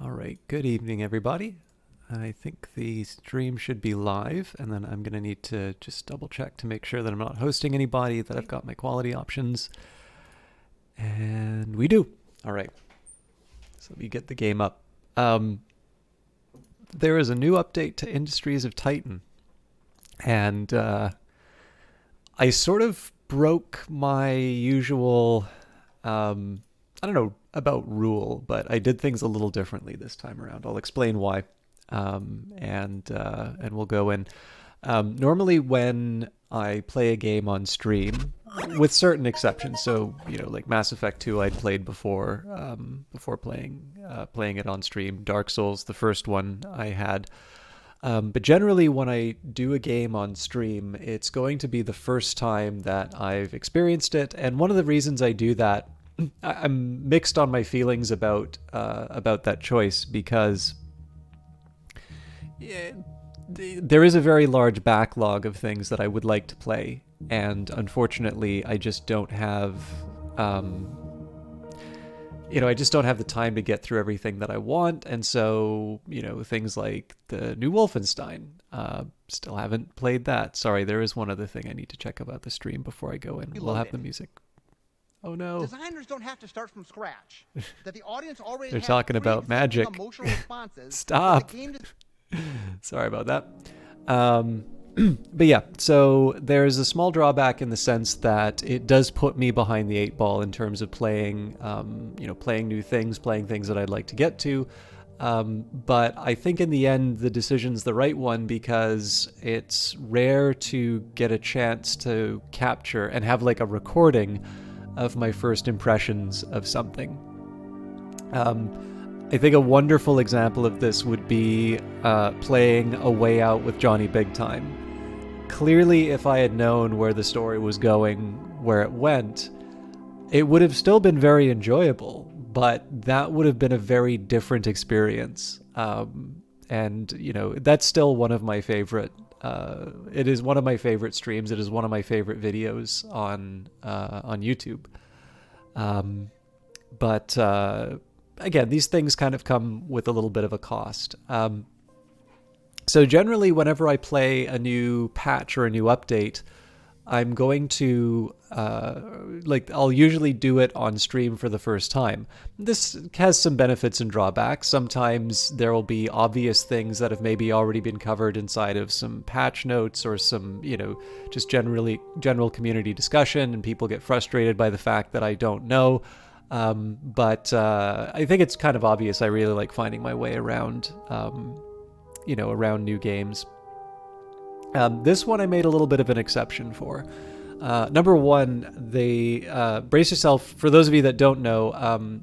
All right, good evening, everybody. I think the stream should be live, and then I'm going to need to just double check to make sure that I'm not hosting anybody, that I've got my quality options. And we do. All right. So let me get the game up. There is a new update to Industries of Titan, and I sort of broke my usual, I don't know about rule, but I did things a little differently this time around. I'll explain why, and we'll go in. Normally, when I play a game on stream, with certain exceptions, so like Mass Effect 2, I'd played before playing it on stream. Dark Souls, the first one I had. But generally, when I do a game on stream, it's going to be the first time that I've experienced it. And one of the reasons I do that, I'm mixed on my feelings about that choice, because there is a very large backlog of things that I would like to play, and unfortunately, I just don't have. I just don't have the time to get through everything that I want. And so, things like the new Wolfenstein, still haven't played that. Sorry, there is one other thing I need to check about the stream before I go in. We'll have the music. Oh no. Designers don't have to start from scratch. That the audience already They're has talking about magic. emotional responses. Stop. Sorry about that. But yeah, so there's a small drawback in the sense that it does put me behind the eight ball in terms of playing, playing new things, playing things that I'd like to get to. But I think in the end, the decision's the right one, because it's rare to get a chance to capture and have like a recording of my first impressions of something. I think a wonderful example of this would be playing A Way Out with Johnny Big Time. Clearly, if I had known where the story was going, where it went, it would have still been very enjoyable, but that would have been a very different experience. And that's still one of my favorite. It is one of my favorite streams. It is one of my favorite videos on YouTube. But again, these things kind of come with a little bit of a cost. So generally, whenever I play a new patch or a new update, I'm going to, I'll usually do it on stream for the first time. This has some benefits and drawbacks. Sometimes there will be obvious things that have maybe already been covered inside of some patch notes or some, just general community discussion, and people get frustrated by the fact that I don't know. But I think it's kind of obvious I really like finding my way around, around new games. This one I made a little bit of an exception for. Number one, brace yourself, for those of you that don't know,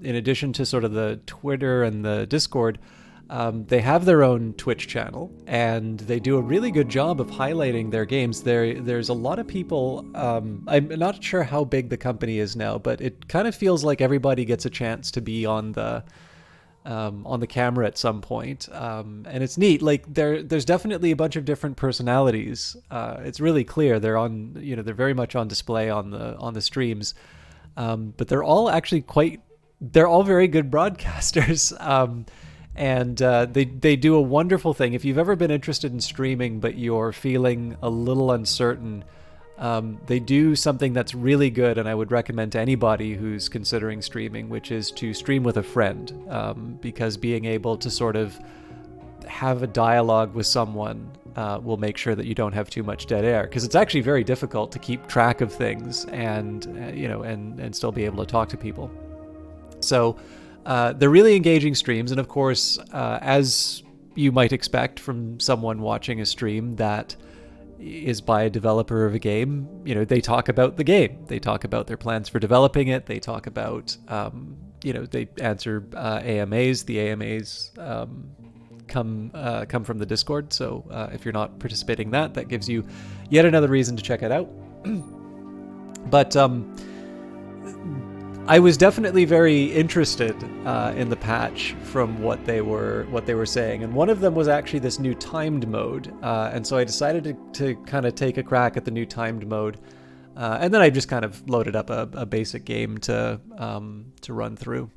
in addition to sort of the Twitter and the Discord, they have their own Twitch channel, and they do a really good job of highlighting their games. There's a lot of people, I'm not sure how big the company is now, but it kind of feels like everybody gets a chance to be on the camera at some point. And it's neat. Like there's definitely a bunch of different personalities. It's really clear they're they're very much on display on the streams. But they're all actually they're all very good broadcasters. And they do a wonderful thing. If you've ever been interested in streaming, but you're feeling a little uncertain, they do something that's really good, and I would recommend to anybody who's considering streaming, which is to stream with a friend, because being able to sort of have a dialogue with someone will make sure that you don't have too much dead air, because it's actually very difficult to keep track of things and and still be able to talk to people. So they're really engaging streams, and of course, as you might expect from someone watching a stream that is by a developer of a game, they talk about the game. They talk about their plans for developing it. They talk about, they answer AMAs. The AMAs come from the Discord. So if you're not participating in that gives you yet another reason to check it out. But I was definitely very interested in the patch from what they were saying, and one of them was actually this new timed mode, and so I decided to kind of take a crack at the new timed mode, and then I just kind of loaded up a basic game to run through.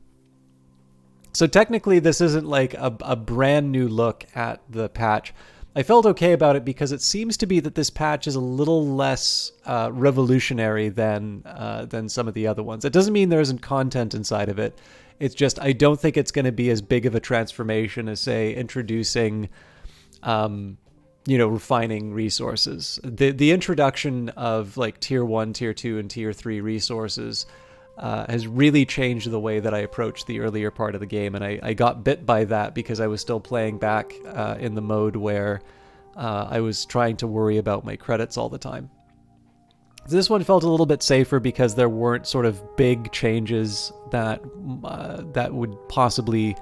So technically, this isn't like a brand new look at the patch. I felt okay about it because it seems to be that this patch is a little less revolutionary than some of the other ones. It doesn't mean there isn't content inside of it. It's just I don't think it's going to be as big of a transformation as, say, introducing, refining resources. The introduction of like tier 1, tier 2, and tier 3 resources has really changed the way that I approached the earlier part of the game, and I got bit by that because I was still playing back in the mode where I was trying to worry about my credits all the time. This one felt a little bit safer because there weren't sort of big changes that would possibly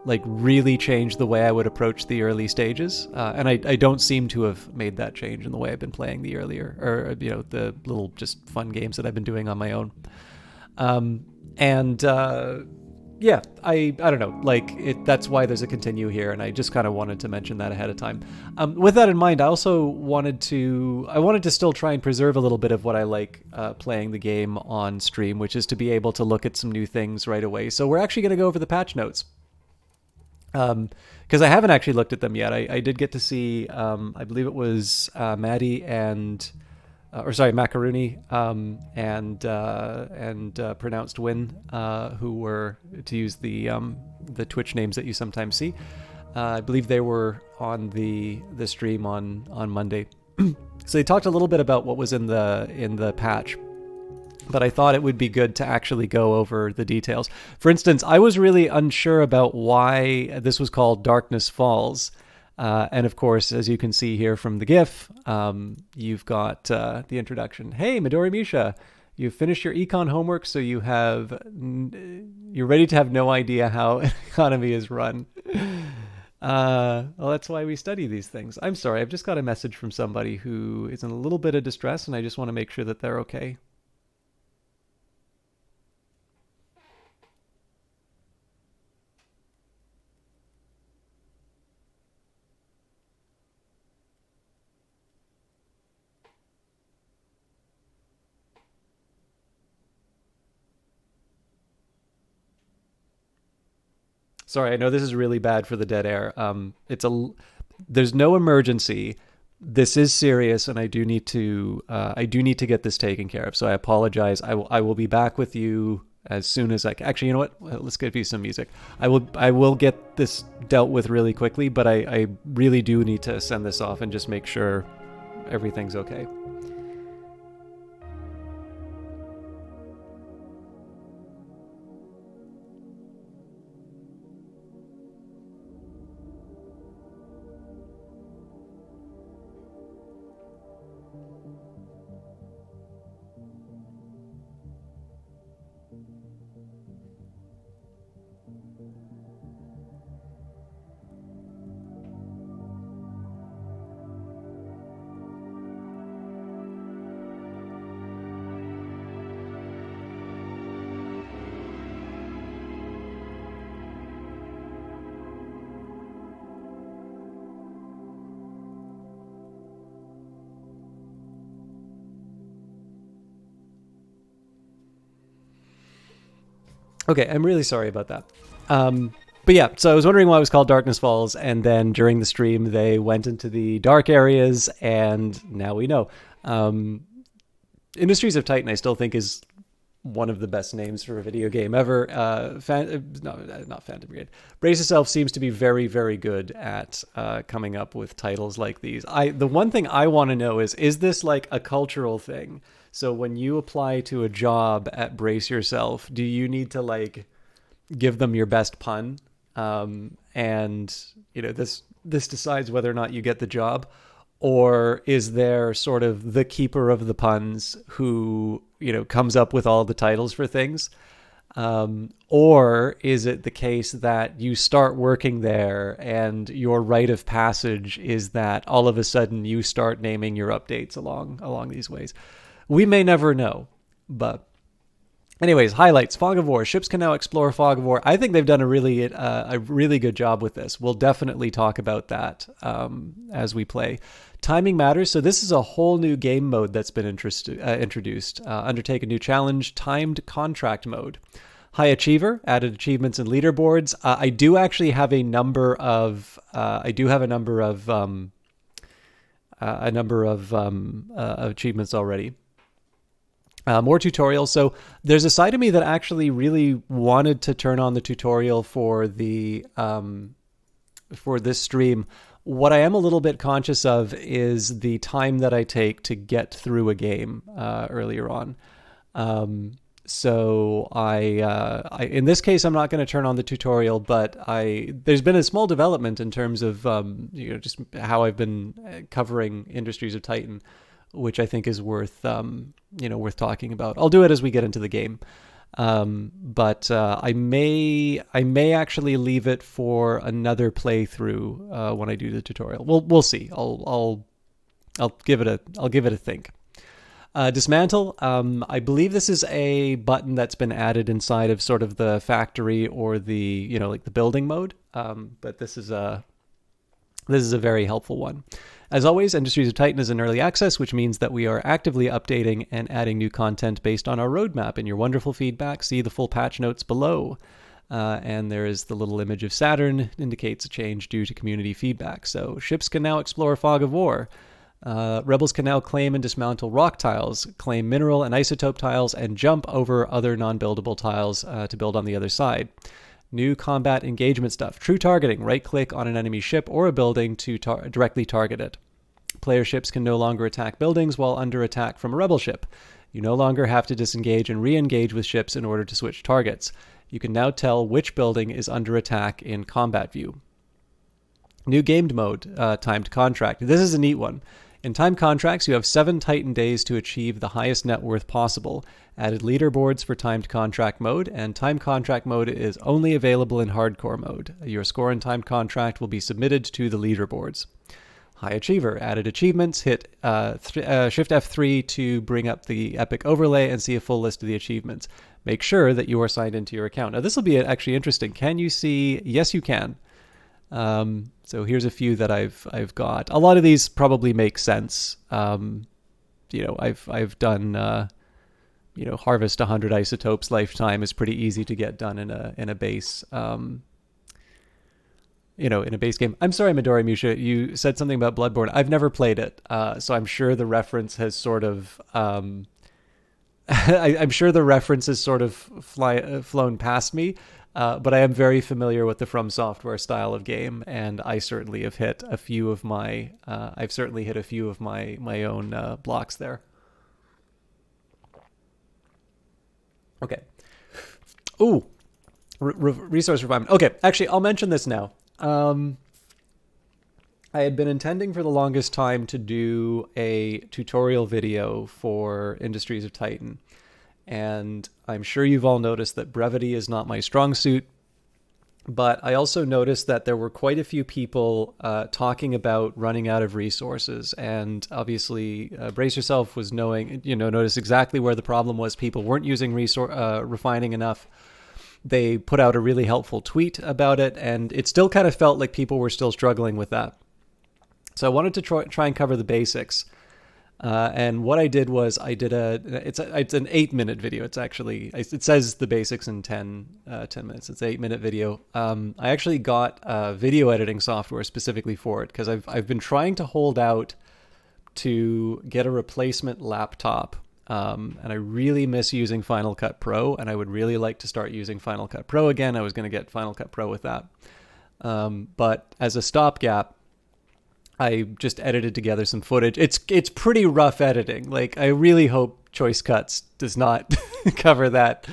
like really change the way I would approach the early stages, and I don't seem to have made that change in the way I've been playing the earlier, or the little just fun games that I've been doing on my own. Yeah, I don't know, like that's why there's a continue here, and I just kind of wanted to mention that ahead of time. With that in mind, I also wanted to still try and preserve a little bit of what I like playing the game on stream, which is to be able to look at some new things right away. So we're actually going to go over the patch notes. Because I haven't actually looked at them yet. I did get to see, I believe it was Maddie and... Macaroni and Pronounced Win, who were, to use the Twitch names that you sometimes see. I believe they were on the stream on Monday. So they talked a little bit about what was in the patch, but I thought it would be good to actually go over the details. For instance, I was really unsure about why this was called Darkness Falls. And of course, as you can see here from the GIF, you've got the introduction. Hey, Midori Misha, you've finished your econ homework, so you're ready to have no idea how an economy is run. Well, that's why we study these things. I'm sorry, I've just got a message from somebody who is in a little bit of distress, and I just want to make sure that they're okay. Sorry, I know this is really bad for the dead air. There's no emergency. This is serious, and I do need to get this taken care of. So I apologize. I will be back with you as soon as I can. Actually, you know what? Let's give you some music. I will get this dealt with really quickly, but I really do need to send this off and just make sure everything's okay. Okay, I'm really sorry about that. But yeah, so I was wondering why it was called Darkness Falls, and then during the stream they went into the dark areas, and now we know. Industries of Titan I still think is one of the best names for a video game ever. Not Phantom Brigade. Brace Yourself seems to be very, very good at coming up with titles like these. The one thing I want to know is this like a cultural thing? So when you apply to a job at Brace Yourself, do you need to like give them your best pun? And this decides whether or not you get the job, or is there sort of the keeper of the puns who comes up with all the titles for things? Or is it the case that you start working there and your rite of passage is that all of a sudden you start naming your updates along these ways? We may never know, but anyways, highlights. Fog of War. Ships can now explore Fog of War. I think they've done a really good job with this. We'll definitely talk about that as we play. Timing matters. So this is a whole new game mode that's been introduced. Undertake a new challenge, timed contract mode. High Achiever added achievements and leaderboards. I do actually have a number of achievements already. More tutorials. So there's a side of me that actually really wanted to turn on the tutorial for the for this stream. What I am a little bit conscious of is the time that I take to get through a game earlier on. So I in this case, I'm not going to turn on the tutorial, but there's been a small development in terms of just how I've been covering Industries of Titan, which I think is worth worth talking about. I'll do it as we get into the game, but I may actually leave it for another playthrough when I do the tutorial. We'll see. I'll give it a think. Dismantle. I believe this is a button that's been added inside of sort of the factory or the like the building mode. But this is a very helpful one. As always, Industries of Titan is in early access, which means that we are actively updating and adding new content based on our roadmap. In your wonderful feedback, see the full patch notes below. And there is the little image of Saturn, indicates a change due to community feedback. So ships can now explore Fog of War. Rebels can now claim and dismantle rock tiles, claim mineral and isotope tiles, and jump over other non-buildable tiles to build on the other side. New combat engagement stuff. True targeting. Right-click on an enemy ship or a building to directly target it. Player ships can no longer attack buildings while under attack from a rebel ship. You no longer have to disengage and re-engage with ships in order to switch targets. You can now tell which building is under attack in combat view. New gamed mode, timed contract. This is a neat one. In time contracts, you have 7 Titan days to achieve the highest net worth possible. Added leaderboards for timed contract mode, and time contract mode is only available in hardcore mode. Your score in timed contract will be submitted to the leaderboards. High Achiever added achievements. Hit Shift F3 to bring up the Epic overlay and see a full list of the achievements. Make sure that you are signed into your account. Now this will be actually interesting. Can you see? Yes, you can. So here's a few that I've got. A lot of these probably make sense. I've done harvest 100 isotopes lifetime is pretty easy to get done in a base in a base game. I'm sorry, Midori Musha, you said something about Bloodborne. I've never played it, so I'm sure the reference has sort of I'm sure the reference has sort of flown past me. But I am very familiar with the From Software style of game, and I certainly have hit a few of my my own blocks there. Okay. Ooh, resource refinement. Okay, actually, I'll mention this now. I had been intending for the longest time to do a tutorial video for Industries of Titan. And I'm sure you've all noticed that brevity is not my strong suit. But I also noticed that there were quite a few people talking about running out of resources. And obviously, Brace Yourself was noticed exactly where the problem was. People weren't using refining enough. They put out a really helpful tweet about it. And it still kind of felt like people were still struggling with that. So I wanted to try and cover the basics. And what I did was it's an 8-minute video. It says the basics in 10 minutes. It's an 8-minute video. I actually got video editing software specifically for it because I've been trying to hold out to get a replacement laptop. And I really miss using Final Cut Pro, and I would really like to start using Final Cut Pro again. I was going to get Final Cut Pro with that. But as a stopgap, I just edited together some footage. It's pretty rough editing. Like, I really hope Choice Cuts does not cover that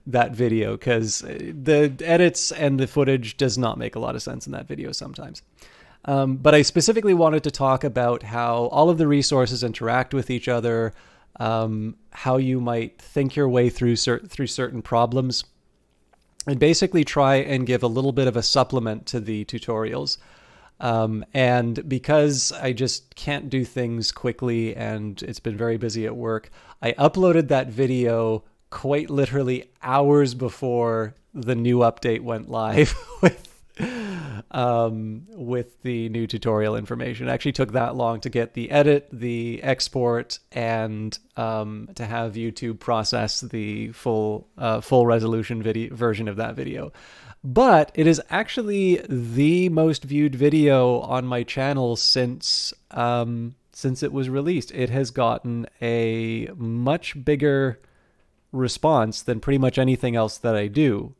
video, because the edits and the footage does not make a lot of sense in that video sometimes. But I specifically wanted to talk about how all of the resources interact with each other, how you might think your way through certain problems, and basically try and give a little bit of a supplement to the tutorials. And because I just can't do things quickly and it's been very busy at work, I uploaded that video quite literally hours before the new update went live with with the new tutorial information. It actually took that long to get the edit, the export, and to have YouTube process the full resolution version of that video. But it is actually the most viewed video on my channel since it was released. It has gotten a much bigger response than pretty much anything else that I do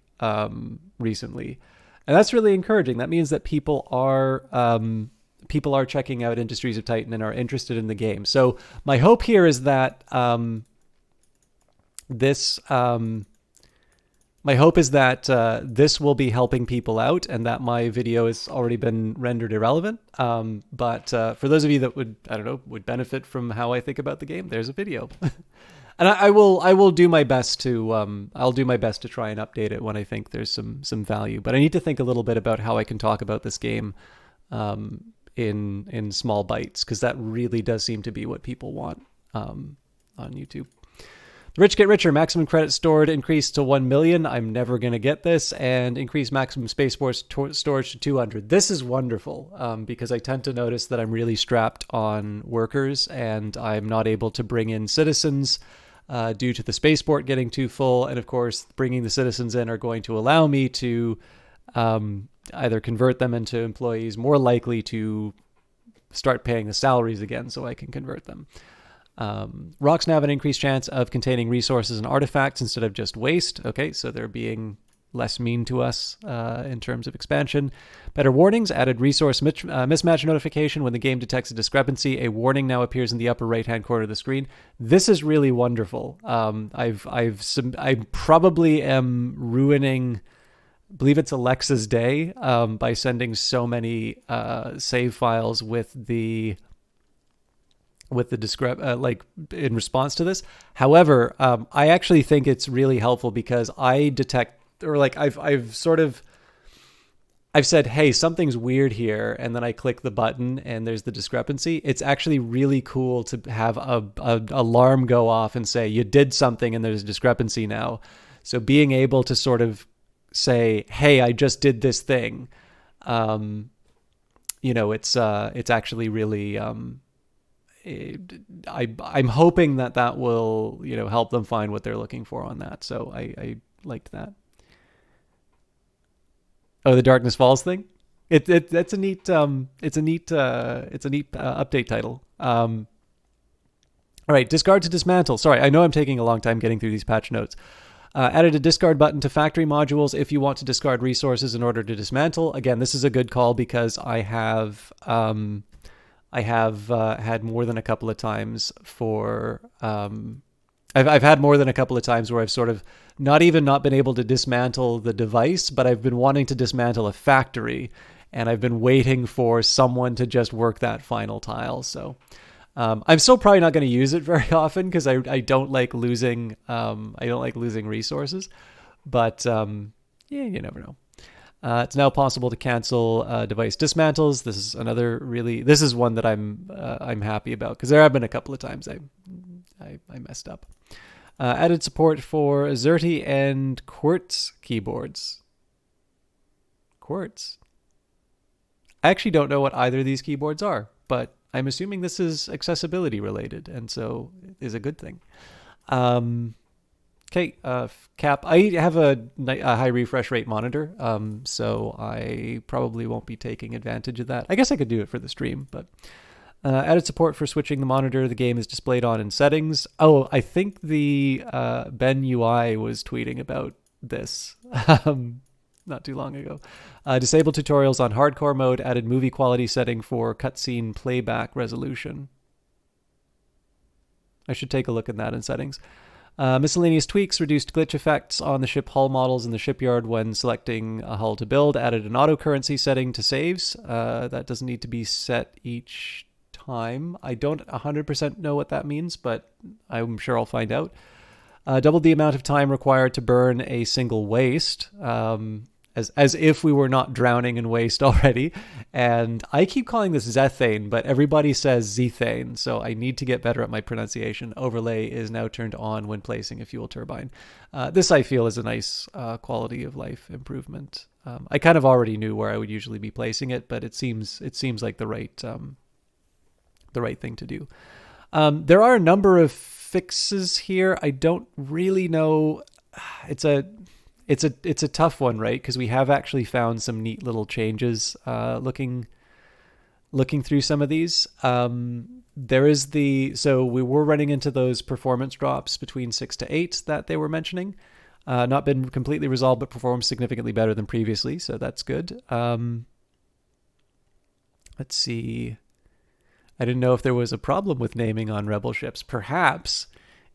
recently. And that's really encouraging. That means that people are checking out Industries of Titan and are interested in the game. So my hope here is that this will be helping people out, and that my video has already been rendered irrelevant. But for those of you that would benefit from how I think about the game, there's a video. And I will do my best to try and update it when I think there's some value. But I need to think a little bit about how I can talk about this game in small bites, because that really does seem to be what people want on YouTube. Rich get richer. Maximum credit stored increased to 1 million. I'm never going to get this. And increase maximum space storage to 200. This is wonderful because I tend to notice that I'm really strapped on workers and I'm not able to bring in citizens due to the spaceport getting too full. And of course, bringing the citizens in are going to allow me to either convert them into employees, more likely to start paying the salaries again so I can convert them. Rocks now have an increased chance of containing resources and artifacts instead of just waste. Okay, so they're being less mean to us in terms of expansion. Better warnings, added resource mismatch notification. When the game detects a discrepancy, a warning now appears in the upper right-hand corner of the screen. This is really wonderful. I probably am ruining, I believe it's Alexa's day, by sending so many save files with the in response to this. However, I actually think it's really helpful because I detect, or like I've said, hey, something's weird here, and then I click the button and there's the discrepancy. It's actually really cool to have a alarm go off and say you did something and there's a discrepancy now. So being able to sort of say, hey, I just did this thing, it's actually really I'm hoping that will, help them find what they're looking for on that. So I liked that. Oh, the Darkness Falls thing. It's a neat update title. All right, discard to dismantle. Sorry, I know I'm taking a long time getting through these patch notes. Added a discard button to factory modules if you want to discard resources in order to dismantle. Again, this is a good call because I have had more than a couple of times I've had more than a couple of times where I've sort of not been able to dismantle the device, but I've been wanting to dismantle a factory, and I've been waiting for someone to just work that final tile. So I'm still probably not going to use it very often because I don't like losing resources, but you never know. It's now possible to cancel device dismantles. This is one that I'm happy about because there have been a couple of times I messed up. Added support for Xerte and Quartz keyboards. Quartz. I actually don't know what either of these keyboards are, but I'm assuming this is accessibility related, and so it is a good thing. Okay, Cap. I have a high refresh rate monitor, so I probably won't be taking advantage of that. I guess I could do it for the stream, but added support for switching the monitor the game is displayed on in settings. Oh, I think the Ben UI was tweeting about this not too long ago. Disabled tutorials on hardcore mode, added movie quality setting for cutscene playback resolution. I should take a look at that in settings. Miscellaneous tweaks, reduced glitch effects on the ship hull models in the shipyard when selecting a hull to build, added an auto currency setting to saves. That doesn't need to be set each time. I don't 100% know what that means, but I'm sure I'll find out. Doubled the amount of time required to burn a single waste, as if we were not drowning in waste already. And I keep calling this Zethane, but everybody says Zethane, so I need to get better at my pronunciation. Overlay is now turned on when placing a fuel turbine. This, I feel, is a nice quality of life improvement I kind of already knew where I would usually be placing it, but it seems like the right thing to do. There are a number of fixes here. I don't really know. It's a tough one, right? Because we have actually found some neat little changes looking through some of these. There is so we were running into those performance drops between 6 to 8 that they were mentioning. Not been completely resolved, but performed significantly better than previously, so that's good. Let's see. I didn't know if there was a problem with naming on Rebel ships. Perhaps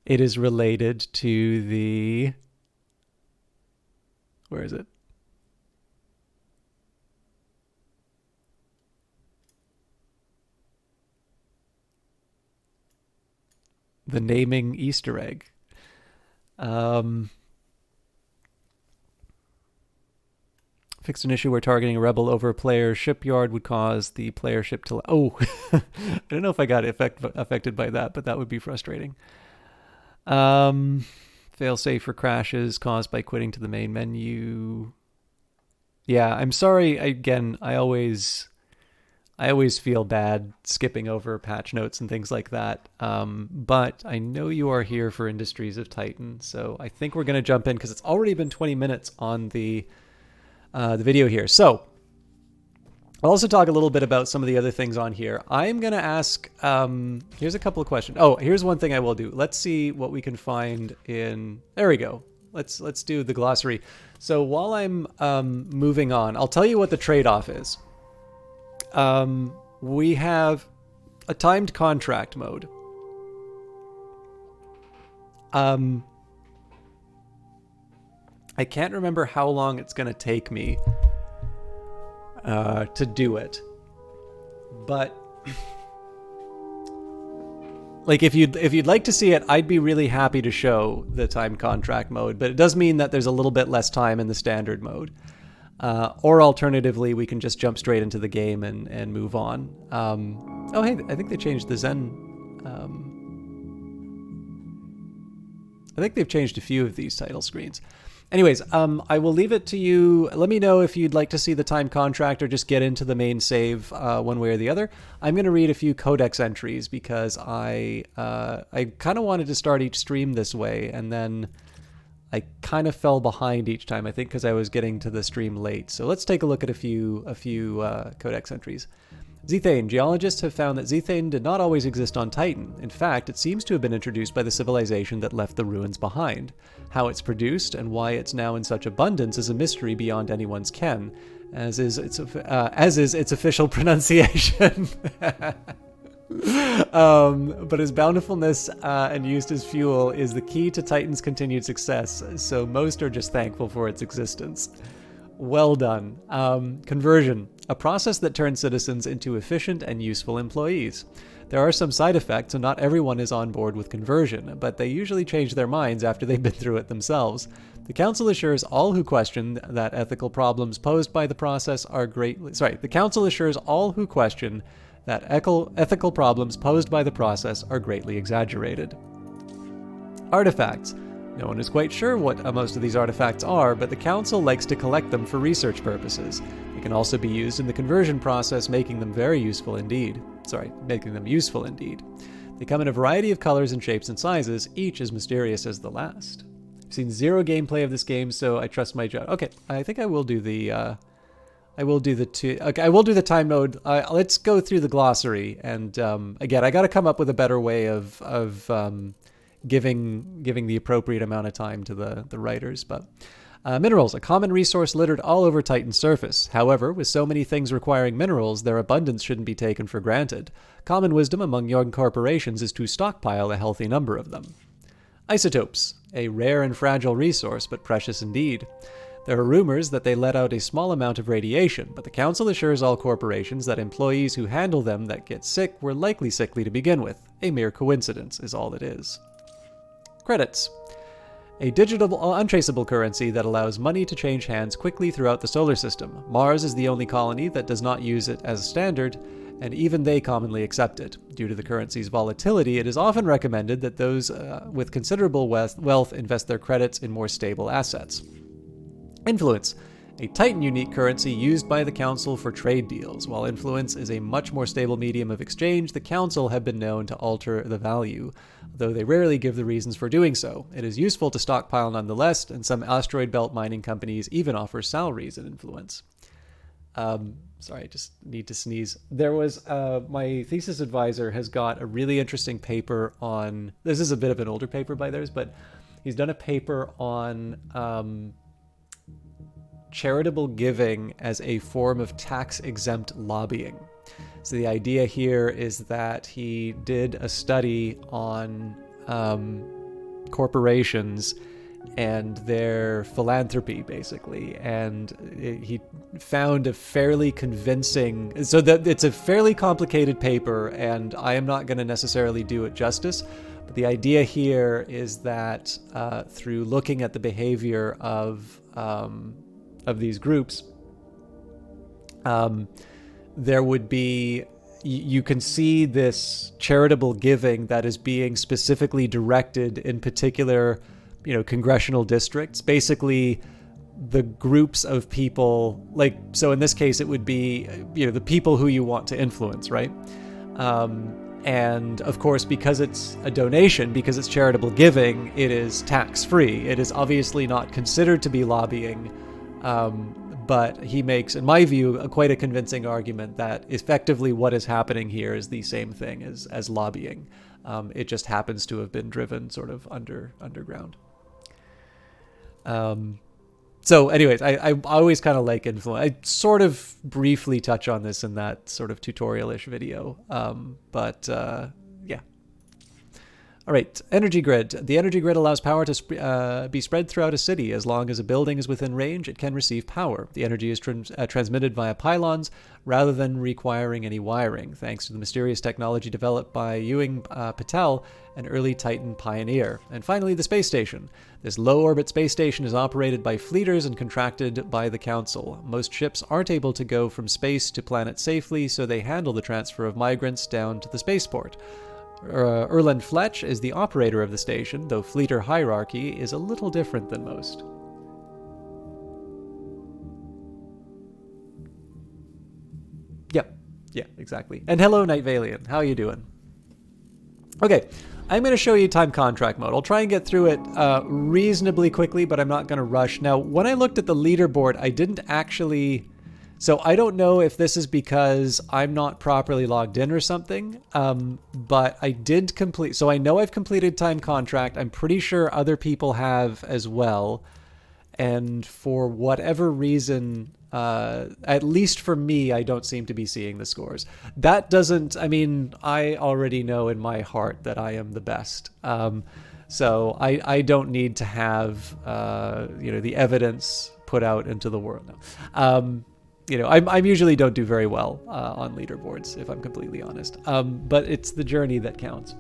it is related to the... Where is it? The naming Easter egg. Fixed an issue where targeting a rebel over a player shipyard would cause the player ship to... Oh, I don't know if I got affected by that, but that would be frustrating. Fail-safe for crashes caused by quitting to the main menu. Yeah, I'm sorry. Again, I always feel bad skipping over patch notes and things like that. But I know you are here for Industries of Titan, so I think we're going to jump in because it's already been 20 minutes on the video here. So I'll also talk a little bit about some of the other things on here. I'm going to ask, here's a couple of questions. Oh, here's one thing I will do. Let's see what we can find in, there we go. Let's do the glossary. So while I'm moving on, I'll tell you what the trade-off is. We have a timed contract mode. I can't remember how long it's going to take me to do it, but like if you'd like to see it, I'd be really happy to show the time contract mode, but it does mean that there's a little bit less time in the standard mode. Or alternatively, we can just jump straight into the game and move on. Oh, hey, I think they changed the Zen. I think they've changed a few of these title screens. Anyways, I will leave it to you. Let me know if you'd like to see the time contract or just get into the main save one way or the other. I'm going to read a few codex entries because I kind of wanted to start each stream this way, and then I kind of fell behind each time, I think because I was getting to the stream late. So let's take a look at a few codex entries. Zethane. Geologists have found that Zethane did not always exist on Titan. In fact, it seems to have been introduced by the civilization that left the ruins behind. How it's produced and why it's now in such abundance is a mystery beyond anyone's ken, as is its official pronunciation. But its bountifulness and used as fuel is the key to Titan's continued success, so most are just thankful for its existence. Well done. Conversion. A process that turns citizens into efficient and useful employees. There are some side effects, and not everyone is on board with conversion, but they usually change their minds after they've been through it themselves. The Council assures all who question that ethical problems posed by the process are The Council assures all who question that ethical problems posed by the process are greatly exaggerated. Artifacts. No one is quite sure what most of these artifacts are, but the Council likes to collect them for research purposes. They can also be used in the conversion process, making them useful indeed. They come in a variety of colors and shapes and sizes, each as mysterious as the last. I've seen zero gameplay of this game, so I trust my judge. Okay, I think I will do the time mode. Let's go through the glossary, and again, I got to come up with a better way of giving the appropriate amount of time to the writers. But minerals, a common resource littered all over Titan's surface. However, with so many things requiring minerals, their abundance shouldn't be taken for granted. Common wisdom among young corporations is to stockpile a healthy number of them. Isotopes, a rare and fragile resource, but precious indeed. There are rumors that they let out a small amount of radiation, but the Council assures all corporations that employees who handle them that get sick were likely sickly to begin with. A mere coincidence is all it is. Credits. A digital, untraceable currency that allows money to change hands quickly throughout the solar system. Mars is the only colony that does not use it as a standard, and even they commonly accept it. Due to the currency's volatility, it is often recommended that those with considerable wealth invest their credits in more stable assets. Influence. a Titan unique currency used by the Council for trade deals. While influence is a much more stable medium of exchange, the Council have been known to alter the value, though they rarely give the reasons for doing so. It is useful to stockpile nonetheless, and some asteroid belt mining companies even offer salaries in influence. Sorry, I just need to sneeze. There was, my thesis advisor has got a really interesting paper on, this is a bit of an older paper by theirs, but he's done a paper on charitable giving as a form of tax-exempt lobbying. So the idea here is that he did a study on corporations and their philanthropy, basically, and he found a fairly convincing, so that it's a fairly complicated paper, and I am not going to necessarily do it justice, but the idea here is that through looking at the behavior of these groups, there would be, you can see this charitable giving that is being specifically directed in particular, congressional districts. Basically, the groups of people, like, so in this case, it would be, the people who you want to influence, right? And of course, because it's a donation, because it's charitable giving, it is tax-free. It is obviously not considered to be lobbying, but he makes, in my view, quite a convincing argument that effectively what is happening here is the same thing as lobbying. It just happens to have been driven sort of underground. So anyways, I always kind of like influence. I sort of briefly touch on this in that sort of tutorial-ish video. But yeah. All right, energy grid. The energy grid allows power to be spread throughout a city. As long as a building is within range, it can receive power. The energy is transmitted via pylons rather than requiring any wiring, thanks to the mysterious technology developed by Ewing Patel, an early Titan pioneer. And finally, the space station. This low-orbit space station is operated by fleeters and contracted by the Council. Most ships aren't able to go from space to planet safely, so they handle the transfer of migrants down to the spaceport. Erland Fletch is the operator of the station, though fleeter hierarchy is a little different than most. Yep, yeah, exactly. And hello, Night Valiant. How you doing? Okay, I'm going to show you time contract mode. I'll try and get through it reasonably quickly, but I'm not going to rush. Now, when I looked at the leaderboard, I didn't actually... So I don't know if this is because I'm not properly logged in or something, but I did complete... So I know I've completed time contract. I'm pretty sure other people have as well. And for whatever reason, at least for me, I don't seem to be seeing the scores. That doesn't... I mean, I already know in my heart that I am the best. So I don't need to have, the evidence put out into the world. No. I usually don't do very well on leaderboards, if I'm completely honest. But it's the journey that counts.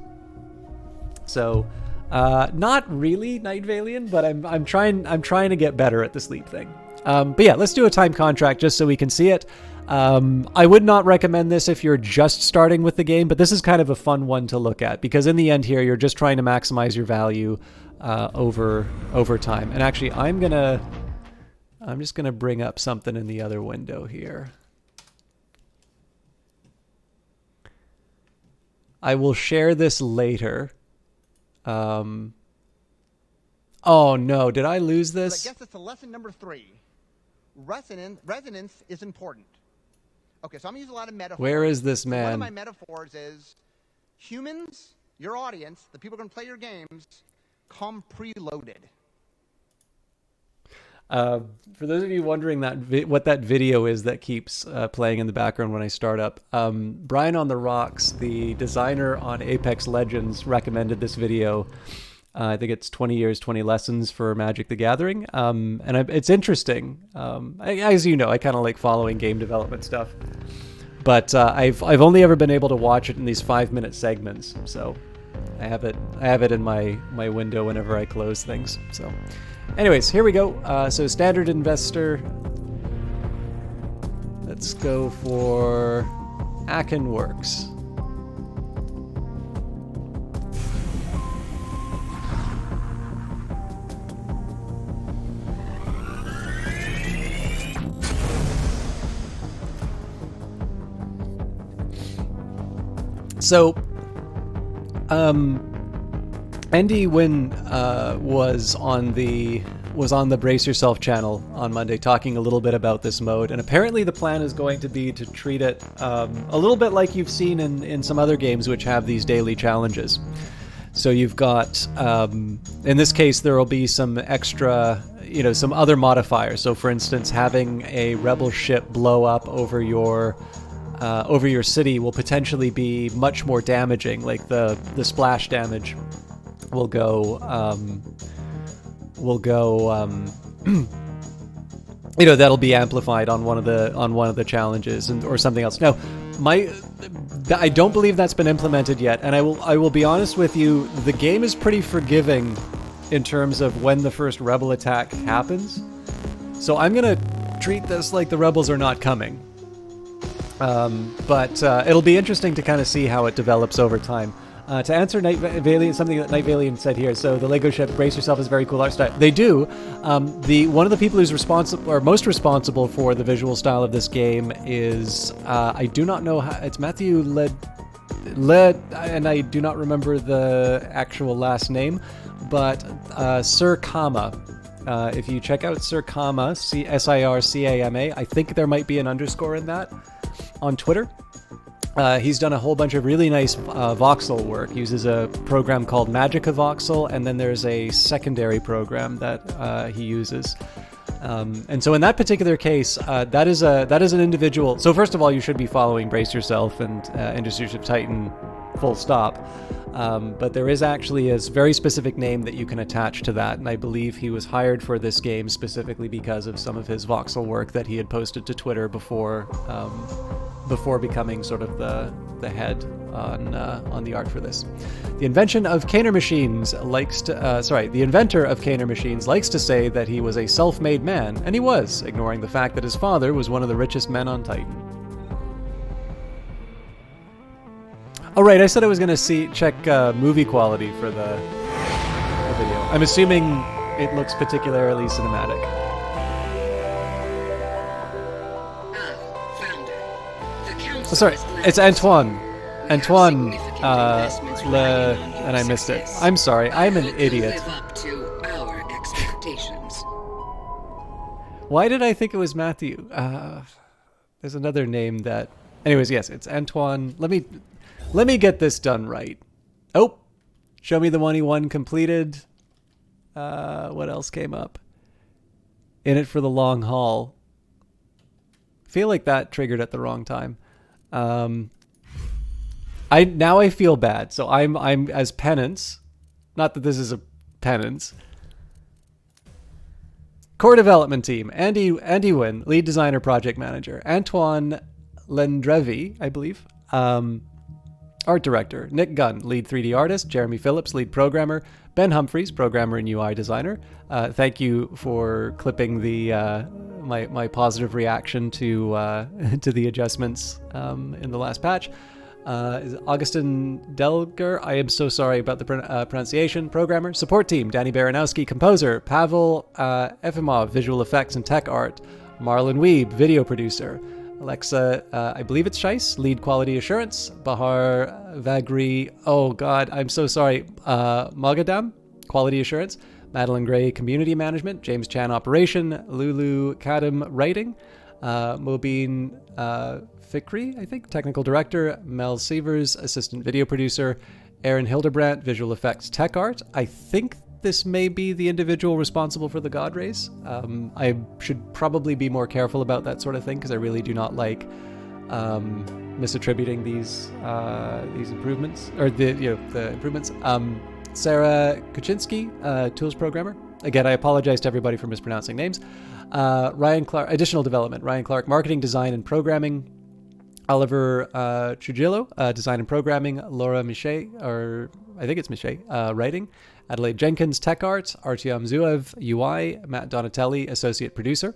So, not really Night Valiant, but I'm trying to get better at the sleep thing. But yeah, let's do a time contract just so we can see it. I would not recommend this if you're just starting with the game, but this is kind of a fun one to look at because in the end here, you're just trying to maximize your value over time. And actually, I'm just going to bring up something in the other window here. I will share this later. Oh no, did I lose this? I guess it's lesson number 3. Resonance is important. Okay, so I'm going to use a lot of metaphors. Where is this man? One of my metaphors is humans, your audience, the people going to play your games, come preloaded. For those of you wondering what that video is that keeps playing in the background when I start up, Brian on the Rocks, the designer on Apex Legends, recommended this video. I think it's 20 years, 20 lessons for Magic the Gathering. And it's interesting. As you know, I kind of like following game development stuff. But I've only ever been able to watch it in these 5-minute segments. So I have it in my window whenever I close things. So anyways, here we go. So standard investor. Let's go for Akin Works. So, Andy Wynn was on the Brace Yourself channel on Monday talking a little bit about this mode, and apparently the plan is going to be to treat it a little bit like you've seen in some other games which have these daily challenges. So you've got, in this case, there will be some extra, some other modifiers. So for instance, having a rebel ship blow up over your city will potentially be much more damaging. Like the splash damage will go that'll be amplified on one of the challenges or something else. Now, I don't believe that's been implemented yet, and I will be honest with you, the game is pretty forgiving in terms of when the first rebel attack happens. So I'm gonna treat this like the rebels are not coming. But it'll be interesting to kind of see how it develops over time. To answer Night Valiant, something that Night Valiant said here. So the Lego ship Brace Yourself is very cool art style. They do. One of the people who's most responsible for the visual style of this game is I do not know how, it's Matthew Led, and I do not remember the actual last name, but Sir Kama. If you check out Sir Kama, Sircama, I think there might be an underscore in that on Twitter. He's done a whole bunch of really nice voxel work. He uses a program called Magica Voxel, and then there's a secondary program that he uses. And so in that particular case, that is an individual. So first of all, you should be following Brace Yourself and Industry Ship Titan full stop. But there is actually a very specific name that you can attach to that, and I believe he was hired for this game specifically because of some of his voxel work that he had posted to Twitter before becoming sort of the head on the art for this. The inventor of Caner Machines likes to say that he was a self-made man, and he was, ignoring the fact that his father was one of the richest men on Titan. All right, I said I was going to check movie quality for the video. I'm assuming it looks particularly cinematic. Oh, sorry, it's Antoine. Antoine, and I missed it. I'm sorry, I'm an idiot. Why did I think it was Matthew? There's another name that... Anyways, yes, it's Antoine. Let me get this done right. Oh, show me the 1E1 completed. What else came up? In it for the long haul. Feel like that triggered at the wrong time. I feel bad. So I'm as penance. Not that this is a penance. Core development team: Andy Wynn, lead designer, project manager. Antoine Lendrevy, I believe. Art director, Nick Gunn, lead 3D artist, Jeremy Phillips, lead programmer, Ben Humphreys, programmer and UI designer. Thank you for clipping the my positive reaction to the adjustments in the last patch. Augustin Delger, I am so sorry about the pronunciation. Programmer, support team, Danny Baranowski, composer, Pavel Efimov, visual effects and tech art, Marlon Weeb, video producer. Alexa, I believe it's Shice, lead quality assurance. Bahar Vagri, oh god, I'm so sorry. Magadam, quality assurance. Madeline Gray, community management. James Chan, operation. Lulu Kadam, writing. Mobeen Fikri, I think, technical director. Mel Severs, assistant video producer. Aaron Hildebrandt, visual effects tech art. I think this may be the individual responsible for the God Rays. I should probably be more careful about that sort of thing because I really do not like misattributing these improvements or the improvements. Sarah Kuczynski, tools programmer. Again, I apologize to everybody for mispronouncing names. Ryan Clark, additional development. Ryan Clark, marketing, design, and programming. Oliver Trujillo, design and programming. Laura Miche, or I think it's Miche, writing. Adelaide Jenkins, tech art. Artyom Zuev, UI. Matt Donatelli, associate producer.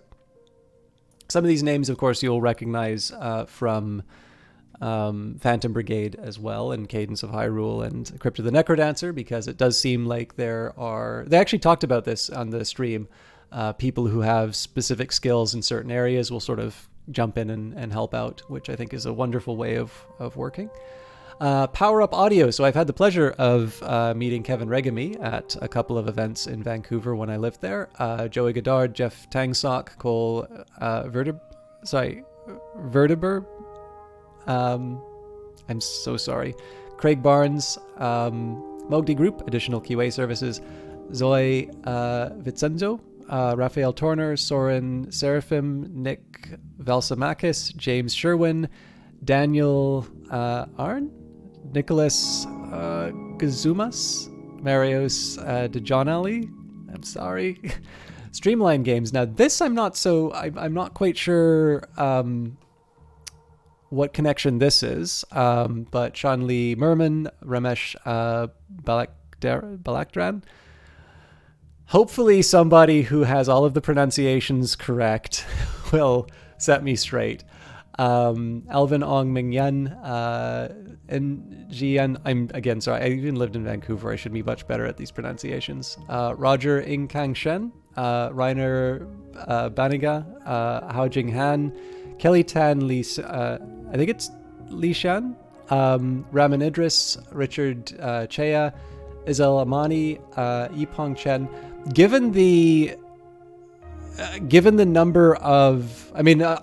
Some of these names, of course, you'll recognize from Phantom Brigade as well, and Cadence of Hyrule and Crypt of the Necrodancer, because it does seem like they actually talked about this on the stream. People who have specific skills in certain areas will sort of jump in and help out, which I think is a wonderful way of working. Power Up Audio. So I've had the pleasure of meeting Kevin Regami at a couple of events in Vancouver when I lived there. Joey Goddard, Jeff Tangsock, Cole Verteber. I'm so sorry. Craig Barnes, Mogdi Group, additional QA services. Zoe Vincenzo, Raphael Torner, Soren Seraphim, Nick Valsamakis, James Sherwin, Daniel Arn, Nicholas Gazumas, Marios DeJohn Ali. I'm sorry. Streamline Games. Now this I'm not quite sure what connection this is, but Sean Lee Merman, Ramesh Balaktran. Hopefully somebody who has all of the pronunciations correct will set me straight. Alvin Ong Mingyan, Jian. I'm again sorry. I even lived in Vancouver. I should be much better at these pronunciations. Roger Ing Kang Shen, Rainer Baniga, Hao Jing Han, Kelly Tan Lee. I think it's Li Shan, Raman Idris, Richard Chea, Izel Amani, Yipong Chen. Given the number of,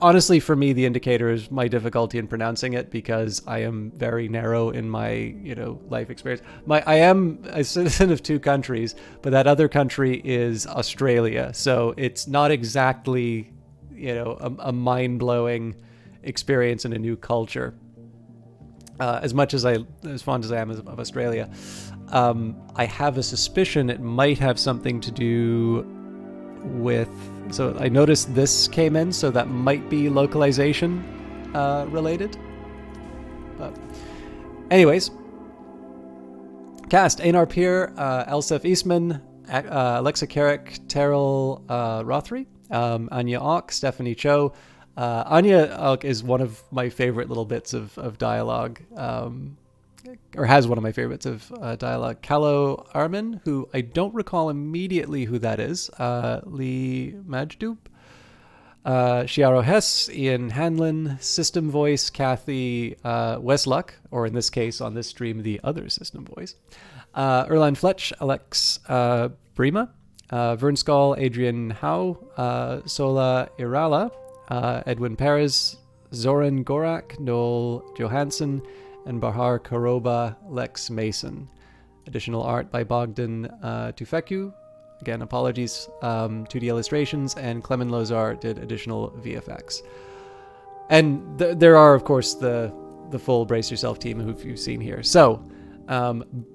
honestly, for me, the indicator is my difficulty in pronouncing it because I am very narrow in my, life experience. I am a citizen of 2 countries, but that other country is Australia. So it's not exactly, a mind-blowing experience in a new culture. As fond as I am of Australia, I have a suspicion it might have something to do with. So I noticed this came in, so that might be localization related. But anyways, cast: Einar Peer, Elsef Eastman, Alexa Carrick, Terrell Rothery, Anya Ock, Stephanie Cho. Anya Ock is one of my favorite little bits of dialogue, or has one of my favorites of dialogue. Kalo Armin, who I don't recall immediately who that is. Lee Majdub. Shiaro Hess, Ian Hanlon, System Voice, Kathy Westluck, or in this case, on this stream, the other System Voice. Erland Fletch, Alex Brima, Vern Skull, Adrian Howe, Sola Irala, Edwin Perez, Zoran Gorak, Noel Johansson, and Bahar Karoba, Lex Mason. Additional art by Bogdan Tufekcu. Again, apologies. 2D illustrations, and Clement Lozar did additional VFX. And there are, of course, the full Brace Yourself team who you've seen here. So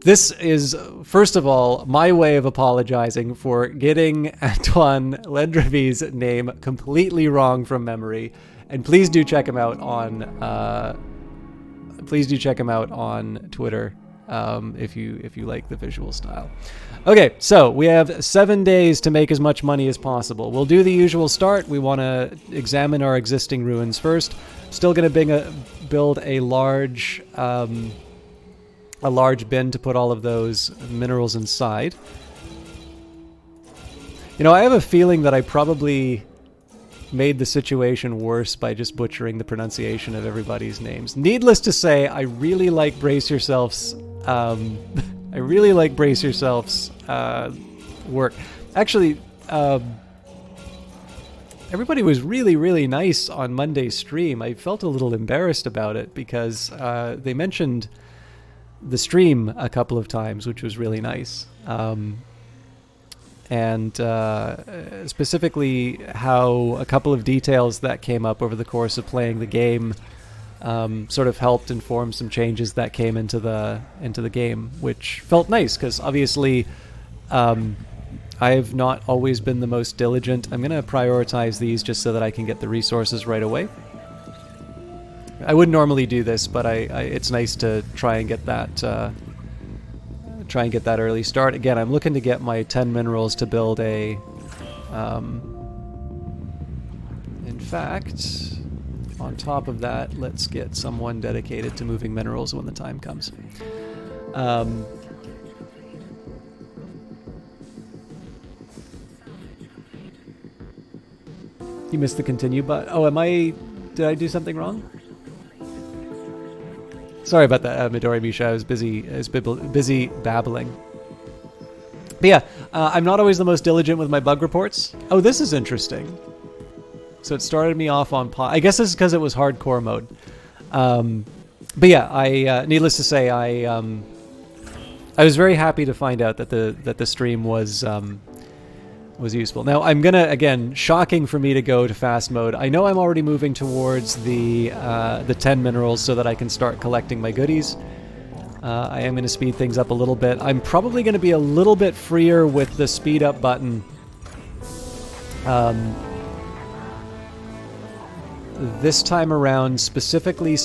this is, first of all, my way of apologizing for getting Antoine Lendrevy's name completely wrong from memory. And please do check him out on Twitter if you like the visual style. Okay, so we have 7 days to make as much money as possible. We'll do the usual start. We want to examine our existing ruins first. Still going to build a large bin to put all of those minerals inside. I have a feeling that I probably made the situation worse by just butchering the pronunciation of everybody's names. Needless to say, I really like Brace Yourself's work. Actually, everybody was really, really nice on Monday's stream. I felt a little embarrassed about it because they mentioned the stream a couple of times, which was really nice. And specifically how a couple of details that came up over the course of playing the game sort of helped inform some changes that came into the game, which felt nice because obviously I've not always been the most diligent. I'm going to prioritize these just so that I can get the resources right away. I wouldn't normally do this, but it's nice to try and get that early start. Again, I'm looking to get my 10 minerals to build a... in fact, on top of that, let's get someone dedicated to moving minerals when the time comes. You missed the continue button. Oh, did I do something wrong? Sorry about that, Midori Misha. I was busy babbling. But yeah, I'm not always the most diligent with my bug reports. Oh, this is interesting. So it started me off on I guess this is because it was hardcore mode. But yeah, I needless to say, I was very happy to find out that the stream was useful. Now I'm gonna, again, shocking for me to go to fast mode. I know I'm already moving towards the 10 minerals so that I can start collecting my goodies. I am going to speed things up a little bit. I'm probably going to be a little bit freer with the speed up button. This time around, specifically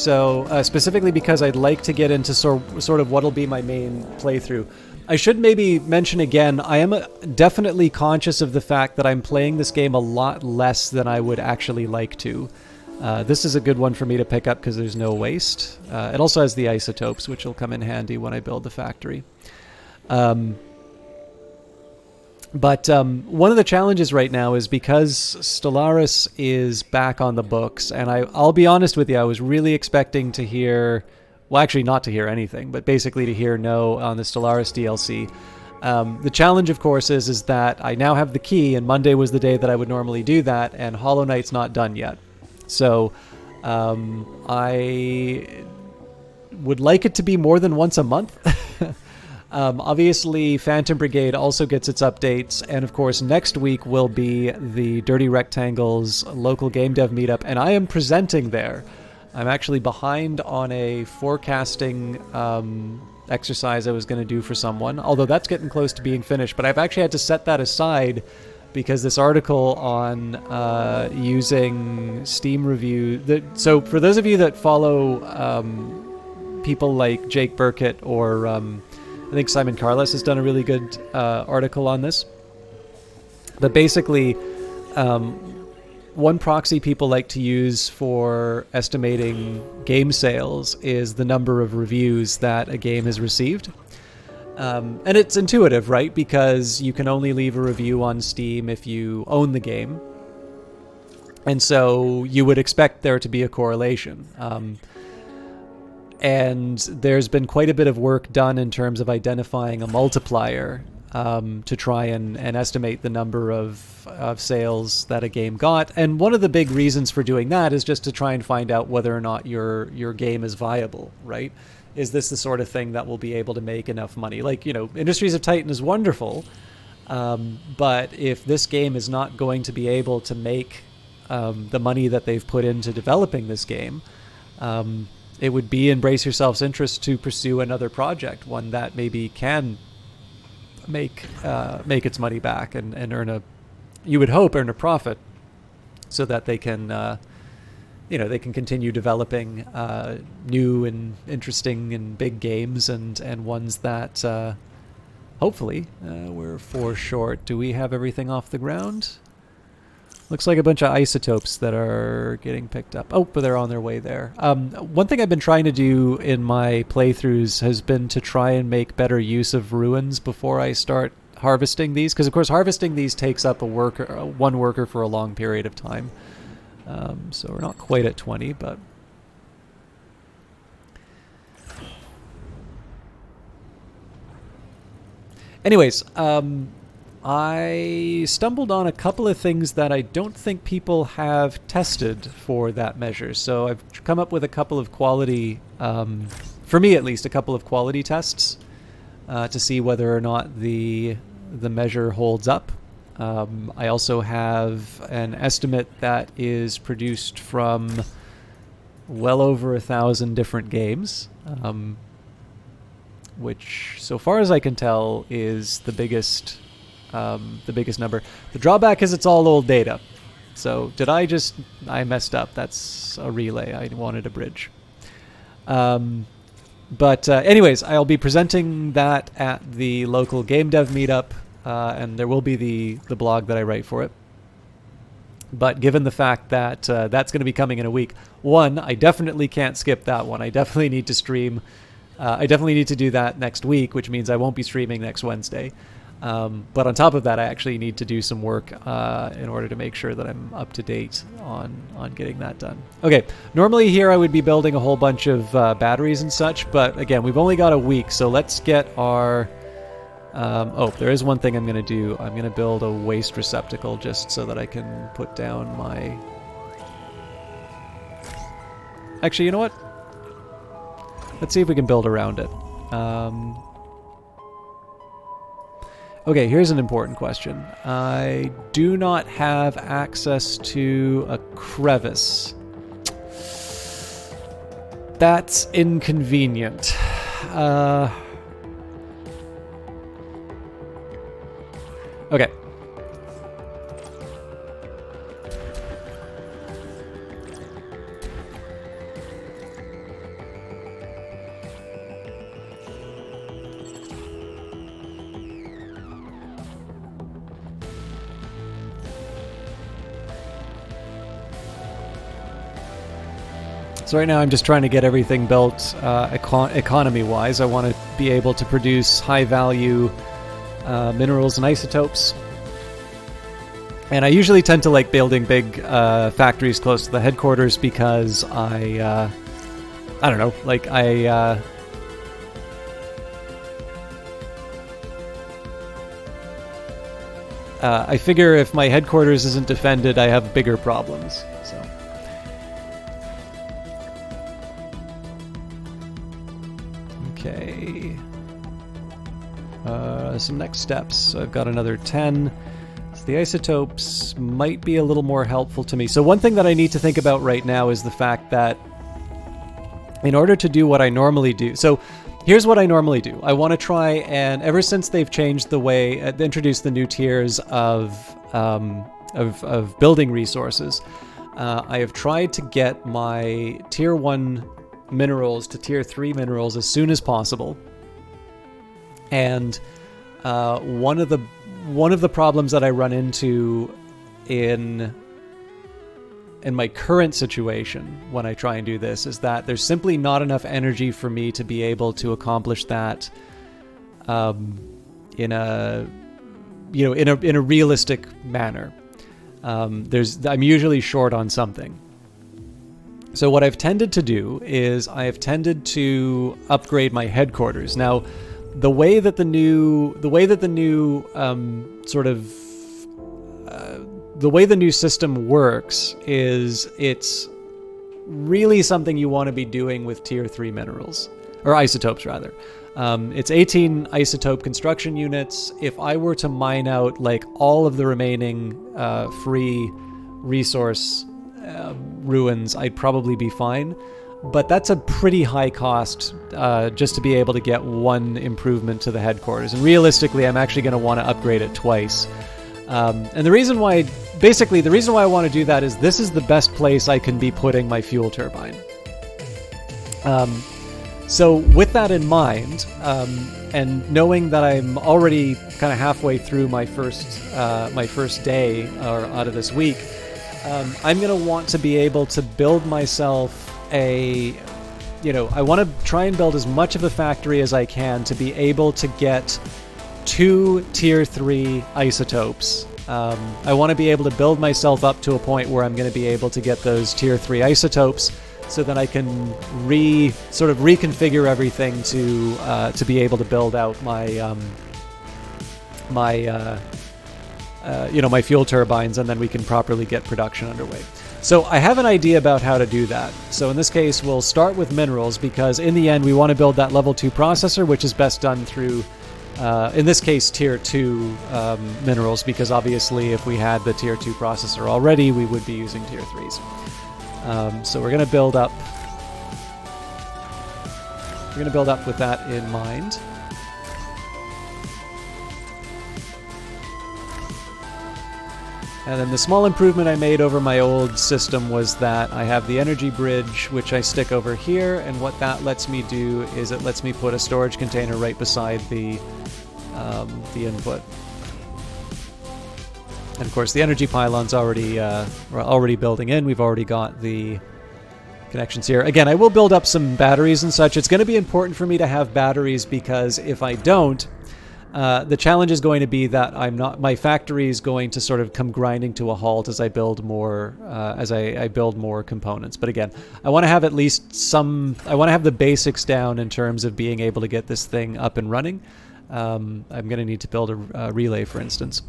because I'd like to get into sort of what'll be my main playthrough. I should maybe mention again, I am definitely conscious of the fact that I'm playing this game a lot less than I would actually like to. This is a good one for me to pick up because there's no waste. It also has the isotopes, which will come in handy when I build the factory. But one of the challenges right now is because Stellaris is back on the books, and I'll be honest with you, I was really expecting to hear, well, actually not to hear anything, but basically to hear no on the Stellaris DLC. The challenge, of course, is that I now have the key, and Monday was the day that I would normally do that, and Hollow Knight's not done yet. So I would like it to be more than once a month. Obviously, Phantom Brigade also gets its updates, and of course next week will be the Dirty Rectangles local game dev meetup, and I am presenting there. I'm actually behind on a forecasting exercise I was going to do for someone, although that's getting close to being finished, but I've actually had to set that aside because this article on using Steam review... So for those of you that follow people like Jake Burkett or I think Simon Carlos has done a really good article on this. But basically, one proxy people like to use for estimating game sales is the number of reviews that a game has received. And it's intuitive, right? Because you can only leave a review on Steam if you own the game. And so you would expect there to be a correlation. And there's been quite a bit of work done in terms of identifying a multiplier to try and estimate the number of sales that a game got. And one of the big reasons for doing that is just to try and find out whether or not your game is viable, right? Is this the sort of thing that will be able to make enough money? Like, Industries of Titan is wonderful, but if this game is not going to be able to make the money that they've put into developing this game, it would be in Brace Yourself's interest to pursue another project, one that maybe can make its money back and earn you would hope, earn a profit, so that they can they can continue developing new and interesting and big games and ones that hopefully we're 4 short. Do we have everything off the ground? Looks like a bunch of isotopes that are getting picked up. Oh, but they're on their way there. One thing I've been trying to do in my playthroughs has been to try and make better use of ruins before I start harvesting these, because of course harvesting these takes up one worker for a long period of time. So we're not quite at 20, but... Anyways, I stumbled on a couple of things that I don't think people have tested for that measure. So I've come up with a couple of quality, for me at least, a couple of quality tests to see whether or not the measure holds up. I also have an estimate that is produced from well over 1,000 different games, which, so far as I can tell, is the biggest number. The drawback is it's all old data. So I messed up. That's a relay. I wanted a bridge. But anyways, I'll be presenting that at the local game dev meetup, and there will be the blog that I write for it. But given the fact that that's going to be coming in a week, one, I definitely can't skip that one. I definitely need to stream. I definitely need to do that next week, which means I won't be streaming next Wednesday. But on top of that, I actually need to do some work in order to make sure that I'm up to date on getting that done. Okay, normally here I would be building a whole bunch of batteries and such, but again, we've only got a week, so let's get our... oh, there is one thing I'm going to do. I'm going to build a waste receptacle just so that I can put down my... Actually, you know what? Let's see if we can build around it. Okay, here's an important question. I do not have access to a crevice. That's inconvenient. Okay. So right now I'm just trying to get everything built economy-wise. I want to be able to produce high-value minerals and isotopes. And I usually tend to like building big factories close to the headquarters because I don't know, like I figure if my headquarters isn't defended, I have bigger problems. So. Okay. Some next steps. So I've got another 10. So the isotopes might be a little more helpful to me. So one thing that I need to think about right now is the fact that in order to do what I normally do... So here's what I normally do. I want to try and... Ever since they've changed the way... They introduced the new tiers of building resources, I have tried to get my tier 1 minerals to tier 3 minerals as soon as possible. And one of the problems that I run into in my current situation when I try and do this is that there's simply not enough energy for me to be able to accomplish that in a realistic manner. I'm usually short on something. So what I've tended to do is I have tended to upgrade my headquarters. Now, the way that the new system works is it's really something you want to be doing with tier 3 minerals, or isotopes rather. It's 18 isotope construction units. If I were to mine out like all of the remaining free resource ruins, I'd probably be fine. But that's a pretty high cost just to be able to get one improvement to the headquarters. And realistically, I'm actually going to want to upgrade it twice. And the reason why I want to do that is this is the best place I can be putting my fuel turbine. So with that in mind, and knowing that I'm already kind of halfway through my first day or out of this week, I'm going to want to be able to build myself I want to try and build as much of a factory as I can to be able to get 2 tier 3 isotopes. I want to be able to build myself up to a point where I'm going to be able to get those tier 3 isotopes so that I can reconfigure everything to be able to build out my my fuel turbines, and then we can properly get production underway. So I have an idea about how to do that. So in this case, we'll start with minerals because in the end, we want to build that level 2 processor, which is best done through, in this case, tier 2 minerals, because obviously if we had the tier 2 processor already, we would be using tier 3s. So we're going to build up. We're going to build up with that in mind. And then the small improvement I made over my old system was that I have the energy bridge, which I stick over here, and what that lets me do is it lets me put a storage container right beside the input. And of course, the energy pylon's already building in. We've already got the connections here. Again, I will build up some batteries and such. It's going to be important for me to have batteries because if I don't, The challenge is going to be that my factory is going to sort of come grinding to a halt as I build more, I build more components. But again, I want to have at least I want to have the basics down in terms of being able to get this thing up and running. I'm going to need to build a relay, for instance.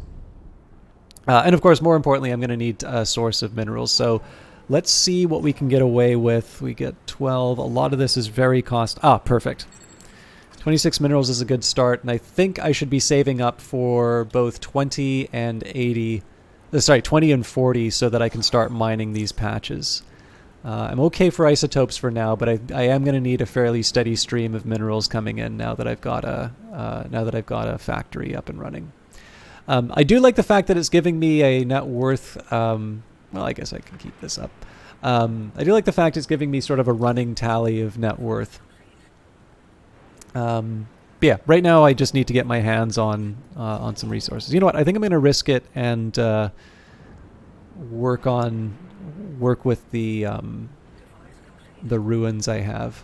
And of course, more importantly, I'm going to need a source of minerals. So let's see what we can get away with. We get 12. A lot of this is very perfect. 26 minerals is a good start, and I think I should be saving up for both 20 and 80, 20 and 40 so that I can start mining these patches. I'm okay for isotopes for now, but I am going to need a fairly steady stream of minerals coming in now that I've got a factory up and running. I do like the fact that it's giving me a net worth. Well, I guess I can keep this up. I do like the fact it's giving me sort of a running tally of net worth. But yeah, right now I just need to get my hands on some resources. You know what? I think I'm going to risk it and work with the ruins I have.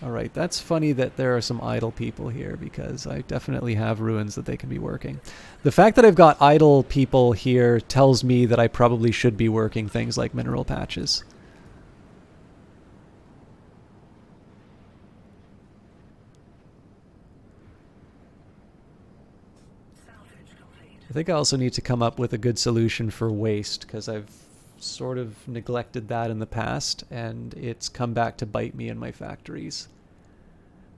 All right, that's funny that there are some idle people here because I definitely have ruins that they can be working. The fact that I've got idle people here tells me that I probably should be working things like mineral patches. I think I also need to come up with a good solution for waste because I've sort of neglected that in the past and it's come back to bite me in my factories.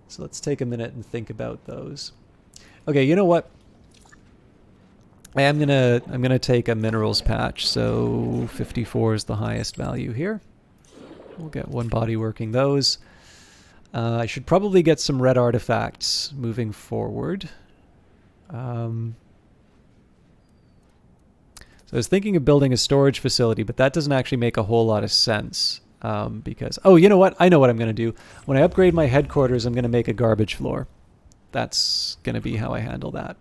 So let's take a minute and think about those. Okay, you know what? I'm gonna take a minerals patch. So 54 is the highest value here. We'll get one body working those. I should probably get some red artifacts moving forward. So I was thinking of building a storage facility, but that doesn't actually make a whole lot of sense because... Oh, you know what? I know what I'm going to do. When I upgrade my headquarters, I'm going to make a garbage floor. That's going to be how I handle that.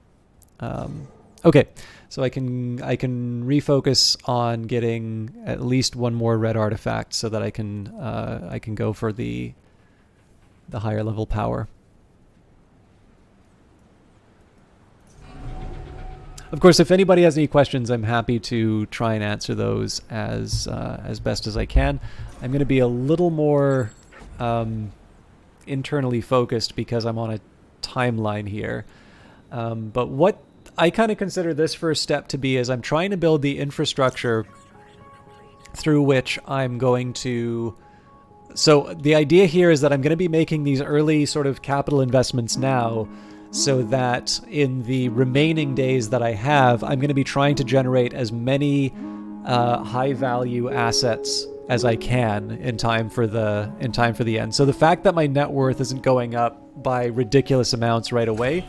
Okay, so I can refocus on getting at least one more red artifact so that I can go for the higher level power. Of course, if anybody has any questions, I'm happy to try and answer those as best as I can. I'm going to be a little more internally focused because I'm on a timeline here. But what I kind of consider this first step to be is I'm trying to build the infrastructure through which I'm going to... So the idea here is that I'm going to be making these early sort of capital investments now so that in the remaining days that I have, I'm going to be trying to generate as many high-value assets as I can in time for the end. So the fact that my net worth isn't going up by ridiculous amounts right away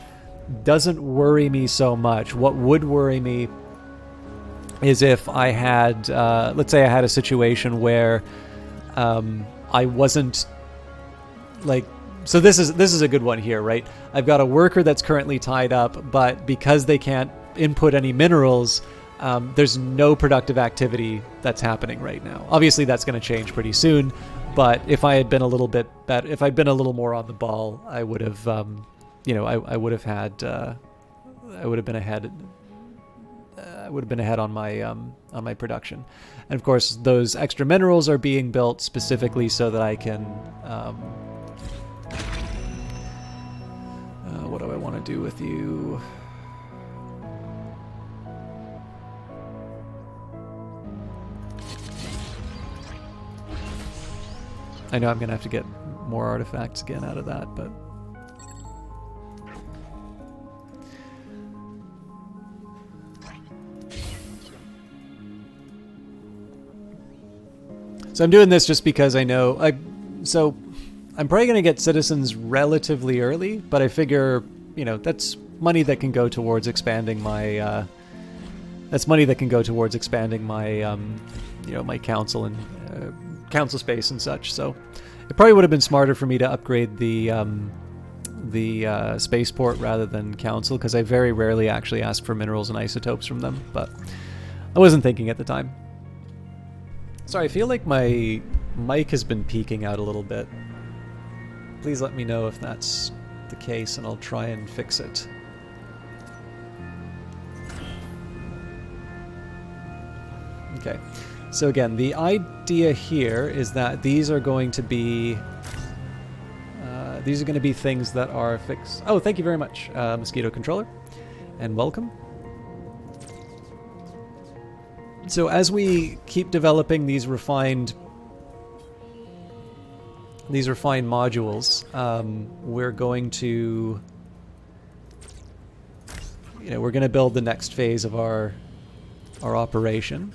doesn't worry me so much. What would worry me is if I had, let's say I had a situation where I wasn't like... So this is a good one here, right? I've got a worker that's currently tied up, but because they can't input any minerals, there's no productive activity that's happening right now. Obviously, that's going to change pretty soon, but if I had been a little bit better, if I'd been a little more on the ball, I would have, I would have had, I would have been ahead. I would have been ahead on my production, and of course, those extra minerals are being built specifically so that I can. What do I want to do with you? I know I'm going to have to get more artifacts again out of that, but... So I'm doing this just because I know... I'm probably going to get citizens relatively early, but I figure, that's money that can go towards expanding my, my council and council space and such. So it probably would have been smarter for me to upgrade the spaceport rather than council, because I very rarely actually ask for minerals and isotopes from them, but I wasn't thinking at the time. Sorry, I feel like my mic has been peaking out a little bit. Please let me know if that's the case, and I'll try and fix it. Okay, so again, the idea here is that these are going to be things that are fixed. Oh, thank you very much, Mosquito Controller, and welcome. So as we keep developing these refined modules, we're going to, we're going to build the next phase of our operation.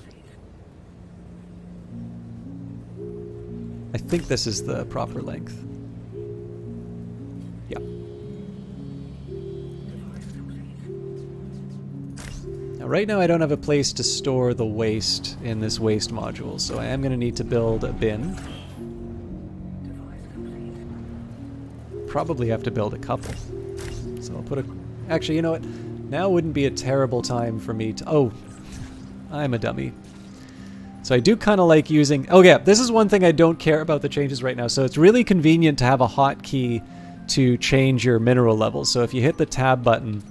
I think this is the proper length. Yeah. Now, right now I don't have a place to store the waste in this waste module, so I am going to need to build a bin. Probably have to build a couple. So I'll put a... Actually, you know what? Now wouldn't be a terrible time for me to... Oh, I'm a dummy. So I do kind of like using... Oh yeah, this is one thing I don't care about the changes right now. So it's really convenient to have a hotkey to change your mineral levels. So if you hit the tab button,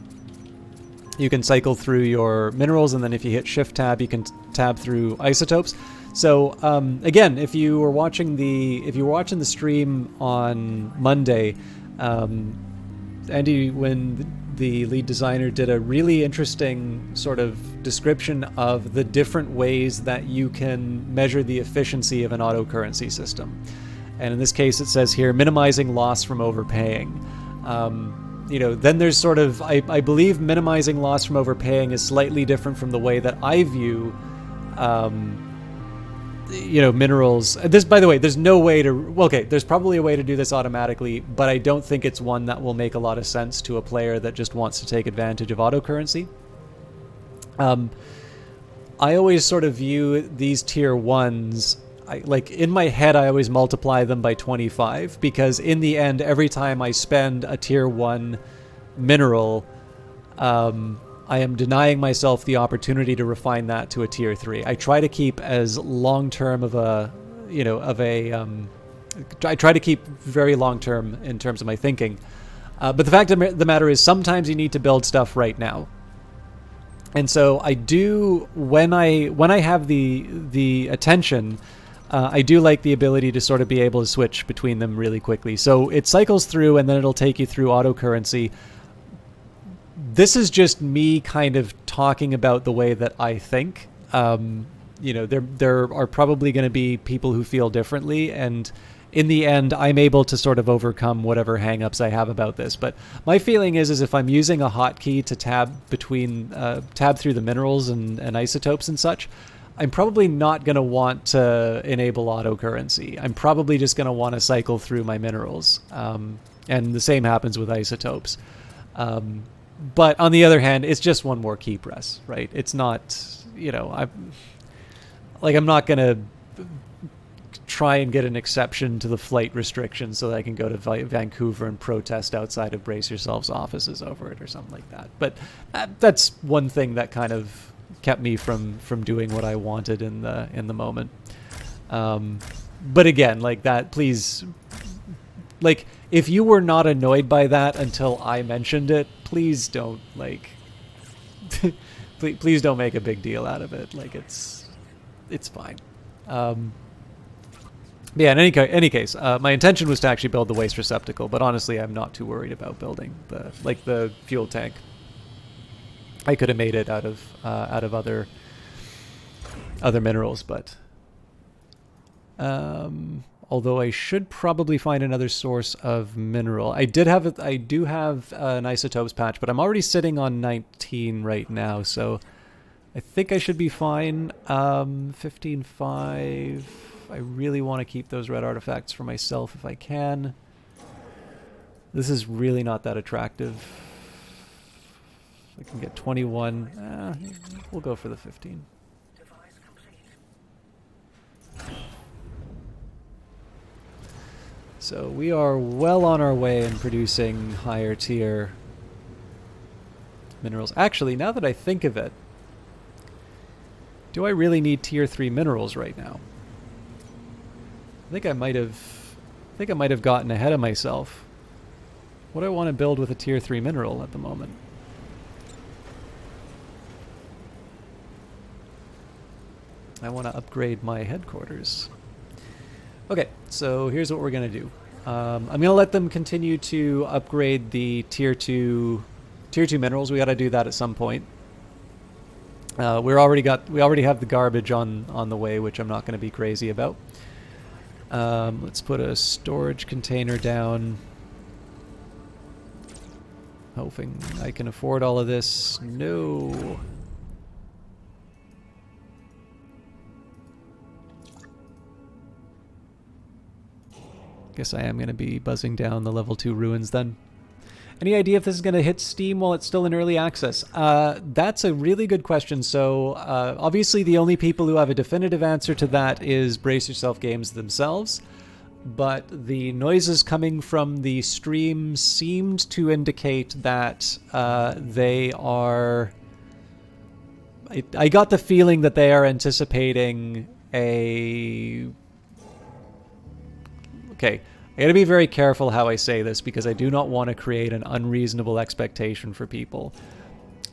you can cycle through your minerals, and then if you hit shift tab, you can tab through isotopes. So again, if you were watching the stream on Monday, Andy, when the lead designer, did a really interesting sort of description of the different ways that you can measure the efficiency of an autocurrency system. And in this case, it says here, minimizing loss from overpaying. Then there's sort of, I believe minimizing loss from overpaying is slightly different from the way that I view minerals. This, by the way, there's no way to... Well, okay, there's probably a way to do this automatically, but I don't think it's one that will make a lot of sense to a player that just wants to take advantage of autocurrency. I always sort of view these tier 1s... like, in my head, I always multiply them by 25, because in the end, every time I spend a tier 1 mineral... I am denying myself the opportunity to refine that to a tier 3. I try to keep as long-term of a, I try to keep very long-term in terms of my thinking. But the fact of the matter is, sometimes you need to build stuff right now. And so I do, when I have the attention, I do like the ability to sort of be able to switch between them really quickly. So it cycles through, and then it'll take you through autocurrency. This is just me kind of talking about the way that I think. There are probably going to be people who feel differently, and in the end, I'm able to sort of overcome whatever hangups I have about this. But my feeling is if I'm using a hotkey to tab through the minerals and isotopes and such, I'm probably not going to want to enable autocurrency. I'm probably just going to want to cycle through my minerals, and the same happens with isotopes. But on the other hand, it's just one more key press, right? It's not, I'm not going to try and get an exception to the flight restrictions so that I can go to Vancouver and protest outside of Brace Yourselves offices over it or something like that. But that's one thing that kind of kept me from doing what I wanted in the moment. But again, like that, please, like, if you were not annoyed by that until I mentioned it, please don't, like, please don't make a big deal out of it. Like, it's fine. Yeah, in any case, my intention was to actually build the waste receptacle, but honestly, I'm not too worried about building the fuel tank. I could have made it out of other minerals, but although I should probably find another source of mineral. I do have an isotopes patch, but I'm already sitting on 19 right now, so I think I should be fine. 15.5. I really want to keep those red artifacts for myself if I can. This is really not that attractive. I can get 21. We'll go for the 15. So we are well on our way in producing higher tier minerals. Actually, now that I think of it, do I really need tier 3 minerals right now? I think I might have think I might have gotten ahead of myself. What do I want to build with a tier 3 mineral at the moment? I want to upgrade my headquarters. Okay, so here's what we're going to do. I'm going to let them continue to upgrade the tier 2 minerals. We got to do that at some point. We already have the garbage on the way, which I'm not going to be crazy about. Let's put a storage container down. Hoping I can afford all of this. No. Guess I am going to be buzzing down the level 2 ruins then. Any idea if this is going to hit Steam while it's still in early access? That's a really good question. So obviously the only people who have a definitive answer to that is Brace Yourself Games themselves. But the noises coming from the stream seemed to indicate that they are... I got the feeling that they are anticipating a... Okay, I gotta be very careful how I say this because I do not want to create an unreasonable expectation for people.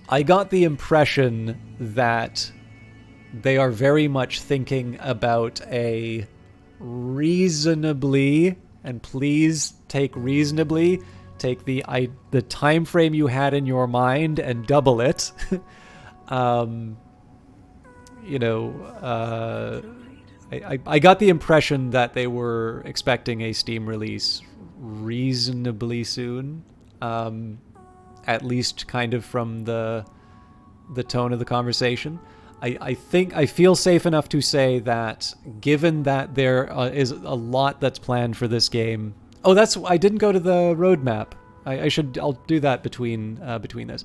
I got the impression that they are very much thinking about a reasonably, and please take reasonably, take the time frame you had in your mind and double it. You know, I got the impression that they were expecting a Steam release reasonably soon, at least kind of from the tone of the conversation. I think I feel safe enough to say that given that there is a lot that's planned for this game. Oh, I didn't go to the roadmap. I'll do that between this.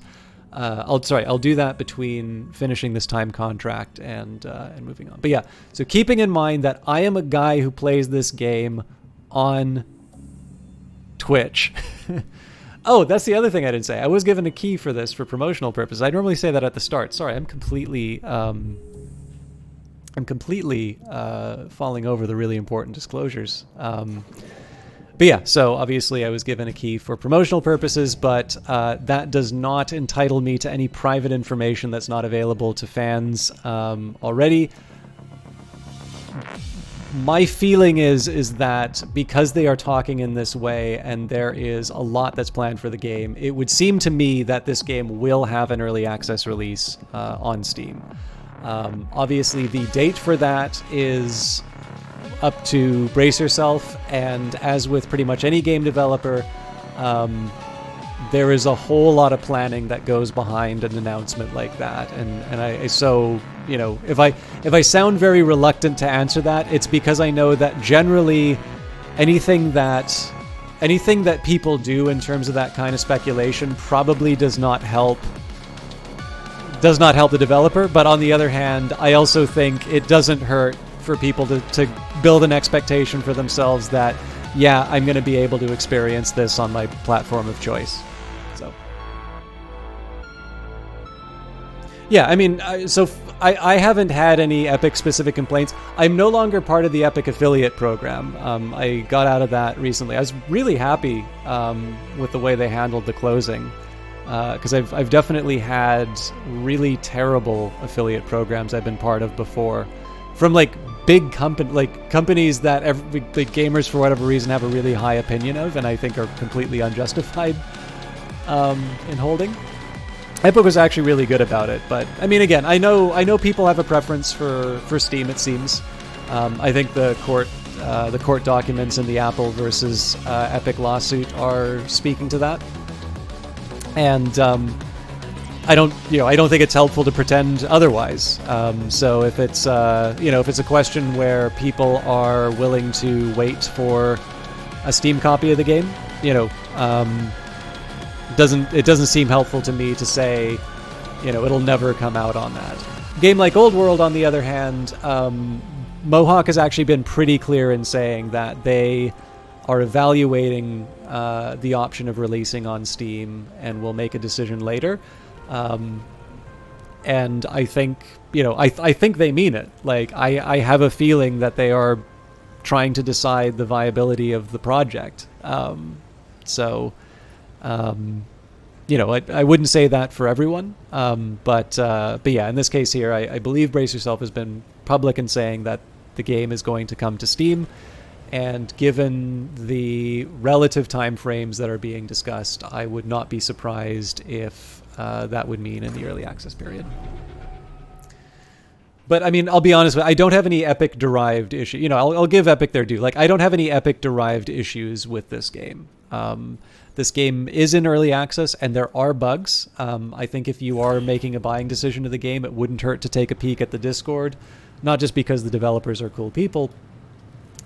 I'll do that between finishing this time contract and moving on. But yeah, so keeping in mind that I am a guy who plays this game on Twitch. Oh, that's the other thing I didn't say. I was given a key for this for promotional purposes. I normally say that at the start. Sorry, I'm completely falling over the really important disclosures. But yeah, so obviously I was given a key for promotional purposes, but that does not entitle me to any private information that's not available to fans already. My feeling is that because they are talking in this way and there is a lot that's planned for the game, it would seem to me that this game will have an early access release on Steam. Obviously, the date for that is up to Brace Yourself, and as with pretty much any game developer, there is a whole lot of planning that goes behind an announcement like that, and so you know, if I sound very reluctant to answer that, it's because I know that generally anything that people do in terms of that kind of speculation probably does not help the developer. But on the other hand, I also think it doesn't hurt for people to build an expectation for themselves that, yeah, I'm going to be able to experience this on my platform of choice. So, yeah, I mean, I haven't had any Epic-specific complaints. I'm no longer part of the Epic affiliate program. I got out of that recently. I was really happy with the way they handled the closing, because I've definitely had really terrible affiliate programs I've been part of before, from like big companies that the gamers for whatever reason have a really high opinion of, and I think are completely unjustified in holding. Epic was actually really good about it, but I mean, again, I know people have a preference for Steam. It seems. I think the court documents in the Apple versus Epic lawsuit are speaking to that, and I don't think it's helpful to pretend otherwise. So if it's if it's a question where people are willing to wait for a Steam copy of the game, it doesn't seem helpful to me to say, it'll never come out on that. Game like Old World, on the other hand, Mohawk has actually been pretty clear in saying that they are evaluating the option of releasing on Steam and will make a decision later. And I think, I think they mean it. Like, I have a feeling that they are trying to decide the viability of the project. So, you know, I wouldn't say that for everyone, but yeah, in this case here, I believe Brace Yourself has been public in saying that the game is going to come to Steam, and given the relative time frames that are being discussed, I would not be surprised if that would mean in the early access period. But I mean, I'll be honest with you, I don't have any Epic derived issue. You know, I'll give Epic their due. Like, I don't have any Epic derived issues with this game. This game is in early access, and there are bugs. I think if you are making a buying decision of the game, it wouldn't hurt to take a peek at the Discord, not just because the developers are cool people,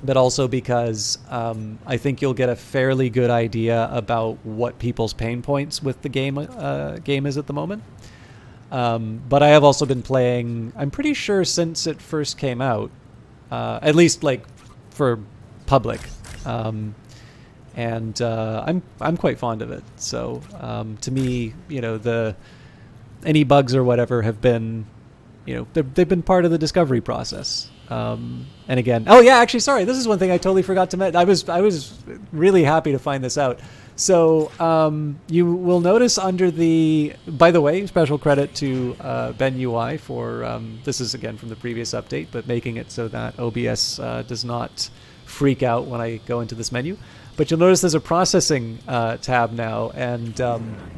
but also because I think you'll get a fairly good idea about what people's pain points with the game is at the moment. But I have also been playing, I'm pretty sure since it first came out, at least like for public, and I'm quite fond of it. So to me, you know, any bugs or whatever have been, you know, they've been part of the discovery process. And again, oh yeah, actually, sorry, this is one thing I totally forgot to mention. I was really happy to find this out. So you will notice under the, by the way, special credit to Ben UI for, this is again from the previous update, but making it so that OBS does not freak out when I go into this menu. But you'll notice there's a processing tab now, and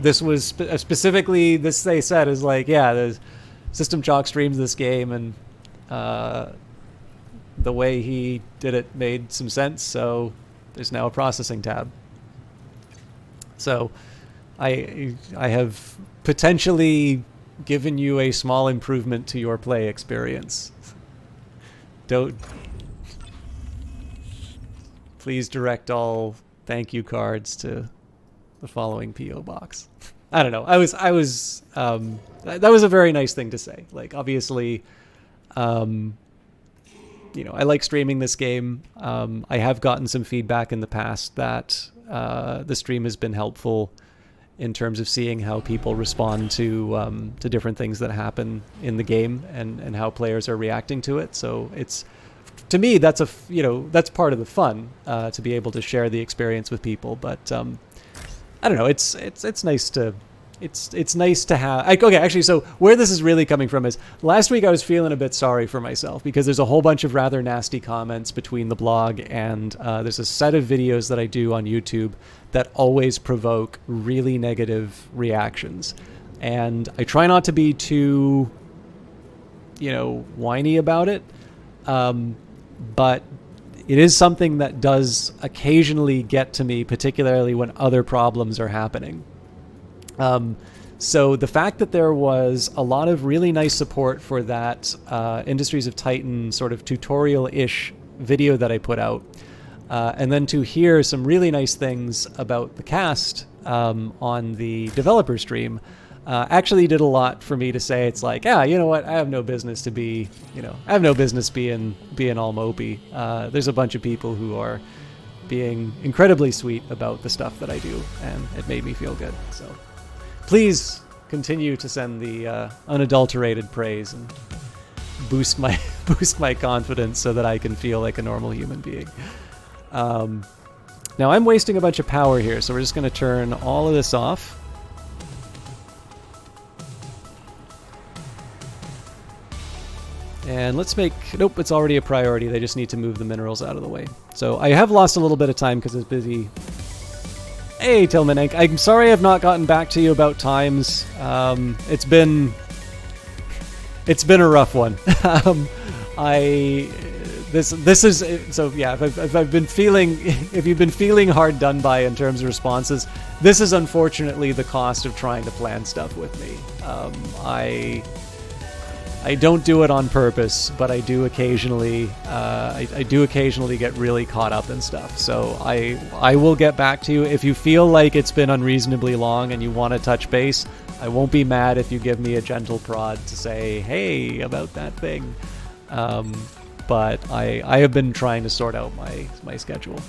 this was specifically, this they said is like, yeah, the System Chalk streams this game, and the way he did it made some sense, so there's now a processing tab. So I have potentially given you a small improvement to your play experience. Please direct all thank you cards to the following PO box. I don't know. That was a very nice thing to say. Like, obviously, you know, I like streaming this game. I have gotten some feedback in the past that the stream has been helpful in terms of seeing how people respond to different things that happen in the game, and how players are reacting to it. So it's, to me, that's that's part of the fun, to be able to share the experience with people. But I don't know. It's nice to. It's nice to have. Okay, actually, so where this is really coming from is last week I was feeling a bit sorry for myself because there's a whole bunch of rather nasty comments between the blog and there's a set of videos that I do on YouTube that always provoke really negative reactions. And I try not to be too, whiny about it. But it is something that does occasionally get to me, particularly when other problems are happening. So the fact that there was a lot of really nice support for that Industries of Titan sort of tutorial-ish video that I put out, and then to hear some really nice things about the cast on the developer stream, actually did a lot for me to say, it's like, you know what, I have no business to be, I have no business being all mopey. There's a bunch of people who are being incredibly sweet about the stuff that I do, and it made me feel good. So please continue to send the unadulterated praise and boost my confidence so that I can feel like a normal human being. Now I'm wasting a bunch of power here, so we're just going to turn all of this off. And let's make... Nope, it's already a priority. They just need to move the minerals out of the way. So I have lost a little bit of time because it's busy. Hey, Tillman, I'm sorry I've not gotten back to you about times. It's been a rough one. This is so yeah. If I've been feeling, if you've been feeling hard done by in terms of responses, this is unfortunately the cost of trying to plan stuff with me. I don't do it on purpose, but I do occasionally. I do occasionally get really caught up in stuff. So I will get back to you if you feel like it's been unreasonably long and you want to touch base. I won't be mad if you give me a gentle prod to say, hey, about that thing. But I have been trying to sort out my schedule.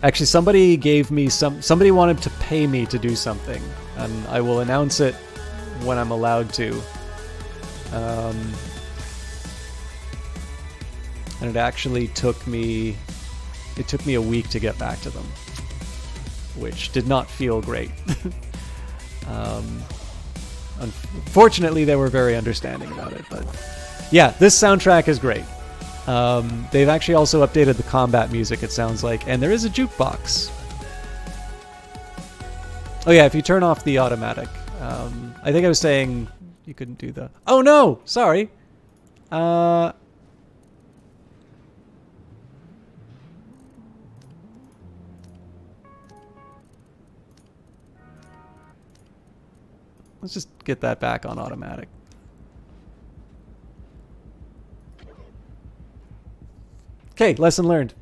Actually, somebody wanted to pay me to do something, and I will announce it when I'm allowed to. And it actually took me a week to get back to them, which did not feel great. Unfortunately, they were very understanding about it, but yeah, this soundtrack is great. They've actually also updated the combat music, it sounds like, and there is a jukebox. Oh yeah, if you turn off the automatic. I think I was saying you couldn't do the... Oh no! Sorry! Let's just get that back on automatic. Okay, lesson learned.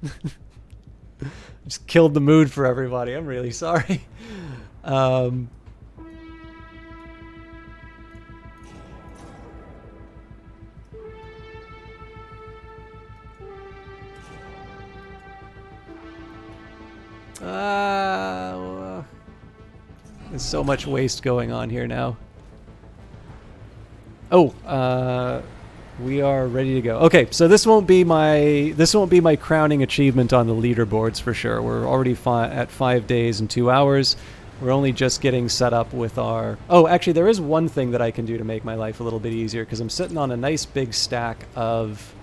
Just killed the mood for everybody. I'm really sorry. There's so much waste going on here now. Oh, we are ready to go. Okay, so this won't be my crowning achievement on the leaderboards for sure. We're already at 5 days and 2 hours. We're only just getting set up with our... Oh, actually, there is one thing that I can do to make my life a little bit easier, because I'm sitting on a nice big stack of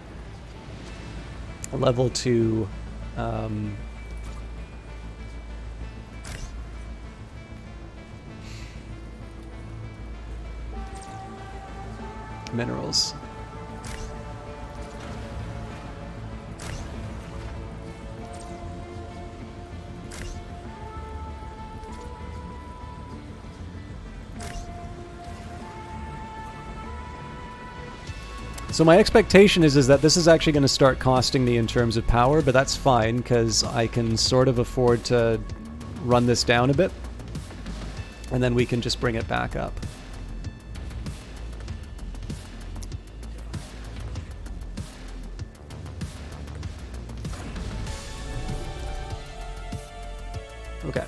level 2 minerals. So my expectation is that this is actually going to start costing me in terms of power, but that's fine because I can sort of afford to run this down a bit, and then we can just bring it back up. Okay.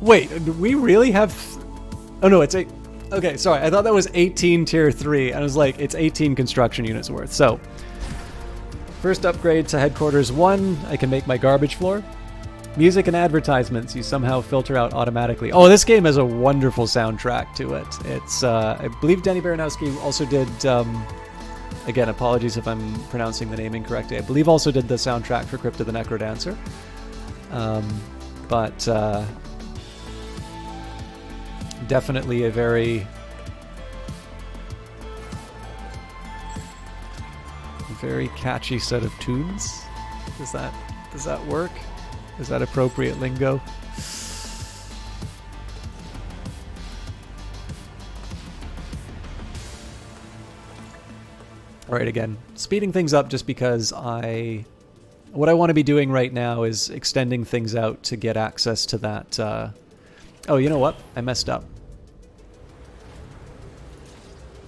Wait, do we really have... Oh no, it's 8... Okay, sorry, I thought that was 18 tier 3, and I was like, it's 18 construction units worth. So, first upgrade to headquarters 1, I can make my garbage floor. Music and advertisements, you somehow filter out automatically. Oh, this game has a wonderful soundtrack to it. It's, I believe Denny Baranowski also did, again, apologies if I'm pronouncing the name incorrectly, I believe also did the soundtrack for Crypt of the Necrodancer. Definitely a very catchy set of tunes. Does that work? Is that appropriate lingo? All right, again, speeding things up just because what I want to be doing right now is extending things out to get access to that. Oh, you know what? I messed up.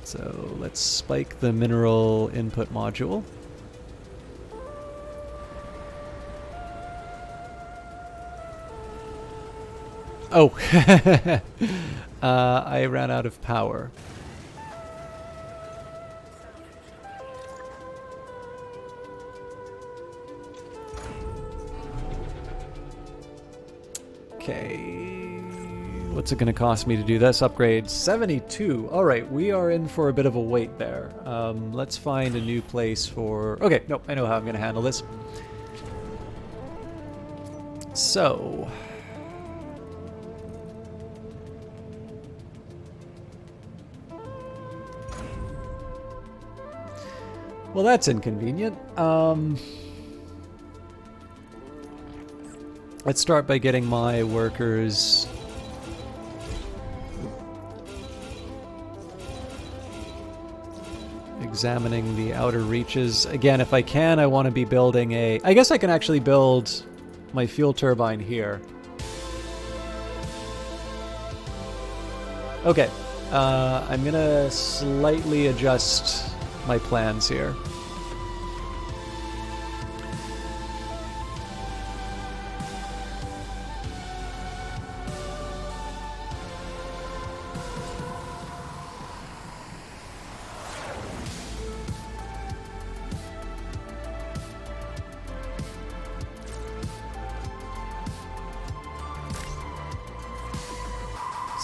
So let's spike the mineral input module. Oh, I ran out of power. Okay. What's it going to cost me to do this? Upgrade 72. All right, we are in for a bit of a wait there. Let's find a new place for... Okay, nope, I know how I'm going to handle this. So... Well, that's inconvenient. Let's start by getting my workers... examining the outer reaches. Again, if I can, I want to be building a... I guess I can actually build my fuel turbine here. Okay. I'm going to slightly adjust my plans here.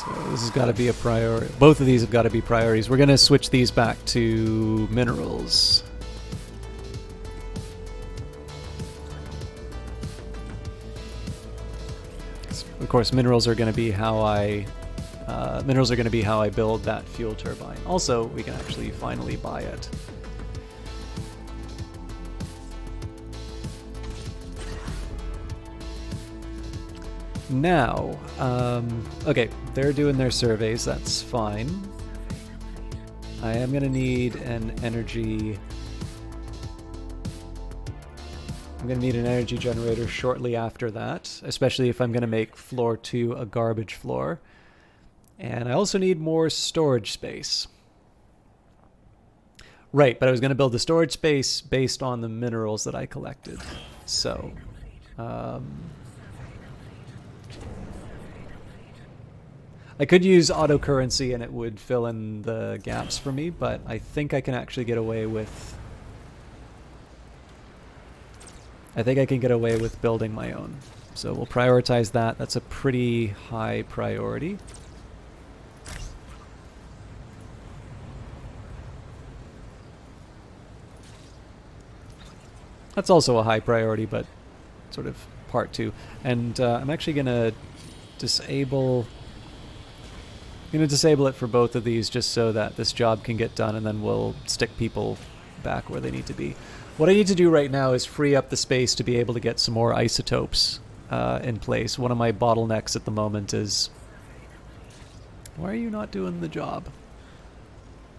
So this has got to be a priority. Both of these have got to be priorities. We're going to switch these back to minerals. Of course, minerals are going to be how I build that fuel turbine. Also, we can actually finally buy it. Now, okay, they're doing their surveys, that's fine. I am going to need an energy... I'm going to need an energy generator shortly after that, especially if I'm going to make floor 2 a garbage floor. And I also need more storage space. Right, but I was going to build the storage space based on the minerals that I collected. So... I could use autocurrency and it would fill in the gaps for me, but I think I can actually get away with... I think I can get away with building my own. So we'll prioritize that. That's a pretty high priority. That's also a high priority, but sort of part 2. And I'm actually going to disable... I'm going to disable it for both of these just so that this job can get done, and then we'll stick people back where they need to be. What I need to do right now is free up the space to be able to get some more isotopes in place. One of my bottlenecks at the moment is... Why are you not doing the job?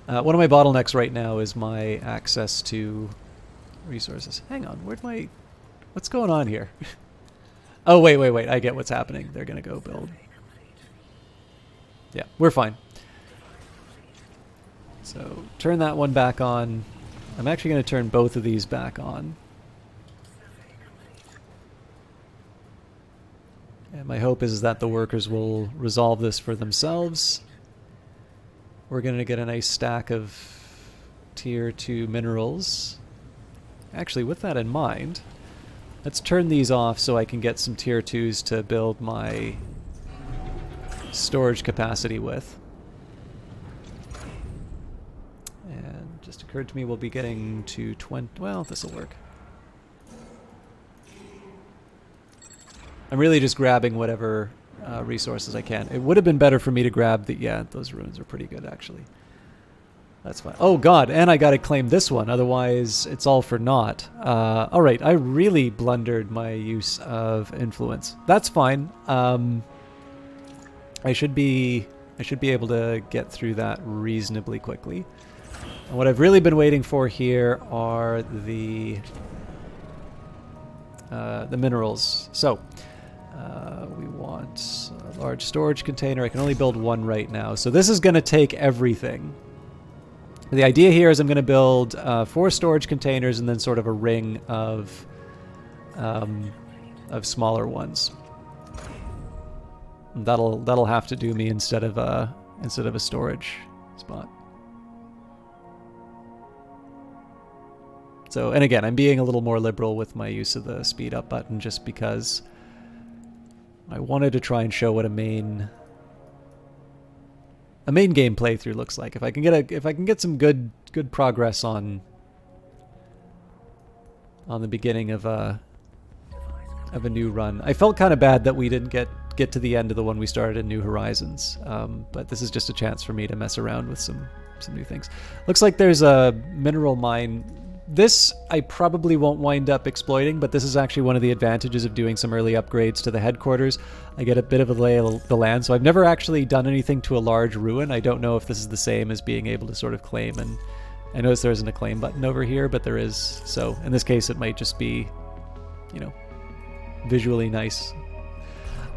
One of my bottlenecks right now is my access to resources. Hang on, where'd my... What's going on here? Oh, wait. I get what's happening. They're going to go build. Yeah, we're fine. So turn that one back on. I'm actually going to turn both of these back on. And my hope is that the workers will resolve this for themselves. We're going to get a nice stack of tier 2 minerals. Actually, with that in mind, let's turn these off so I can get some tier 2s to build my storage capacity with. And just occurred to me we'll be getting to 20... Well, this will work. I'm really just grabbing whatever resources I can. It would have been better for me to grab the... Yeah, those ruins are pretty good, actually. That's fine. Oh, God, and I gotta claim this one, otherwise it's all for naught. Alright, I really blundered my use of influence. That's fine. I should be able to get through that reasonably quickly. And what I've really been waiting for here are the minerals. So we want a large storage container. I can only build one right now, so this is going to take everything. The idea here is I'm going to build 4 storage containers and then sort of a ring of smaller ones. That'll have to do me instead of a storage spot. So, and again, I'm being a little more liberal with my use of the speed up button just because I wanted to try and show what a main game playthrough looks like. If I can get some good progress on the beginning of a new run. I felt kind of bad that we didn't get to the end of the one we started in New Horizons, but this is just a chance for me to mess around with some new things. Looks like there's a mineral mine. This I probably won't wind up exploiting, but this is actually one of the advantages of doing some early upgrades to the headquarters. I get a bit of a lay of the land, so I've never actually done anything to a large ruin. I don't know if this is the same as being able to sort of claim, and I notice there isn't a claim button over here, but there is, so in this case it might just be, you know, visually nice.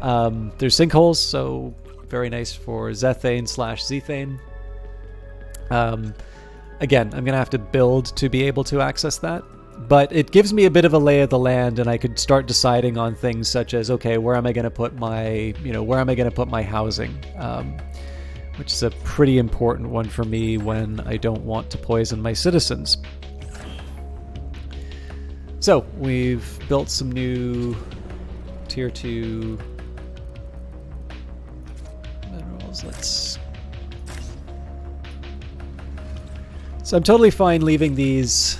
There's sinkholes, so very nice for Zethane/Zethane. Again, I'm going to have to build to be able to access that, but it gives me a bit of a lay of the land, and I could start deciding on things such as, okay, where am I going to put my, where am I going to put my housing, which is a pretty important one for me when I don't want to poison my citizens. So we've built some new tier 2 minerals. receptacles. So I'm totally fine leaving these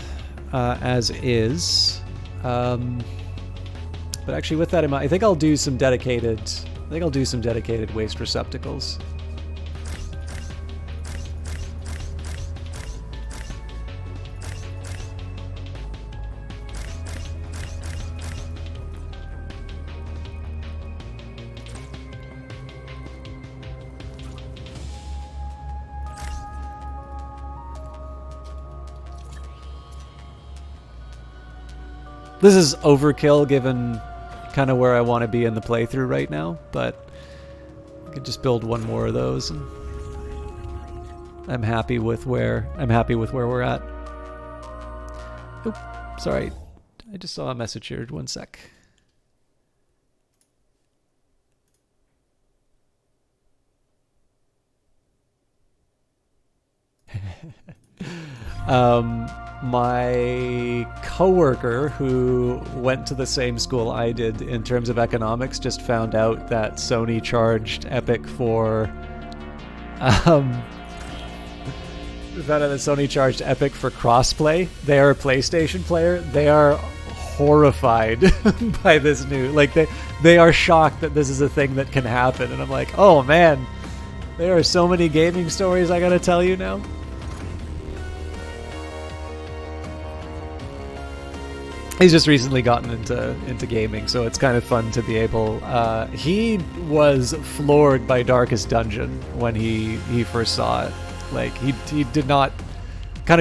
as is. But actually, with that in mind, I think I'll do some dedicated waste receptacles. This is overkill given kind of where I want to be in the playthrough right now, but I could just build one more of those and I'm happy with where we're at. Oop, sorry. I just saw a message here. 1 sec. My coworker who went to the same school I did in terms of economics just found out that Sony charged Epic for crossplay. They are a PlayStation player. They are horrified by this new, like they are shocked that this is a thing that can happen. And I'm like, oh man, there are so many gaming stories I gotta tell you now. He's just recently gotten into gaming, so it's kind of fun to be able. He was floored by Darkest Dungeon when he first saw it. Like he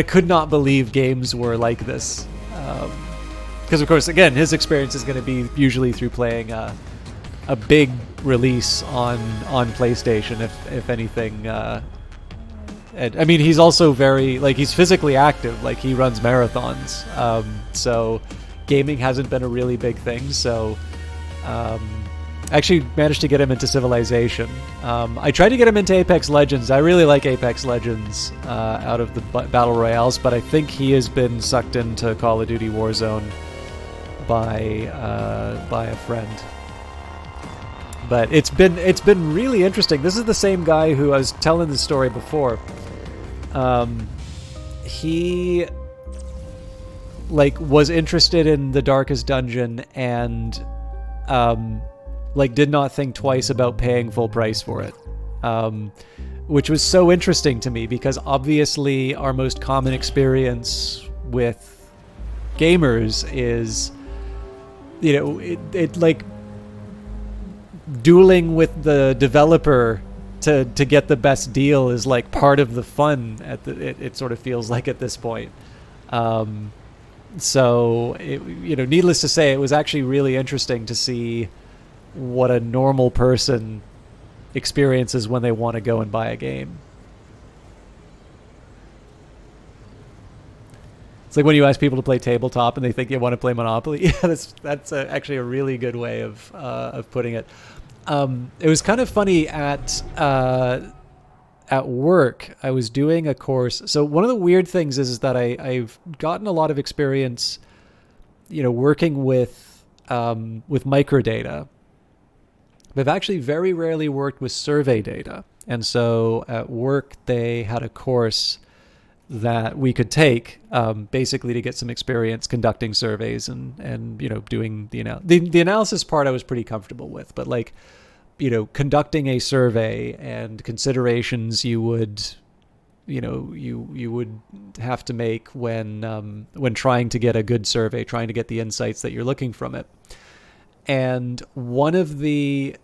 could not believe games were like this. Because of course, again, his experience is going to be usually through playing a big release on PlayStation, if anything. And, I mean, he's also very, like, he's physically active. Like, he runs marathons. So gaming hasn't been a really big thing. So I actually managed to get him into Civilization. I tried to get him into Apex Legends. I really like Apex Legends out of the Battle Royales, but I think he has been sucked into Call of Duty Warzone by a friend. But it's been really interesting. This is the same guy who I was telling the story before. He was interested in the Darkest Dungeon and did not think twice about paying full price for it, which was so interesting to me because obviously our most common experience with gamers is, it dueling with the developer to get the best deal is like part of the fun it sort of feels like at this point. So needless to say, it was actually really interesting to see what a normal person experiences when they want to go and buy a game. It's like when you ask people to play tabletop and they think you want to play Monopoly. Yeah, that's actually a really good way of putting it. It was kind of funny at work. I was doing a course. So one of the weird things is that I've gotten a lot of experience, working with microdata. But I've actually very rarely worked with survey data. And so at work, they had a course that we could take, basically to get some experience conducting surveys and doing the analysis part I was pretty comfortable with, but conducting a survey and considerations you would have to make when trying to get a good survey, trying to get the insights that you're looking from it. And one of the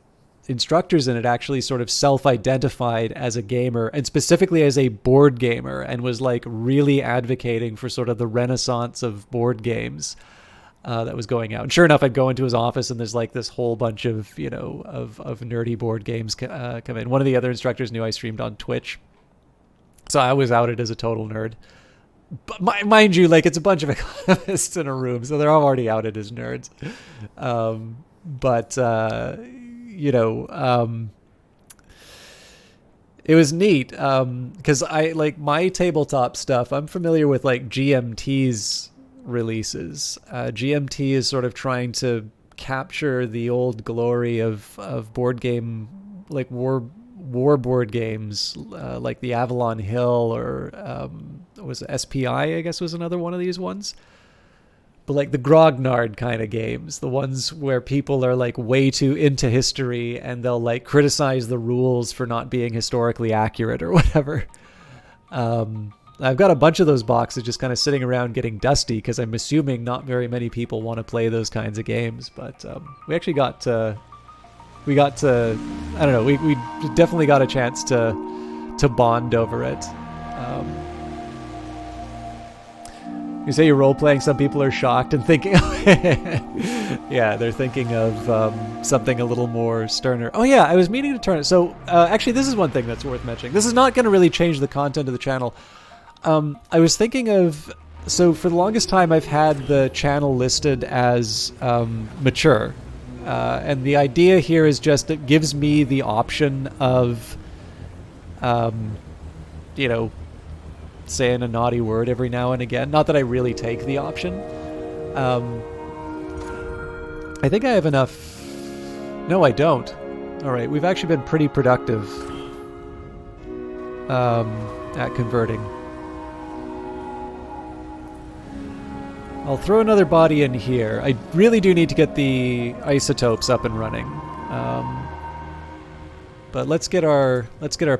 instructors in it actually sort of self-identified as a gamer, and specifically as a board gamer, and was really advocating for sort of the renaissance of board games that was going out. And sure enough, I'd go into his office and there's this whole bunch of of nerdy board games come in. One of the other instructors knew I streamed on Twitch, so I was outed as a total nerd. But mind you, it's a bunch of economists in a room, so they're all already outed as nerds. It was neat because I my tabletop stuff. I'm familiar with GMT's releases. GMT is sort of trying to capture the old glory of board game war board games like the Avalon Hill, or was it SPI, I guess was another one of these ones. But like the grognard kind of games, the ones where people are like way too into history and they'll like criticize the rules for not being historically accurate or whatever. I've got a bunch of those boxes just kind of sitting around getting dusty because I'm assuming not very many people want to play those kinds of games. But we actually got to, I don't know, we definitely got a chance to bond over it. You say you're role-playing, some people are shocked and thinking... yeah, they're thinking of something a little more sterner. Oh yeah, I was meaning to turn it... So, actually, this is one thing that's worth mentioning. This is not going to really change the content of the channel. I was thinking of... So, for the longest time, I've had the channel listed as mature. And the idea here is just it gives me the option of, you know, saying a naughty word every now and again. Not that I really take the option. I think I have enough... No, I don't. Alright, we've actually been pretty productive at converting. I'll throw another body in here. I really do need to get the isotopes up and running. But let's get our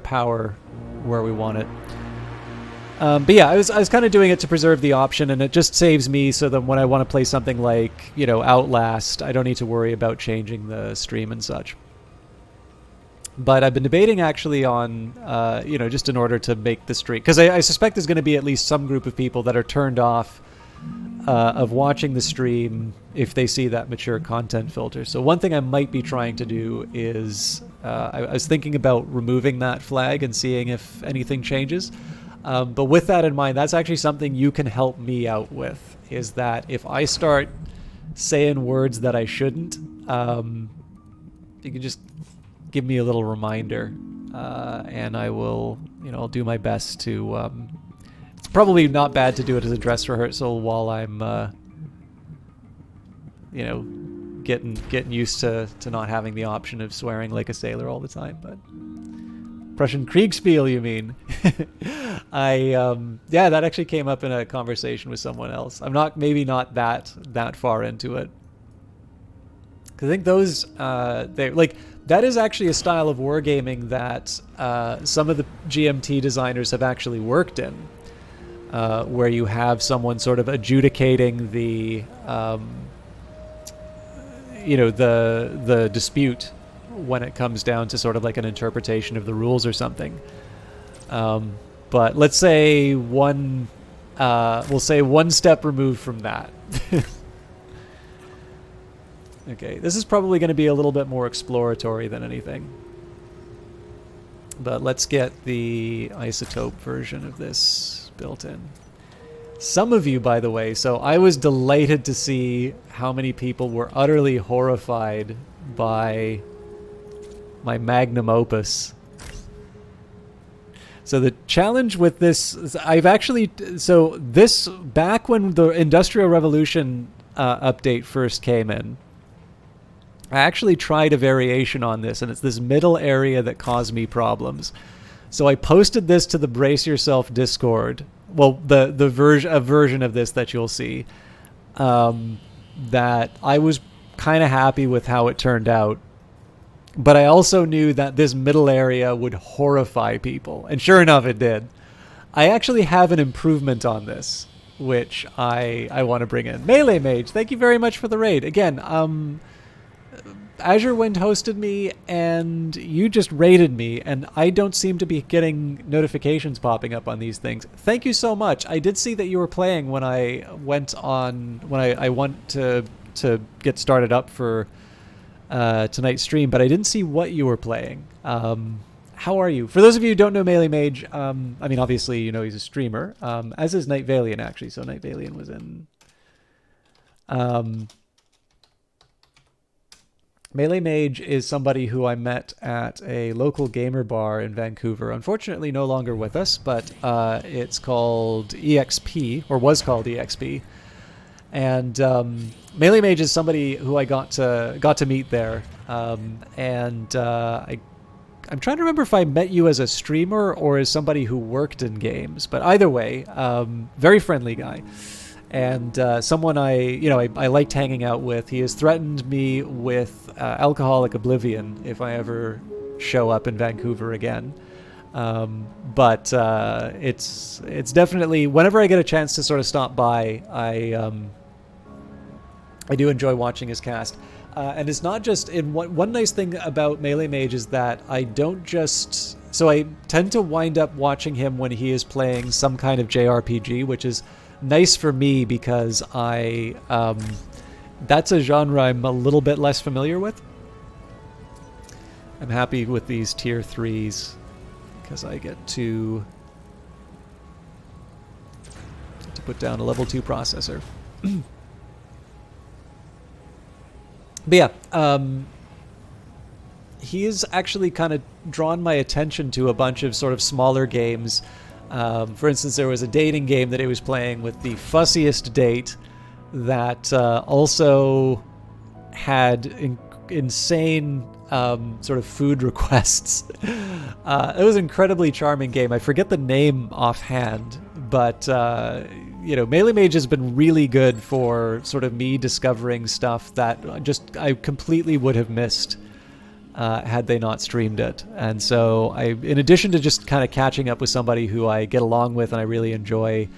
power where we want it. But yeah, I was kind of doing it to preserve the option, and it just saves me so that when I want to play something like, you know, Outlast, I don't need to worry about changing the stream and such. But I've been debating actually on, you know, just in order to make the stream, because I suspect there's going to be at least some group of people that are turned off of watching the stream if they see that mature content filter. So one thing I might be trying to do is, I was thinking about removing that flag and seeing if anything changes. But with that in mind, that's actually something you can help me out with, is that if I start saying words that I shouldn't, you can just give me a little reminder, and I will, you know, I'll do my best to, it's probably not bad to do it as a dress rehearsal while I'm, you know, getting used to not having the option of swearing like a sailor all the time, but... Prussian Kriegspiel, you mean? Yeah, that actually came up in a conversation with someone else. I'm maybe not that far into it. Cause I think those, that is actually a style of wargaming that some of the GMT designers have actually worked in, where you have someone sort of adjudicating the, you know, the dispute when it comes down to sort of like an interpretation of the rules or something. But let's say we'll say one step removed from that. Okay, this is probably going to be a little bit more exploratory than anything. But let's get the isotope version of this built in. Some of you, by the way, so I was delighted to see how many people were utterly horrified by my magnum opus. So the challenge with this, I've actually, so this, back when the Industrial Revolution update first came in, I actually tried a variation on this, and it's this middle area that caused me problems. So I posted this to the Brace Yourself Discord, well, a version of this that you'll see, that I was kind of happy with how it turned out. But I also knew that this middle area would horrify people. And sure enough, it did. I actually have an improvement on this, which I want to bring in. Melee Mage, thank you very much for the raid. Again, Azure Wind hosted me, and you just raided me, and I don't seem to be getting notifications popping up on these things. Thank you so much. I did see that you were playing when I went to get started up for... tonight's stream, but I didn't see what you were playing. How are you? For those of you who don't know Melee Mage, I mean, obviously, you know he's a streamer, as is Night Valiant, actually. So Night Valiant was in... Melee Mage is somebody who I met at a local gamer bar in Vancouver. Unfortunately, no longer with us, but it's called EXP, or was called EXP. And Melee Mage is somebody who I got to meet there, and I I'm trying to remember if I met you as a streamer or as somebody who worked in games, but either way, very friendly guy. And someone I liked hanging out with. He has threatened me with alcoholic oblivion if I ever show up in Vancouver again. But it's definitely, whenever I get a chance to sort of stop by, I do enjoy watching his cast. And it's not just in one nice thing about Melee Mage is that I don't just, so I tend to wind up watching him when he is playing some kind of JRPG, which is nice for me because that's a genre I'm a little bit less familiar with. I'm happy with these tier 3s because I get to put down a level 2 processor. But yeah, he's actually kind of drawn my attention to a bunch of sort of smaller games. For instance, there was a dating game that he was playing with the fussiest date that also had insane sort of food requests. It was an incredibly charming game. I forget the name offhand, but Melee Mage has been really good for sort of me discovering stuff that I completely would have missed had they not streamed it. And so in addition to just kind of catching up with somebody who I get along with and I really enjoy,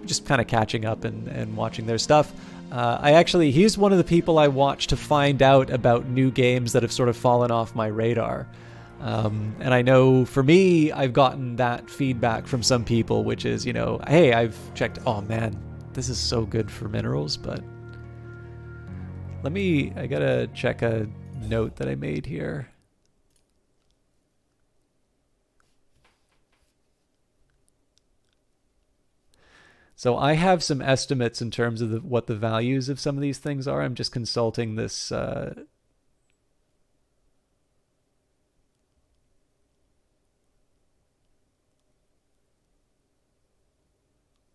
just kind of catching up and watching their stuff, he's one of the people I watch to find out about new games that have sort of fallen off my radar. And I know for me, I've gotten that feedback from some people, which is, hey, I've checked, oh man, this is so good for minerals, but I gotta check a note that I made here. So I have some estimates in terms of what the values of some of these things are. I'm just consulting this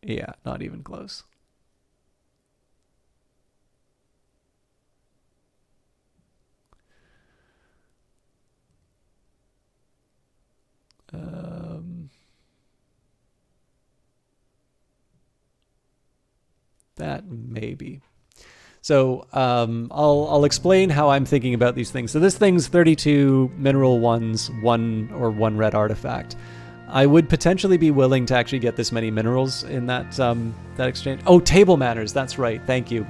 yeah, not even close. That maybe. So I'll explain how I'm thinking about these things. So this thing's 32 mineral ones, one red artifact. I would potentially be willing to actually get this many minerals in that exchange. Oh, table manners. That's right. Thank you.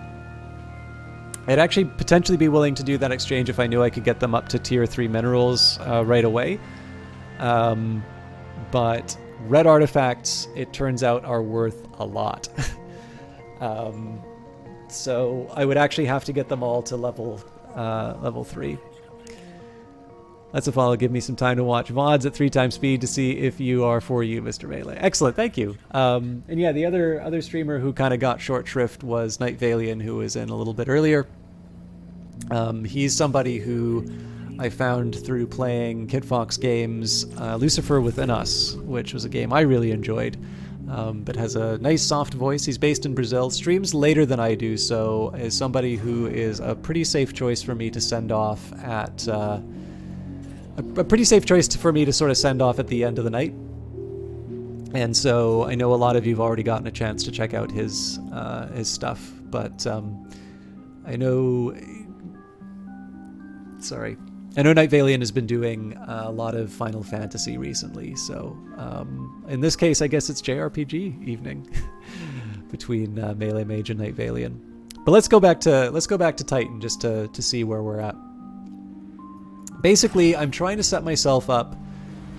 I'd actually potentially be willing to do that exchange if I knew I could get them up to tier 3 minerals right away. But red artifacts, it turns out, are worth a lot. So I would actually have to get them all to level 3. That's a follow. Give me some time to watch VODs at 3 times speed to see if you are for you, Mr. Melee. Excellent, thank you. And yeah, the other streamer who kind of got short shrift was Night Valian, who was in a little bit earlier. He's somebody who I found through playing Kid Fox games, Lucifer Within Us, which was a game I really enjoyed, but has a nice soft voice. He's based in Brazil, streams later than I do, so is somebody who is a pretty safe choice for me to send off at a pretty safe choice for me to sort of send off at the end of the night. And so I know a lot of you've already gotten a chance to check out his stuff, but I know Night Valian has been doing a lot of Final Fantasy recently, so in this case, I guess it's JRPG evening between Melee Mage and Night Valian. But let's go back to Titan just to see where we're at. Basically, I'm trying to set myself up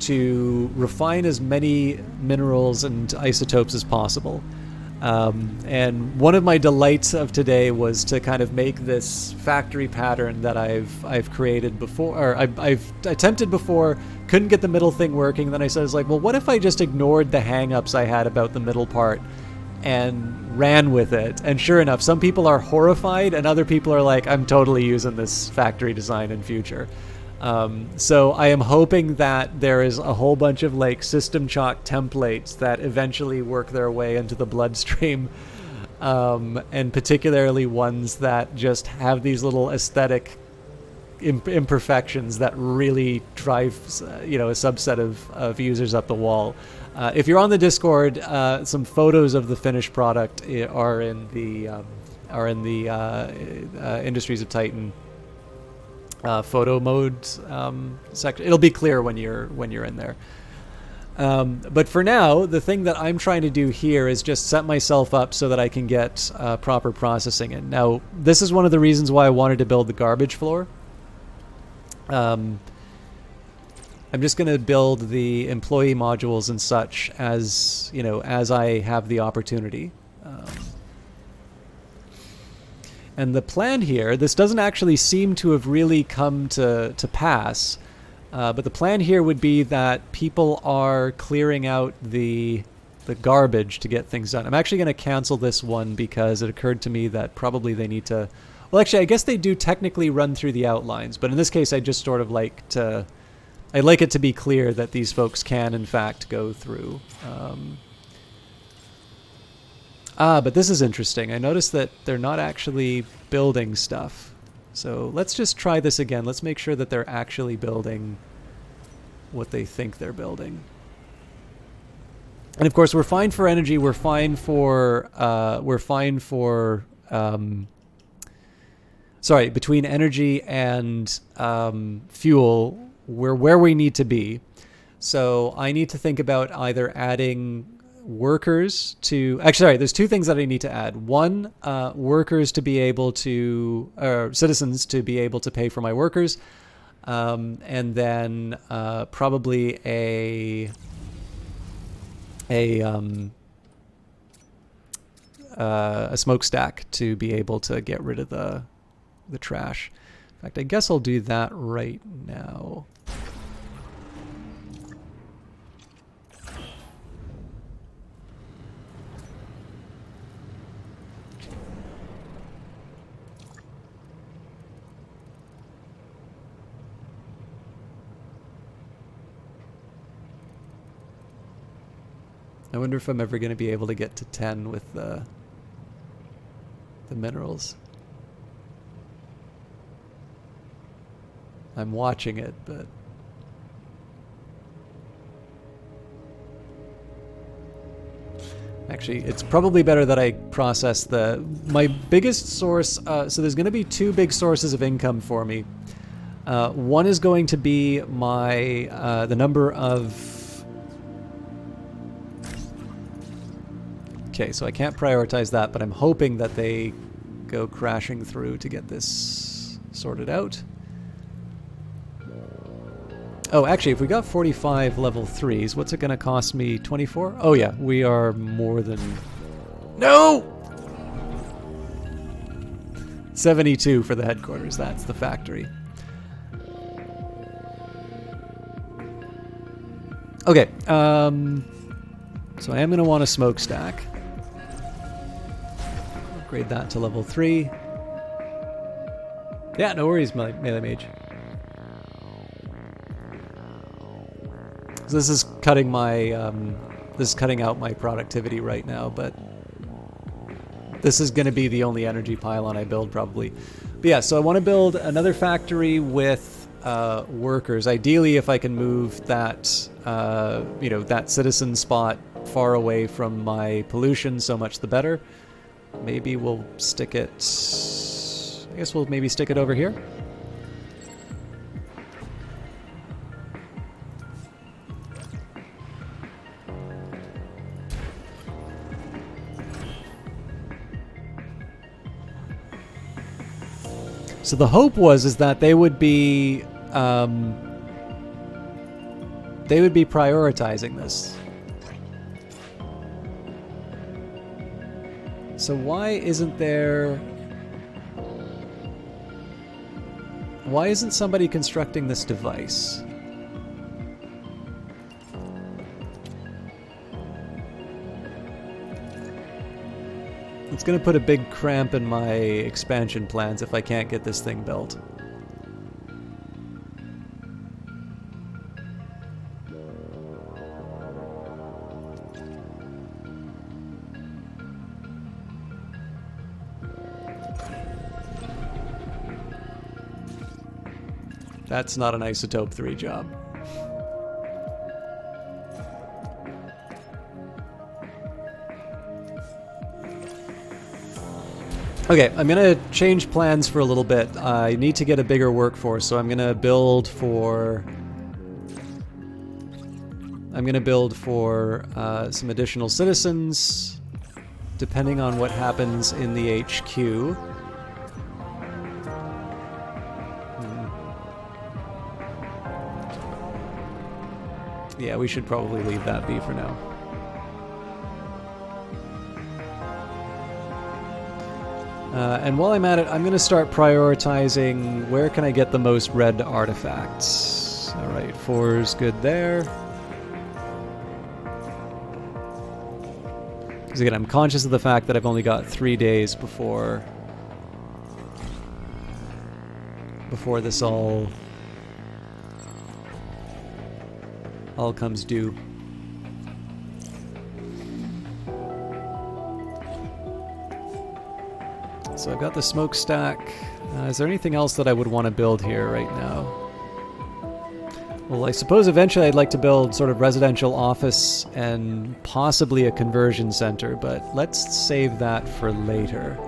to refine as many minerals and isotopes as possible. And one of my delights of today was to kind of make this factory pattern that I've created before, or I've attempted before, couldn't get the middle thing working. Then I was like, well, what if I just ignored the hang-ups I had about the middle part and ran with it? And sure enough, some people are horrified and other people are like, I'm totally using this factory design in future. So I am hoping that there is a whole bunch of like system chalk templates that eventually work their way into the bloodstream, and particularly ones that just have these little aesthetic imperfections that really drive a subset of users up the wall. If you're on the Discord, some photos of the finished product are in the Industries of Titan photo mode section. It'll be clear when you're in there. But for now, the thing that I'm trying to do here is just set myself up so that I can get proper processing in. Now, this is one of the reasons why I wanted to build the garbage floor. I'm just going to build the employee modules and such as I have the opportunity. And the plan here, this doesn't actually seem to have really come to pass. But the plan here would be that people are clearing out the garbage to get things done. I'm actually going to cancel this one because it occurred to me that probably they need to... Well, actually, I guess they do technically run through the outlines, but in this case, I just sort of like to... I'd like it to be clear that these folks can, in fact, go through. But this is interesting. I noticed that they're not actually building stuff. So let's just try this again. Let's make sure that they're actually building what they think they're building. And of course, we're fine for energy. We're fine for between energy and fuel, we're where we need to be. So I need to think about either adding workers to... Actually, sorry, there's two things that I need to add. One, workers to be able to... or citizens to be able to pay for my workers. And then probably a smokestack to be able to get rid of the trash. In fact, I guess I'll do that right now. I wonder if I'm ever going to be able to get to 10 with the minerals. I'm watching it, but... Actually, it's probably better that I process my biggest source... so there's going to be two big sources of income for me. One is going to be the number of... Okay, so I can't prioritize that, but I'm hoping that they go crashing through to get this sorted out. Oh, actually, if we got 45 level 3s, what's it going to cost me? 24? Oh, yeah, we are more than... No! 72 for the headquarters. That's the factory. Okay, so I am going to want a smokestack. Upgrade that to level 3. Yeah, no worries, Melee Mage. So this is cutting out my productivity right now, but this is going to be the only energy pylon I build probably. But yeah, so I want to build another factory with workers. Ideally, if I can move that that citizen spot far away from my pollution, so much the better. Maybe we'll stick it... I guess we'll maybe stick it over here. So the hope is that they would be prioritizing this. So why isn't somebody constructing this device? It's going to put a big cramp in my expansion plans if I can't get this thing built. That's not an Isotope 3 job. Okay, I'm gonna change plans for a little bit. I need to get a bigger workforce, so I'm gonna build for some additional citizens, depending on what happens in the HQ. Yeah, we should probably leave that be for now. And while I'm at it, I'm going to start prioritizing where can I get the most red artifacts. Alright, 4's good there. Because again, I'm conscious of the fact that I've only got 3 days before this all comes due. So I've got the smokestack. Is there anything else that I would want to build here right now? Well, I suppose eventually I'd like to build sort of residential office and possibly a conversion center, but let's save that for later.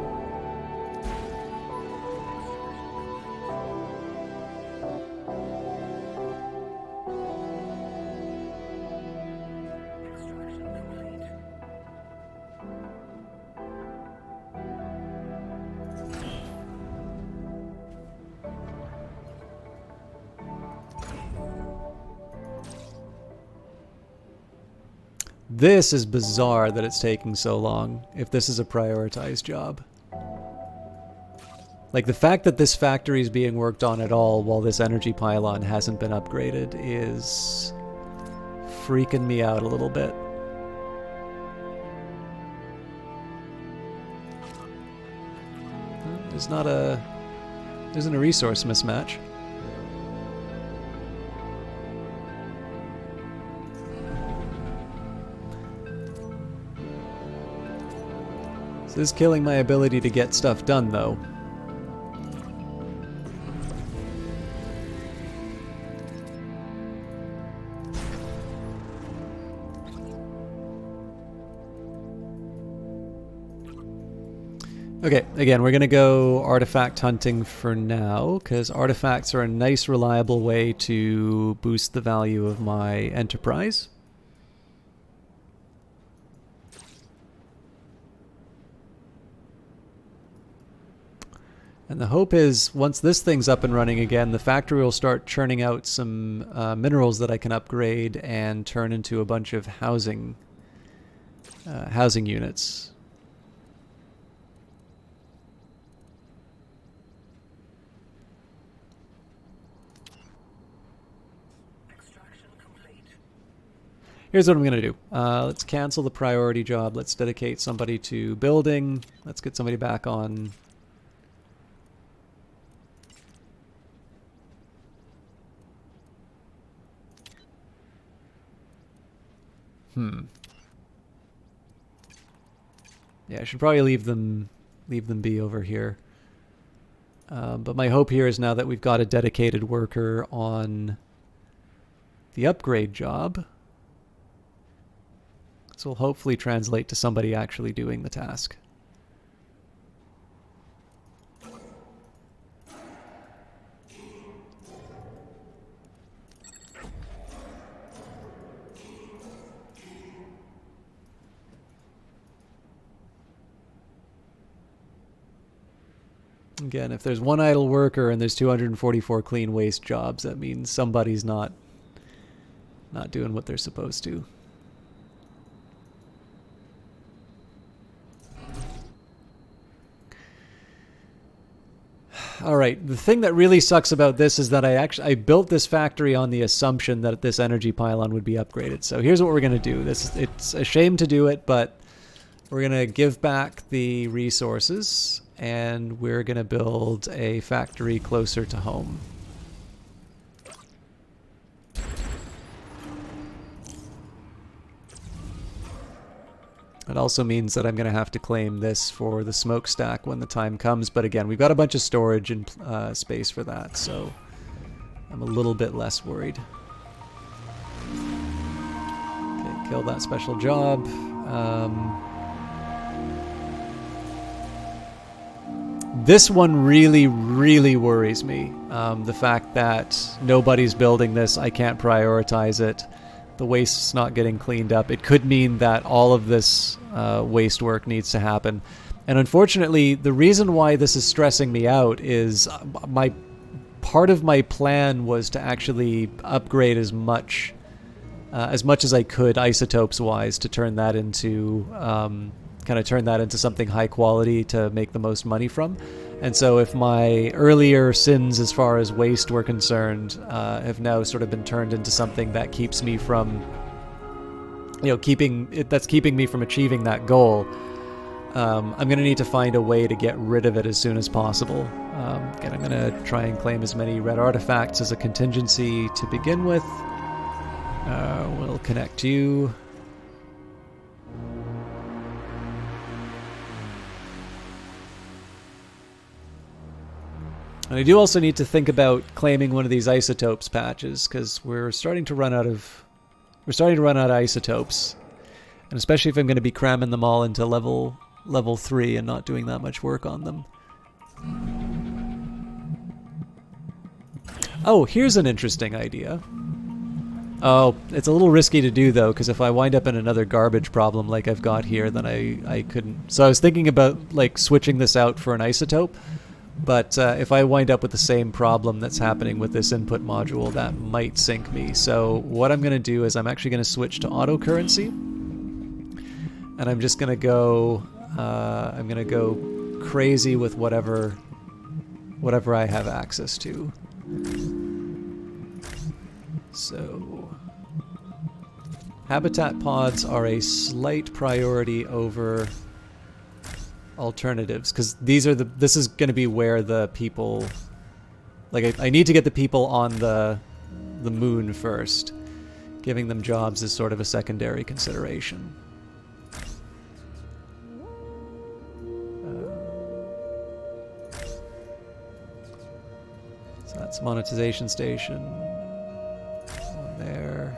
This is bizarre that it's taking so long, if this is a prioritized job. Like, the fact that this factory is being worked on at all while this energy pylon hasn't been upgraded is freaking me out a little bit. There isn't a resource mismatch. This is killing my ability to get stuff done, though. Okay, again, we're going to go artifact hunting for now, because artifacts are a nice, reliable way to boost the value of my enterprise. And the hope is, once this thing's up and running again, the factory will start churning out some minerals that I can upgrade and turn into a bunch of housing units. Extraction complete. Here's what I'm going to do. Let's cancel the priority job. Let's dedicate somebody to building. Let's get somebody back on... Yeah, I should probably leave them be over here. But my hope here is now that we've got a dedicated worker on the upgrade job, this will hopefully translate to somebody actually doing the task. Again, if there's one idle worker and there's 244 clean waste jobs, that means somebody's not doing what they're supposed to. All right, the thing that really sucks about this is that I built this factory on the assumption that this energy pylon would be upgraded. So here's what we're going to do. It's a shame to do it, but we're going to give back the resources and we're going to build a factory closer to home. It also means that I'm going to have to claim this for the smokestack when the time comes. But again, we've got a bunch of storage and space for that. So I'm a little bit less worried. Okay, kill that special job. This one really, really worries me. The fact that nobody's building this, I can't prioritize it. The waste's not getting cleaned up. It could mean that all of this waste work needs to happen. And unfortunately, the reason why this is stressing me out is part of my plan was to actually upgrade as much as I could isotopes-wise to turn that into turn that into something high quality to make the most money from. And so if my earlier sins as far as waste were concerned have now sort of been turned into something that keeps me from, keeping me from achieving that goal, I'm going to need to find a way to get rid of it as soon as possible. Again, I'm going to try and claim as many red artifacts as a contingency to begin with. We'll connect you. And I do also need to think about claiming one of these isotopes patches, because we're starting to run out of isotopes, and especially if I'm going to be cramming them all into level 3 and not doing that much work on them. Oh, here's an interesting idea. Oh, it's a little risky to do though, because if I wind up in another garbage problem like I've got here, then I couldn't. So I was thinking about like switching this out for an isotope. But if I wind up with the same problem that's happening with this input module, that might sink me. So what I'm going to do is I'm actually going to switch to auto currency, and I'm just going to go. I'm going to go crazy with whatever I have access to. So habitat pods are a slight priority over alternatives, because this is going to be where the people, like I need to get the people on the moon first. Giving them jobs is sort of a secondary consideration. So that's monetization station. One there.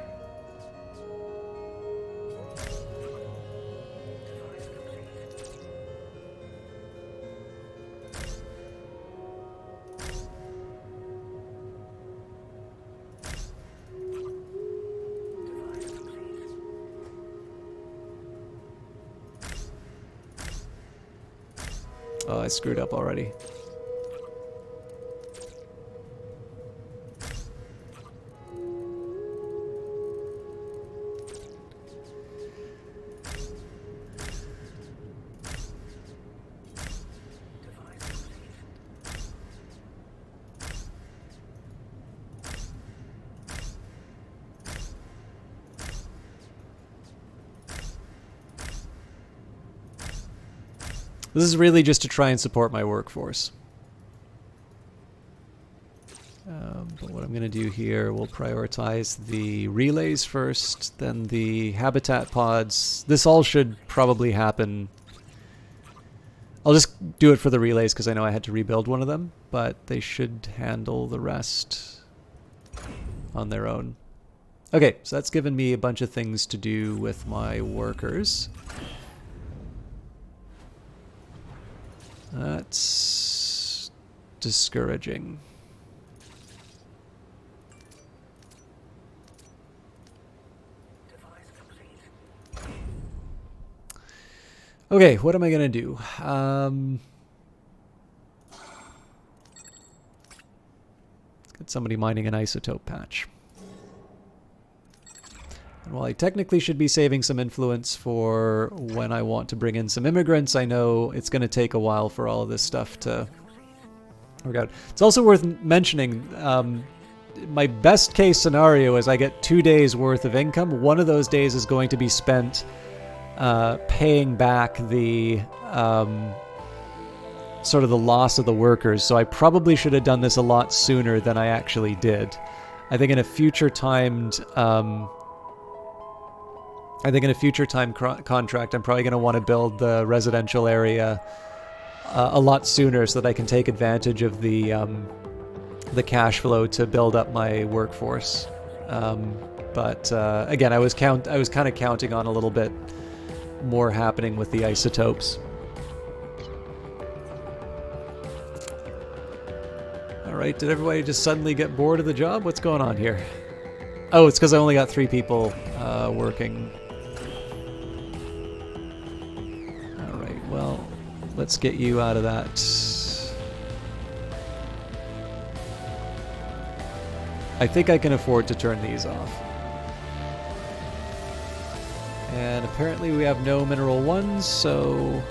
Oh, I screwed up already. This is really just to try and support my workforce. But what I'm going to do here, we'll prioritize the relays first, then the habitat pods. This all should probably happen. I'll just do it for the relays because I know I had to rebuild one of them, but they should handle the rest on their own. Okay, so that's given me a bunch of things to do with my workers. That's discouraging. Okay, what am I gonna do? Let's get somebody mining an isotope patch. And while I technically should be saving some influence for when I want to bring in some immigrants, I know it's going to take a while for all of this stuff to work out. It's also worth mentioning, my best case scenario is I get 2 days worth of income. One of those days is going to be spent paying back the sort of the loss of the workers. So I probably should have done this a lot sooner than I actually did. I think in a future timed contract, I'm probably going to want to build the residential area a lot sooner so that I can take advantage of the the cash flow to build up my workforce. But again, I was kind of counting on a little bit more happening with the isotopes. All right, did everybody just suddenly get bored of the job? What's going on here? Oh, it's because I only got 3 people working. All right, well, let's get you out of that. I think I can afford to turn these off. And apparently we have no mineral 1s, so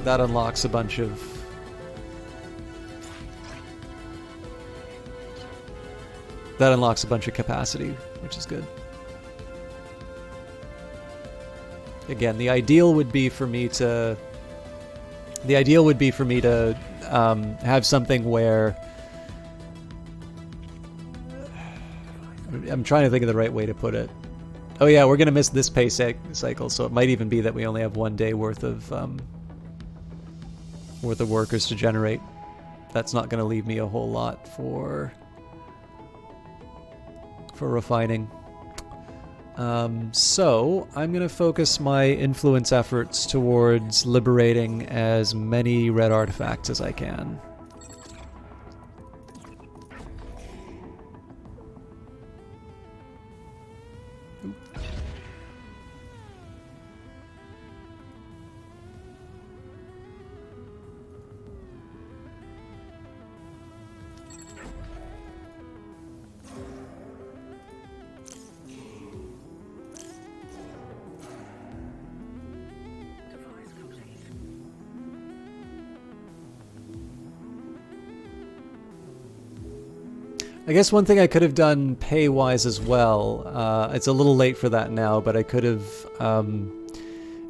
that unlocks a bunch of capacity, which is good. Again, the ideal would be for me to have something where I'm trying to think of the right way to put it. Oh yeah, we're gonna miss this pay cycle, so it might even be that we only have 1 day worth of workers to generate. That's not gonna leave me a whole lot for refining. So I'm gonna focus my influence efforts towards liberating as many red artifacts as I can. Device complete. I guess one thing I could have done pay-wise as well, it's a little late for that now, but I could have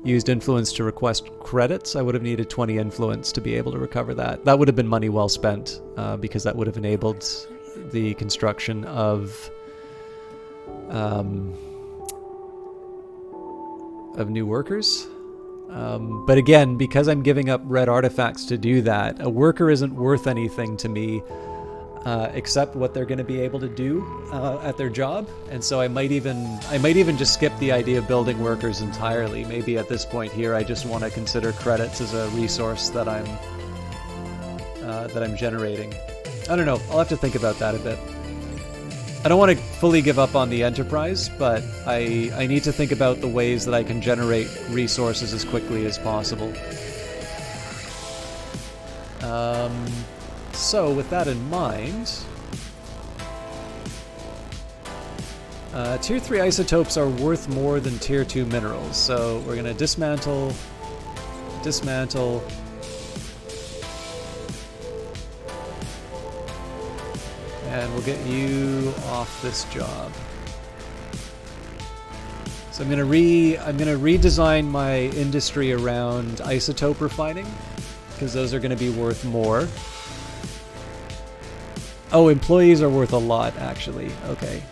used influence to request credits. I would have needed 20 influence to be able to recover that. That would have been money well spent, because that would have enabled the construction of new workers. But again, because I'm giving up red artifacts to do that, a worker isn't worth anything to me except what they're going to be able to do at their job. And so I might even just skip the idea of building workers entirely. Maybe at this point here, I just want to consider credits as a resource that I'm generating. I don't know. I'll have to think about that a bit. I don't want to fully give up on the enterprise, but I need to think about the ways that I can generate resources as quickly as possible. So with that in mind, Tier 3 isotopes are worth more than Tier 2 minerals, so we're going to dismantle, and we'll get you off this job. So I'm going to redesign my industry around isotope refining, because those are going to be worth more. Oh, employees are worth a lot, actually. Okay.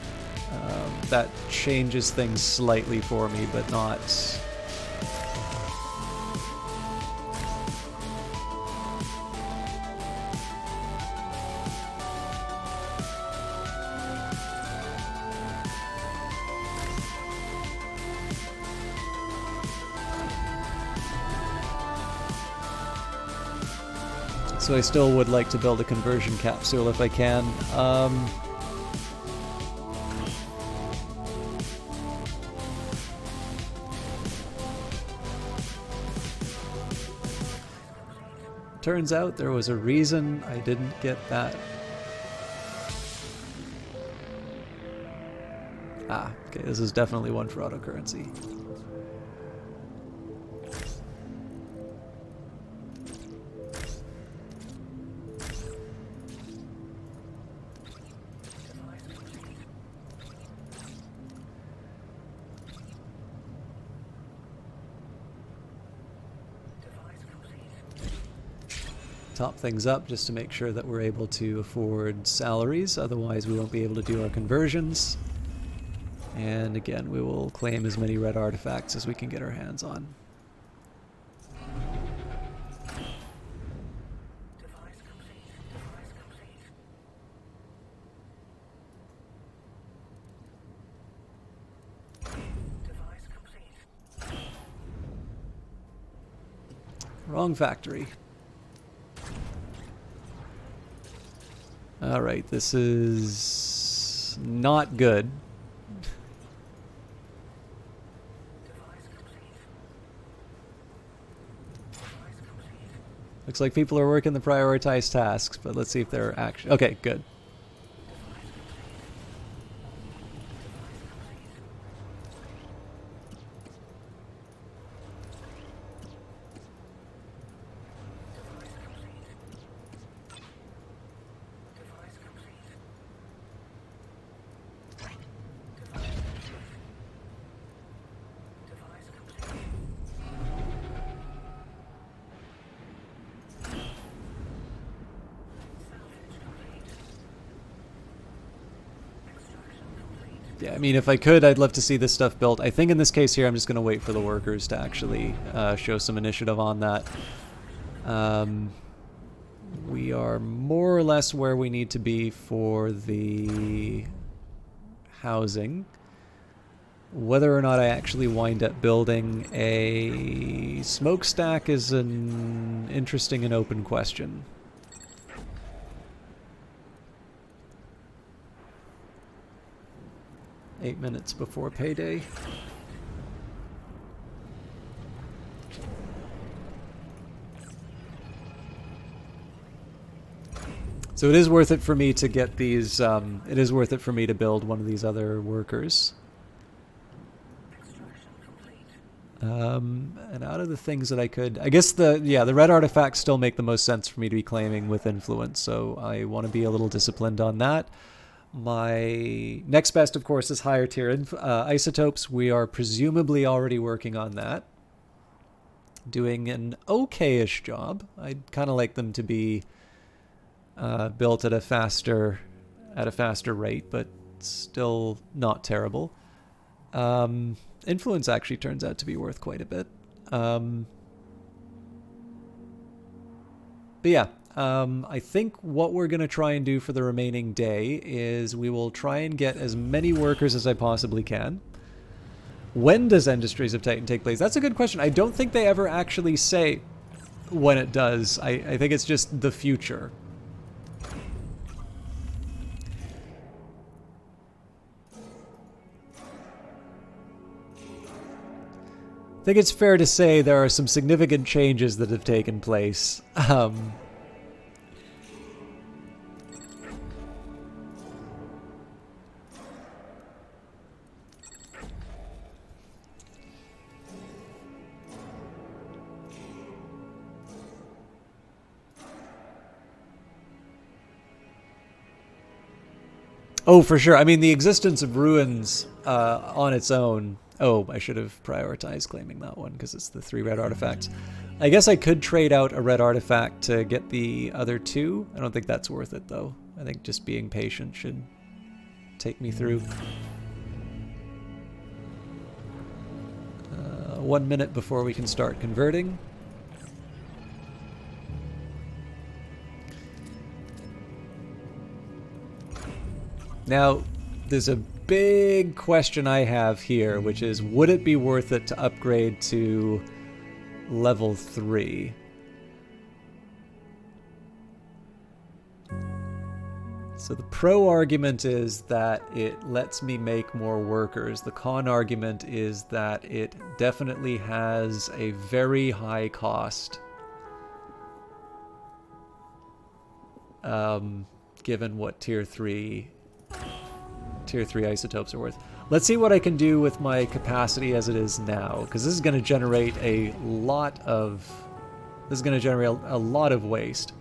That changes things slightly for me, but not... So I still would like to build a conversion capsule if I can. Turns out there was a reason I didn't get that. Ah, okay, this is definitely one for autocurrency. Top things up just to make sure that we're able to afford salaries, otherwise we won't be able to do our conversions. And again, we will claim as many red artifacts as we can get our hands on. Wrong factory. Alright, this is not good. Looks like people are working the prioritized tasks, but let's see if they're actually... Okay, good. Yeah, I mean, if I could, I'd love to see this stuff built. I think in this case here, I'm just going to wait for the workers to actually show some initiative on that. We are more or less where we need to be for the housing. Whether or not I actually wind up building a smokestack is an interesting and open question. Eight minutes before payday. So it is worth it for me to get these, it is worth it for me to build one of these other workers. And out of the things that I could, I guess the red artifacts still make the most sense for me to be claiming with influence, so I want to be a little disciplined on that. My next best, of course, is higher tier isotopes. We are presumably already working on that. Doing an okay-ish job. I'd kind of like them to be built at a faster rate, but still not terrible. Influence actually turns out to be worth quite a bit. But yeah, I think what we're going to try and do for the remaining day is we will try and get as many workers as I possibly can. When does Industries of Titan take place? That's a good question. I don't think they ever actually say when it does. I think it's just the future. I think it's fair to say there are some significant changes that have taken place. Oh, for sure. I mean, the existence of ruins on its own... Oh, I should have prioritized claiming that one because it's the 3 red artifacts. I guess I could trade out a red artifact to get the other 2. I don't think that's worth it, though. I think just being patient should take me through. 1 minute before we can start converting. Now, there's a big question I have here, which is, would it be worth it to upgrade to level 3? So the pro argument is that it lets me make more workers. The con argument is that it definitely has a very high cost. Given what tier 3 isotopes are worth. Let's see what I can do with my capacity as it is now, because this is going to generate a lot of waste.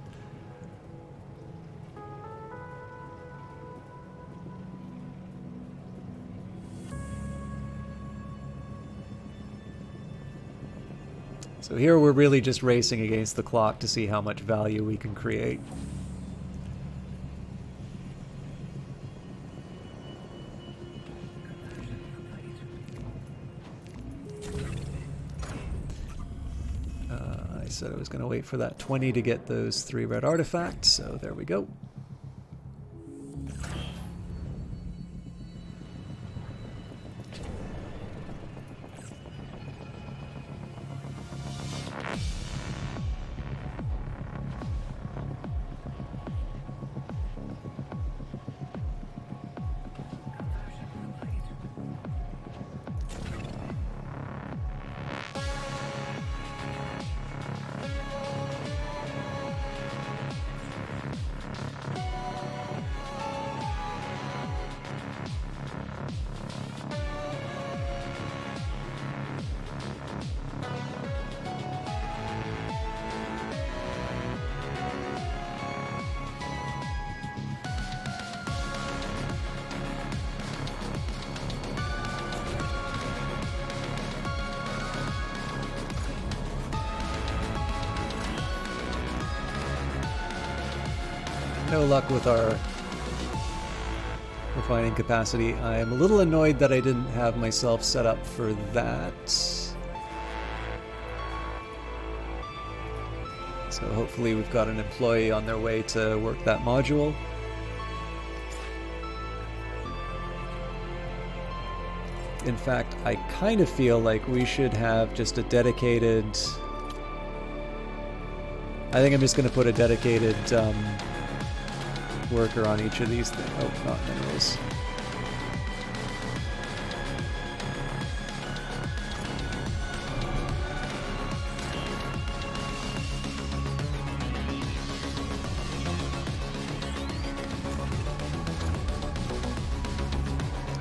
So here we're really just racing against the clock to see how much value we can create. I said I was going to wait for that 20 to get those 3 red artifacts, so there we go. No luck with our refining capacity. I am a little annoyed that I didn't have myself set up for that. So hopefully we've got an employee on their way to work that module. In fact, I kind of feel like we should have just a dedicated... I think I'm just going to put a dedicated worker on each of these things. Oh, not minerals.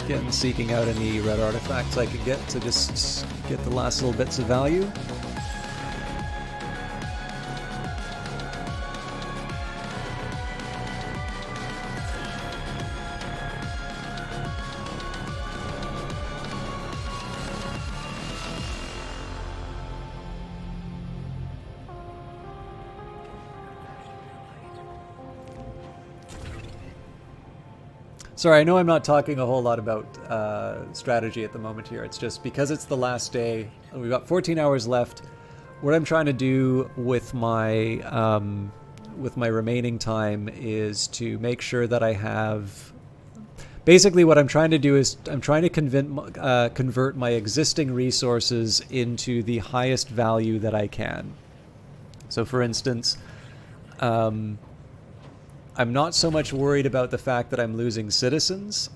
Again, seeking out any red artifacts I can get to just get the last little bits of value. Sorry, I know I'm not talking a whole lot about strategy at the moment here. It's just because it's the last day. We've got 14 hours left. What I'm trying to do with my remaining time is to make sure that I have... Basically, what I'm trying to do is I'm trying to convert my existing resources into the highest value that I can. So, for instance... I'm not so much worried about the fact that I'm losing citizens,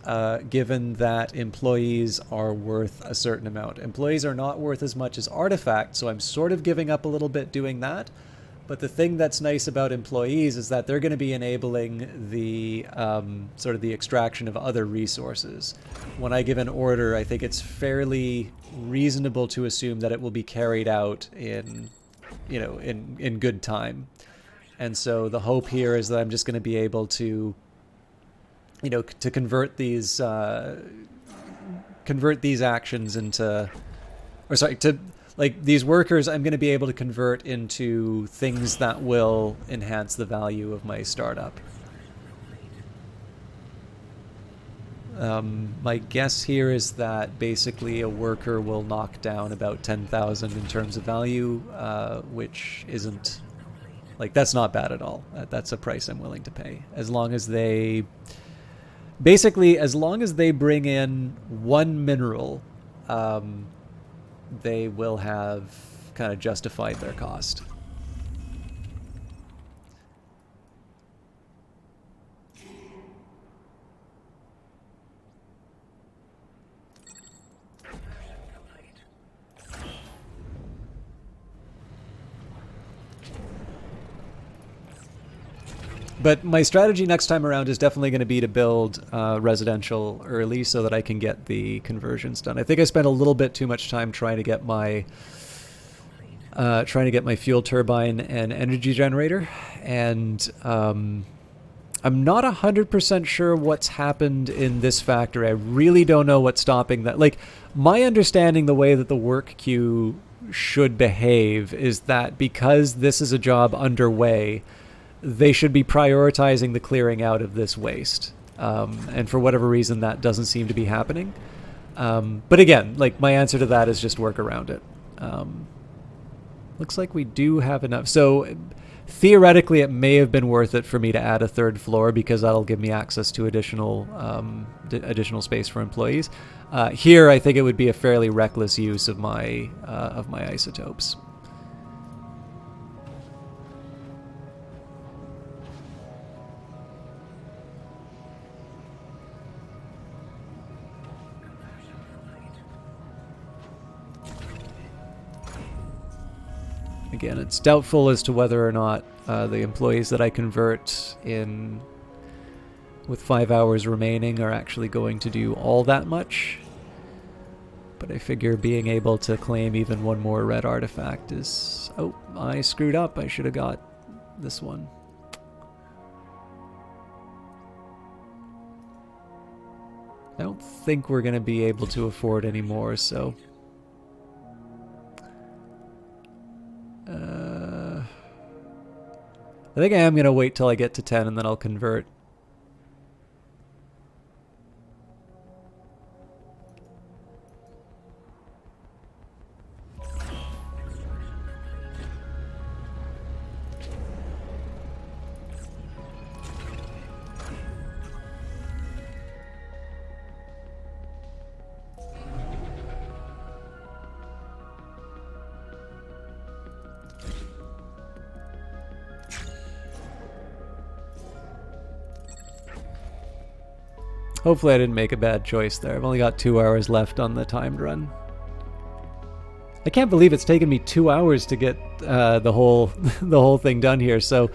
given that employees are worth a certain amount. Employees are not worth as much as artifacts, so I'm sort of giving up a little bit doing that. But the thing that's nice about employees is that they're going to be enabling the sort of the extraction of other resources. When I give an order, I think it's fairly reasonable to assume that it will be carried out in, you know, in good time. And so the hope here is that I'm just going to be able to, you know, to convert these actions into, or sorry, to like these workers, I'm going to be able to convert into things that will enhance the value of my startup. My guess here is that basically a worker will knock down about 10,000 in terms of value, which isn't... Like, that's not bad at all. That's a price I'm willing to pay. As long as they... Basically, as long as they bring in one mineral, they will have kind of justified their cost. But my strategy next time around is definitely going to be to build residential early so that I can get the conversions done. I think I spent a little bit too much time trying to get my fuel turbine and energy generator, and I'm not 100% sure what's happened in this factory. I really don't know what's stopping that. Like, my understanding, the way that the work queue should behave is that because this is a job underway, they should be prioritizing the clearing out of this waste. And for whatever reason, that doesn't seem to be happening. But again, like, my answer to that is just work around it. Looks like we do have enough. So theoretically, it may have been worth it for me to add a third floor because that'll give me access to additional space for employees. Here, I think it would be a fairly reckless use of my isotopes. Again, it's doubtful as to whether or not the employees that I convert in with 5 hours remaining are actually going to do all that much. But I figure being able to claim even one more red artifact is... Oh, I screwed up. I should have got this one. I don't think we're going to be able to afford any more, so... I think I am going to wait till I get to 10 and then I'll convert. Hopefully I didn't make a bad choice there. I've only got 2 hours left on the timed run. I can't believe it's taken me 2 hours to get the whole the whole thing done here. So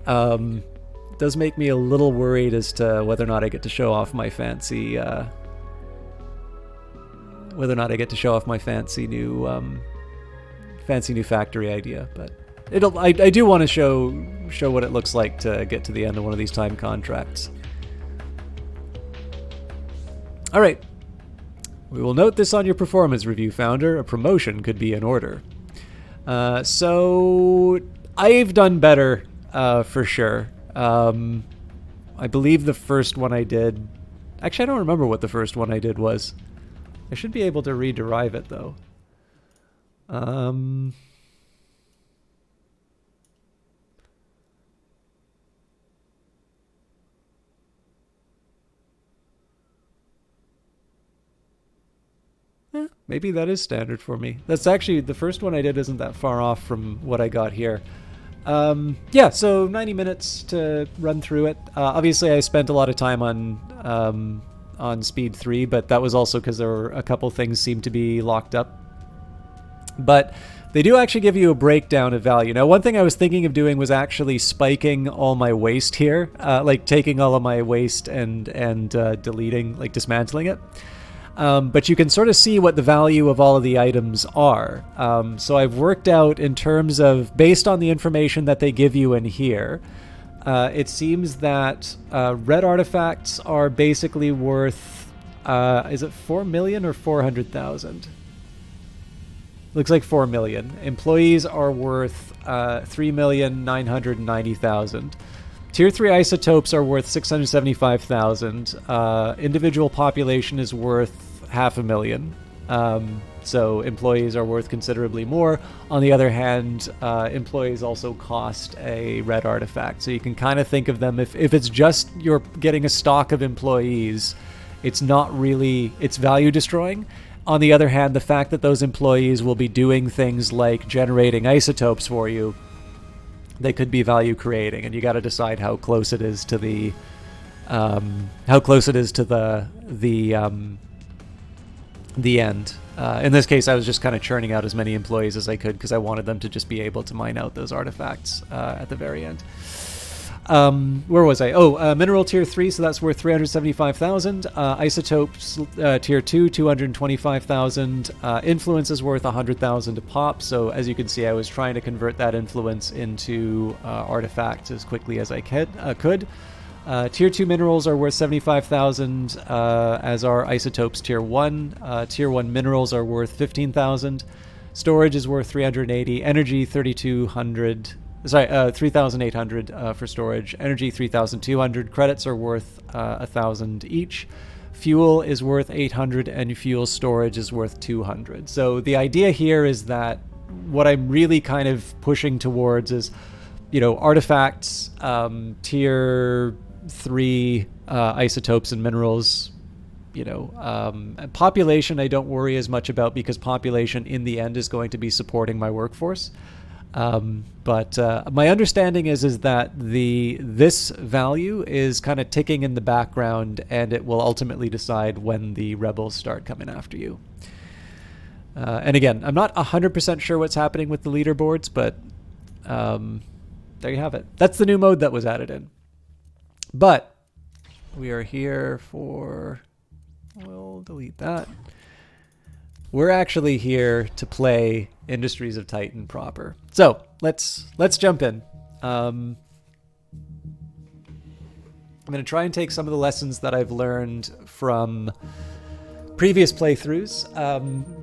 it does make me a little worried as to whether or not I get to show off my fancy fancy new factory idea. But I do want to show what it looks like to get to the end of one of these time contracts. All right. We will note this on your performance review, Founder. A promotion could be in order. So I've done better, for sure. I believe the first one I did... Actually, I don't remember what the first one I did was. I should be able to rederive it, though. Maybe that is standard for me. That's actually, the first one I did isn't that far off from what I got here. Yeah, so 90 minutes to run through it. Obviously, I spent a lot of time on speed 3, but that was also because there were a couple things seemed to be locked up. But they do actually give you a breakdown of value. Now, one thing I was thinking of doing was actually spiking all my waste here, like taking all of my waste and deleting, like dismantling it. But you can sort of see what the value of all of the items are. So I've worked out in terms of, based on the information that they give you in here, it seems that red artifacts are basically worth, is it 4 million or 400,000? Looks like 4 million. Employees are worth 3,990,000. Tier 3 isotopes are worth 675,000. Individual population is worth 500,000. So employees are worth considerably more. On the other hand, employees also cost a red artifact. So you can kind of think of them, if it's just you're getting a stock of employees, it's not really, it's value destroying. On the other hand, the fact that those employees will be doing things like generating isotopes for you, they could be value creating, and you got to decide how close it is to the end. In this case, I was just kind of churning out as many employees as I could because I wanted them to just be able to mine out those artifacts at the very end. Where was I? Oh, mineral tier 3, so that's worth 375,000. Isotopes tier 2, 225,000. Influence is worth 100,000 a pop. So as you can see, I was trying to convert that influence into artifacts as quickly as I could. Tier 2 minerals are worth 75,000, as are isotopes tier 1. Tier 1 minerals are worth 15,000. Storage is worth 380. Energy 3,200. Sorry, 3,800 for storage. Energy 3,200. Credits are worth 1,000 each. Fuel is worth 800, and fuel storage is worth 200. So the idea here is that what I'm really kind of pushing towards is, you know, artifacts, tier 3 isotopes and minerals. You know, population I don't worry as much about because population in the end is going to be supporting my workforce. But my understanding is that this value is kind of ticking in the background, and it will ultimately decide when the rebels start coming after you. And again, I'm not 100% sure what's happening with the leaderboards, but there you have it. That's the new mode that was added in. But we are here for... We'll delete that. We're actually here to play Industries of Titan proper. So let's jump in. I'm going to try and take some of the lessons that I've learned from previous playthroughs,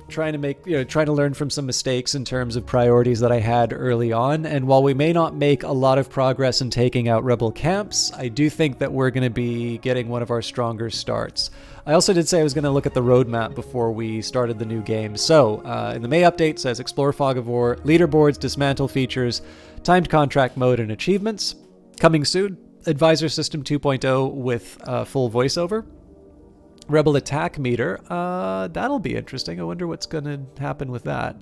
trying to learn from some mistakes in terms of priorities that I had early on. And while we may not make a lot of progress in taking out rebel camps, I do think that we're going to be getting one of our stronger starts. I also did say I was going to look at the roadmap before we started the new game. So in the May update, it says explore Fog of War, leaderboards, dismantle features, timed contract mode, and achievements. Coming soon, advisor system 2.0 with full voiceover. Rebel attack meter, that'll be interesting. I wonder what's going to happen with that.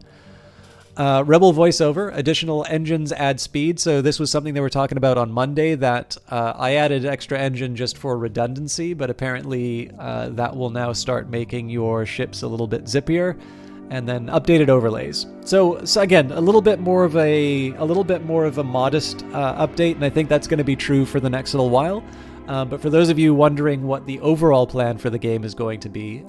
Rebel voiceover, additional engines add speed. So this was something they were talking about on Monday, that I added extra engine just for redundancy, but apparently that will now start making your ships a little bit zippier. And then updated overlays. So again, a little bit more of a modest update, and I think that's going to be true for the next little while. But for those of you wondering what the overall plan for the game is going to be,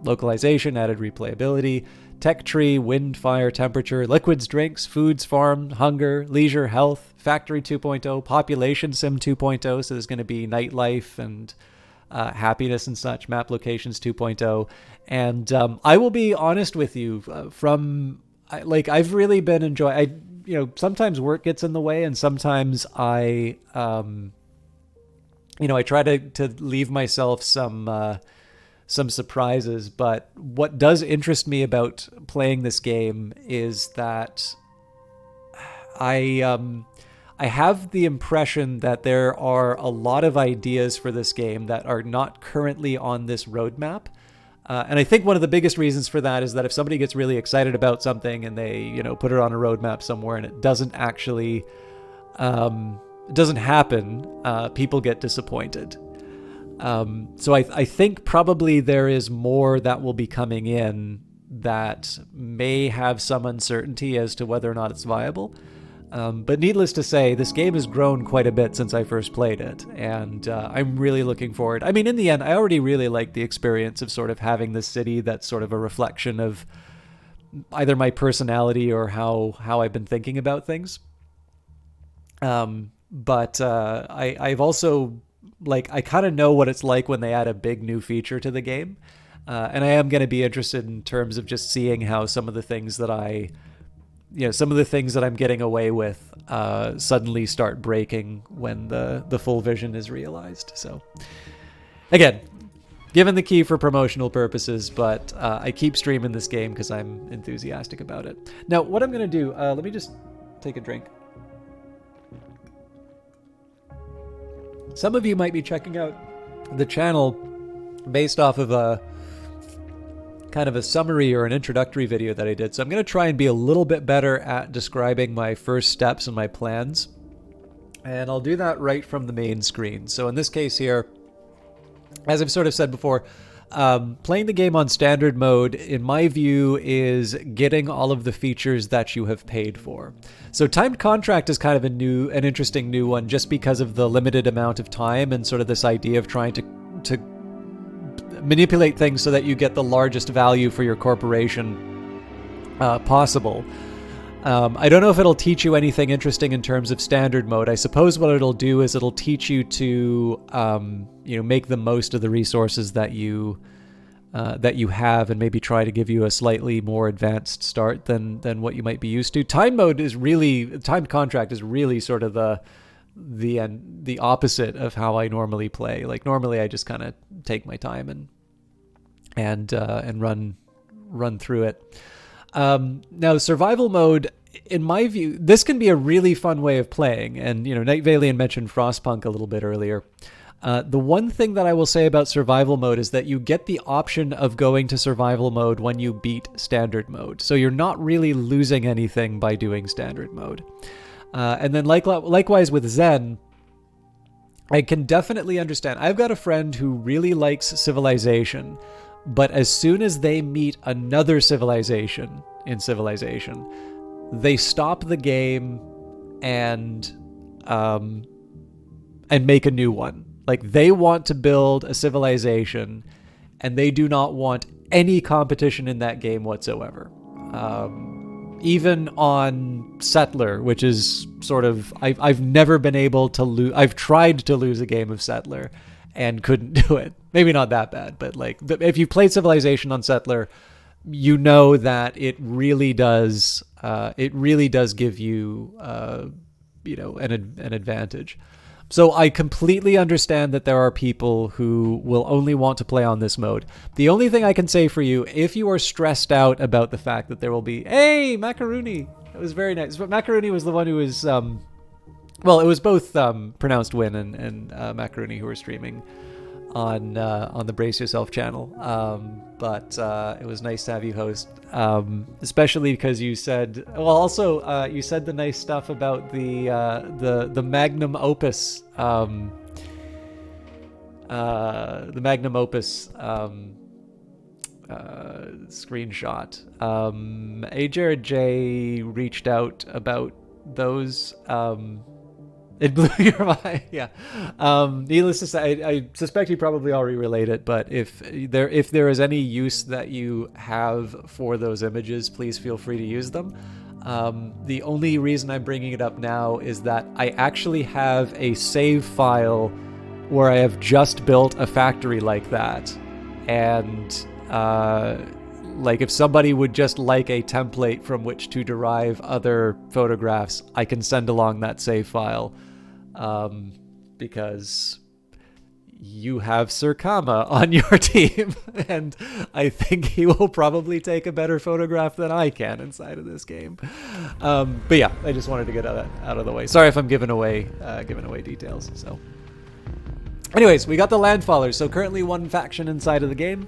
localization, added replayability, tech tree, wind, fire, temperature, liquids, drinks, foods, farm, hunger, leisure, health, factory 2.0, population sim 2.0, so there's going to be nightlife and happiness and such, map locations 2.0. And I will be honest with you, I've really been enjoying, sometimes work gets in the way, and sometimes I try to leave myself some surprises. But what does interest me about playing this game is that I have the impression that there are a lot of ideas for this game that are not currently on this roadmap. And I think one of the biggest reasons for that is that if somebody gets really excited about something and they, put it on a roadmap somewhere and it doesn't actually, it doesn't happen, people get disappointed. So I think probably there is more that will be coming in that may have some uncertainty as to whether or not it's viable. But needless to say, this game has grown quite a bit since I first played it, and I'm really looking forward. I mean, in the end, I already really like the experience of sort of having this city that's sort of a reflection of either my personality or how I've been thinking about things. But I've also, I kind of know what it's like when they add a big new feature to the game, and I am going to be interested in terms of just seeing how some of the things that I'm getting away with suddenly start breaking when the full vision is realized. So again, given the key for promotional purposes, but I keep streaming this game because I'm enthusiastic about it. Now, what I'm going to do, let me just take a drink. Some of you might be checking out the channel based off of a kind of a summary or an introductory video that I did. So I'm going to try and be a little bit better at describing my first steps and my plans. And I'll do that right from the main screen. So in this case here, as I've sort of said before, playing the game on standard mode, in my view, is getting all of the features that you have paid for. So timed contract is kind of an interesting new one, just because of the limited amount of time and sort of this idea of trying to manipulate things so that you get the largest value for your corporation possible. I don't know if it'll teach you anything interesting in terms of standard mode. I suppose what it'll do is it'll teach you to make the most of the resources that you have, and maybe try to give you a slightly more advanced start than what you might be used to. Timed contract is really sort of the opposite of how I normally play. Like normally I just kind of take my time and run through it. Now survival mode, in my view, this can be a really fun way of playing. And Night Valiant mentioned Frostpunk a little bit earlier. The one thing that I will say about survival mode is that you get the option of going to survival mode when you beat standard mode. So you're not really losing anything by doing standard mode. And then likewise with Zen, I can definitely understand. I've got a friend who really likes Civilization, but as soon as they meet another civilization in Civilization, they stop the game and make a new one. Like, they want to build a civilization, and they do not want any competition in that game whatsoever. even on Settler, which is sort of I've never been able to lose. I've tried to lose a game of Settler and couldn't do it. Maybe not that bad, but like if you played Civilization on Settler, you know that it really does give you an advantage. So I completely understand that there are people who will only want to play on this mode. The only thing I can say for you, if you are stressed out about the fact that there will be, hey, Macaroni, it was very nice. But Macaroni was the one who was, well, it was both pronounced Win and Macaroni who were streaming on the Brace Yourself channel. But it was nice to have you host, especially because you said, well, also you said the nice stuff about the magnum opus, screenshot. A. Jared J reached out about those. It blew your mind, yeah. Needless to say, I suspect you probably already relate it, but if there is any use that you have for those images, please feel free to use them. The only reason I'm bringing it up now is that I actually have a save file where I have just built a factory like that, and like if somebody would just like a template from which to derive other photographs, I can send along that save file, because you have Sir Kama on your team, and I think he will probably take a better photograph than I can inside of this game. But yeah, I just wanted to get that out of the way. Sorry if I'm giving away details. So, anyways, we got the Landfallers. So currently one faction inside of the game.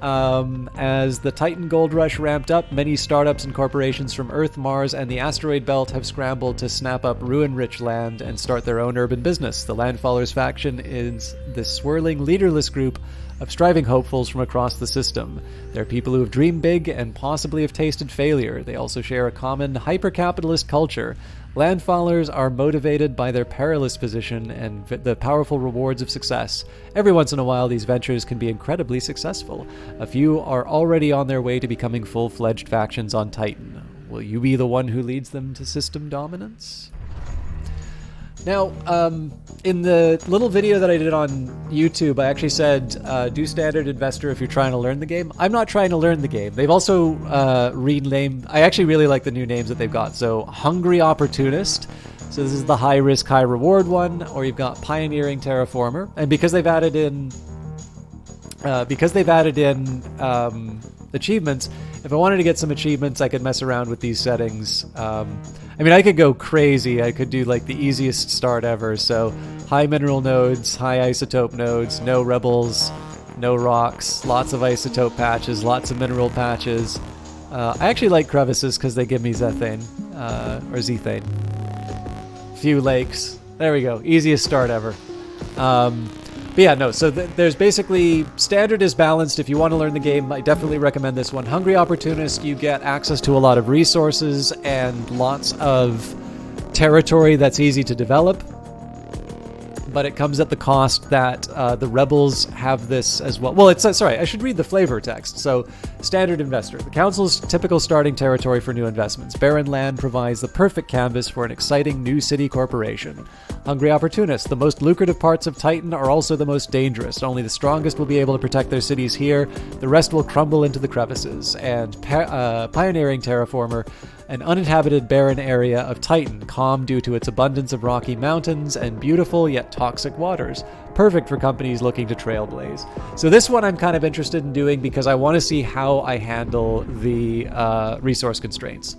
As the Titan Gold Rush ramped up, many startups and corporations from Earth, Mars, and the asteroid belt have scrambled to snap up ruin-rich land and start their own urban business. The Landfallers faction is the swirling, leaderless group of striving hopefuls from across the system. They're people who have dreamed big and possibly have tasted failure. They also share a common hyper-capitalist culture. Landfallers are motivated by their perilous position and the powerful rewards of success. Every once in a while, these ventures can be incredibly successful. A few are already on their way to becoming full-fledged factions on Titan. Will you be the one who leads them to system dominance? Now, in the little video that I did on YouTube, I actually said, do Standard Investor if you're trying to learn the game. I'm not trying to learn the game. They've also renamed... I actually really like the new names that they've got. So, Hungry Opportunist. So this is the high risk, high reward one. Or you've got Pioneering Terraformer. And because they've added in... achievements, if I wanted to get some achievements, I could mess around with these settings. I mean, I could go crazy. I could do like the easiest start ever. So high mineral nodes, high isotope nodes, no rebels, no rocks, lots of isotope patches, lots of mineral patches. I actually like crevices because they give me zethane, or zethane. Few lakes. There we go. Easiest start ever. But yeah, no, so there's basically, Standard is balanced. If you want to learn the game, I definitely recommend this one. Hungry Opportunist, you get access to a lot of resources and lots of territory that's easy to develop. But it comes at the cost that the rebels have this as well. Well, sorry, I should read the flavor text. So, Standard Investor. The Council's typical starting territory for new investments. Barren land provides the perfect canvas for an exciting new city corporation. Hungry Opportunist. The most lucrative parts of Titan are also the most dangerous. Only the strongest will be able to protect their cities here. The rest will crumble into the crevices. And Pioneering Terraformer. An uninhabited barren area of Titan, calm due to its abundance of rocky mountains and beautiful yet toxic waters. Perfect for companies looking to trailblaze. So this one I'm kind of interested in doing because I want to see how I handle the resource constraints.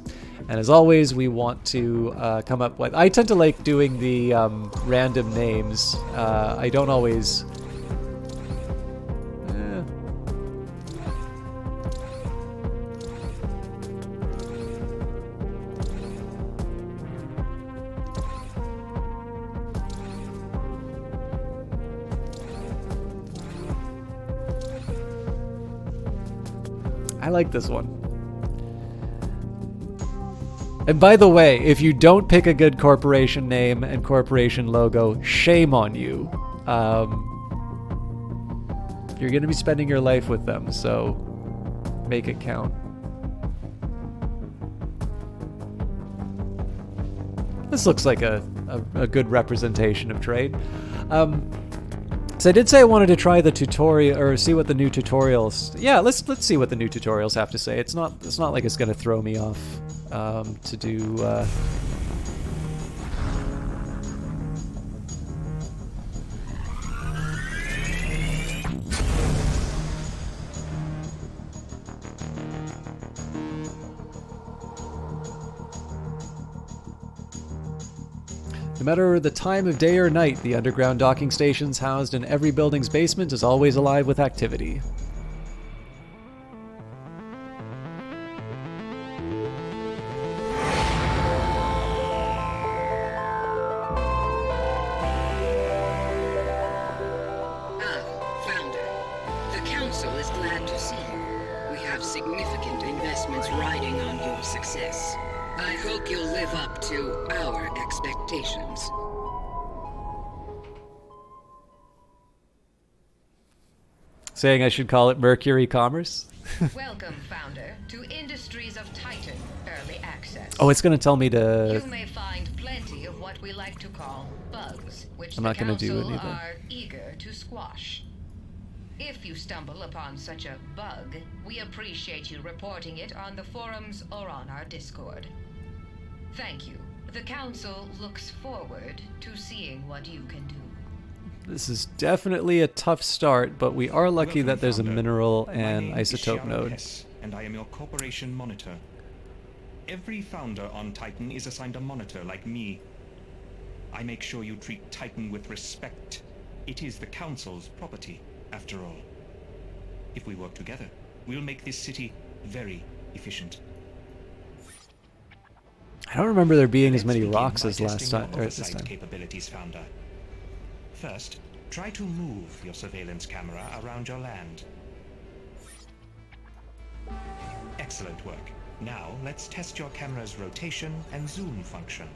And as always, we want to come up with... I tend to like doing the random names. I don't always... I like this one. And by the way, if you don't pick a good corporation name and corporation logo, shame on you. You're going to be spending your life with them, so make it count. This looks like a good representation of trade. So I did say I wanted to try the tutorial or see what the new tutorials. Yeah, let's see what the new tutorials have to say. It's not like it's gonna throw me off to do. No matter the time of day or night, the underground docking stations housed in every building's basement is always alive with activity. Founder, the Council is glad to see you. We have significant investments riding on your success. I hope you'll live up to our expectations. Saying I should call it Mercury Commerce? Welcome, Founder, to Industries of Titan Early Access. Oh, it's going to tell me to... You may find plenty of what we like to call bugs, which I'm the not gonna do Council anything. are eager to squash. If you stumble upon such a bug, we appreciate you reporting it on the forums or on our Discord. Thank you. The Council looks forward to seeing what you can do. This is definitely a tough start, but we are lucky Welcome, that there's a Founder. mineral My and name is isotope Sharon node. Hess, and I am your corporation monitor. Every founder on Titan is assigned a monitor like me. I make sure you treat Titan with respect. It is the Council's property, after all. If we work together, we'll make this city very efficient. I don't remember there being as Let's many begin rocks by as last testing time, your or this oversight time. capabilities, Founder. First, try to move your surveillance camera around your land. Excellent work. Now, let's test your camera's rotation and zoom function.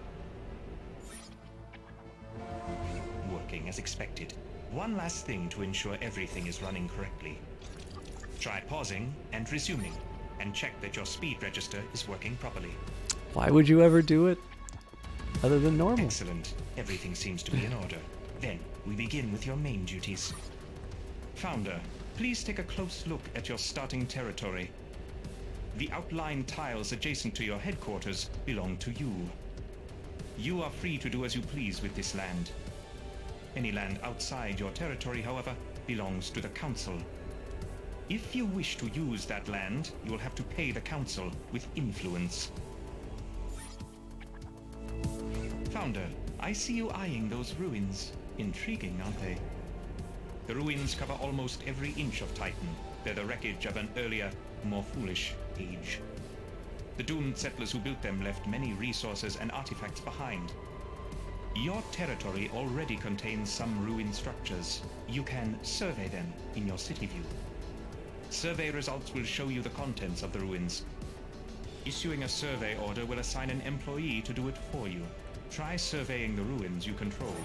Working as expected. One last thing to ensure everything is running correctly. Try pausing and resuming, and check that your speed register is working properly. Why would you ever do it other than normal? Excellent. Everything seems to be in order. Then, we begin with your main duties. Founder, please take a close look at your starting territory. The outlined tiles adjacent to your headquarters belong to you. You are free to do as you please with this land. Any land outside your territory, however, belongs to the Council. If you wish to use that land, you will have to pay the Council with influence. Founder, I see you eyeing those ruins. Intriguing, aren't they? The ruins cover almost every inch of Titan. They're the wreckage of an earlier, more foolish age. The doomed settlers who built them left many resources and artifacts behind. Your territory already contains some ruined structures. You can survey them in your city view. Survey results will show you the contents of the ruins. Issuing a survey order will assign an employee to do it for you. Try surveying the ruins you control.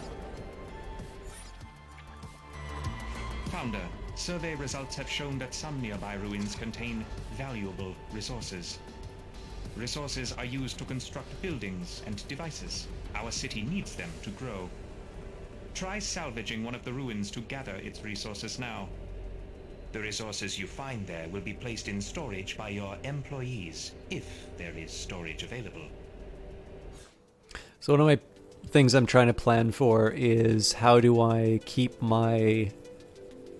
Founder, survey results have shown that some nearby ruins contain valuable resources. Resources are used to construct buildings and devices. Our city needs them to grow. Try salvaging one of the ruins to gather its resources now. The resources you find there will be placed in storage by your employees, if there is storage available. So one of my things I'm trying to plan for is how do I keep my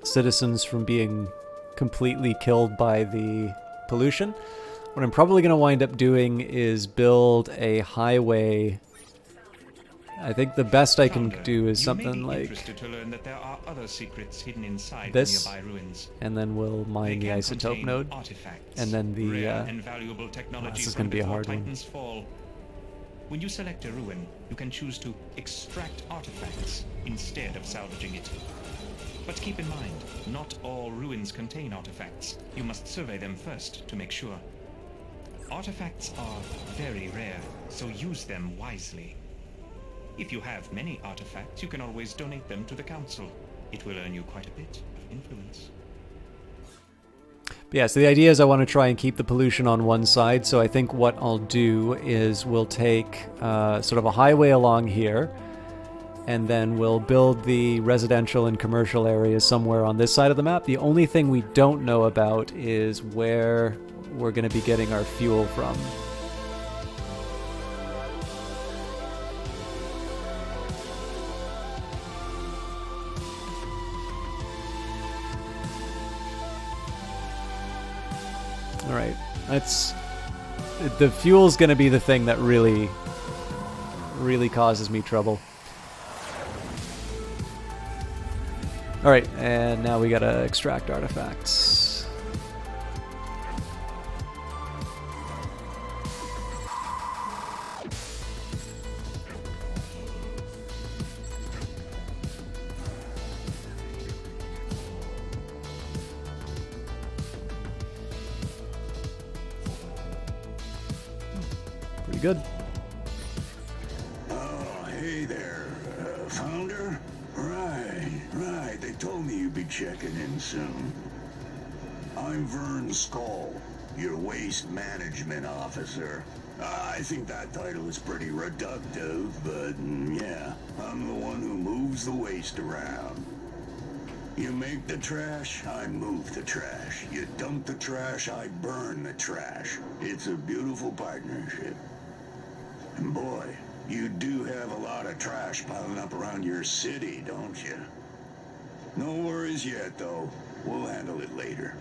citizens from being completely killed by the pollution. What I'm probably going to wind up doing is build a highway. I think the best I can Founder, do is you may something be like interested to learn that there are other secrets hidden inside this, the nearby ruins. and then we'll They mine the can isotope contain node, artifacts, and then the rare and valuable technology this is from gonna be a before hard one. Titan's fall. When you select a ruin, you can choose to extract artifacts instead of salvaging it. But keep in mind, not all ruins contain artifacts. You must survey them first to make sure. Artifacts are very rare, so use them wisely. If you have many artifacts, you can always donate them to the Council. It will earn you quite a bit of influence. But yeah, so the idea is I want to try and keep the pollution on one side. So I think what I'll do is we'll take sort of a highway along here, and then we'll build the residential and commercial areas somewhere on this side of the map. The only thing we don't know about is where we're going to be getting our fuel from. All right, the fuel's going to be the thing that really causes me trouble. All right, and now we gotta extract artifacts. Pretty good. Oh, hey there, Founder? Right. They told me you'd be checking in soon. I'm Vern Skull, your waste management officer. I think that title is pretty reductive, but yeah, I'm the one who moves the waste around. You make the trash, I move the trash. You dump the trash, I burn the trash. It's a beautiful partnership. And boy, you do have a lot of trash piling up around your city, don't you? No worries yet, though. We'll handle it later.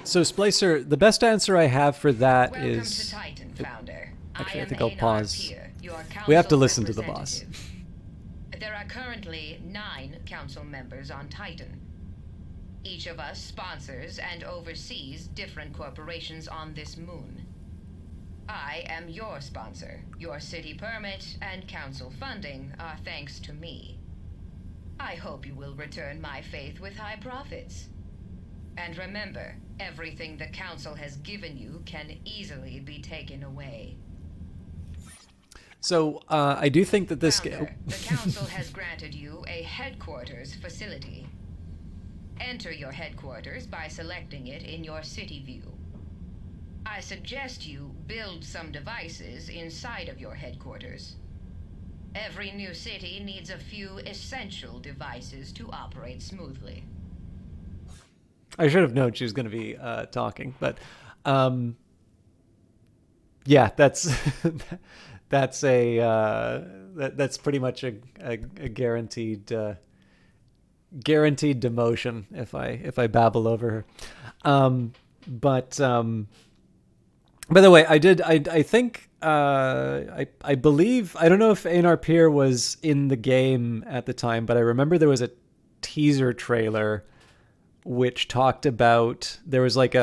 So, Splicer, the best answer I have for that Welcome is... to Titan, Founder. Actually, I am think I'll Einar pause. Peer, your We have to council listen to the boss. representative. There are currently 9 council members on Titan. Each of us sponsors and oversees different corporations on this moon. I am your sponsor. Your city permit and council funding are thanks to me. I hope you will return my faith with high profits. And remember, everything the council has given you can easily be taken away. So, I do think that this Founder, the council has granted you a headquarters facility. Enter your headquarters by selecting it in your city view. I suggest you build some devices inside of your headquarters. Every new city needs a few essential devices to operate smoothly. I should have known she was going to be talking, but yeah, that's that's that's pretty much a guaranteed demotion if I babble over her. But by the way, I think I believe, I don't know if Einar Peer was in the game at the time, but I remember there was a teaser trailer which talked about, there was like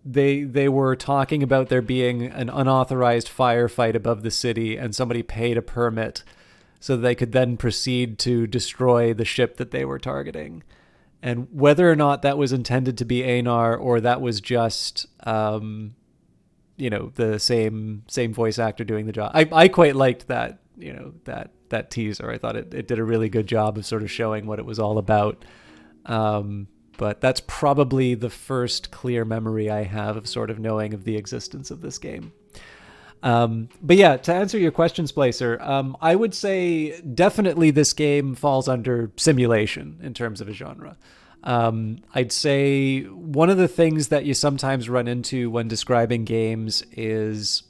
they were talking about there being an unauthorized firefight above the city, and somebody paid a permit so that they could then proceed to destroy the ship that they were targeting. And whether or not that was intended to be Einar or that was just, the same voice actor doing the job. I quite liked that, that teaser. I thought it did a really good job of sort of showing what it was all about. But that's probably the first clear memory I have of sort of knowing of the existence of this game. But yeah, to answer your question, Splicer, I would say definitely this game falls under simulation in terms of a genre. I'd say one of the things that you sometimes run into when describing games is,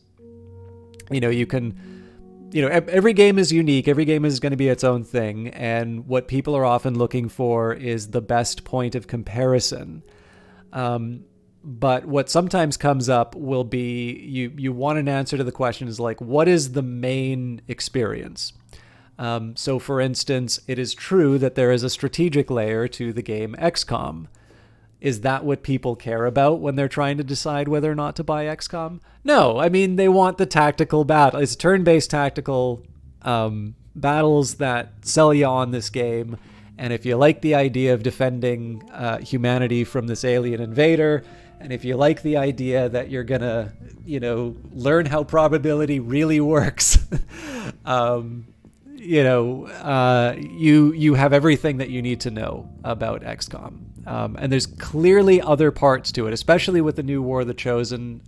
every game is unique. Every game is going to be its own thing. And what people are often looking for is the best point of comparison. But what sometimes comes up will be you want an answer to the question is like, what is the main experience? So for instance, it is true that there is a strategic layer to the game XCOM. Is that what people care about when they're trying to decide whether or not to buy XCOM? No, I mean, they want the tactical battle. It's turn-based tactical battles that sell you on this game. And if you like the idea of defending humanity from this alien invader, and if you like the idea that you're going to, learn how probability really works, you have everything that you need to know about XCOM. And there's clearly other parts to it, especially with the new War of the Chosen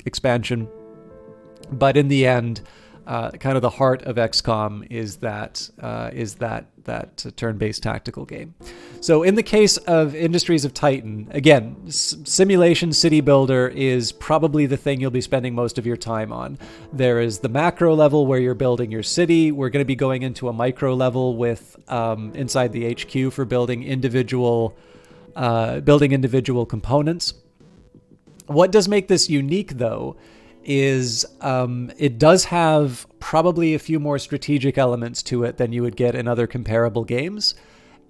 expansion. But in the end, kind of the heart of XCOM is that turn-based tactical game. So in the case of Industries of Titan, again, simulation city builder is probably the thing you'll be spending most of your time on. There is the macro level where you're building your city. We're going to be going into a micro level with inside the HQ for building individual components. What does make this unique, though, is it does have probably a few more strategic elements to it than you would get in other comparable games.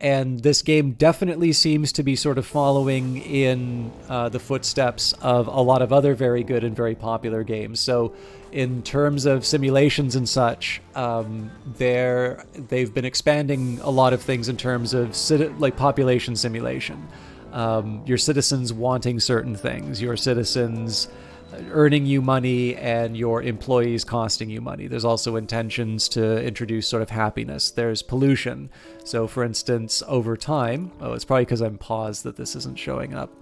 And this game definitely seems to be sort of following in the footsteps of a lot of other very good and very popular games. So in terms of simulations and such, they've been expanding a lot of things in terms of like population simulation. Your citizens wanting certain things, your citizens earning you money, and your employees costing you money. There's also intentions to introduce sort of happiness. There's pollution. So for instance, over time, it's probably because I'm paused that this isn't showing up.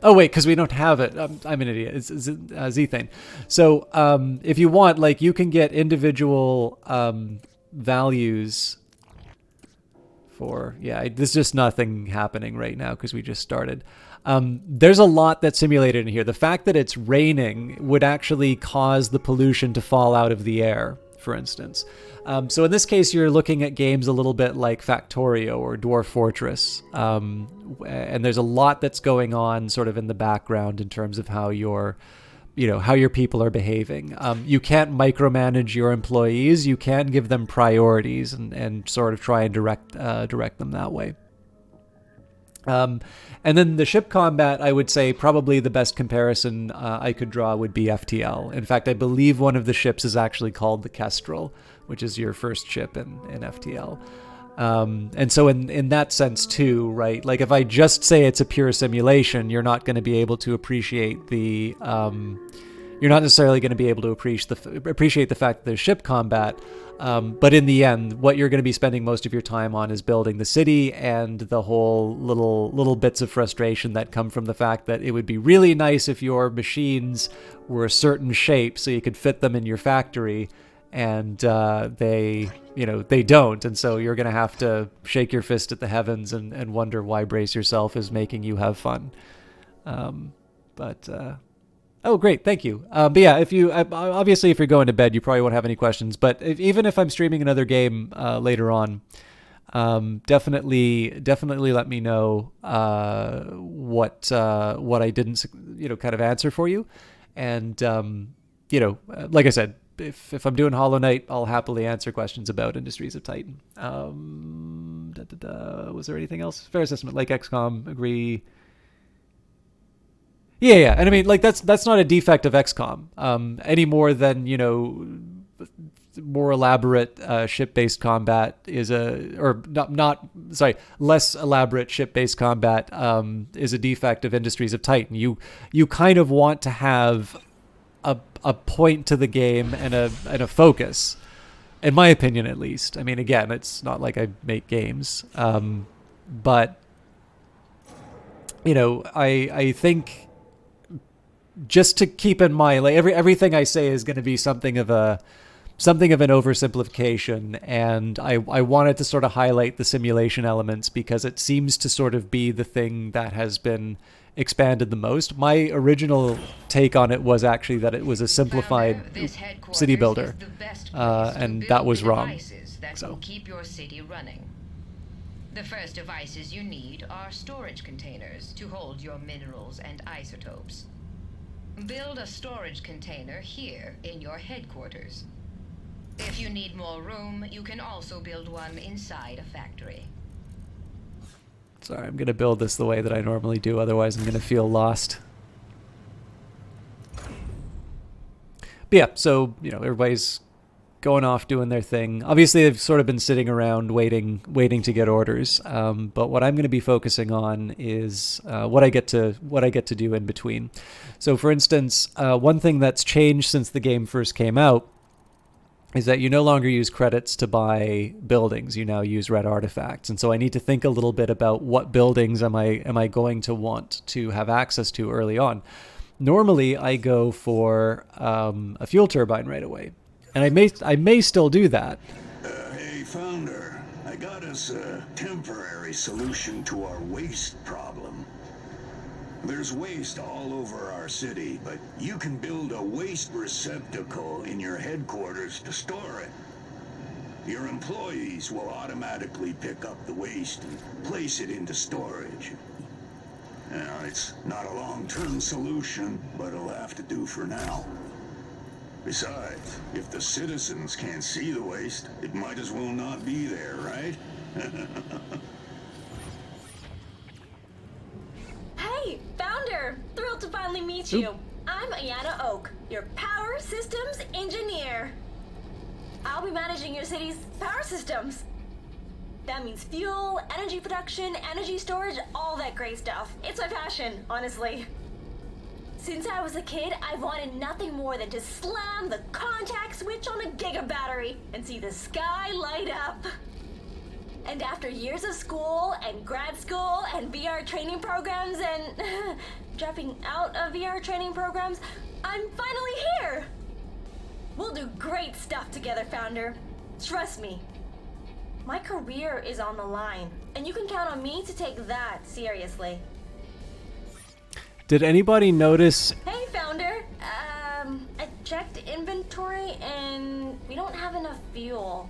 Oh wait, because we don't have it. I'm an idiot. It's Zethane. So if you want, like, you can get individual values for, there's just nothing happening right now because we just started. There's a lot that's simulated in here. The fact that it's raining would actually cause the pollution to fall out of the air, for instance. So in this case, you're looking at games a little bit like Factorio or Dwarf Fortress. And there's a lot that's going on sort of in the background in terms of how your people are behaving. You can't micromanage your employees. You can give them priorities and sort of try and direct them that way. And then the ship combat, I would say probably the best comparison I could draw would be FTL. In fact, I believe one of the ships is actually called the Kestrel, which is your first ship in FTL. And so in that sense too, right? Like if I just say it's a pure simulation, you're not going to be able to appreciate the... you're not necessarily going to be able to appreciate the fact that there's ship combat. But in the end, what you're going to be spending most of your time on is building the city and the whole little bits of frustration that come from the fact that it would be really nice if your machines were a certain shape so you could fit them in your factory, and they don't. And so you're going to have to shake your fist at the heavens and wonder why Brace Yourself is making you have fun. Oh, great. Thank you. But yeah, if you're going to bed, you probably won't have any questions. But even if I'm streaming another game later on, definitely let me know what I didn't, kind of answer for you. And, like I said, if I'm doing Hollow Knight, I'll happily answer questions about Industries of Titan. Was there anything else? Fair assessment, like XCOM, agree. Yeah, and I mean, like that's not a defect of XCOM, any more than more elaborate ship-based combat is less elaborate ship-based combat is a defect of Industries of Titan. You kind of want to have a point to the game and a focus, in my opinion, at least. I mean, again, it's not like I make games, but I think. Just to keep in mind, like everything I say is going to be something of an oversimplification, and I wanted to sort of highlight the simulation elements because it seems to sort of be the thing that has been expanded the most. My original take on it was actually that it was a simplified city builder, and that was wrong. So keep your city running. The first devices you need are storage containers to hold your minerals and isotopes. Build a storage container here in your headquarters. If you need more room, you can also build one inside a factory. Sorry, I'm going to build this the way that I normally do, otherwise I'm going to feel lost. But yeah, so, everybody's going off doing their thing. Obviously, they've sort of been sitting around waiting to get orders. But what I'm going to be focusing on is what I get to do in between. So, for instance, one thing that's changed since the game first came out is that you no longer use credits to buy buildings. You now use red artifacts. And so I need to think a little bit about what buildings am I going to want to have access to early on. Normally, I go for a fuel turbine right away. And I may still do that. Hey, Founder, I got us a temporary solution to our waste problem. There's waste all over our city, but you can build a waste receptacle in your headquarters to store it. Your employees will automatically pick up the waste and place it into storage. Now, it's not a long-term solution, but it'll have to do for now. Besides, if the citizens can't see the waste, it might as well not be there, right? Hey, Founder! Thrilled to finally meet you. I'm Ayana Oak, your power systems engineer. I'll be managing your city's power systems. That means fuel, energy production, energy storage, all that great stuff. It's my passion, honestly. Since I was a kid, I've wanted nothing more than to slam the contact switch on a giga battery and see the sky light up. And after years of school and grad school and VR training programs and dropping out of VR training programs, I'm finally here. We'll do great stuff together, Founder. Trust me. My career is on the line, and you can count on me to take that seriously. Did anybody notice? Hey, Founder. I checked inventory, and we don't have enough fuel.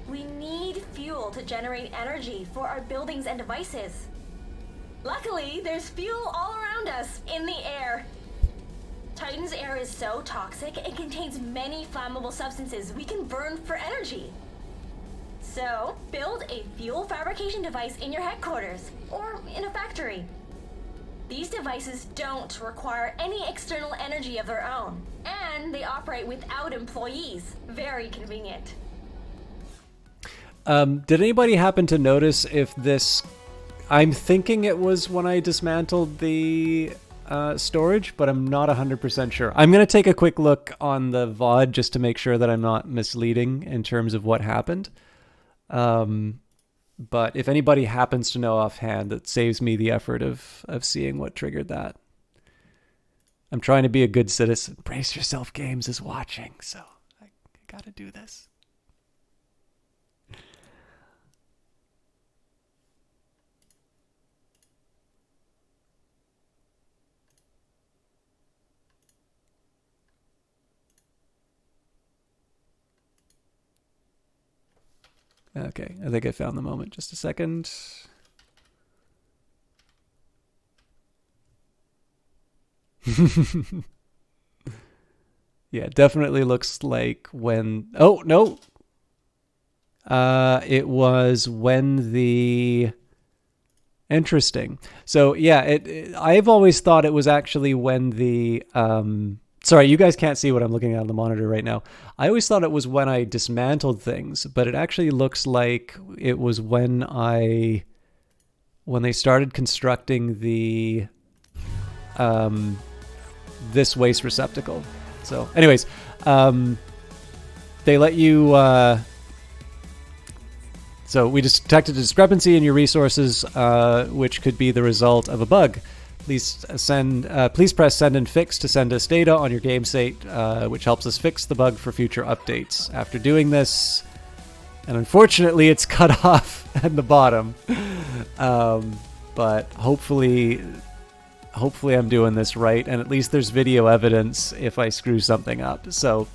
We need fuel to generate energy for our buildings and devices. Luckily, there's fuel all around us, in the air. Titan's air is so toxic, it contains many flammable substances we can burn for energy. So, build a fuel fabrication device in your headquarters, or in a factory. These devices don't require any external energy of their own, and they operate without employees. Very convenient. Did anybody happen to notice if this... I'm thinking it was when I dismantled the storage, but I'm not 100% sure. I'm going to take a quick look on the VOD just to make sure that I'm not misleading in terms of what happened. But if anybody happens to know offhand, it saves me the effort of seeing what triggered that. I'm trying to be a good citizen. Brace yourself, Games is watching, so I gotta do this. Okay, I think I found the moment. Just a second. Yeah, it definitely looks like when... Oh, no! It was when the... Interesting. So, yeah, I've always thought it was actually when the... Sorry, you guys can't see what I'm looking at on the monitor right now. I always thought it was when I dismantled things, but it actually looks like it was when they started constructing the this waste receptacle. So, anyways, they let you. So we just detected a discrepancy in your resources, which could be the result of a bug. Please press send and fix to send us data on your game state, which helps us fix the bug for future updates. After doing this, and unfortunately it's cut off at the bottom, but hopefully I'm doing this right, and at least there's video evidence if I screw something up. So,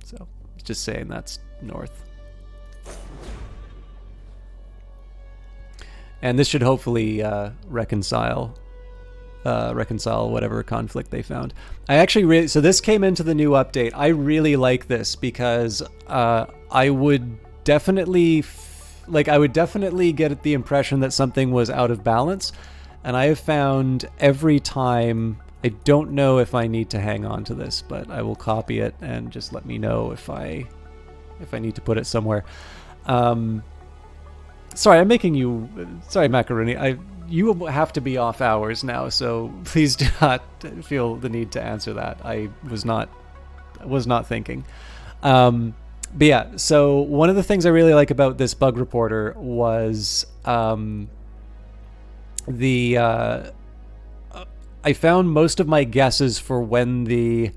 So just saying that's north. And this should hopefully reconcile whatever conflict they found. I actually so this came into the new update. I really like this because I would definitely get the impression that something was out of balance, and I have found every time. I don't know if I need to hang on to this, but I will copy it and just let me know if I need to put it somewhere. Sorry, I'm making you... Sorry, Macaroni. You have to be off hours now, so please do not feel the need to answer that. I was not thinking. But yeah, so one of the things I really like about this bug reporter was I found most of my guesses for when the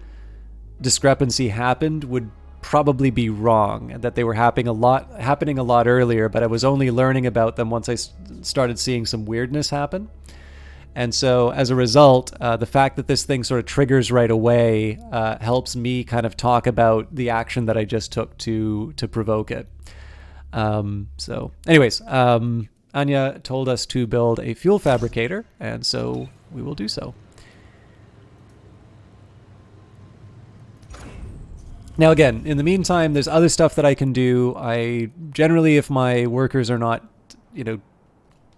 discrepancy happened would probably be wrong, and that they were happening a lot earlier, but I was only learning about them once I started seeing some weirdness happen. And so as a result, the fact that this thing sort of triggers right away helps me kind of talk about the action that I just took to provoke it. So anyways, Anya told us to build a fuel fabricator, and so we will do so. Now again, in the meantime, there's other stuff that I can do. I generally, if my workers are not,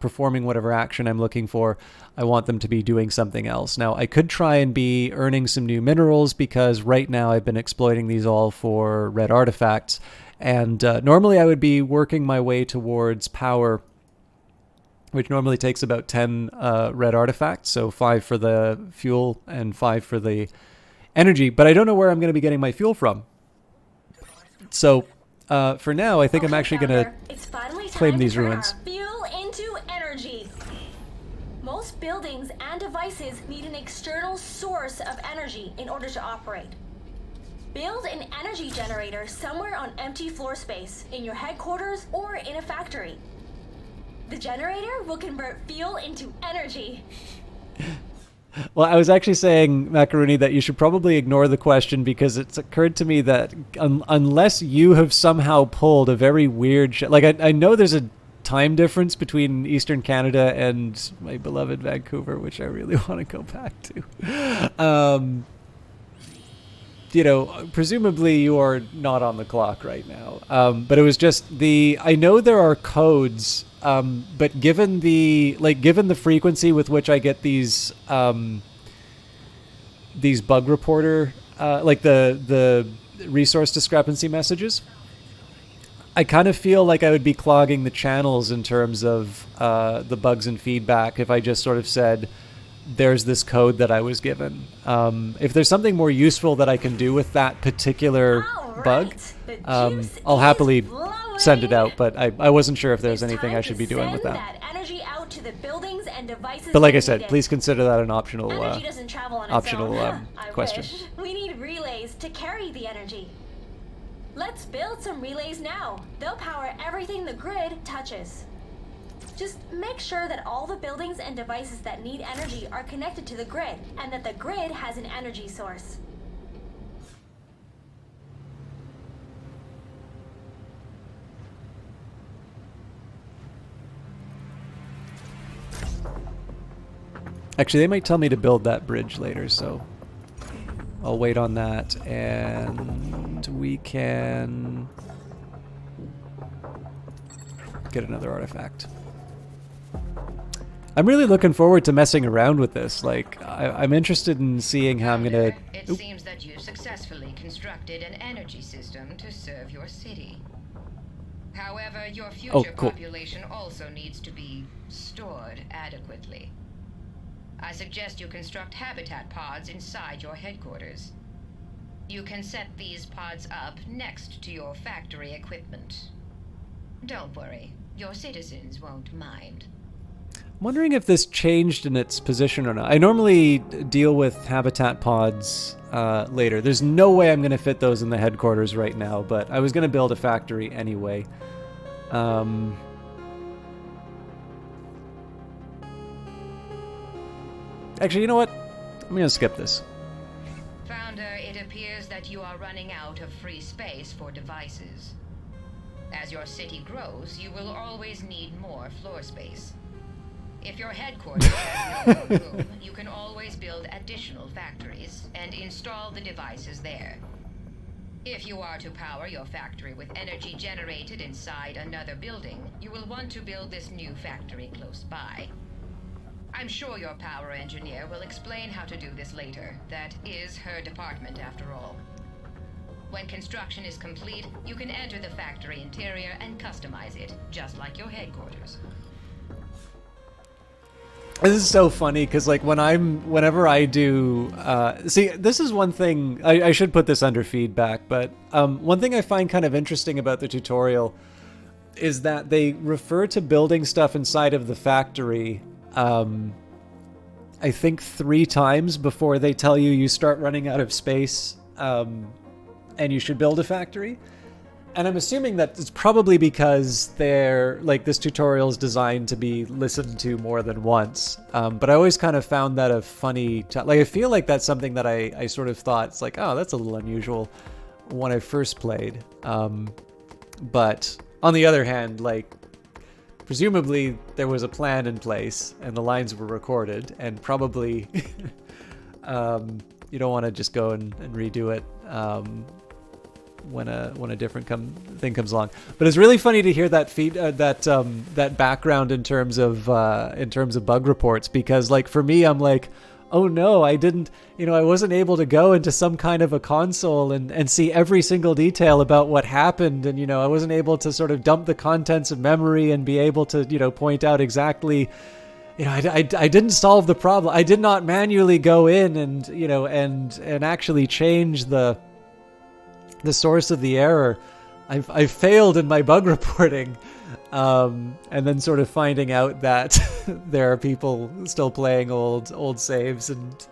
performing whatever action I'm looking for, I want them to be doing something else. Now, I could try and be earning some new minerals, because right now I've been exploiting these all for red artifacts. And normally I would be working my way towards power, which normally takes about 10 red artifacts, so 5 for the fuel and 5 for the energy, but I don't know where I'm going to be getting my fuel from. So for now, I think I'm actually going to claim these ruins. Fuel into energy. Most buildings and devices need an external source of energy in order to operate. Build an energy generator somewhere on empty floor space, in your headquarters or in a factory. The generator will convert fuel into energy. Well, I was actually saying, Macaroni, that you should probably ignore the question, because it's occurred to me that unless you have somehow pulled a very weird... I know there's a time difference between Eastern Canada and my beloved Vancouver, which I really want to go back to. Presumably you are not on the clock right now. But it was just I know there are codes... but given the frequency with which I get these bug reporter, the resource discrepancy messages, I kind of feel like I would be clogging the channels in terms of the bugs and feedback if I just sort of said, there's this code that I was given. If there's something more useful that I can do with that particular bug, I'll happily send it out, but I wasn't sure if there's anything I should be doing with that. Energy out to the buildings and devices. But like I said, please consider that an optional question. We need relays to carry the energy. Let's build some relays now. They'll power everything the grid touches. Just make sure that all the buildings and devices that need energy are connected to the grid, and that the grid has an energy source. Actually, they might tell me to build that bridge later, so I'll wait on that, and we can get another artifact. I'm really looking forward to messing around with this. I'm interested in seeing how I'm gonna... It seems that you successfully constructed an energy system to serve your city. However, your future population also needs to be stored adequately. I suggest you construct habitat pods inside your headquarters. You can set these pods up next to your factory equipment. Don't worry, your citizens won't mind. I'm wondering if this changed in its position or not. I normally deal with habitat pods later. There's no way I'm going to fit those in the headquarters right now, but I was going to build a factory anyway. Actually, you know what? I'm going to skip this. Founder, it appears that you are running out of free space for devices. As your city grows, you will always need more floor space. If your headquarters has no more room, you can always build additional factories and install the devices there. If you are to power your factory with energy generated inside another building, you will want to build this new factory close by. I'm sure your power engineer will explain how to do this later. That is her department, after all. When construction is complete, you can enter the factory interior and customize it, just like your headquarters. This is so funny because, like, whenever I do, see, this is one thing I should put this under feedback, but one thing I find kind of interesting about the tutorial is that they refer to building stuff inside of the factory, I think 3 times before they tell you start running out of space, and you should build a factory. And I'm assuming that it's probably because this tutorial is designed to be listened to more than once. But I always kind of found that a funny, I feel like that's something that I sort of thought, it's like, oh, that's a little unusual when I first played. But on the other hand, like, presumably there was a plan in place and the lines were recorded, and probably you don't want to just go and redo it when a different thing comes along. But it's really funny to hear that that background in terms of bug reports, because, like, for me, I'm like, oh no, I wasn't able to go into some kind of a console and see every single detail about what happened, and I wasn't able to sort of dump the contents of memory and be able to point out exactly. I didn't solve the problem. I did not manually go in and actually change the source of the error. I've failed in my bug reporting, and then sort of finding out that there are people still playing old saves and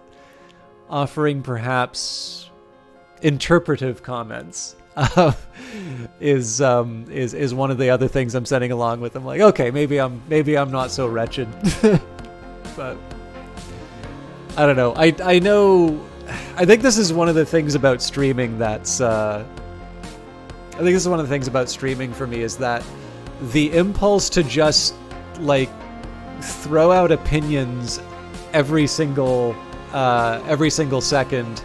offering perhaps interpretive comments is one of the other things I'm sending along with. I'm like, okay, maybe I'm not so wretched, but I don't know. I know. I think this is one of the things about streaming for me, is that the impulse to just, like, throw out opinions every single second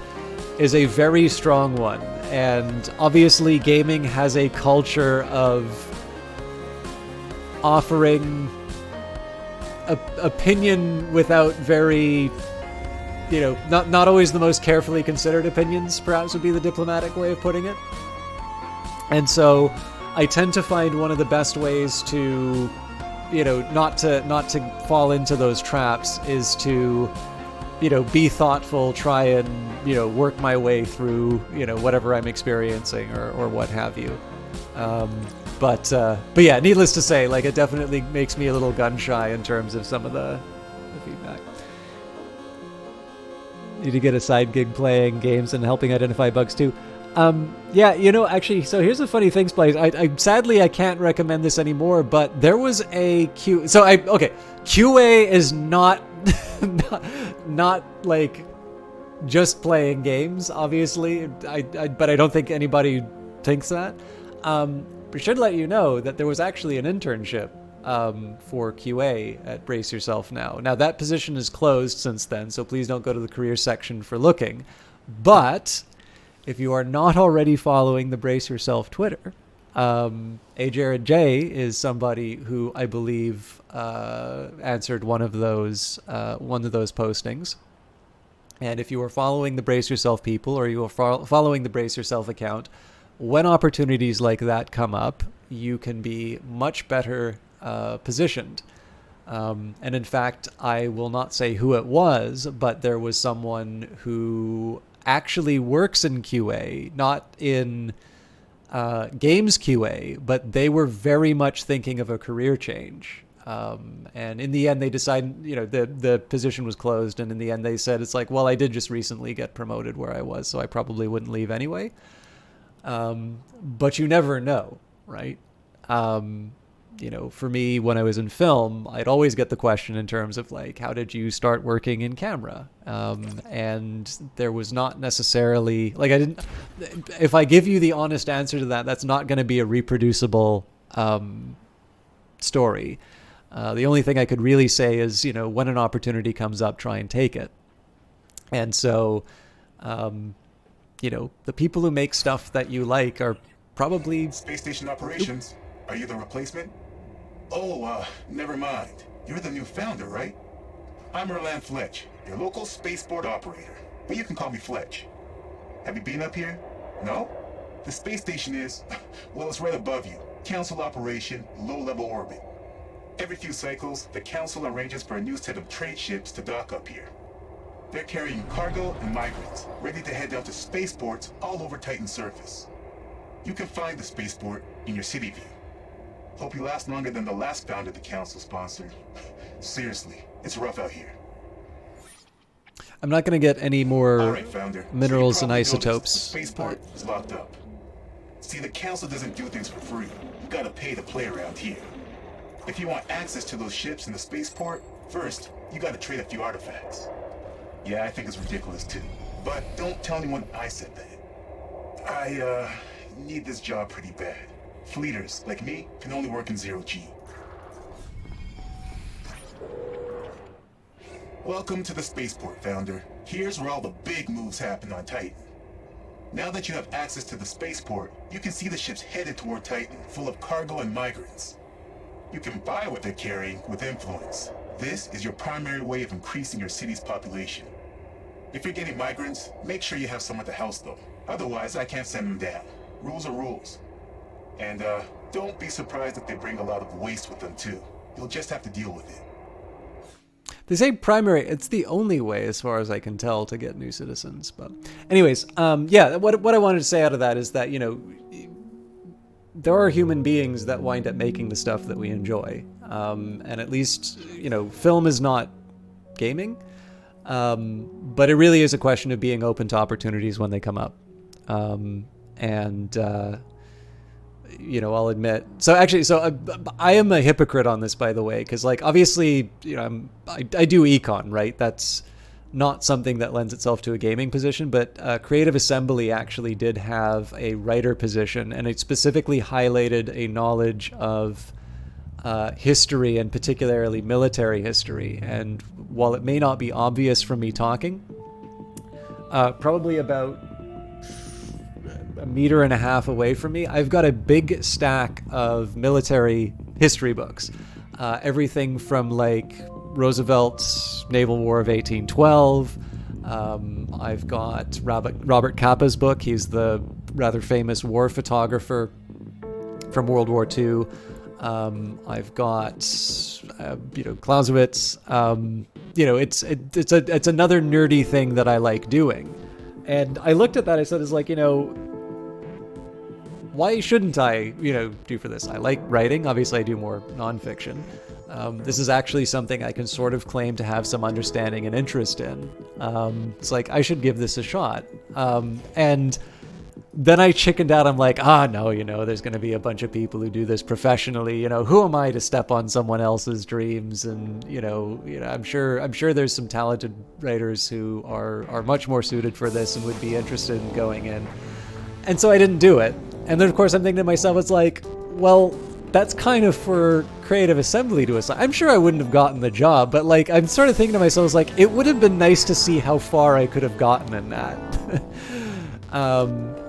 is a very strong one. And obviously gaming has a culture of offering opinion without very, not always the most carefully considered opinions, perhaps would be the diplomatic way of putting it. And so I tend to find one of the best ways to, not to fall into those traps is to, be thoughtful, try and, work my way through, whatever I'm experiencing or what have you. But yeah, needless to say, like, it definitely makes me a little gun shy in terms of some of the feedback. Need to get a side gig playing games and helping identify bugs too. Yeah, actually, so here's the funny thing, Splice. I sadly I can't recommend this anymore, but there was a QA is not not like just playing games, obviously. But I don't think anybody thinks that. We should let you know that there was actually an internship for QA at Brace Yourself Now. Now, that position is closed since then, so please don't go to the careers section for looking. But if you are not already following the Brace Yourself Twitter, A. Jared J is somebody who I believe answered one of those postings. And if you are following the Brace Yourself people, or you are following the Brace Yourself account, when opportunities like that come up, you can be much better positioned. And in fact, I will not say who it was, but there was someone who actually works in QA, not in games QA, but they were very much thinking of a career change. And in the end, they decided, the position was closed. And in the end, they said, it's like, well, I did just recently get promoted where I was, so I probably wouldn't leave anyway. But you never know, right? for me, when I was in film, I'd always get the question in terms of like, how did you start working in camera? And there was not necessarily like, if I give you the honest answer to that, that's not going to be a reproducible story. The only thing I could really say is, when an opportunity comes up, try and take it. And so, the people who make stuff that you like are probably... Space Station Operations. Are you the replacement? Oh, never mind. You're the new founder, right? I'm Erland Fletch, your local spaceport operator. But you can call me Fletch. Have you been up here? No? The space station is, well, it's right above you. Council operation, low-level orbit. Every few cycles, the Council arranges for a new set of trade ships to dock up here. They're carrying cargo and migrants, ready to head down to spaceports all over Titan's surface. You can find the spaceport in your city view. Hope you last longer than the last founder the Council sponsored. Seriously, it's rough out here. I'm not going to get any more All right, Founder. minerals So and you probably noticed isotopes. The spaceport is locked up. See, the Council doesn't do things for free. You gotta pay to play around here. If you want access to those ships in the spaceport, first, you gotta trade a few artifacts. Yeah, I think it's ridiculous too. But don't tell anyone I said that. I, need this job pretty bad. Fleeters, like me, can only work in zero-G. Welcome to the spaceport, Founder. Here's where all the big moves happen on Titan. Now that you have access to the spaceport, you can see the ships headed toward Titan, full of cargo and migrants. You can buy what they're carrying with influence. This is your primary way of increasing your city's population. If you're getting migrants, make sure you have somewhere to house them. Otherwise, I can't send them down. Rules are rules. And, don't be surprised if they bring a lot of waste with them, too. You'll just have to deal with it. They say primary, it's the only way, as far as I can tell, to get new citizens. But anyways, what I wanted to say out of that is that, there are human beings that wind up making the stuff that we enjoy. And at least, film is not gaming. But it really is a question of being open to opportunities when they come up. I'll admit. So I am a hypocrite on this, by the way, because obviously, I do econ, right? That's not something that lends itself to a gaming position, but Creative Assembly actually did have a writer position, and it specifically highlighted a knowledge of history, and particularly military history. And while it may not be obvious from me talking, probably about 1.5 meters away from me, I've got a big stack of military history books. Everything from Roosevelt's Naval War of 1812. I've got Robert Capa's book. He's the rather famous war photographer from World War II. I've got, Clausewitz. It's another nerdy thing that I like doing. And I looked at that, I said, why shouldn't I, do for this? I like writing. Obviously, I do more nonfiction. This is actually something I can sort of claim to have some understanding and interest in. It's I should give this a shot. And then I chickened out. I'm like, no, there's going to be a bunch of people who do this professionally. Who am I to step on someone else's dreams? And, I'm sure there's some talented writers who are much more suited for this and would be interested in going in. And so I didn't do it. And then, of course, I'm thinking to myself, it's well, that's kind of for Creative Assembly to assign. I'm sure I wouldn't have gotten the job, but I'm sort of thinking to myself, it would have been nice to see how far I could have gotten in that.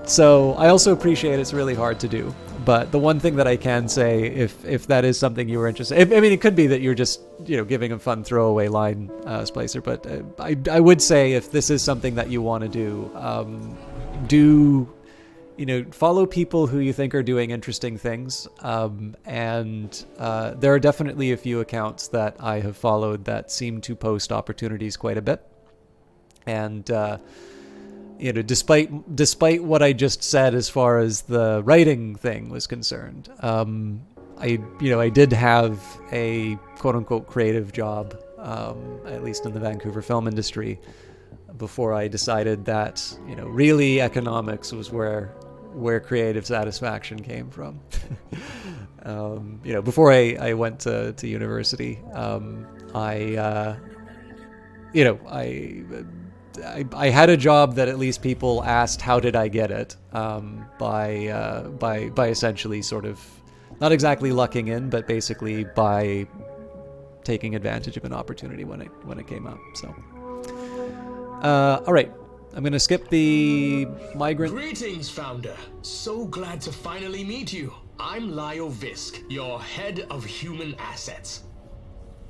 So I also appreciate it's really hard to do. But the one thing that I can say, if that is something you were interested in, it could be that you're just, giving a fun throwaway line, Splicer, but I would say if this is something that you want to do, follow people who you think are doing interesting things. And there are definitely a few accounts that I have followed that seem to post opportunities quite a bit. And, despite what I just said as far as the writing thing was concerned, I did have a quote unquote creative job, at least in the Vancouver film industry, before I decided that, really economics was where where creative satisfaction came from. Before I went to university, I had a job that at least people asked how did I get it, by essentially sort of not exactly lucking in, but basically by taking advantage of an opportunity when it came up. So, all right, I'm gonna skip the migrant. Greetings, Founder. So glad to finally meet you. I'm Lio Visk, your head of human assets.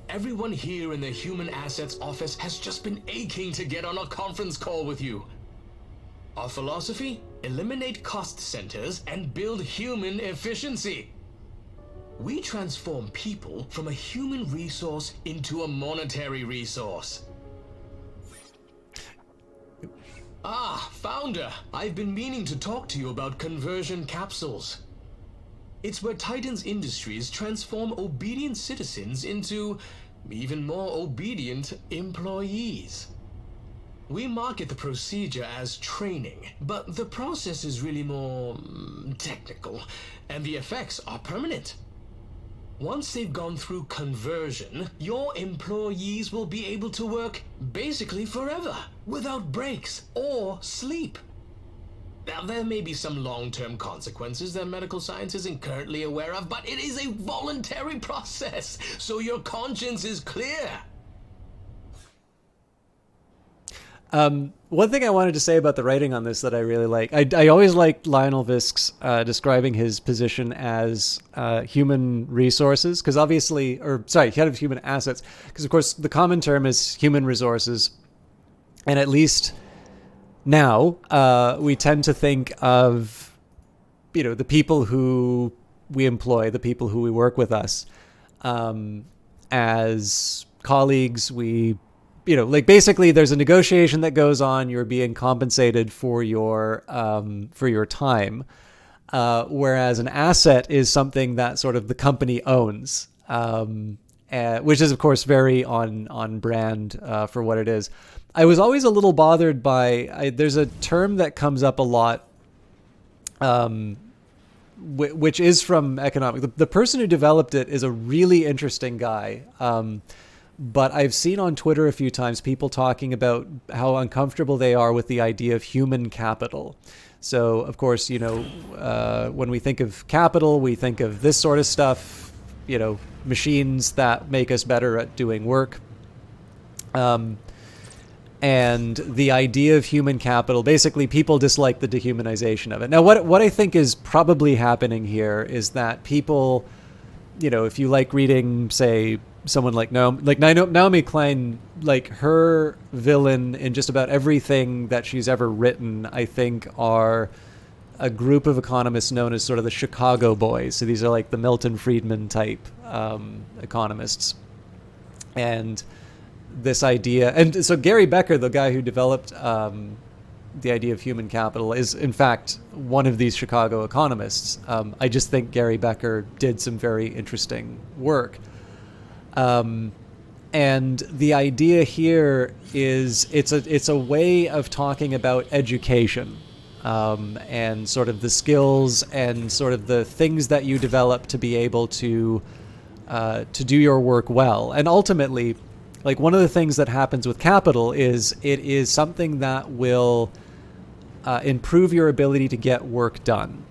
Everyone here in the Human Assets office has just been aching to get on a conference call with you. Our philosophy? Eliminate cost centers and build human efficiency. We transform people from a human resource into a monetary resource. Ah, Founder, I've been meaning to talk to you about conversion capsules. It's where Titan's Industries transform obedient citizens into even more obedient employees. We market the procedure as training, but the process is really more technical, and the effects are permanent. Once they've gone through conversion, your employees will be able to work basically forever, without breaks or sleep. Now, there may be some long-term consequences that medical science isn't currently aware of, but it is a voluntary process, so your conscience is clear. One thing I wanted to say about the writing on this that I really like, I always liked Lionel Visk's describing his position as human resources, because head of human assets, because of course the common term is human resources, and at least now we tend to think of, the people who we employ, the people who we work with us, as colleagues. Basically there's a negotiation that goes on. You're being compensated for your time. Whereas an asset is something that sort of the company owns, which is of course very on brand for what it is. I was always a little bothered by, there's a term that comes up a lot, which is from economics. The person who developed it is a really interesting guy. But I've seen on Twitter a few times people talking about how uncomfortable they are with the idea of human capital. So, of course, when we think of capital, we think of this sort of stuff, machines that make us better at doing work. And the idea of human capital, basically people dislike the dehumanization of it. Now, what I think is probably happening here is that people, if you like reading, say, someone like Naomi Klein, like her villain in just about everything that she's ever written, I think are a group of economists known as sort of the Chicago Boys. So these are like the Milton Friedman type economists. And this idea, and so Gary Becker, the guy who developed the idea of human capital, is in fact one of these Chicago economists. I just think Gary Becker did some very interesting work. And the idea here is it's a way of talking about education, and sort of the skills and sort of the things that you develop to be able to do your work well. And ultimately, like, one of the things that happens with capital is it is something that will improve your ability to get work done.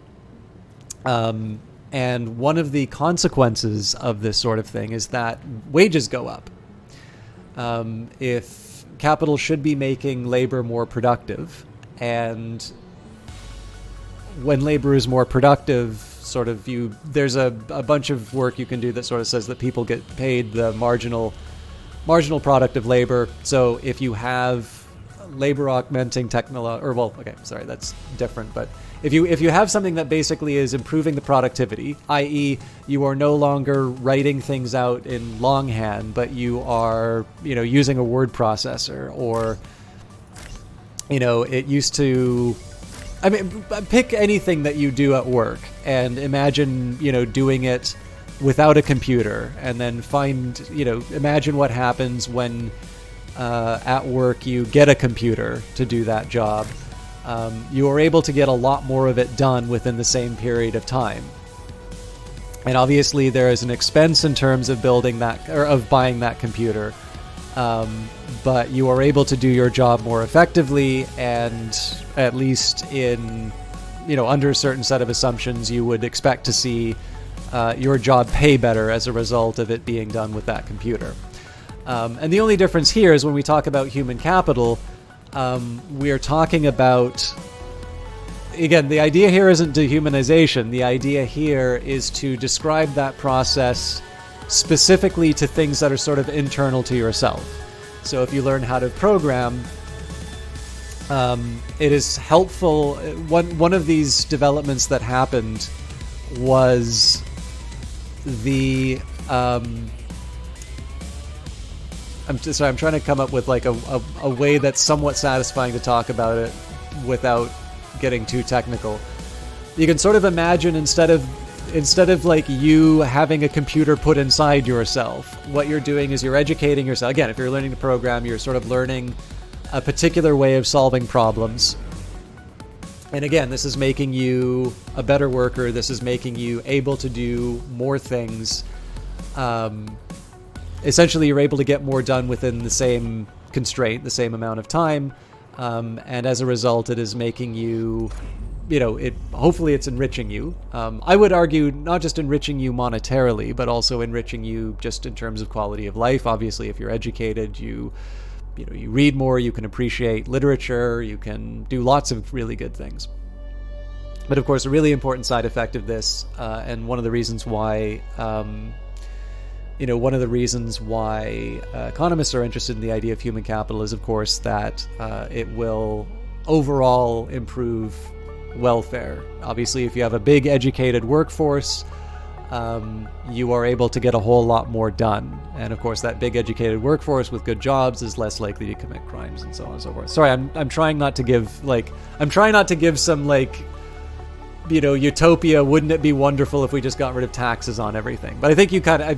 And one of the consequences of this sort of thing is that wages go up. If capital should be making labor more productive, and when labor is more productive, sort of there's a bunch of work you can do that sort of says that people get paid the marginal product of labor. So if you have labor augmenting that's different, but if you have something that basically is improving the productivity, i.e. you are no longer writing things out in longhand, but you are, using a word processor, or, it used to, pick anything that you do at work and imagine, doing it without a computer, and then imagine what happens when at work you get a computer to do that job. you are able to get a lot more of it done within the same period of time. And obviously there is an expense in terms of building that, or of buying that computer, but you are able to do your job more effectively, and at least in, under a certain set of assumptions, you would expect to see your job pay better as a result of it being done with that computer. And the only difference here is when we talk about human capital, we are talking about, again, the idea here isn't dehumanization. The idea here is to describe that process specifically to things that are sort of internal to yourself. So if you learn how to program, it is helpful. One of these developments that happened was the I'm trying to come up with like a way that's somewhat satisfying to talk about it without getting too technical. You can sort of imagine instead of like you having a computer put inside yourself, what you're doing is you're educating yourself. Again, if you're learning to program, you're sort of learning a particular way of solving problems. And again, this is making you a better worker. This is making you able to do more things. Essentially, you're able to get more done within the same constraint, the same amount of time. And as a result, it is making you, hopefully it's enriching you. I would argue not just enriching you monetarily, but also enriching you just in terms of quality of life. Obviously, if you're educated, you read more, you can appreciate literature, you can do lots of really good things. But of course, a really important side effect of this, and one of the reasons why, economists are interested in the idea of human capital is, of course, that it will overall improve welfare. Obviously, if you have a big educated workforce, you are able to get a whole lot more done. And of course, that big educated workforce with good jobs is less likely to commit crimes and so on and so forth. Sorry, I'm trying not to give some utopia, wouldn't it be wonderful if we just got rid of taxes on everything? But I think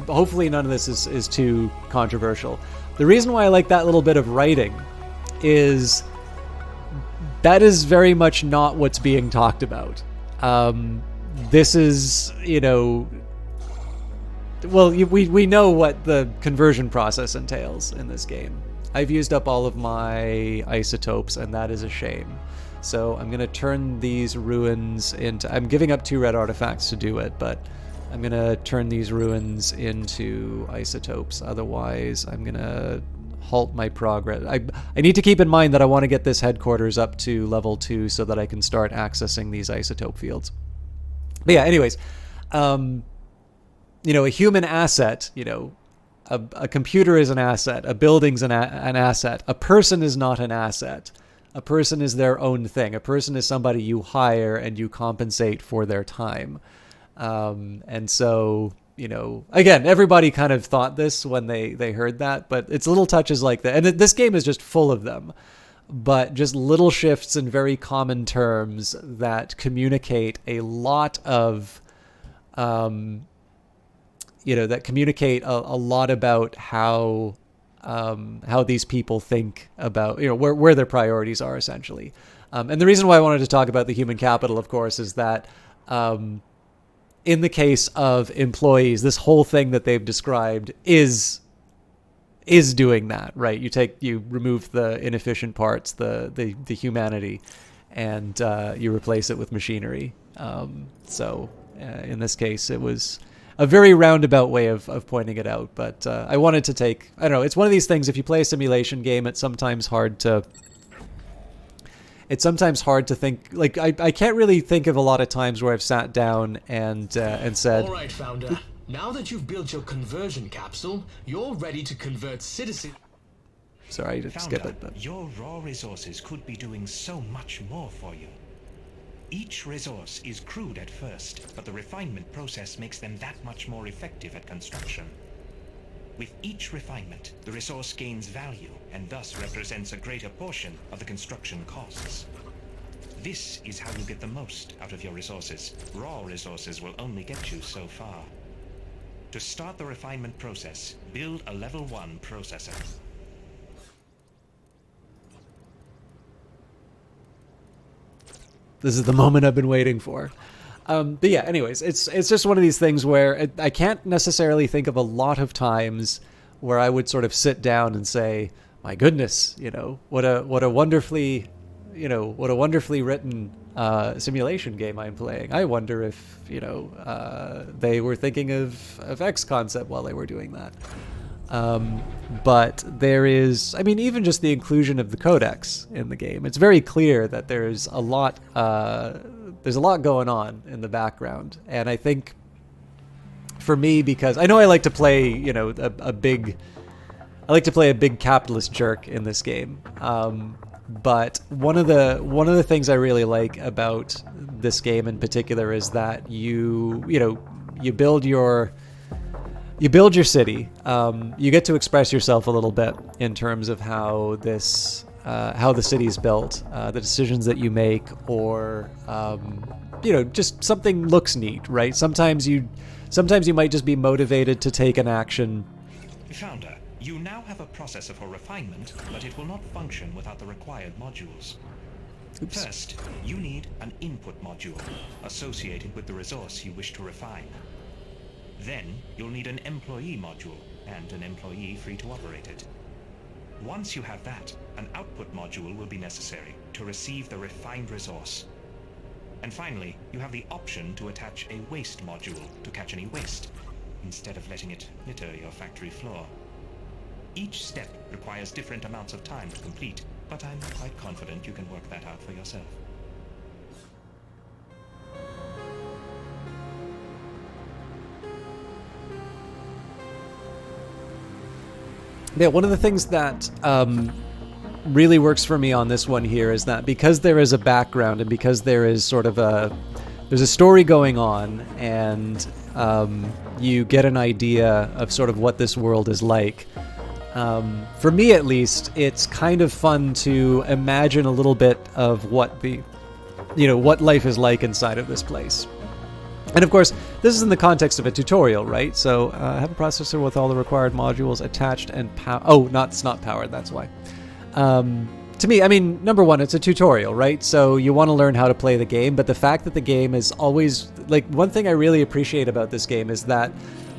hopefully none of this is too controversial. The reason why I like that little bit of writing is that is very much not what's being talked about. This is, we know what the conversion process entails in this game. I've used up all of my isotopes, and that is a shame. So I'm going to turn these ruins into... I'm giving up 2 red artifacts to do it, but I'm going to turn these ruins into isotopes. Otherwise, I'm going to halt my progress. I need to keep in mind that I want to get this headquarters up to level 2 so that I can start accessing these isotope fields. But yeah, anyways, a human asset, a computer is an asset, a building's an asset, a person is not an asset. A person is their own thing. A person is somebody you hire and you compensate for their time. And so, again, everybody kind of thought this when they heard that, but it's little touches like that. And this game is just full of them, but just little shifts in very common terms that communicate a lot of, that communicate a lot about how these people think about, where their priorities are, essentially. And the reason why I wanted to talk about the human capital, of course, is that in the case of employees, this whole thing that they've described is doing that, right? You remove the inefficient parts, the humanity, and you replace it with machinery. So in this case, it was a very roundabout way of pointing it out, but I wanted to take, I don't know, it's one of these things, if you play a simulation game, it's sometimes hard to think, like, I can't really think of a lot of times where I've sat down and said... All right, Founder, now that you've built your conversion capsule, you're ready to convert citizens... Sorry, I didn't skip it. But your raw resources could be doing so much more for you. Each resource is crude at first, but the refinement process makes them that much more effective at construction. With each refinement, the resource gains value and thus represents a greater portion of the construction costs. This is how you get the most out of your resources. Raw resources will only get you so far. To start the refinement process, build a level 1 processor. 」 . 」 « 」 « 」 « 」 « 」 « 」 « 」 « 」 « 」 « 」 « 」 « 」 « 」 « 」 « 」 « 」 « 」 « 」 « 」 « 」 « 」 « 」 « 」 « 」 « 」 « 」 « 」 « 」 « 」 « 」 « 」 « 」 « 」 « 」 « 」 « 」 « 」 « 」 « 」 « 」 « 」 « 」 « 」 « 」 « 」 « 」 « 」 « 」 « 」 « 」 « 」 « 」 « 」 « 」 « 」 « 」 « 」 « 」 « 」 « 」 « 」 « 」 « 」 « 」 « 」 « 」 « 」 « 」 « 」 « 」 « 」 « 」 « 」 « 」 « 」 « 」 « 」 « 」 « 」 « 」 « 」 « 」 « 」 « 」 « 」 « 」 « 」 « 」 « 」 « « « « « « « « « « « « « « « « « « « « « « « « Sorry, I just skipped it. But... This is the moment I've been waiting for. But yeah, anyways, it's just one of these things where I can't necessarily think of a lot of times where I would sort of sit down and say, my goodness, what a wonderfully written simulation game I'm playing. I wonder if they were thinking of X concept while they were doing that. But there is, I mean, even just the inclusion of the codex in the game, it's very clear that there's a lot going on in the background. And I think for me, because I know I like to play, a big capitalist jerk in this game. But one of the things I really like about this game in particular is that you build your city. You get to express yourself a little bit in terms of how the city's built, the decisions that you make, or just something looks neat, right? Sometimes you might just be motivated to take an action. Founder, you now have a processor for refinement, but it will not function without the required modules. Oops. First, you need an input module associated with the resource you wish to refine. Then, you'll need an employee module and an employee free to operate it. Once you have that, an output module will be necessary to receive the refined resource. And finally, you have the option to attach a waste module to catch any waste, instead of letting it litter your factory floor. Each step requires different amounts of time to complete, but I'm quite confident you can work that out for yourself. Yeah, one of the things that really works for me on this one here is that because there is a background and because there is sort of there's a story going on, and you get an idea of sort of what this world is like. For me, at least, it's kind of fun to imagine a little bit of what what life is like inside of this place. And of course, this is in the context of a tutorial, right? So have a processor with all the required modules attached and it's not powered, that's why. To me, I mean, number one, it's a tutorial, right? So you want to learn how to play the game, but the fact that the game is always, like, one thing I really appreciate about this game is that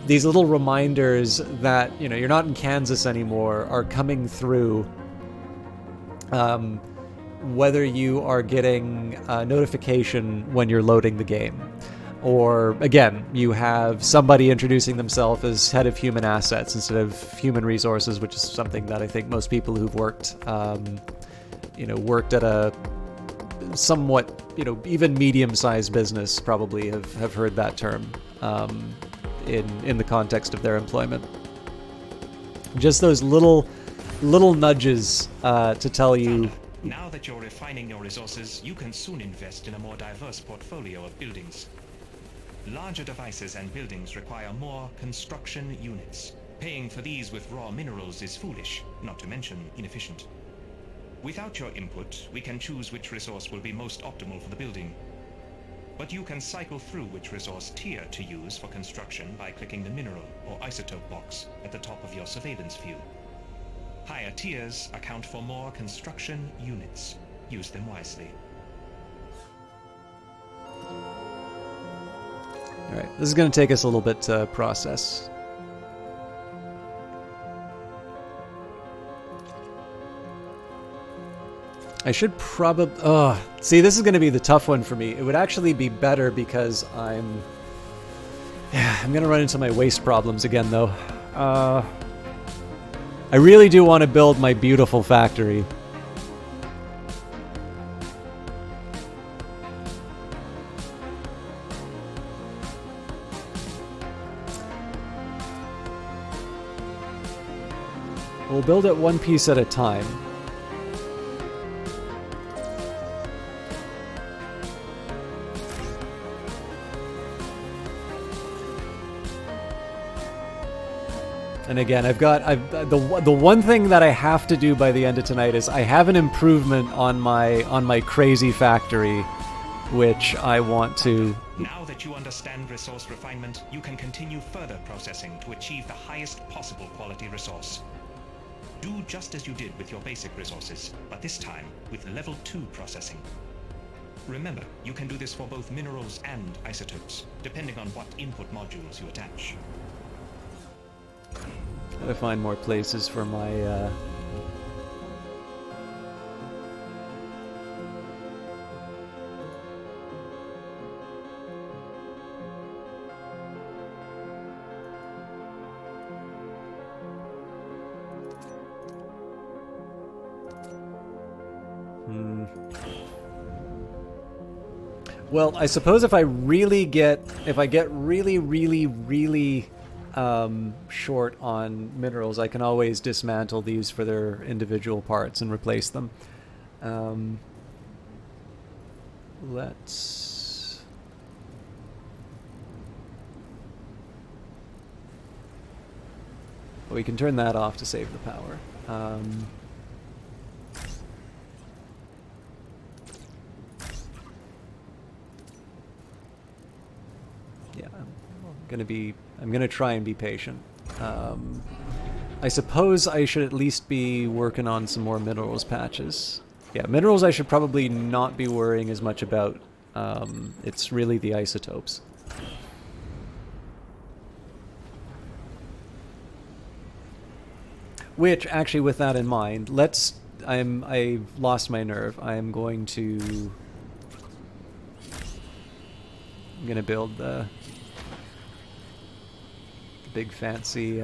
these little reminders that, you're not in Kansas anymore are coming through, whether you are getting a notification when you're loading the game. Or, again, you have somebody introducing themselves as head of human assets instead of human resources, which is something that I think most people who've worked at a somewhat, even medium-sized business probably have heard that term in the context of their employment. Just those little nudges to tell you. Now that you're refining your resources, you can soon invest in a more diverse portfolio of buildings. Larger devices and buildings require more construction units. Paying for these with raw minerals is foolish, not to mention inefficient. Without your input, we can choose which resource will be most optimal for the building. But you can cycle through which resource tier to use for construction by clicking the mineral or isotope box at the top of your surveillance view. Higher tiers account for more construction units. Use them wisely. All right, this is going to take us a little bit to process. I should probably... see, this is going to be the tough one for me. It would actually be better because I'm going to run into my waste problems again, though. I really do want to build my beautiful factory. We'll build it one piece at a time. And again, the one thing that I have to do by the end of tonight is I have an improvement on my crazy factory, which I want to... Now that you understand resource refinement, you can continue further processing to achieve the highest possible quality resource. Do just as you did with your basic resources, but this time with level 2 processing. Remember, you can do this for both minerals and isotopes, depending on what input modules you attach. Gotta find more places for my, Well, I suppose if I get really short on minerals, I can always dismantle these for their individual parts and replace them. Let's... Well, we can turn that off to save the power. Yeah, I'm gonna try and be patient. I suppose I should at least be working on some more minerals patches. Yeah, minerals I should probably not be worrying as much about. It's really the isotopes. Which, actually, with that in mind, I've lost my nerve. I'm gonna build the big fancy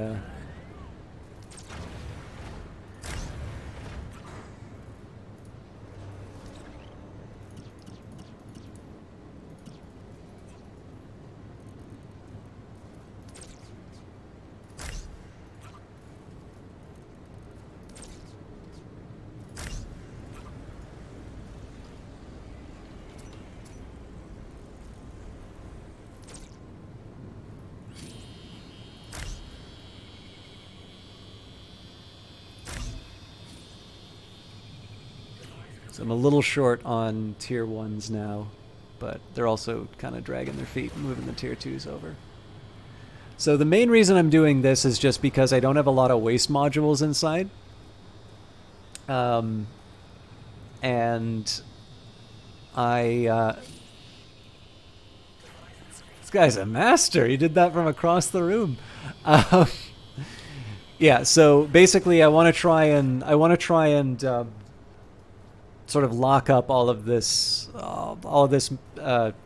So I'm a little short on tier 1s now, but they're also kind of dragging their feet and moving the tier 2s over. So the main reason I'm doing this is just because I don't have a lot of waste modules inside. And this guy's a master. He did that from across the room. Yeah, so basically I want to try and sort of lock up all of this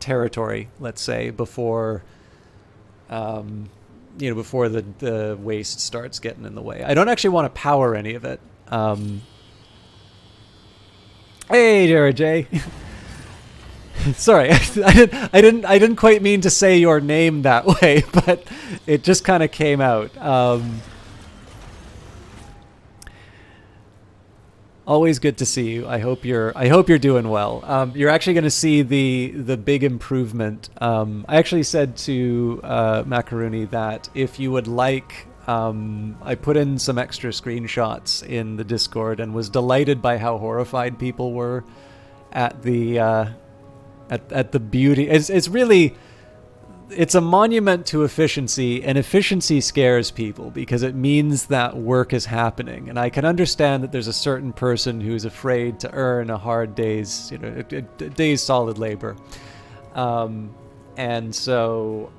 territory, let's say, before before the waste starts getting in the way. I don't actually want to power any of it. Hey, Jared J. Sorry, I didn't quite mean to say your name that way, but it just kind of came out. Always good to see you. I hope you're doing well. You're actually going to see the big improvement. I actually said to Macaroni that if you would like, I put in some extra screenshots in the Discord and was delighted by how horrified people were at the at the beauty. It's really. It's a monument to efficiency, and efficiency scares people because it means that work is happening. And I can understand that there's a certain person who's afraid to earn a hard day's solid labor. And so,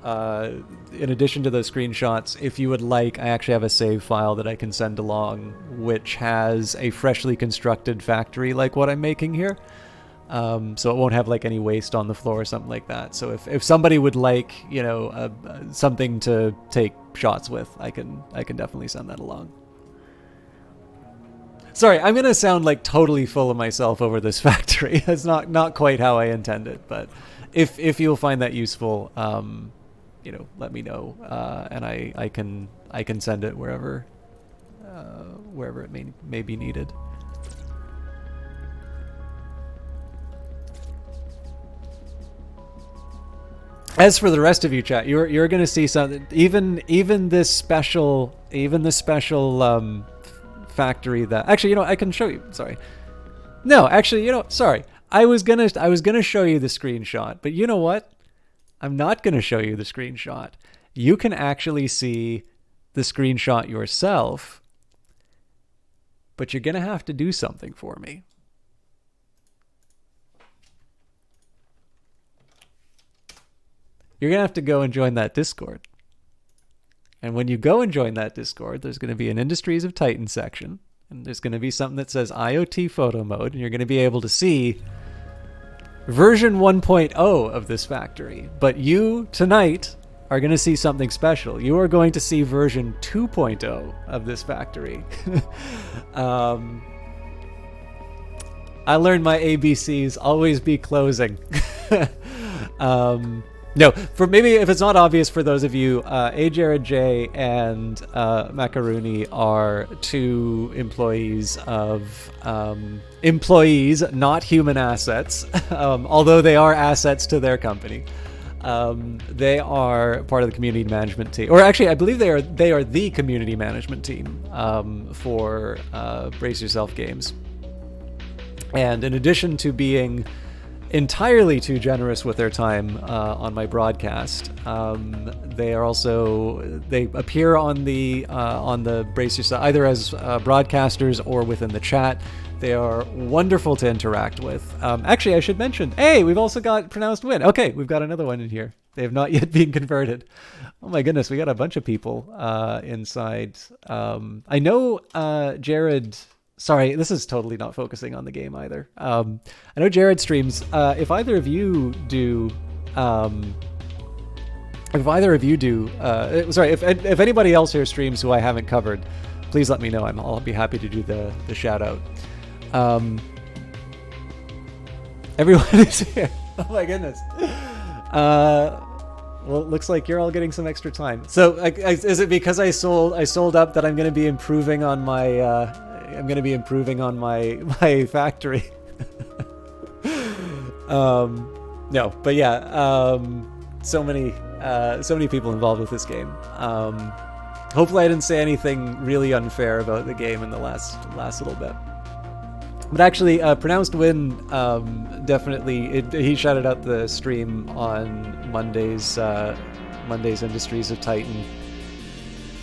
in addition to those screenshots, if you would like, I actually have a save file that I can send along, which has a freshly constructed factory like what I'm making here. So it won't have like any waste on the floor or something like that. So if somebody would like, something to take shots with, I can definitely send that along. Sorry, I'm gonna sound like totally full of myself over this factory. That's not quite how I intended, but if you'll find that useful, let me know, and I can send it wherever it may be needed. As for the rest of you, chat, you're going to see something. Even this special factory that actually, I can show you. Sorry, no, actually, sorry. I was gonna show you the screenshot, but you know what? I'm not gonna show you the screenshot. You can actually see the screenshot yourself, but you're gonna have to do something for me. you're going to have to go and join that Discord. And when you go and join that Discord, there's going to be an Industries of Titan section. And there's going to be something that says IoT photo mode. And you're going to be able to see version 1.0 of this factory. But you, tonight, are going to see something special. You are going to see version 2.0 of this factory. I learned my ABCs, always be closing. No, for maybe if it's not obvious for those of you, A. Jared J. and Macaroni are two employees of employees, not human assets, although they are assets to their company. They are part of the community management team, or actually, I believe they are the community management team for Brace Yourself Games. And in addition to being entirely too generous with their time on my broadcast, they appear on the Brace Yourself either as broadcasters or within the chat. They are wonderful to interact with. Actually, I should mention, hey, we've also got Pronounced Win. Okay, we've got another one in here. They have not yet been converted. Oh my goodness, we got a bunch of people inside. I know Jared. Sorry, this is totally not focusing on the game either. I know Jared streams. If either of you do, if anybody else here streams who I haven't covered, please let me know. I'll be happy to do the shout out. Everyone is here. Oh my goodness. Well, it looks like you're all getting some extra time. So, is it because I sold up that I'm going to be improving on my? I'm going to be improving on my factory. No, but yeah, so many people involved with this game. Hopefully I didn't say anything really unfair about the game in the last little bit. But actually, Pronounced Win, definitely, he shouted out the stream on Monday's Industries of Titan.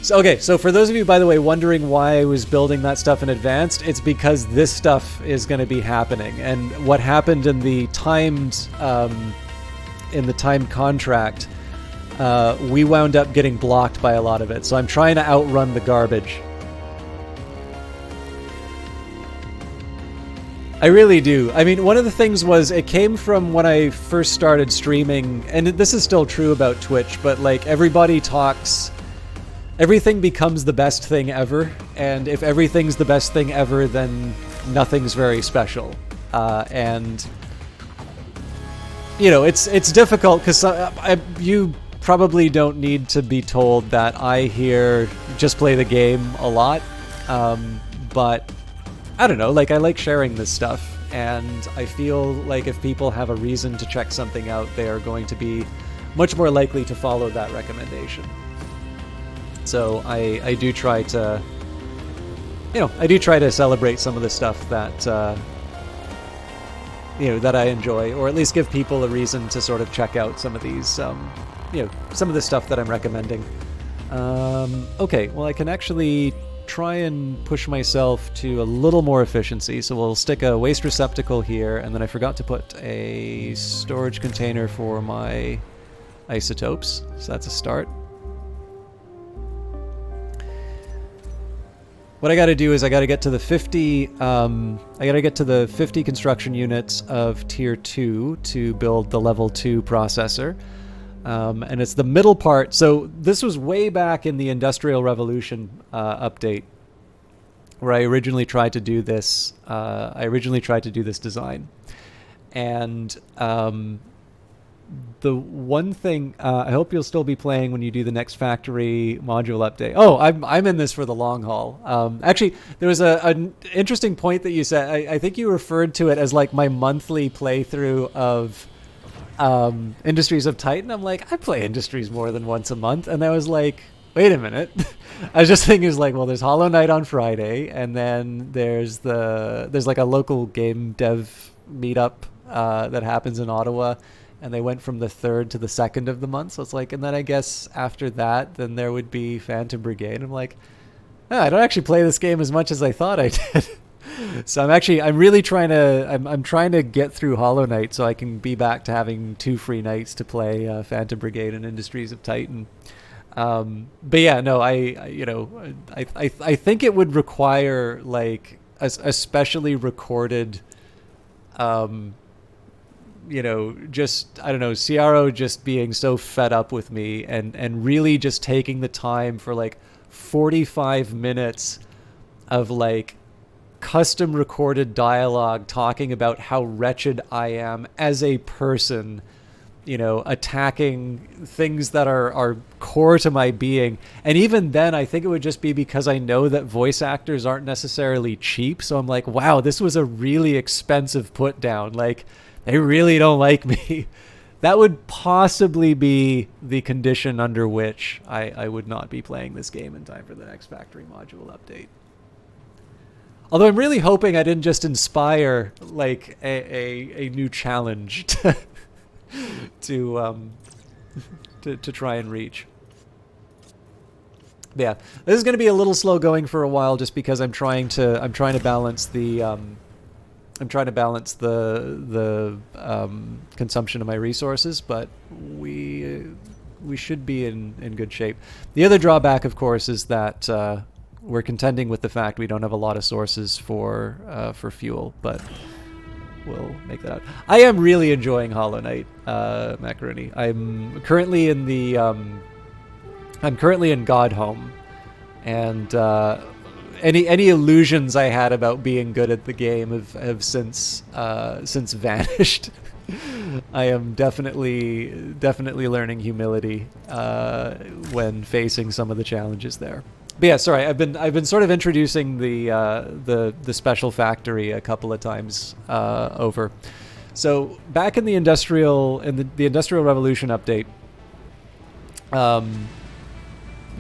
So, okay, so for those of you, by the way, wondering why I was building that stuff in advance, it's because this stuff is going to be happening. And what happened in the timed contract, we wound up getting blocked by a lot of it. So I'm trying to outrun the garbage. I really do. I mean, one of the things was it came from when I first started streaming, and this is still true about Twitch, but like everybody talks... Everything becomes the best thing ever, and if everything's the best thing ever, then nothing's very special. And you know, it's difficult because you probably don't need to be told that I here just play the game a lot. But I don't know, like I like sharing this stuff, and I feel like if people have a reason to check something out, they are going to be much more likely to follow that recommendation. So I do try to, celebrate some of the stuff that, that I enjoy, or at least give people a reason to sort of check out some of these, some of the stuff that I'm recommending. Okay, well, I can actually try and push myself to a little more efficiency. So we'll stick a waste receptacle here, and then I forgot to put a storage container for my isotopes. So that's a start. What I got to do is I got to get to the 50. I got to get to the 50 construction units of Tier 2 to build the Level 2 processor, and it's the middle part. So this was way back in the Industrial Revolution update, where I originally tried to do this. Design, and the one thing I hope you'll still be playing when you do the next factory module update. Oh, I'm in this for the long haul. Actually, there was an interesting point that you said. I think you referred to it as like my monthly playthrough of Industries of Titan. I'm like, I play Industries more than once a month, and I was like, wait a minute. I was just thinking, like, well, there's Hollow Knight on Friday, and then there's like a local game dev meetup that happens in Ottawa. And they went from the 3rd to the 2nd of the month. So it's like, and then I guess after that, then there would be Phantom Brigade. I'm like, I don't actually play this game as much as I thought I did. So I'm really trying to get through Hollow Knight so I can be back to having 2 free nights to play Phantom Brigade and Industries of Titan. But yeah, no, I think it would require like a specially recorded, just, I don't know, Ciaro just being so fed up with me and really just taking the time for like 45 minutes of like custom recorded dialogue talking about how wretched I am as a person, attacking things that are core to my being. And even then, I think it would just be because I know that voice actors aren't necessarily cheap. So I'm like, wow, this was a really expensive put down. Like, they really don't like me. That would possibly be the condition under which I would not be playing this game in time for the next factory module update. Although I'm really hoping I didn't just inspire like a new challenge to try and reach. But yeah, this is going to be a little slow going for a while, just because I'm trying to balance the consumption of my resources, but we should be in good shape. The other drawback, of course, is that we're contending with the fact we don't have a lot of sources for fuel, but we'll make that out. I am really enjoying Hollow Knight, Macaroni. I'm currently in Godhome, and any illusions I had about being good at the game have since vanished. I am definitely learning humility when facing some of the challenges there. But yeah, sorry, I've been sort of introducing the special factory a couple of times over. So back in the Industrial Revolution update,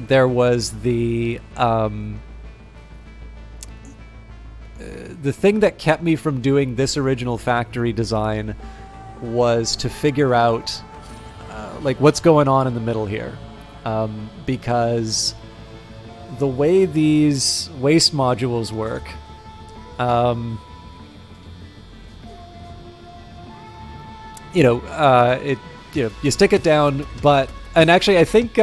there was the thing that kept me from doing this original factory design was to figure out like what's going on in the middle here, because the way these waste modules work, you stick it down, and actually I think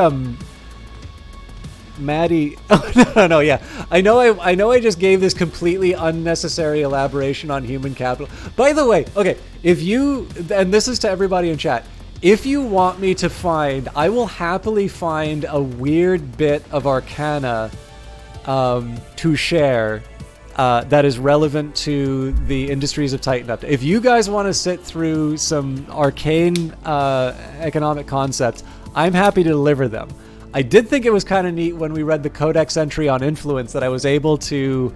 Maddie, oh no, yeah, I know I just gave this completely unnecessary elaboration on human capital. By the way, okay, and this is to everybody in chat, if you want me to find, I will happily find a weird bit of Arcana to share that is relevant to the Industries of Titan update. If you guys want to sit through some arcane economic concepts, I'm happy to deliver them. I did think it was kind of neat when we read the Codex entry on influence that I was able to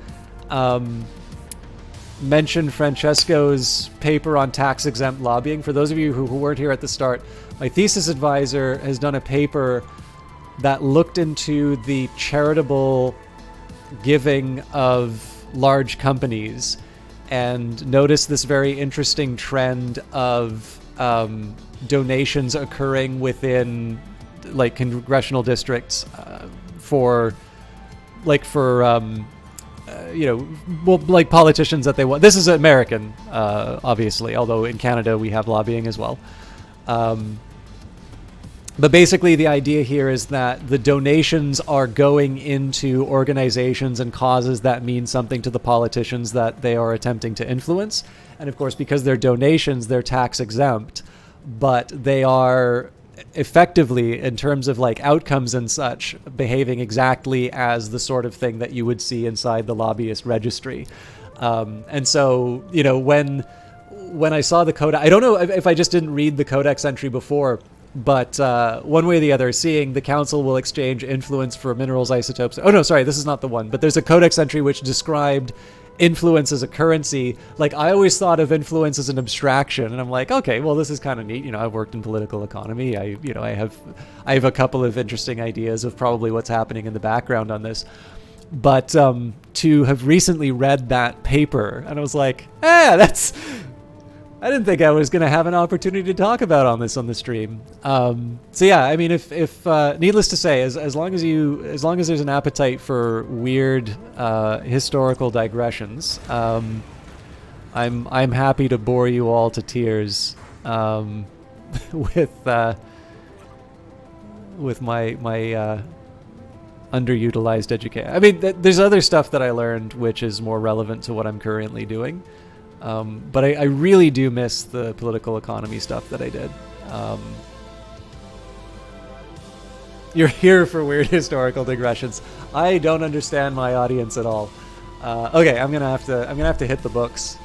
mention Francesco's paper on tax-exempt lobbying. For those of you who weren't here at the start, my thesis advisor has done a paper that looked into the charitable giving of large companies and noticed this very interesting trend of donations occurring within like congressional districts for like politicians that they want. This is American, obviously, although in Canada we have lobbying as well. But basically the idea here is that the donations are going into organizations and causes that mean something to the politicians that they are attempting to influence. And of course, because they're donations, they're tax exempt, but they are effectively, in terms of like outcomes and such, behaving exactly as the sort of thing that you would see inside the lobbyist registry. And so, when I saw the codex, I don't know if I just didn't read the codex entry before, but one way or the other, seeing the council will exchange influence for minerals, isotopes. Oh no, sorry, this is not the one, but there's a codex entry which described influence as a currency. Like, I always thought of influence as an abstraction, and I'm like, okay, well, this is kind of neat. I've worked in political economy. I have a couple of interesting ideas of probably what's happening in the background on this. But to have recently read that paper, and I was like, that's I didn't think I was going to have an opportunity to talk about on the stream. So yeah, I mean, if needless to say, as long as there's an appetite for weird historical digressions, I'm happy to bore you all to tears with my underutilized education. I mean, there's other stuff that I learned which is more relevant to what I'm currently doing. But I really do miss the political economy stuff that I did. You're here for weird historical digressions. I don't understand my audience at all. Okay, I'm gonna have to hit the books.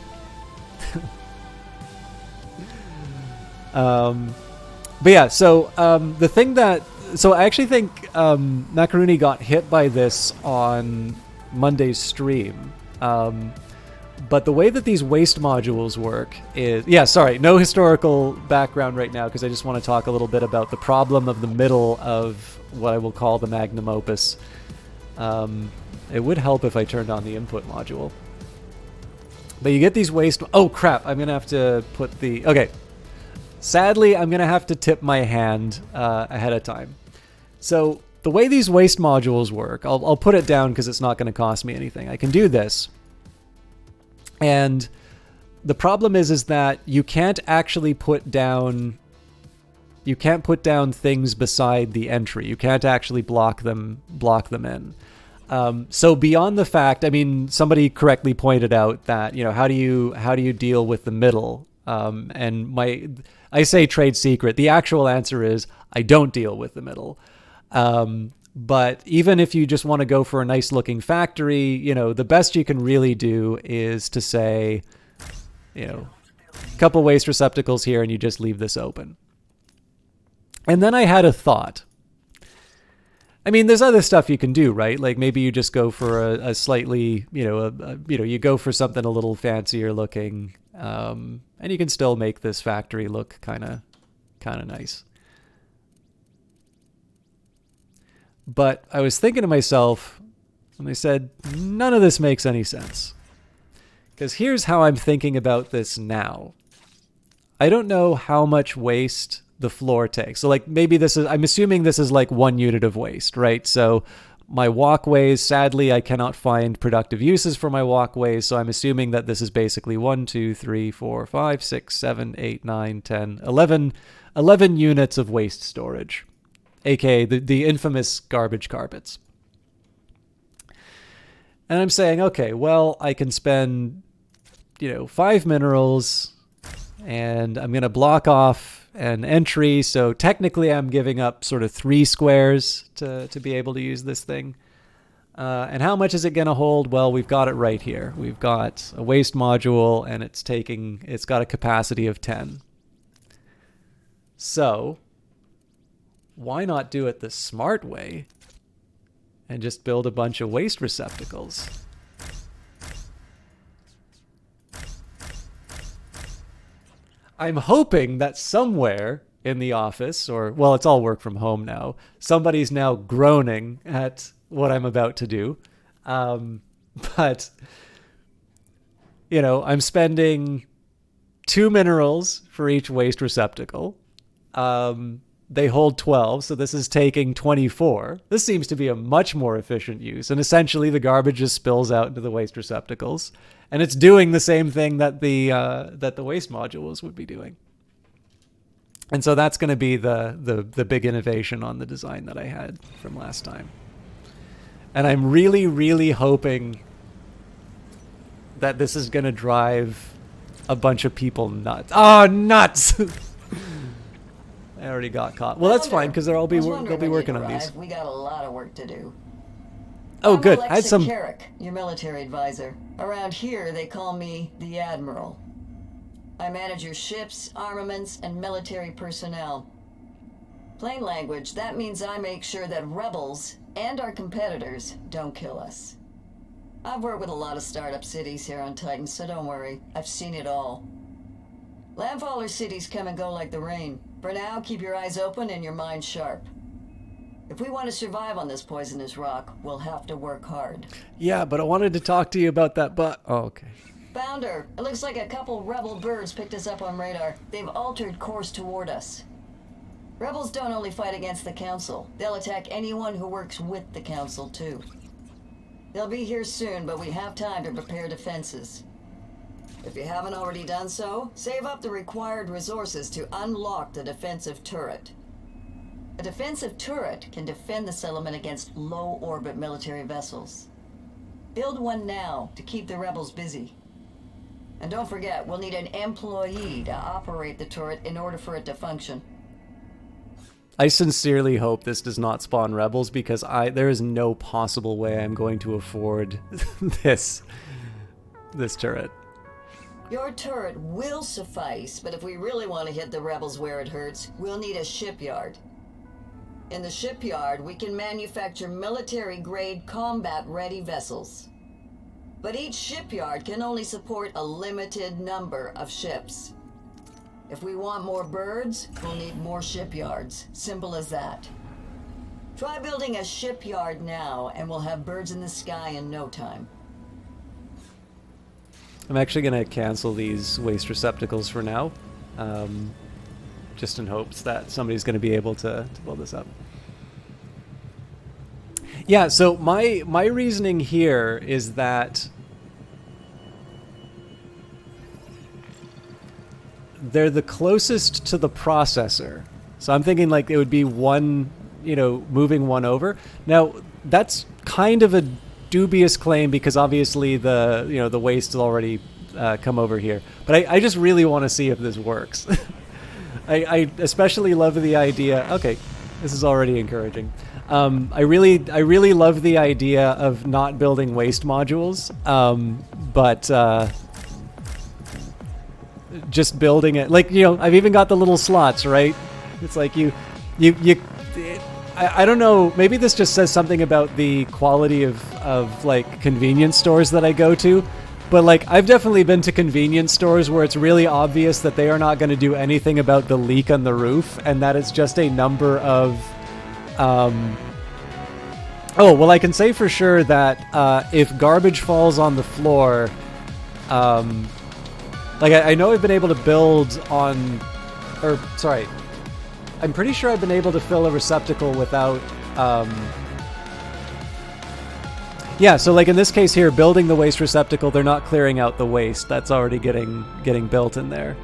But yeah, so the thing that I actually think Macaroni got hit by this on Monday's stream. But the way that these waste modules work is... Yeah, sorry, no historical background right now because I just want to talk a little bit about the problem of the middle of what I will call the magnum opus. It would help if I turned on the input module. But you get these waste... Oh, crap, I'm going to have to put the... Okay. Sadly, I'm going to have to tip my hand ahead of time. So the way these waste modules work, I'll put it down because it's not going to cost me anything. I can do this. And the problem is that you can't actually put down things beside the entry. You can't actually block them in. So beyond the fact, I mean, somebody correctly pointed out that, you know, how do you deal with the middle? And I say trade secret. The actual answer is I don't deal with the middle. But even if you just want to go for a nice looking factory, you know, the best you can really do is to say, you know, a couple waste receptacles here and you just leave this open. And then I had a thought. I mean, there's other stuff you can do, right? Like maybe you just go for a slightly, you go for something a little fancier looking, and you can still make this factory look kind of nice. But I was thinking to myself, and I said, none of this makes any sense. Because here's how I'm thinking about this now. I don't know how much waste the floor takes. So like maybe I'm assuming this is like 1 unit of waste, right? So my walkways, sadly, I cannot find productive uses for my walkways. So I'm assuming that this is basically 1, 2, 3, 4, 5, 6, 7, 8, 9, 10, 11 units of waste storage. AKA the infamous garbage carpets. And I'm saying, okay, well, I can spend, 5 minerals, and I'm going to block off an entry. So technically I'm giving up sort of 3 squares to be able to use this thing. And how much is it going to hold? Well, we've got it right here. We've got a waste module, and it's got a capacity of 10. So why not do it the smart way and just build a bunch of waste receptacles? I'm hoping that somewhere in the office, well, it's all work from home now, somebody's now groaning at what I'm about to do. But, I'm spending 2 minerals for each waste receptacle. They hold 12, so this is taking 24. This seems to be a much more efficient use, and essentially the garbage just spills out into the waste receptacles, and it's doing the same thing that the waste modules would be doing. And so that's going to be the big innovation on the design that I had from last time. And I'm really, really hoping that this is going to drive a bunch of people nuts. Oh, nuts! I already got caught. Well, that's fine because they'll be working on these. We got a lot of work to do. Oh, I'm good. Alexei I had some. Carrick, your military advisor. Around here, they call me the Admiral. I manage your ships, armaments, and military personnel. Plain language, that means I make sure that rebels and our competitors don't kill us. I've worked with a lot of startup cities here on Titan, so don't worry. I've seen it all. Landfaller cities come and go like the rain. For now, keep your eyes open and your mind sharp. If we want to survive on this poisonous rock, we'll have to work hard. Yeah, but I wanted to talk to you about that, oh, okay. Founder, it looks like a couple rebel birds picked us up on radar. They've altered course toward us. Rebels don't only fight against the Council. They'll attack anyone who works with the Council, too. They'll be here soon, but we have time to prepare defenses. If you haven't already done so, save up the required resources to unlock the defensive turret. A defensive turret can defend the settlement against low-orbit military vessels. Build one now to keep the rebels busy. And don't forget, we'll need an employee to operate the turret in order for it to function. I sincerely hope this does not spawn rebels, because there is no possible way I'm going to afford this turret. Your turret will suffice, but if we really want to hit the rebels where it hurts, we'll need a shipyard. In the shipyard, we can manufacture military-grade combat-ready vessels. But each shipyard can only support a limited number of ships. If we want more birds, we'll need more shipyards. Simple as that. Try building a shipyard now, and we'll have birds in the sky in no time. I'm actually going to cancel these waste receptacles for now, just in hopes that somebody's going to be able to build this up. Yeah, so my reasoning here is that they're the closest to the processor. So I'm thinking like it would be one, moving one over. Now, that's kind of a dubious claim because obviously the waste has already come over here. But I just really want to see if this works. I especially love the idea. Okay, this is already encouraging. I really love the idea of not building waste modules, but just building it. Like, I've even got the little slots, right? It's like I don't know, maybe this just says something about the quality of like convenience stores that I go to, but like I've definitely been to convenience stores where it's really obvious that they are not going to do anything about the leak on the roof, and that it's just a number of oh, well, I can say for sure that if garbage falls on the floor, like I know I've been able to build on, or sorry, I'm pretty sure I've been able to fill a receptacle without, yeah, so like in this case here, building the waste receptacle, they're not clearing out the waste. That's already getting built in there.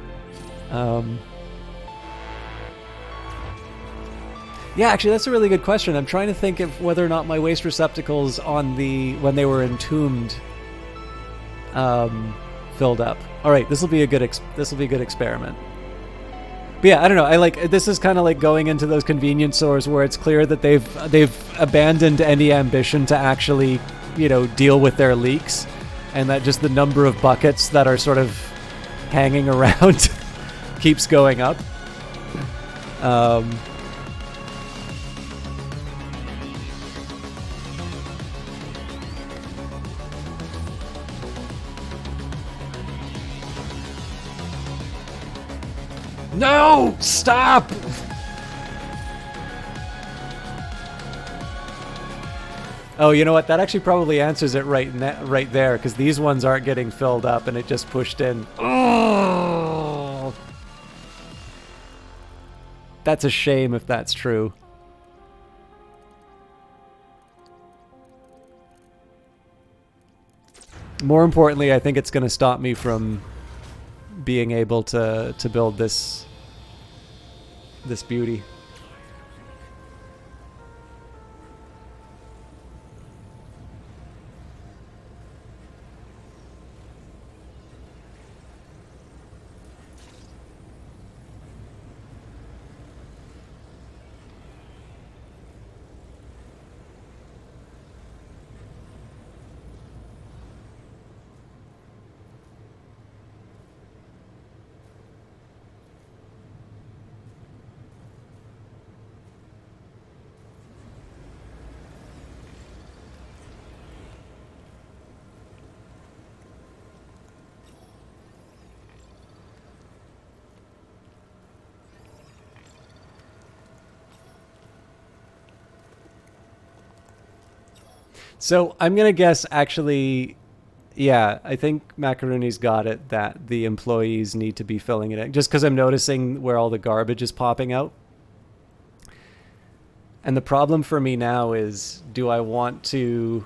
Yeah, actually, that's a really good question. I'm trying to think of whether or not my waste receptacles when they were entombed, filled up. All right, this will be a good experiment. But yeah, I don't know. This is kind of like going into those convenience stores where it's clear that they've abandoned any ambition to actually, deal with their leaks, and that just the number of buckets that are sort of hanging around keeps going up. No! Stop! Oh, you know what? That actually probably answers it right there, because these ones aren't getting filled up, and it just pushed in. Oh! That's a shame if that's true. More importantly, I think it's going to stop me from being able to build this beauty. So I'm going to guess, actually, Yeah, I think Macaroni's got it that the employees need to be filling it in. Just because I'm noticing where all the garbage is popping out. And the problem for me now is, do I want to,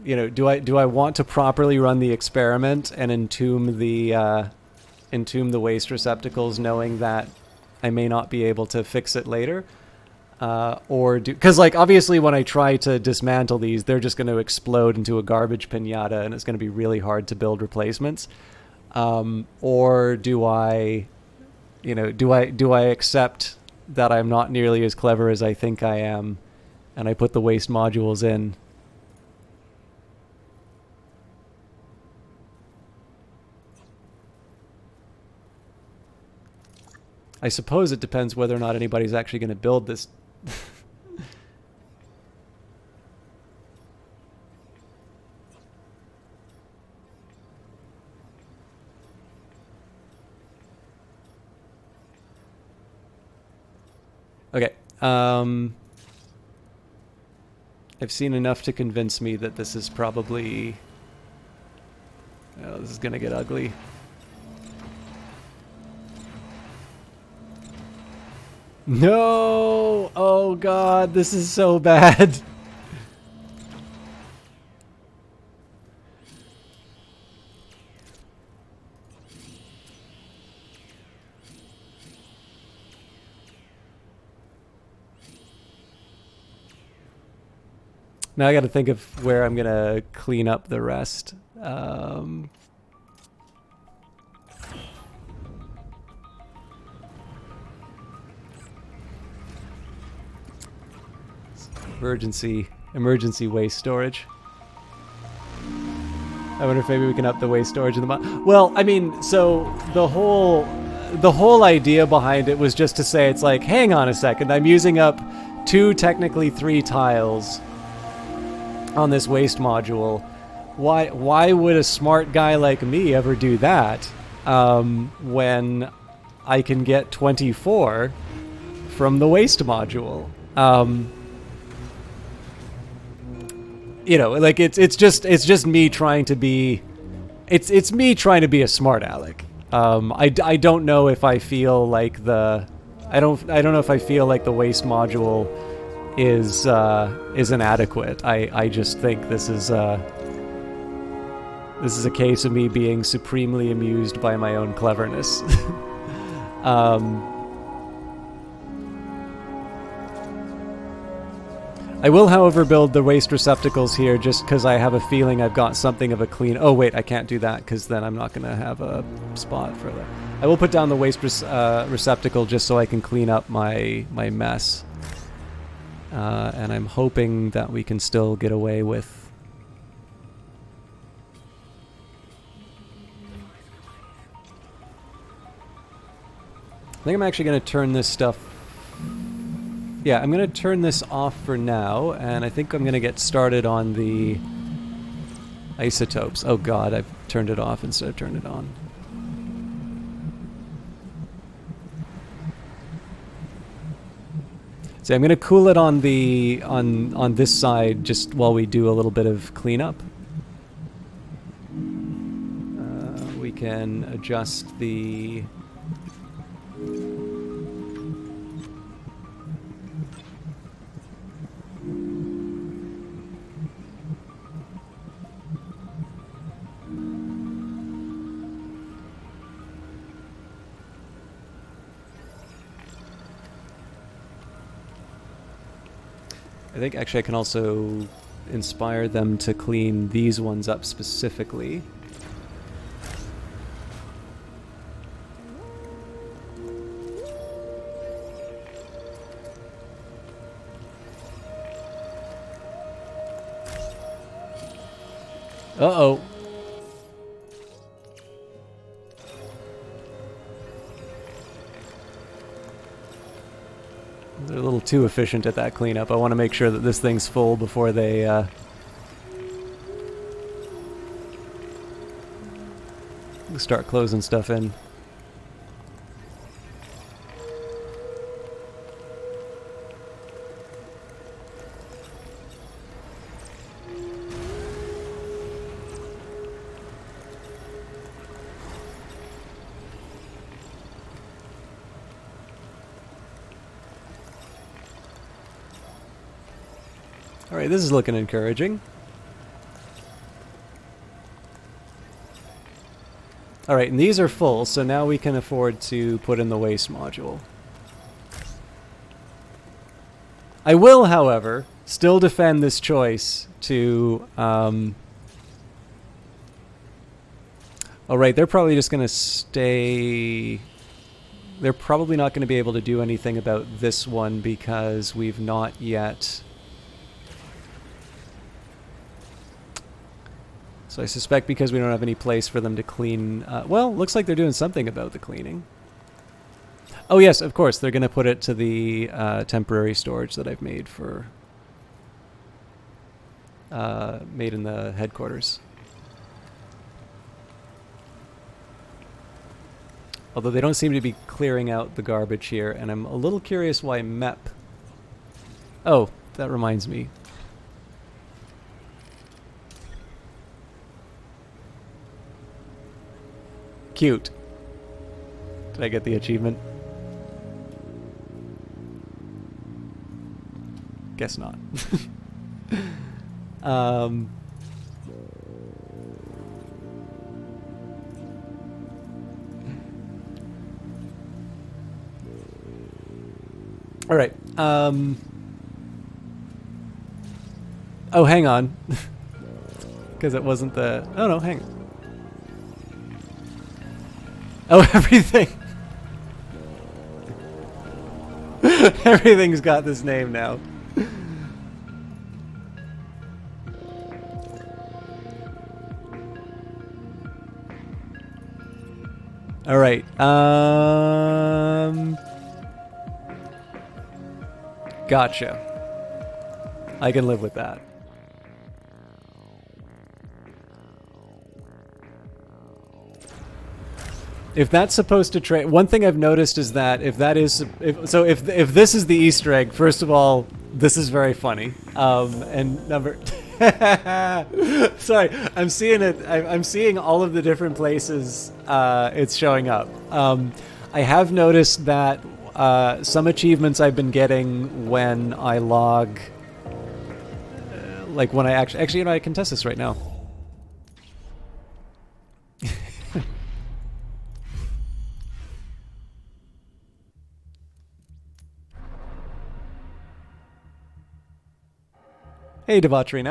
do I want to properly run the experiment and entomb the waste receptacles, knowing that I may not be able to fix it later? Because like obviously when I try to dismantle these, they're just going to explode into a garbage pinata, and it's going to be really hard to build replacements. Or do I accept that I'm not nearly as clever as I think I am, and I put the waste modules in? I suppose it depends whether or not anybody's actually going to build this. Okay. I've seen enough to convince me that this is probably... Oh, this is going to get ugly. No! Oh god, this is so bad. Now I gotta think of where I'm gonna clean up the rest. Emergency waste storage. I wonder if maybe we can up the waste storage in the mod. Well, I mean, so the whole idea behind it was just to say, it's like, hang on a second, I'm using up 2, technically 3 tiles on this waste module. Why would a smart guy like me ever do that when I can get 24 from the waste module? Like it's just me trying to be, it's me trying to be a smart aleck. I don't know if I feel like I don't know if I feel like the waste module is inadequate. I just think this is a case of me being supremely amused by my own cleverness. I will, however, build the waste receptacles here just because I have a feeling I've got something of a clean... Oh, wait, I can't do that because then I'm not going to have a spot for that. I will put down the waste receptacle just so I can clean up my mess. And I'm hoping that we can still get away with... I think I'm actually going to turn this stuff... Yeah, I'm going to turn this off for now, and I think I'm going to get started on the isotopes. Oh god, I've turned it off instead of turned it on. So I'm going to cool it on the on this side just while we do a little bit of cleanup. We can adjust the... I think actually I can also inspire them to clean these ones up specifically. Uh-oh. They're a little too efficient at that cleanup. I want to make sure that this thing's full before they start closing stuff in. Alright, this is looking encouraging. Alright, and these are full, so now we can afford to put in the waste module. I will, however, still defend this choice to... Alright, they're probably just going to stay... They're probably not going to be able to do anything about this one because we've not yet... So I suspect because we don't have any place for them to clean... well, looks like they're doing something about the cleaning. Oh yes, of course, they're going to put it to the temporary storage that I've made for... made in the headquarters. Although they don't seem to be clearing out the garbage here, and I'm a little curious why MEP... Oh, that reminds me. Cute. Did I get the achievement? Guess not. All right. Oh, hang on. Because it wasn't the... Oh, no, hang on. Oh, everything. Everything's got this name now. All right. Gotcha. I can live with that. If that's supposed to trade, one thing I've noticed is that if that is, if this is the Easter egg, first of all, this is very funny. And number, sorry, I'm seeing it. I'm seeing all of the different places it's showing up. I have noticed that some achievements I've been getting when I log, like when I actually, you know, I can test this right now. Hey, Debauchery.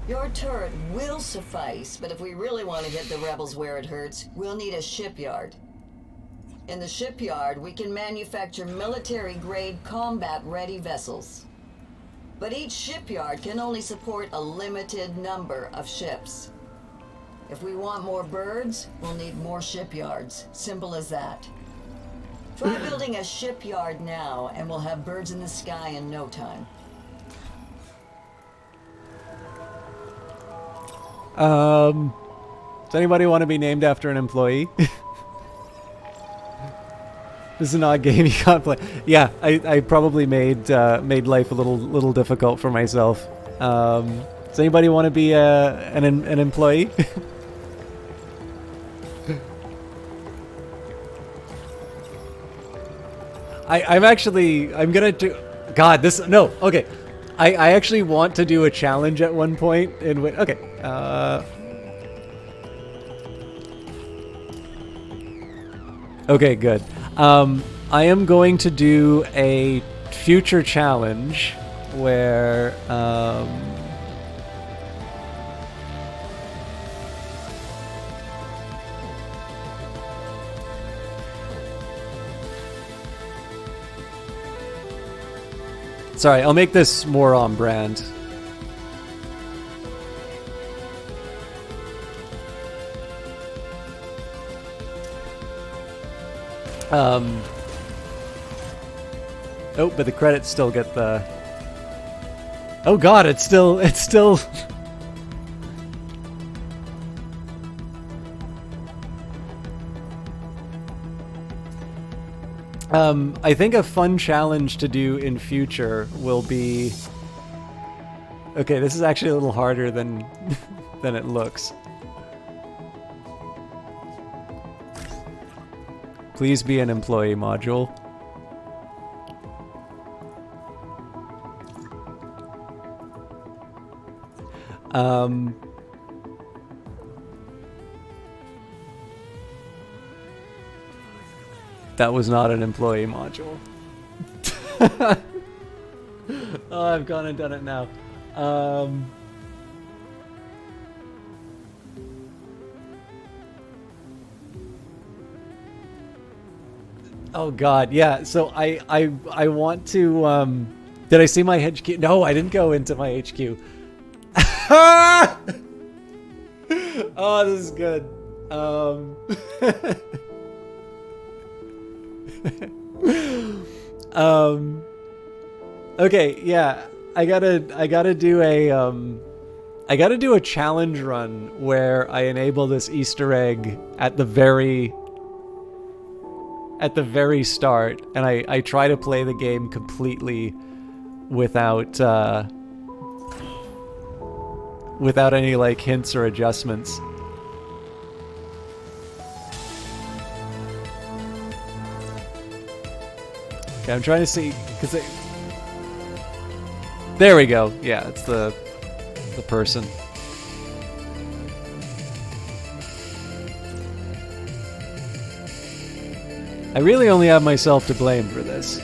Your turret will suffice, but if we really want to hit the rebels where it hurts, we'll need a shipyard. In the shipyard, we can manufacture military-grade combat-ready vessels. But each shipyard can only support a limited number of ships. If we want more birds, we'll need more shipyards. Simple as that. Try building a shipyard now, and we'll have birds in the sky in no time. Does anybody want to be named after an employee? This is an odd game you can't play. Yeah, I probably made life a little difficult for myself. Does anybody want to be an employee? I'm gonna do. God, this no. Okay, I actually want to do a challenge at one point in which. Okay. Okay, good. I am going to do a future challenge where sorry, I'll make this more on brand. Oh, but the credits still get the... Oh god, it's still... I think a fun challenge to do in future will be... Okay, this is actually a little harder than than it looks. Please be an employee module. That was not an employee module. Oh, I've gone and done it now. Oh God, yeah. So I want to. Did I see my HQ? No, I didn't go into my HQ. Oh, this is good. Okay, yeah. I gotta do a challenge run where I enable this Easter egg at the very start, and I try to play the game completely without any like hints or adjustments. Okay, I'm trying to see because there we go. Yeah, it's the person. I really only have myself to blame for this.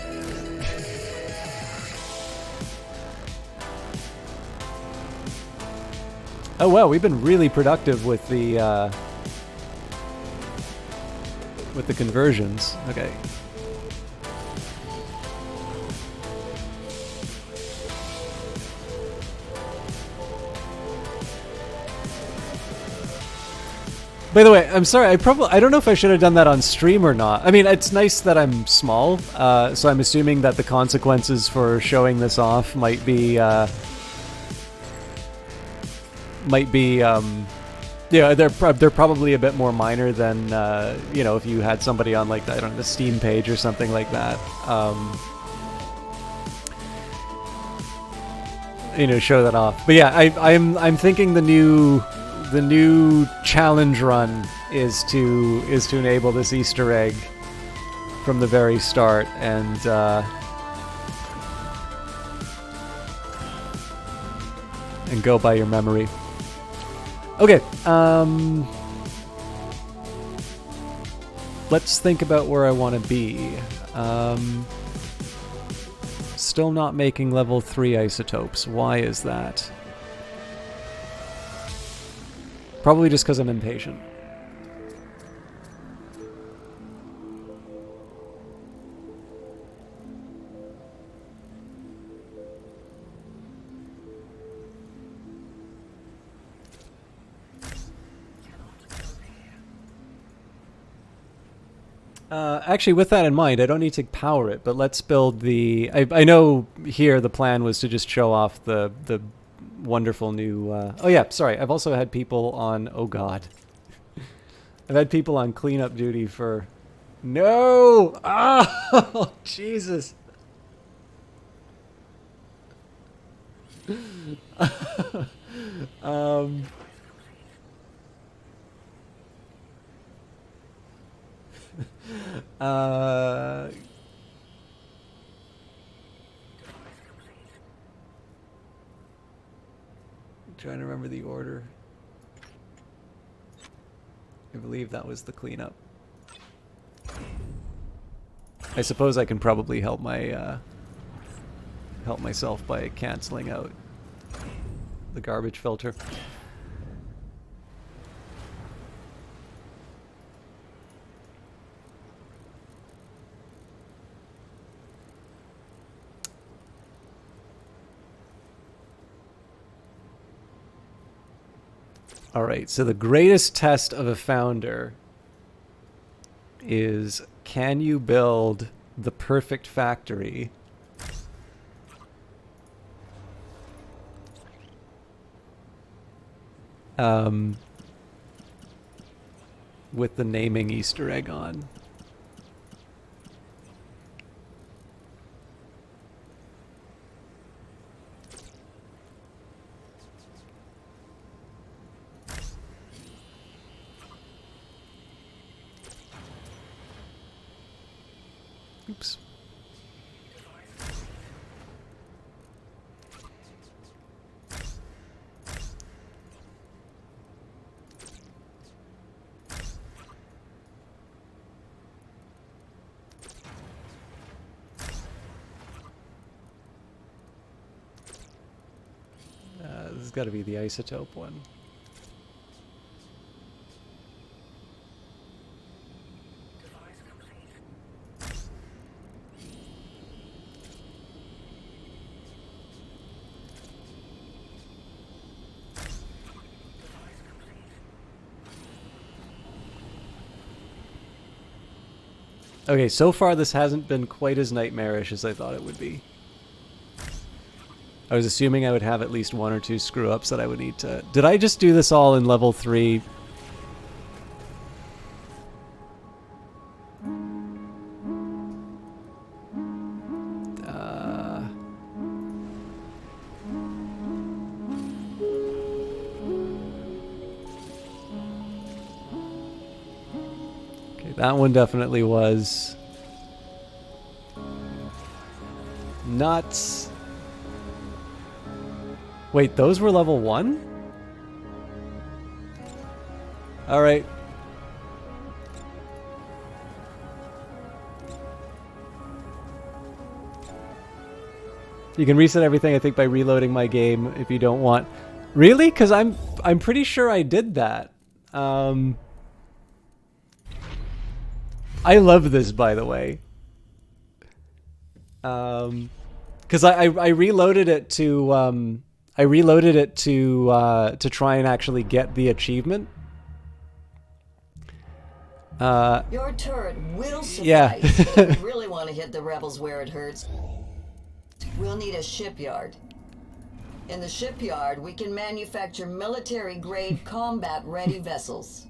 Oh wow, we've been really productive with the conversions. Okay. By the way, I'm sorry, I don't know if I should have done that on stream or not. I mean, it's nice that I'm small, so I'm assuming that the consequences for showing this off might be, yeah, they're probably a bit more minor than, you know, if you had somebody on, like, I don't know, the Steam page or something like that. You know, show that off. But yeah, I'm thinking the new challenge run is to enable this Easter egg from the very start and go by your memory. Okay, let's think about where I want to be. Still not making level 3 isotopes. Why is that? Probably just because I'm impatient. Actually, with that in mind, I don't need to power it, but let's build the... I know here the plan was to just show off the wonderful new... oh yeah, sorry, I've also had people on... Oh god. I've had people on cleanup duty for... No! Oh, Jesus! Trying to remember the order. I believe that was the cleanup. I suppose I can probably help my help myself by canceling out the garbage filter. All right, so the greatest test of a founder is, can you build the perfect factory with the naming Easter egg on? Oops. has got to be the isotope one. Okay, so far this hasn't been quite as nightmarish as I thought it would be. I was assuming I would have at least 1 or 2 screw-ups that I would need to... Did I just do this all in level 3? Okay, that one definitely was... nuts. Wait, those were level 1? Alright. You can reset everything, I think, by reloading my game if you don't want... Really? Because I'm pretty sure I did that. I love this, by the way. Because I reloaded it to... I reloaded it to try and actually get the achievement. Your turret will suffice, yeah. but if we really want to hit the rebels where it hurts, we'll need a shipyard. In the shipyard, we can manufacture military-grade combat-ready vessels.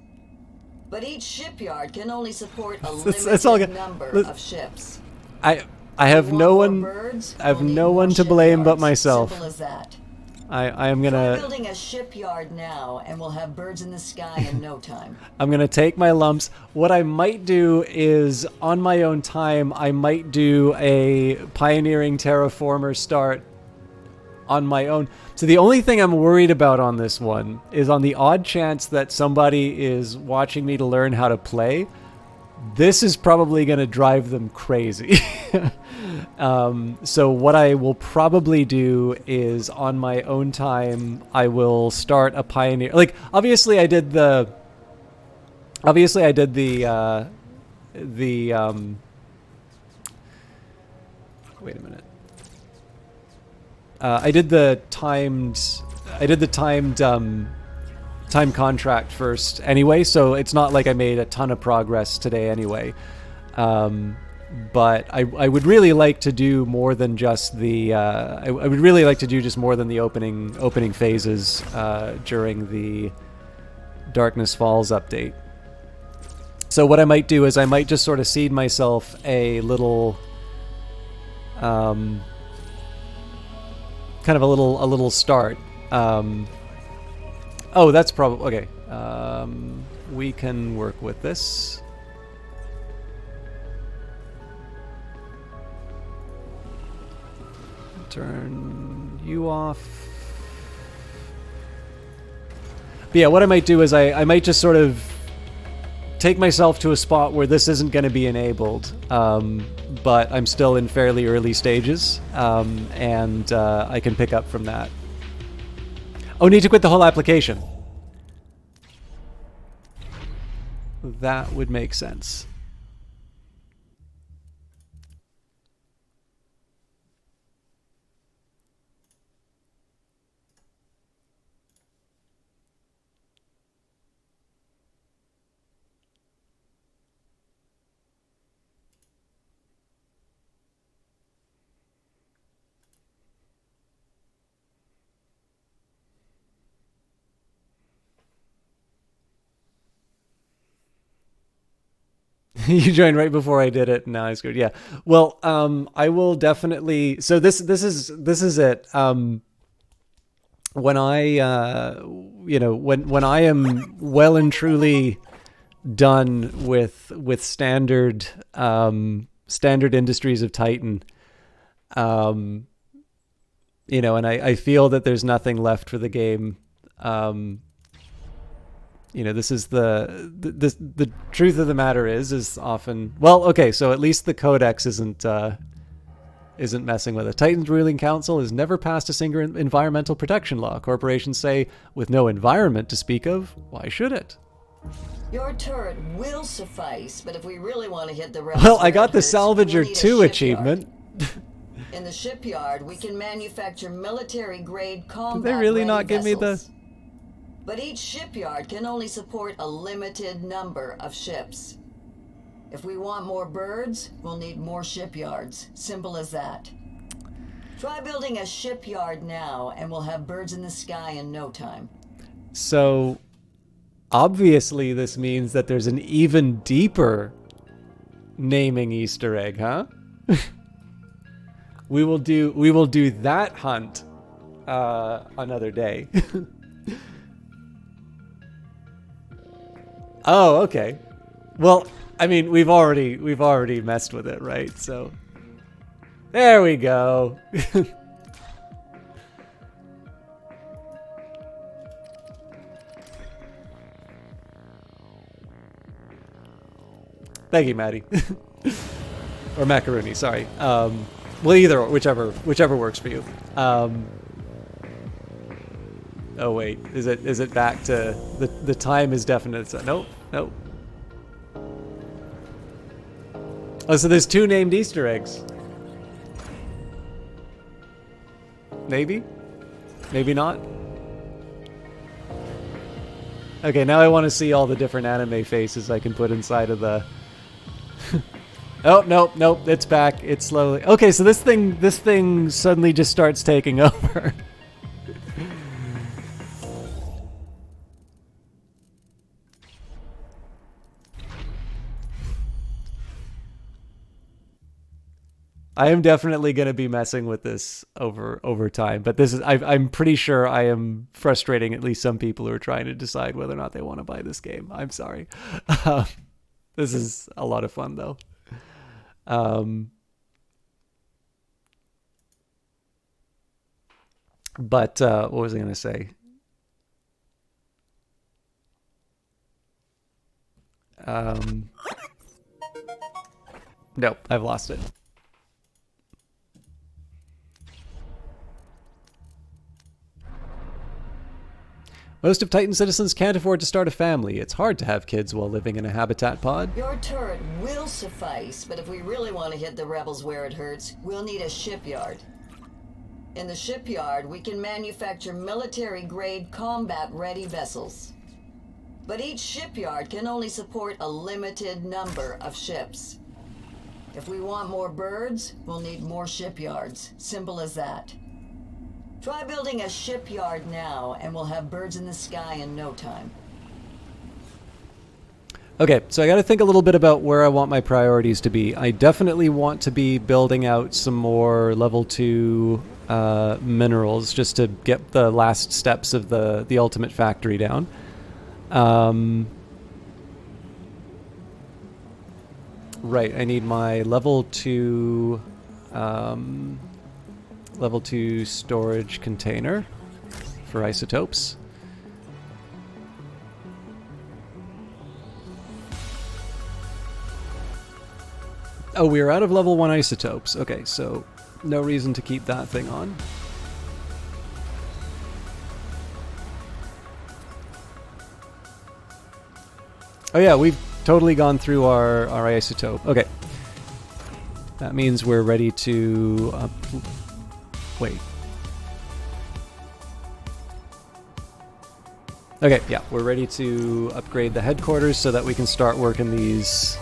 But each shipyard can only support a limited number of ships. I have no one. I have no one to blame but myself. Simple as that. I am gonna... We're building a shipyard now, and we'll have birds in the sky in no time. I'm gonna take my lumps. What I might do is, on my own time, I might do a pioneering terraformer start on my own. So the only thing I'm worried about on this one is on the odd chance that somebody is watching me to learn how to play, this is probably gonna drive them crazy. So what I will probably do is, on my own time, I will start a pioneer. Like, obviously I did the wait a minute. I did the timed time contract first anyway, so it's not like I made a ton of progress today anyway. But I would really like to do more than just the I would really like to do just more than the opening phases during the Darkness Falls update. So what I might do is I might just sort of seed myself a little kind of a little start. Oh, that's probably okay. We can work with this. Turn you off. But yeah, what I might do is I might just sort of take myself to a spot where this isn't going to be enabled, but I'm still in fairly early stages, and I can pick up from that. Oh, need to quit the whole application. That would make sense. You joined right before I did it. Now I screwed. Yeah. Well, I will definitely. So this is it. When I when I am well and truly done with standard industries of Titan, and I feel that there's nothing left for the game. This is the truth of the matter is often, well, okay, so at least the codex isn't isn't messing with it. Titan's ruling council has never passed a single environmental protection law. Corporations say, with no environment to speak of, why should it? Your turret will suffice, but if we really want to hit the rebels, Well, I got the Salvager 2 achievement. In the shipyard, we can manufacture military-grade combat. Did they really not give me the... But each shipyard can only support a limited number of ships. If we want more birds, we'll need more shipyards. Simple as that. Try building a shipyard now, and we'll have birds in the sky in no time. So, obviously this means that there's an even deeper naming Easter egg, huh? We will do that hunt another day. Oh, okay. Well, I mean, we've already messed with it, right? So there we go. Thank you, Maddie. Or macaroni, sorry. Well, whichever works for you. Oh wait, is it back to the time is definite? So, nope. Oh, so there's 2 named Easter eggs. Maybe? Maybe not? Okay, now I want to see all the different anime faces I can put inside of the... Oh, nope, it's back. It's slowly... Okay, so this thing suddenly just starts taking over. I am definitely going to be messing with this over time, but this is I'm pretty sure I am frustrating at least some people who are trying to decide whether or not they want to buy this game. I'm sorry. This is a lot of fun though. But what was I going to say? Nope, I've lost it. Most of Titan citizens can't afford to start a family. It's hard to have kids while living in a habitat pod. Your turret will suffice, but if we really want to hit the rebels where it hurts, we'll need a shipyard. In the shipyard, we can manufacture military-grade combat-ready vessels. But each shipyard can only support a limited number of ships. If we want more birds, we'll need more shipyards. Simple as that. Try building a shipyard now, and we'll have birds in the sky in no time. Okay, so I got to think a little bit about where I want my priorities to be. I definitely want to be building out some more level 2 minerals just to get the last steps of the ultimate factory down. Right, I need my level 2 storage container for isotopes. Oh, we are out of level 1 isotopes. Okay, so no reason to keep that thing on. Oh yeah, we've totally gone through our isotope. Okay. That means we're ready to... wait. Okay, yeah, we're ready to upgrade the headquarters so that we can start working these...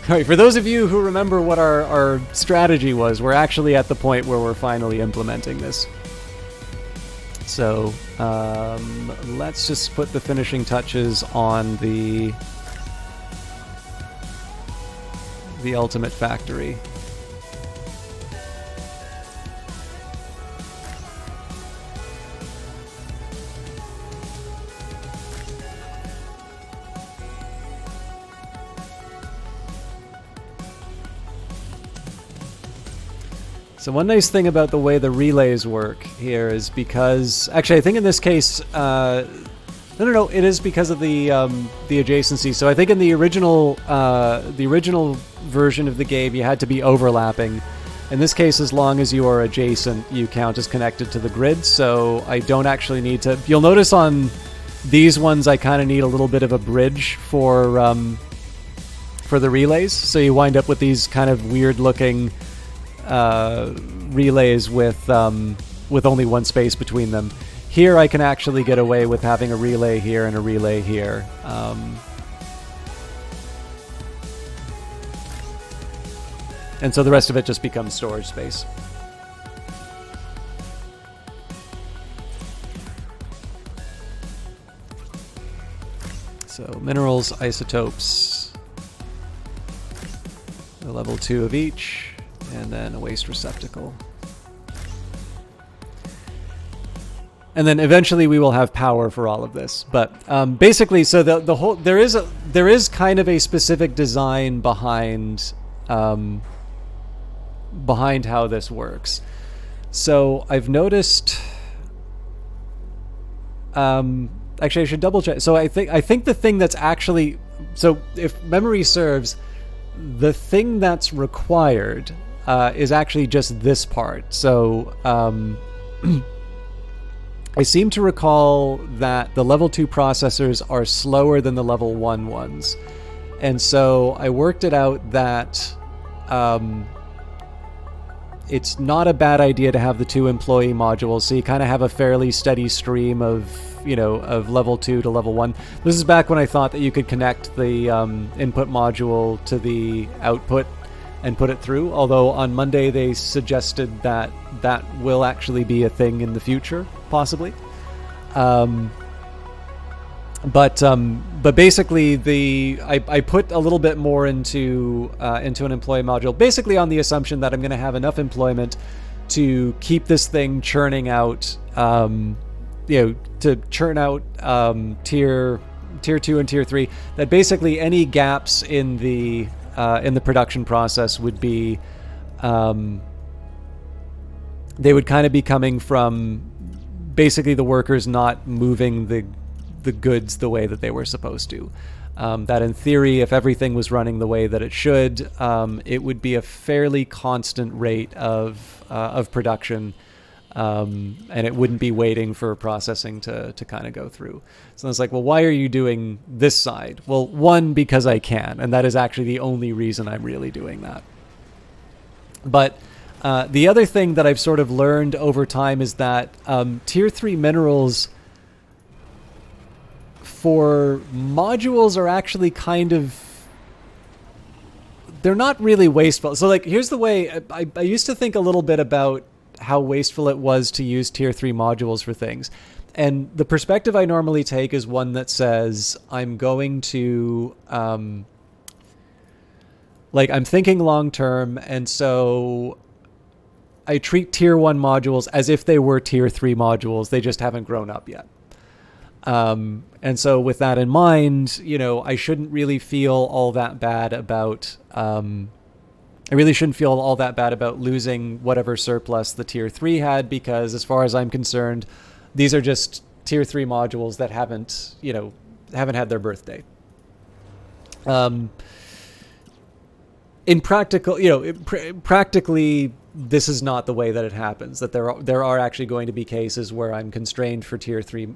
Alright, for those of you who remember what our strategy was, we're actually at the point where we're finally implementing this. So, let's just put the finishing touches on the ultimate factory. So one nice thing about the way the relays work here is because... Actually, I think in this case... No, it is because of the adjacency. So I think in the original version of the game, you had to be overlapping In this case, as long as you are adjacent, you count as connected to the grid, so I don't actually need to... You'll notice on these ones I kind of need a little bit of a bridge for the relays, so you wind up with these kind of weird-looking relays with only one space between them. Here I can actually get away with having a relay here and a relay here. And so the rest of it just becomes storage space. So minerals, isotopes, a level 2 of each, and then a waste receptacle. And then eventually we will have power for all of this. But basically, so the whole there is kind of a specific design behind how this works. So I've noticed. Actually, I should double check. So I think the thing that's actually, so if memory serves, the thing that's required is actually just this part. So I seem to recall that the level 2 processors are slower than the level 1 ones. And so I worked it out that it's not a bad idea to have the 2 employee modules, so you kind of have a fairly steady stream of, of level 2 to level 1. This is back when I thought that you could connect the input module to the output and put it through, although on Monday they suggested that that will actually be a thing in the future, possibly. But basically I put a little bit more into an employee module, basically on the assumption that I'm going to have enough employment to keep this thing churning out, to churn out tier 2 and tier 3. That basically any gaps in the production process would be, they would kind of be coming from basically the workers not moving the goods the way that they were supposed to. That in theory, if everything was running the way that it should, it would be a fairly constant rate of production, and it wouldn't be waiting for processing to kind of go through. So it's like, well, why are you doing this side? Well, one, because I can, and that is actually the only reason I'm really doing that. But the other thing that I've sort of learned over time is that tier 3 minerals for modules are actually kind of, they're not really wasteful. So like, here's the way I used to think a little bit about how wasteful it was to use tier 3 modules for things. And the perspective I normally take is one that says, I'm going to, I'm thinking long term, and so I treat tier 1 modules as if they were tier 3 modules. They just haven't grown up yet. And so with that in mind, I shouldn't really feel all that bad about, losing whatever surplus the tier 3 had, because as far as I'm concerned, these are just tier 3 modules that haven't had their birthday. In practically, this is not the way that it happens. That there are actually going to be cases where I'm constrained for tier 3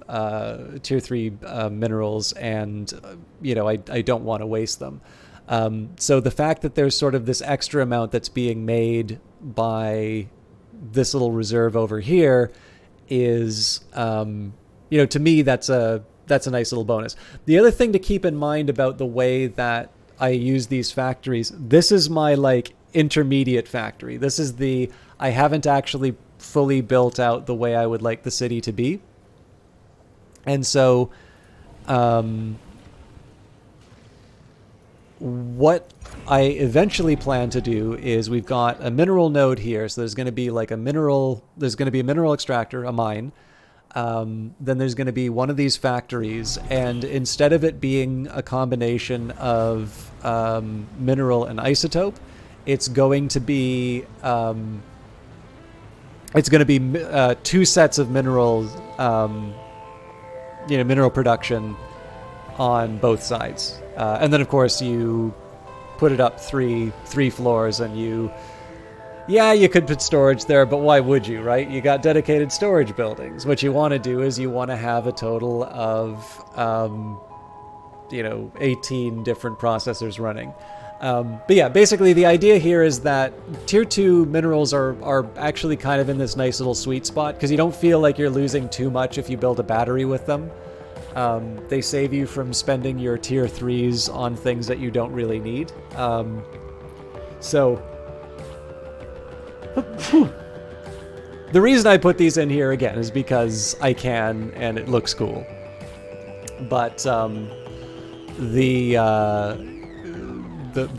minerals, and I don't want to waste them. So the fact that there's sort of this extra amount that's being made by this little reserve over here is, to me, that's a nice little bonus. The other thing to keep in mind about the way that I use these factories, this is my intermediate factory. This is I haven't actually fully built out the way I would like the city to be. And so what I eventually plan to do is, we've got a mineral node here. So there's going to be a mineral extractor, a mine. Then there's going to be one of these factories, and instead of it being a combination of mineral and isotope, it's going to be two sets of minerals, mineral production on both sides, and then of course you put it up three floors, and you Yeah, you could put storage there, but why would you, right? You got dedicated storage buildings. What you want to do is you want to have a total of, 18 different processors running. But yeah, basically the idea here is that tier 2 minerals are actually kind of in this nice little sweet spot because you don't feel like you're losing too much if you build a battery with them. They save you from spending your tier 3s on things that you don't really need. So the reason I put these in here again is because I can and it looks cool. But the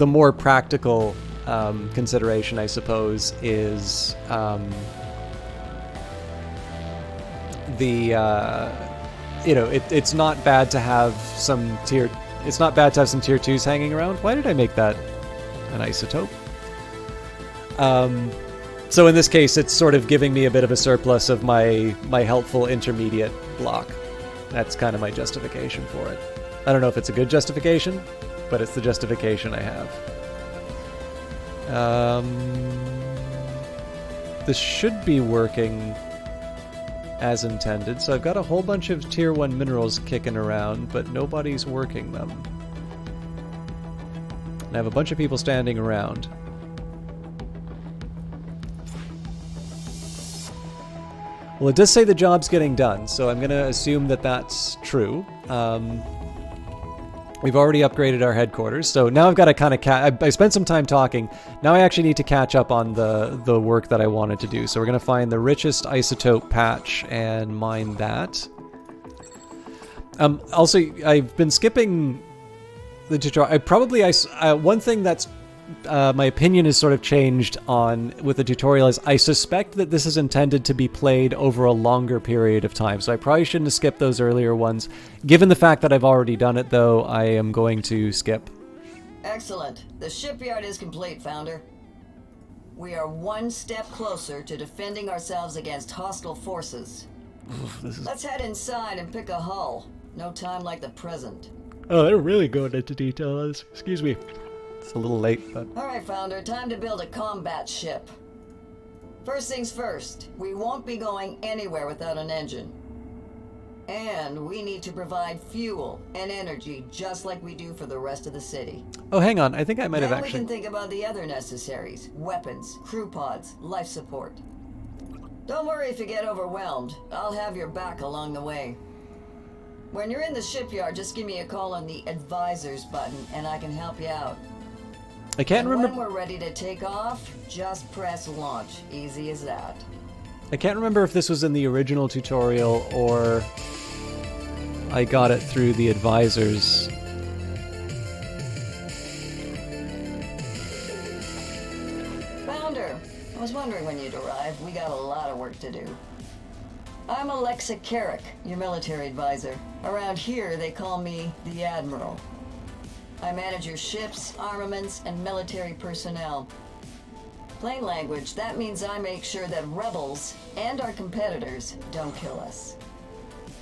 more practical consideration, I suppose, is it's not bad to have some tier 2s hanging around. Why did I make that an isotope? So in this case, it's sort of giving me a bit of a surplus of my helpful intermediate block. That's kind of my justification for it. I don't know if it's a good justification, but it's the justification I have. This should be working as intended. So I've got a whole bunch of tier 1 minerals kicking around, but nobody's working them. And I have a bunch of people standing around. Well, it does say the job's getting done, so I'm going to assume that that's true. We've already upgraded our headquarters, so now I've got to kind of I spent some time talking. Now I actually need to catch up on the work that I wanted to do. So we're going to find the richest isotope patch and mine that. Also, I've been skipping the tutorial. One thing that's my opinion has sort of changed on with the tutorial is I suspect that this is intended to be played over a longer period of time, so I probably shouldn't have skipped those earlier ones. Given the fact that I've already done it, though, I am going to skip. Excellent. The shipyard is complete, Founder. We are one step closer to defending ourselves against hostile forces. Let's head inside and pick a hull. No time like the present. Oh, they're really going into details. Excuse me. It's a little late, but... Alright, Founder, time to build a combat ship. First things first, we won't be going anywhere without an engine. And we need to provide fuel and energy just like we do for the rest of the city. Oh, hang on. I think I might have Then actually... we can think about the other necessaries. Weapons, crew pods, life support. Don't worry if you get overwhelmed. I'll have your back along the way. When you're in the shipyard, just give me a call on the advisors button and I can help you out. I can't remember... When we're ready to take off, just press launch. Easy as that. I can't remember if this was in the original tutorial or I got it through the advisors. Founder, I was wondering when you'd arrive. We got a lot of work to do. I'm Alexa Carrick, your military advisor. Around here, they call me the Admiral. I manage your ships, armaments, and military personnel. Plain language, that means I make sure that rebels and our competitors don't kill us.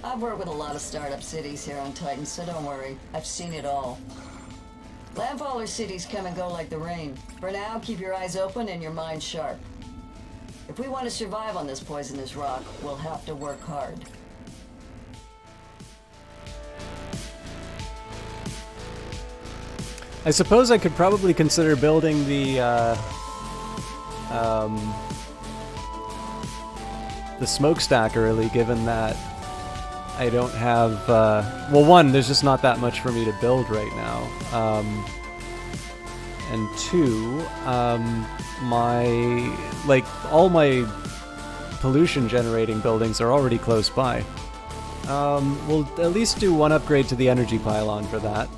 I've worked with a lot of startup cities here on Titan, so don't worry. I've seen it all. Landfaller cities come and go like the rain. For now, keep your eyes open and your mind sharp. If we want to survive on this poisonous rock, we'll have to work hard. I suppose I could probably consider building the smokestack early, given that I don't have... well, one, there's just not that much for me to build right now. And two, all my pollution-generating buildings are already close by. We'll at least do one upgrade to the energy pylon for that.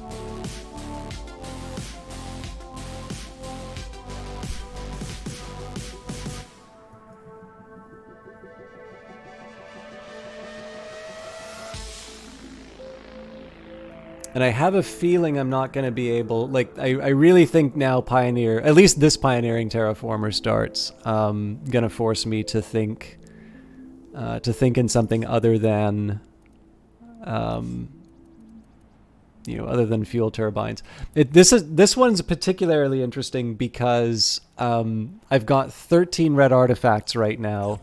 And I have a feeling I'm not going to be able... I really think now at least this pioneering terraformer starts, going to force me to think in something other than other than fuel turbines. This one's particularly interesting because I've got 13 red artifacts right now.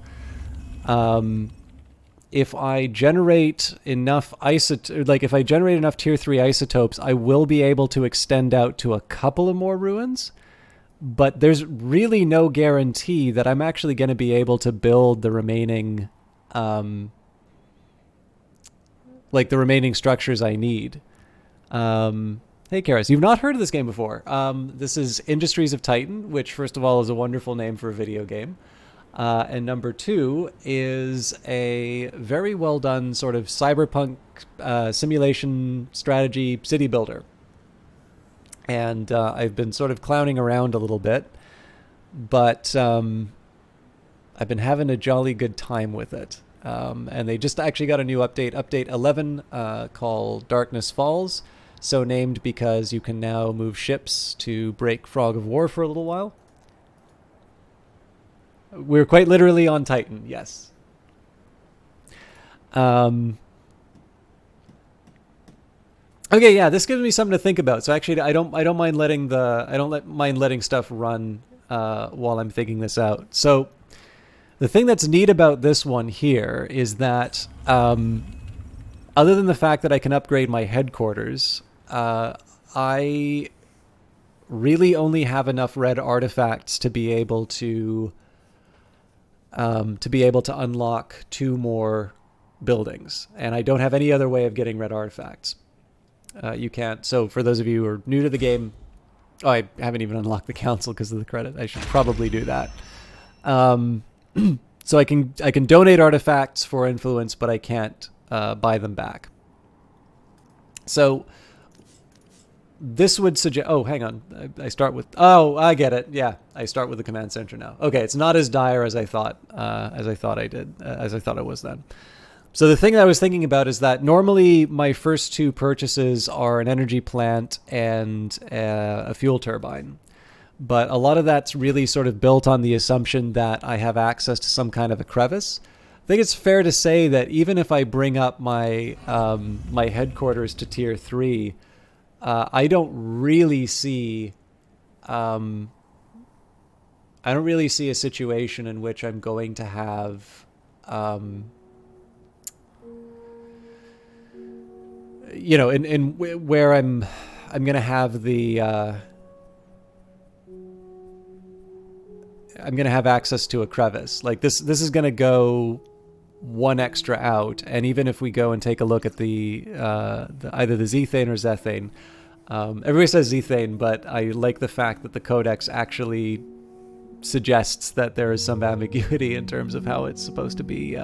If I generate enough if I generate enough tier 3 isotopes, I will be able to extend out to a couple of more ruins. But there's really no guarantee that I'm actually going to be able to build the remaining, the remaining structures I need. Hey, Karis, you've not heard of this game before. This is Industries of Titan, which, first of all, is a wonderful name for a video game. And number 2 is a very well done sort of cyberpunk simulation strategy city builder. And I've been sort of clowning around a little bit, but I've been having a jolly good time with it. And they just actually got a new update, update 11, called Darkness Falls. So named because you can now move ships to break Frog of War for a little while. We're quite literally on Titan, yes. Okay, yeah, this gives me something to think about. So actually, I don't mind letting stuff run while I'm thinking this out. So the thing that's neat about this one here is that other than the fact that I can upgrade my headquarters, I really only have enough red artifacts to be able to unlock 2 more buildings, and I don't have any other way of getting red artifacts. You can't. So for those of you who are new to the game, I haven't even unlocked the council because of the credit. I should probably do that. So I can donate artifacts for influence, but I can't buy them back. So this would suggest. Oh, hang on. I start with. Oh, I get it. Yeah, I start with the command center now. Okay, it's not as dire as I thought. As I thought it was then. So the thing that I was thinking about is that normally my first 2 purchases are an energy plant and a fuel turbine. But a lot of that's really sort of built on the assumption that I have access to some kind of a crevice. I think it's fair to say that even if I bring up my my headquarters to tier 3, I don't really see a situation in which I'm going to have where I'm going to have the I'm going to have access to a crevice. Like this is going to go 1 extra out, and even if we go and take a look at the either the Zethane or Zethane, everybody says Zethane, but I like the fact that the codex actually suggests that there is some ambiguity in terms of how it's supposed to be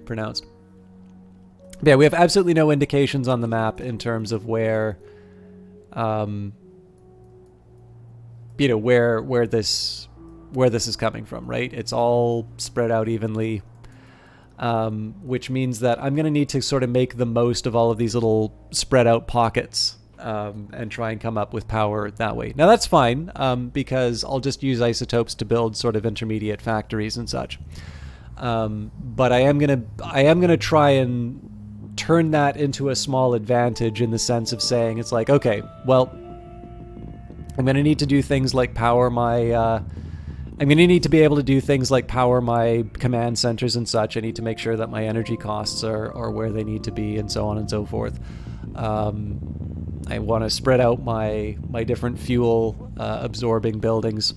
pronounced. Yeah, we have absolutely no indications on the map in terms of where, where this is coming from, right? It's all spread out evenly, which means that I'm going to need to sort of make the most of all of these little spread out pockets and try and come up with power that way. Now that's fine because I'll just use isotopes to build sort of intermediate factories and such. But I am gonna try and turn that into a small advantage in the sense of saying it's like, okay, well, I'm going to need to do things like power my, I'm going to need to be able to do things like power my command centers and such. I need to make sure that my energy costs are where they need to be and so on and so forth. I want to spread out my different fuel absorbing buildings.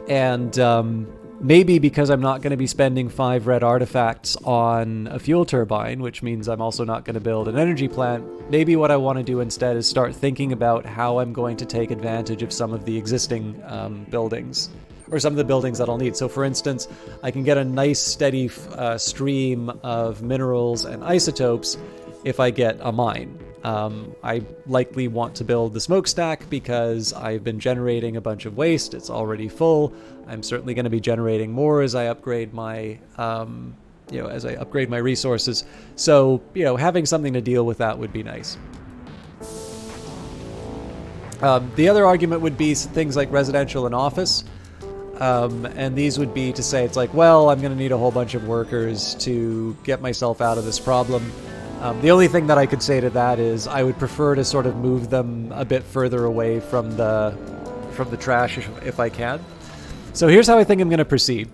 And maybe because I'm not going to be spending 5 red artifacts on a fuel turbine, which means I'm also not going to build an energy plant, maybe what I want to do instead is start thinking about how I'm going to take advantage of some of the existing buildings, or some of the buildings that I'll need. So for instance, I can get a nice steady stream of minerals and isotopes if I get a mine. I likely want to build the smokestack because I've been generating a bunch of waste. It's already full. I'm certainly going to be generating more as I upgrade my, resources. So, having something to deal with that would be nice. The other argument would be things like residential and office. And these would be to say, it's like, well, I'm going to need a whole bunch of workers to get myself out of this problem. The only thing that I could say to that is I would prefer to sort of move them a bit further away from the trash if I can. So here's how I think I'm going to proceed.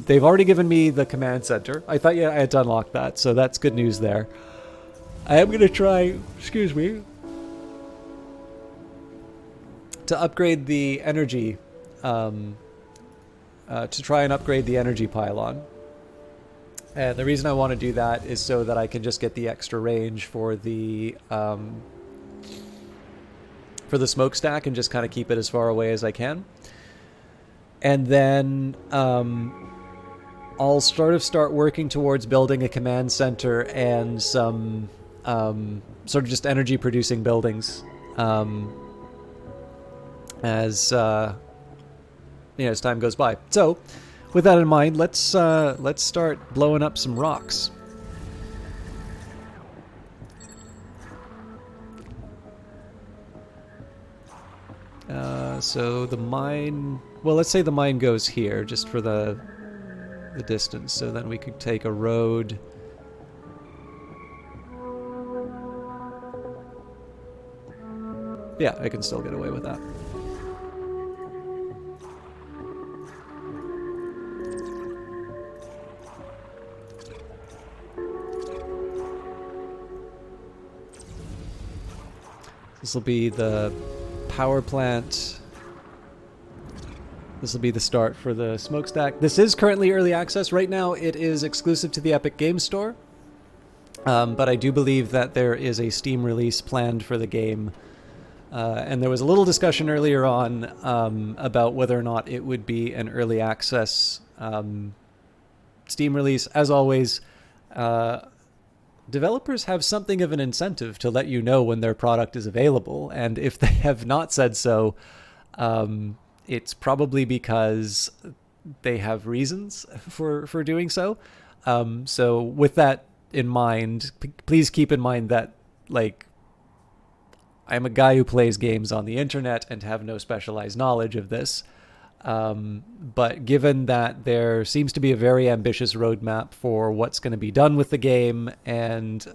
They've already given me the command center. I thought I had to unlock that, so that's good news there. I am going to try, excuse me, to upgrade the energy, to try and upgrade the energy pylon. And the reason I want to do that is so that I can just get the extra range for the smokestack and just kind of keep it as far away as I can. And then I'll start working towards building a command center and some sort of just energy producing buildings as as time goes by. So with that in mind, let's start blowing up some rocks. So the mine, well, let's say the mine goes here just for the distance. So then we could take a road. Yeah, I can still get away with that. This will be the power plant. This will be the start for the smokestack. This is currently early access. Right now it is exclusive to the Epic Games Store. But I do believe that there is a Steam release planned for the game. And there was a little discussion earlier on about whether or not it would be an early access Steam release. As always, developers have something of an incentive to let you know when their product is available. And if they have not said so, it's probably because they have reasons for doing so. So with that in mind, please keep in mind that, like, I'm a guy who plays games on the internet and have no specialized knowledge of this. But given that there seems to be a very ambitious roadmap for what's going to be done with the game, and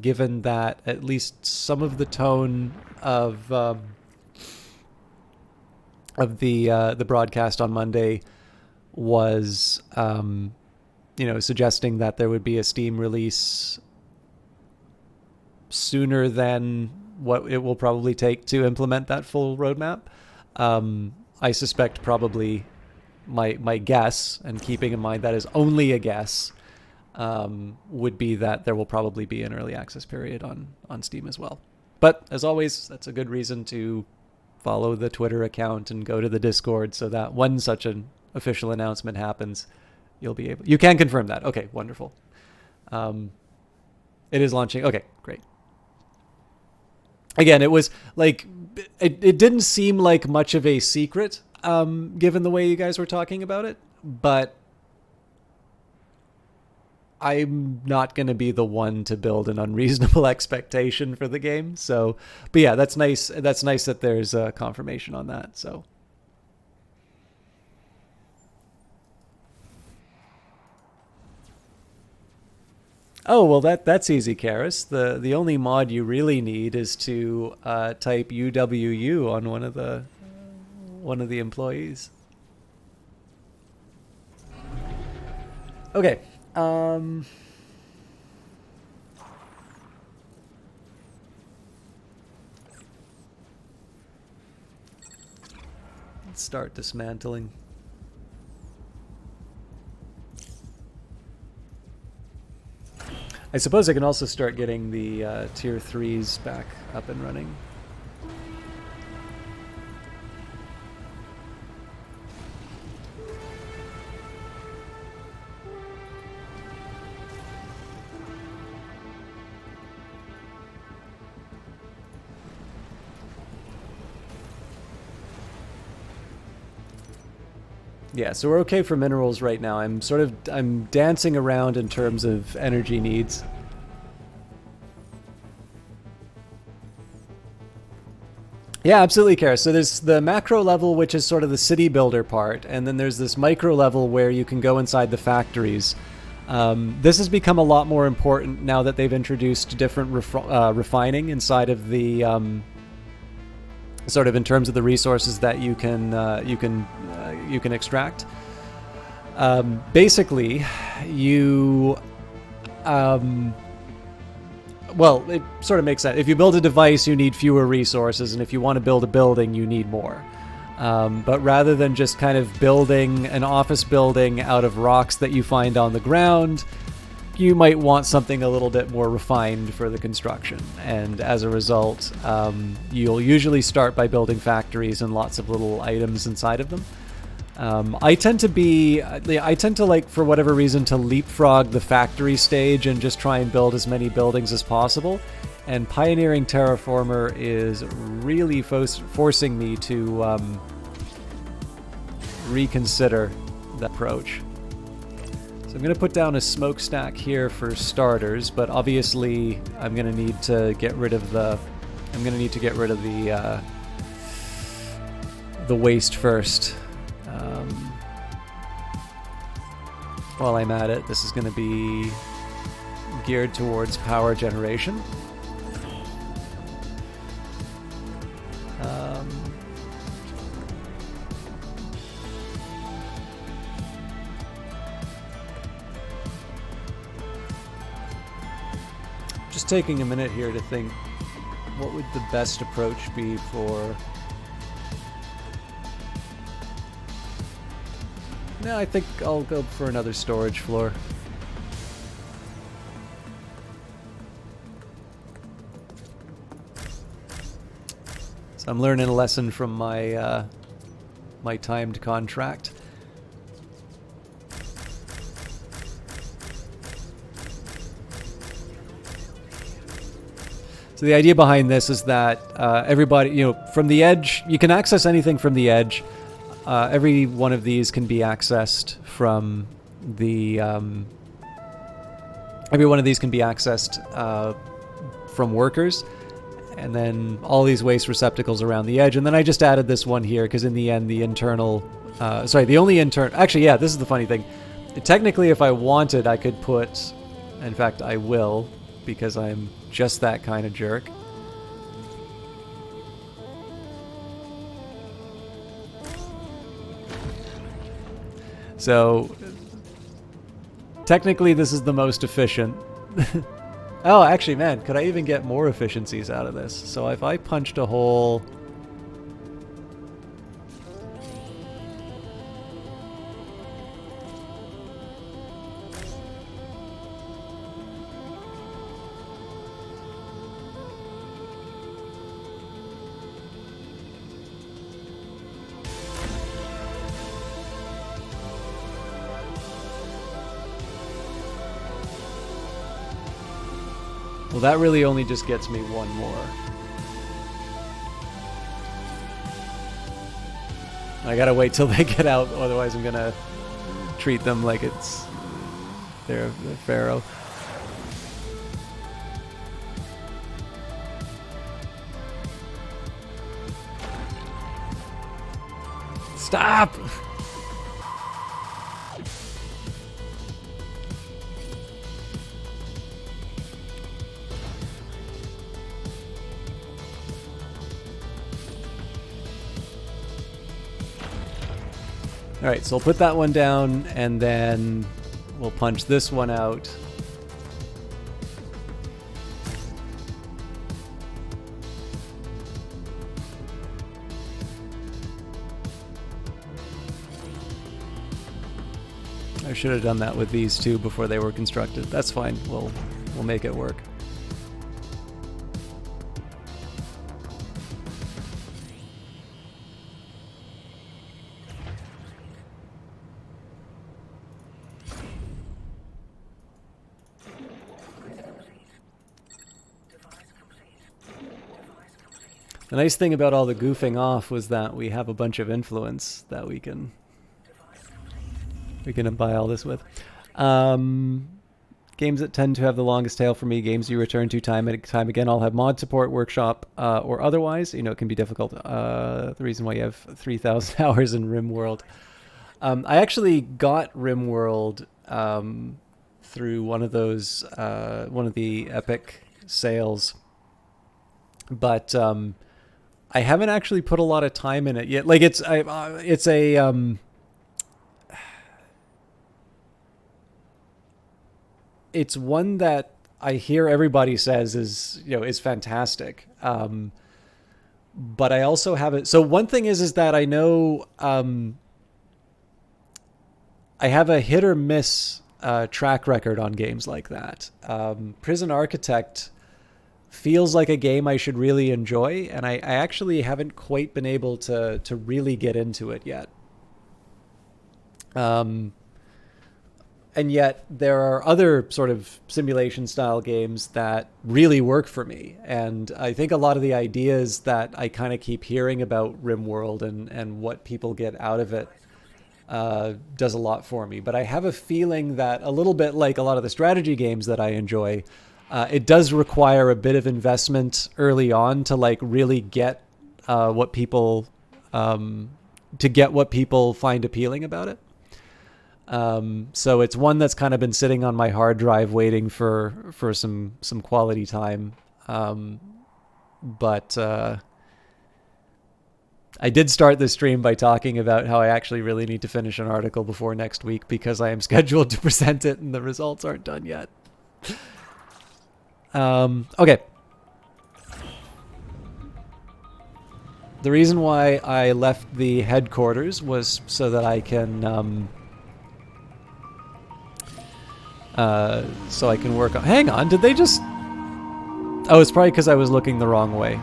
given that at least some of the tone of the broadcast on Monday was, suggesting that there would be a Steam release sooner than what it will probably take to implement that full roadmap. I suspect probably my guess, and keeping in mind that is only a guess, would be that there will probably be an early access period on Steam as well. But as always, that's a good reason to follow the Twitter account and go to the Discord so that when such an official announcement happens, you can confirm that. Okay, wonderful. It is launching. Okay, great. Again, it was like, it didn't seem like much of a secret, given the way you guys were talking about it, but I'm not going to be the one to build an unreasonable expectation for the game. So, but yeah, that's nice. That's nice that there's a confirmation on that. So. Oh, well, that's easy, Karis. The only mod you really need is to type UWU on one of the employees. Okay. Let's start dismantling. I suppose I can also start getting the tier 3s back up and running. Yeah, so we're okay for minerals right now. I'm dancing around in terms of energy needs. Yeah, absolutely, Kara. So there's the macro level, which is sort of the city builder part, and then there's this micro level where you can go inside the factories. This has become a lot more important now that they've introduced different refining inside of the sort of in terms of the resources that you can extract. Basically, you well, it sort of makes sense. If you build a device, you need fewer resources, and if you want to build a building, you need more. But rather than just kind of building an office building out of rocks that you find on the ground, you might want something a little bit more refined for the construction. And as a result, you'll usually start by building factories and lots of little items inside of them. I tend to like, for whatever reason, to leapfrog the factory stage and just try and build as many buildings as possible. And Pioneering Terraformer is really forcing me to reconsider that approach. So I'm going to put down a smokestack here for starters, but obviously I'm going to need to get rid of the waste first. While I'm at it, this is going to be geared towards power generation. Just taking a minute here to think, what would the best approach be for... No, I think I'll go for another storage floor. So I'm learning a lesson from my my timed contract. So the idea behind this is that everybody, from the edge, you can access anything from the edge. Every one of these can be accessed from the. Every one of these can be accessed from workers, and then all these waste receptacles around the edge. And then I just added this one here because in the end, the internal. The only internal. Actually, yeah, this is the funny thing. Technically, if I wanted, I could put. In fact, I will, because I'm just that kind of jerk. So, technically this is the most efficient. Oh, actually, man, could I even get more efficiencies out of this? So if I punched a hole... Well, that really only just gets me one more. I gotta wait till they get out, otherwise I'm gonna treat them like they're the pharaoh. Stop! Alright, so we'll put that one down, and then we'll punch this one out. I should have done that with these two before they were constructed. That's fine, we'll make it work. The nice thing about all the goofing off was that we have a bunch of influence that we can buy all this with. Games that tend to have the longest tail for me, games you return to time and time again, I'll have mod support, workshop, or otherwise. It can be difficult. The reason why you have 3,000 hours in RimWorld. I actually got RimWorld through one of those, one of the Epic sales, but I haven't actually put a lot of time in it yet. Like it's one that I hear everybody says is fantastic. But I also have it. So one thing is that I know I have a hit or miss track record on games like that. Prison Architect feels like a game I should really enjoy, and I actually haven't quite been able to really get into it yet. And yet there are other sort of simulation style games that really work for me. And I think a lot of the ideas that I kind of keep hearing about RimWorld and what people get out of it does a lot for me. But I have a feeling that a little bit like a lot of the strategy games that I enjoy, it does require a bit of investment early on to like really get what people find appealing about it. So it's one that's kind of been sitting on my hard drive waiting for some quality time. But I did start this stream by talking about how I actually really need to finish an article before next week because I am scheduled to present it and the results aren't done yet. Okay. The reason why I left the headquarters was so that I can work on... Hang on, did they just... Oh, it's probably because I was looking the wrong way.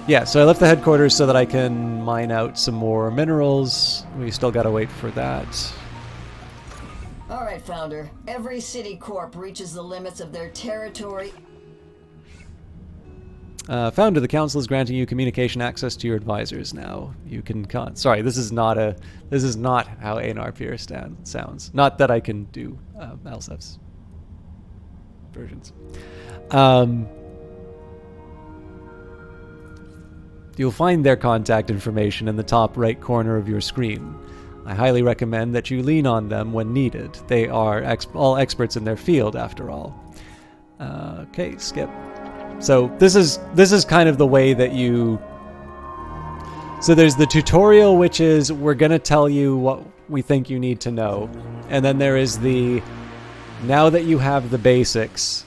Yeah, so I left the headquarters so that I can mine out some more minerals. We still gotta wait for that. All right, Founder. Every city corp reaches the limits of their territory. Founder, the council is granting you communication access to your advisors now. You can sorry, this is not how Einar Pierce sounds. Not that I can do Alsef's versions. You'll find their contact information in the top right corner of your screen. I highly recommend that you lean on them when needed. They are all experts in their field, after all. Okay, skip. So this is kind of the way that you... So there's the tutorial, which is we're going to tell you what we think you need to know. And then there is the, now that you have the basics,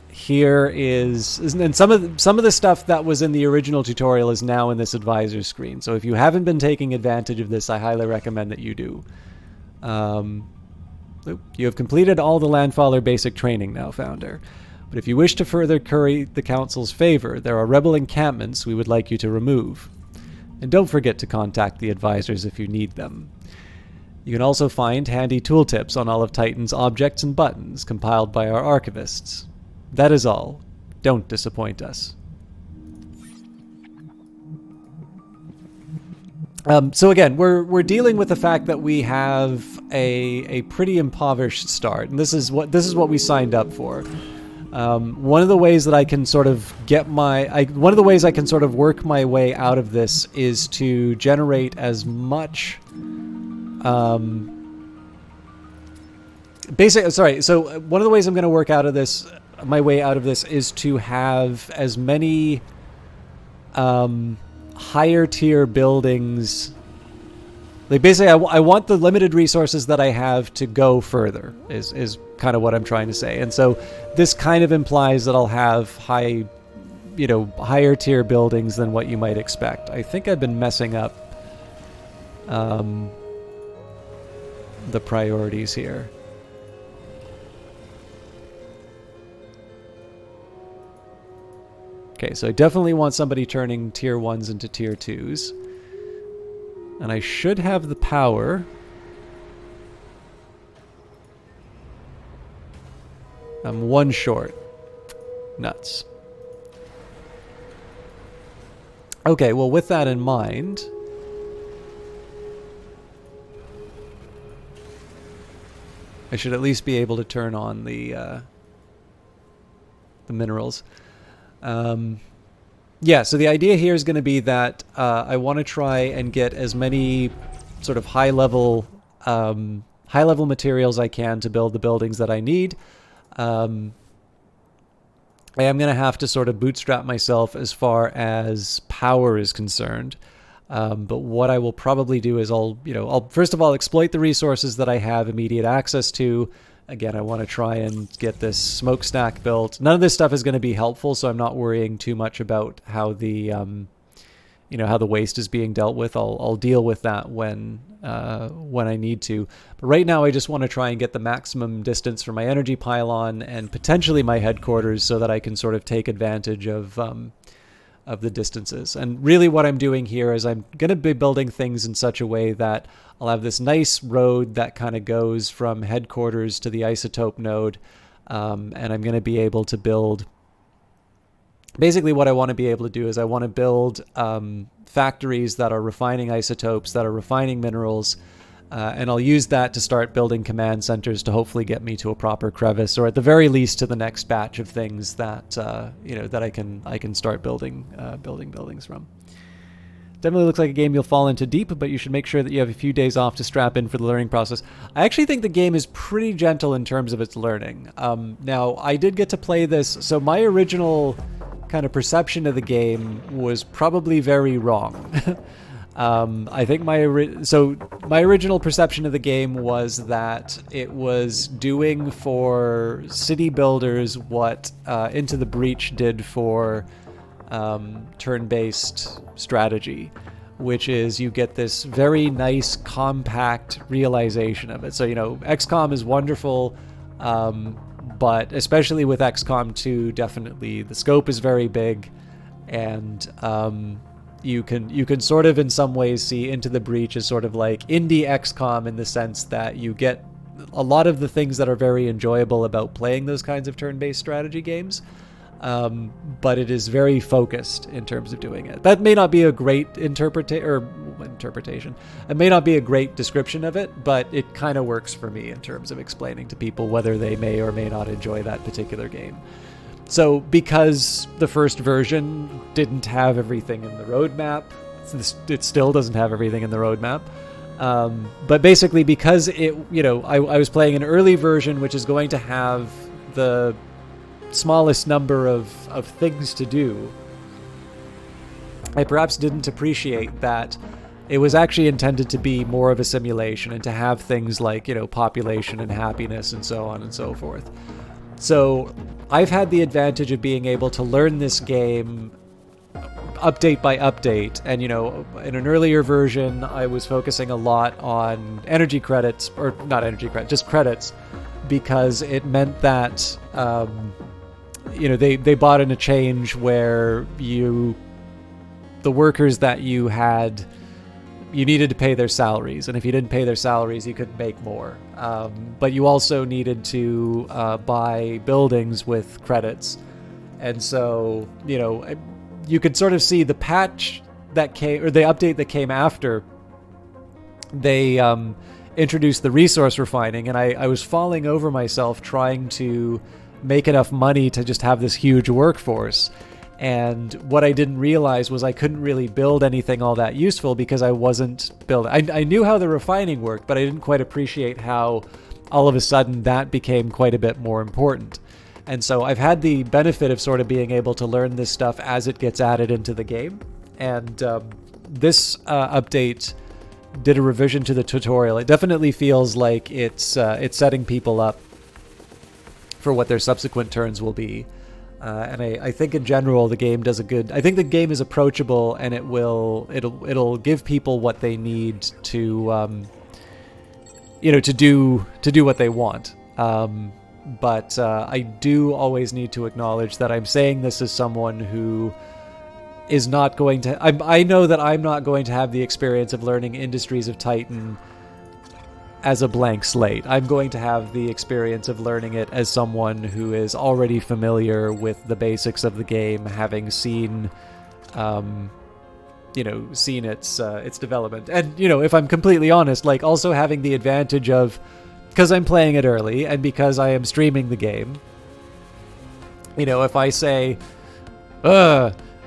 here is... And some of the stuff that was in the original tutorial is now in this advisor screen. So if you haven't been taking advantage of this, I highly recommend that you do. You have completed all the Landfaller basic training now, Founder. But if you wish to further curry the Council's favor, there are rebel encampments we would like you to remove. And don't forget to contact the advisors if you need them. You can also find handy tooltips on all of Titan's objects and buttons compiled by our archivists. That is all. Don't disappoint us. So again, we're dealing with the fact that we have a pretty impoverished start, and this is what we signed up for. One of the ways that I can sort of work my way out of this is to generate as much So one of the ways I'm going to work my way out of this is to have as many higher tier buildings. Like basically, I want the limited resources that I have to go further. Is kind of what I'm trying to say, and so this kind of implies that I'll have higher tier buildings than what you might expect. I think I've been messing up the priorities here. Okay, so I definitely want somebody turning tier 1s into tier 2s. And I should have the power. I'm one short. Nuts. Okay, well, with that in mind, I should at least be able to turn on the minerals. yeah, so the idea here is going to be that I want to try and get as many sort of high-level materials I can to build the buildings that I need. I am going to have to sort of bootstrap myself as far as power is concerned. But what I will probably do is I'll first of all exploit the resources that I have immediate access to. Again, I want to try and get this smokestack built. None of this stuff is going to be helpful, so I'm not worrying too much about how the how the waste is being dealt with. I'll deal with that when I need to. But right now, I just want to try and get the maximum distance from my energy pylon and potentially my headquarters, so that I can sort of take advantage of the distances. And really, what I'm doing here is I'm going to be building things in such a way that I'll have this nice road that kind of goes from headquarters to the isotope node, and I'm going to be able to build. Basically, what I want to be able to do is I want to build factories that are refining isotopes, that are refining minerals, and I'll use that to start building command centers to hopefully get me to a proper crevice, or at the very least to the next batch of things that that I can start building buildings from. Definitely looks like a game you'll fall into deep, but you should make sure that you have a few days off to strap in for the learning process. I actually think the game is pretty gentle in terms of its learning. Now, I did get to play this, so my original kind of perception of the game was probably very wrong. I think my original perception of the game was that it was doing for city builders what Into the Breach did for turn-based strategy, which is you get this very nice compact realization of it. So XCOM is wonderful, but especially with XCOM 2, definitely the scope is very big, and you can sort of in some ways see Into the Breach as sort of like indie XCOM, in the sense that you get a lot of the things that are very enjoyable about playing those kinds of turn-based strategy games, but it is very focused in terms of doing it. That may not be a great interpretation. It may not be a great description of it, but it kind of works for me in terms of explaining to people whether they may or may not enjoy that particular game. So because the first version didn't have everything in the roadmap, it still doesn't have everything in the roadmap. But basically because I was playing an early version, which is going to have the smallest number of things to do, I perhaps didn't appreciate that it was actually intended to be more of a simulation and to have things like, population and happiness and so on and so forth. So I've had the advantage of being able to learn this game update by update. And, in an earlier version, I was focusing a lot on energy credits, or not energy credits, just credits, because it meant that, they bought in a change where the workers that you had, you needed to pay their salaries, and if you didn't pay their salaries, you couldn't make more. But you also needed to buy buildings with credits, and so you could sort of see the patch that came, or the update that came after. They introduced the resource refining, and I was falling over myself trying to make enough money to just have this huge workforce. And what I didn't realize was I couldn't really build anything all that useful because I wasn't building. I knew how the refining worked, but I didn't quite appreciate how all of a sudden that became quite a bit more important. And so I've had the benefit of sort of being able to learn this stuff as it gets added into the game. And this update did a revision to the tutorial. It definitely feels like it's setting people up for what their subsequent turns will be. And I think in general the game does a good. I think the game is approachable, and it'll give people what they need to to do what they want. But I do always need to acknowledge that I'm saying this as someone who is not going to. I know that I'm not going to have the experience of learning Industries of Titan as a blank slate. I'm going to have the experience of learning it as someone who is already familiar with the basics of the game, having seen seen its development. And if I'm completely honest, like also having the advantage of, because I'm playing it early and because I am streaming the game, if I say,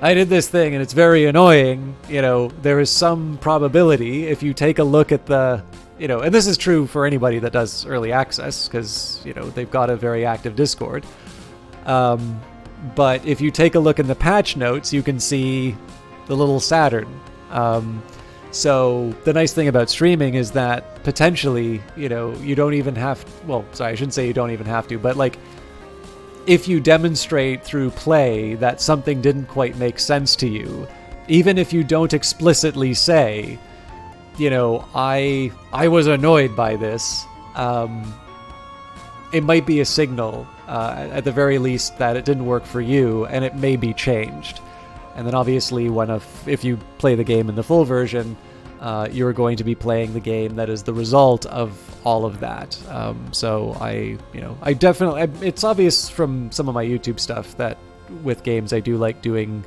I did this thing and it's very annoying, there is some probability if you take a look at the, and this is true for anybody that does early access because, they've got a very active Discord. But if you take a look in the patch notes, you can see the little Saturn. So the nice thing about streaming is that potentially, you don't even have, I shouldn't say you don't even have to, but like, if you demonstrate through play that something didn't quite make sense to you, even if you don't explicitly say, I was annoyed by this, it might be a signal, at the very least, that it didn't work for you, and it may be changed. And then obviously if you play the game in the full version, you're going to be playing the game that is the result of all of that. So I definitely, it's obvious from some of my YouTube stuff that with games I do like doing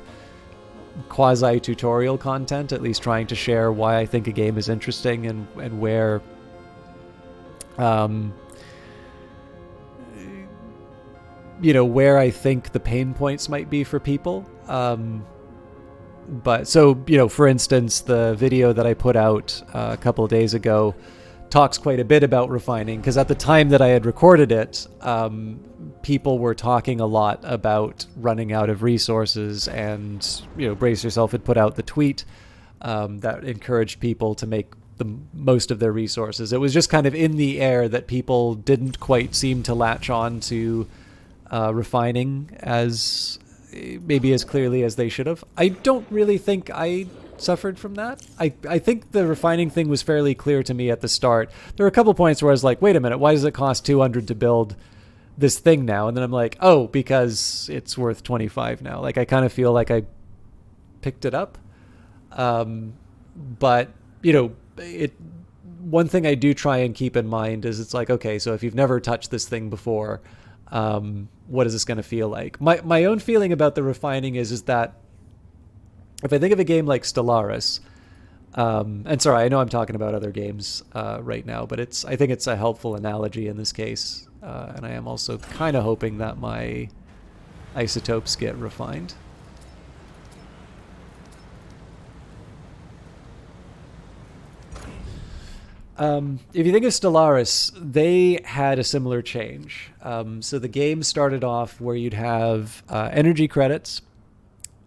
quasi-tutorial content, at least trying to share why I think a game is interesting and where where I think the pain points might be for people. But so, for instance, the video that I put out a couple of days ago talks quite a bit about refining, because at the time that I had recorded it, people were talking a lot about running out of resources, and, Brace Yourself had put out the tweet that encouraged people to make the most of their resources. It was just kind of in the air that people didn't quite seem to latch on to refining maybe as clearly as they should have. I don't really think I suffered from that. I think the refining thing was fairly clear to me at the start. There were a couple points where I was like, wait a minute, why does it cost 200 to build this thing now? And then I'm like, oh, because it's worth 25 now. Like, I kind of feel like I picked it up. But, one thing I do try and keep in mind is it's like, okay, so if you've never touched this thing before, what is this going to feel like? My own feeling about the refining is that if I think of a game like Stellaris, and sorry, I know I'm talking about other games right now, but I think it's a helpful analogy in this case, and I am also kind of hoping that my isotopes get refined. If you think of Stellaris, they had a similar change. So the game started off where you'd have energy credits,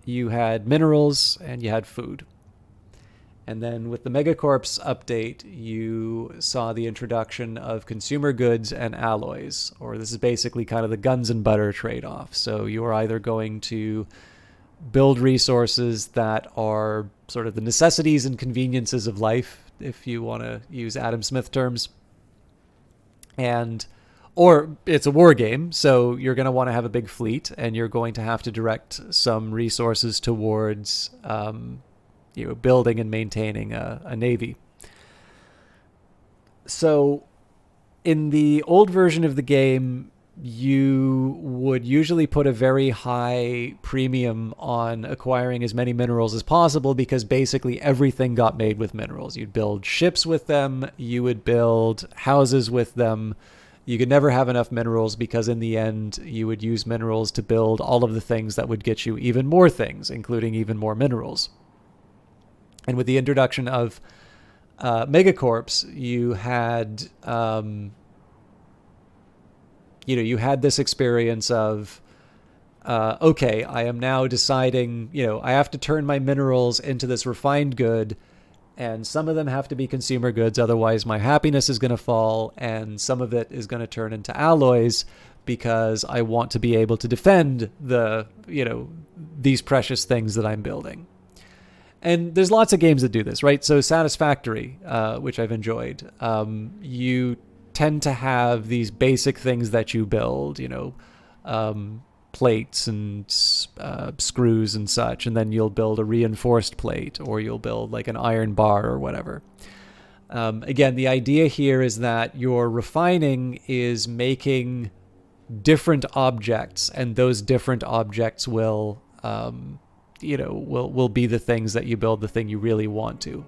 you had minerals, and you had food. And then with the Megacorps update, you saw the introduction of consumer goods and alloys, or this is basically kind of the guns and butter trade-off. So you're either going to build resources that are sort of the necessities and conveniences of life, if you want to use Adam Smith terms, or it's a war game, so you're going to want to have a big fleet, and you're going to have to direct some resources towards building and maintaining a navy. So in the old version of the game, you would usually put a very high premium on acquiring as many minerals as possible, because basically everything got made with minerals. You'd build ships with them, you would build houses with them. You could never have enough minerals, because in the end you would use minerals to build all of the things that would get you even more things, including even more minerals. And with the introduction of Megacorps, you had you had this experience of, okay, I am now deciding, I have to turn my minerals into this refined good, and some of them have to be consumer goods, otherwise my happiness is going to fall, and some of it is going to turn into alloys, because I want to be able to defend these precious things that I'm building. And there's lots of games that do this, right? So Satisfactory, which I've enjoyed, you tend to have these basic things that you build, plates and screws and such, and then you'll build a reinforced plate, or you'll build like an iron bar or whatever. Again, the idea here is that your refining is making different objects, and those different objects will be the things that you build the thing you really want to.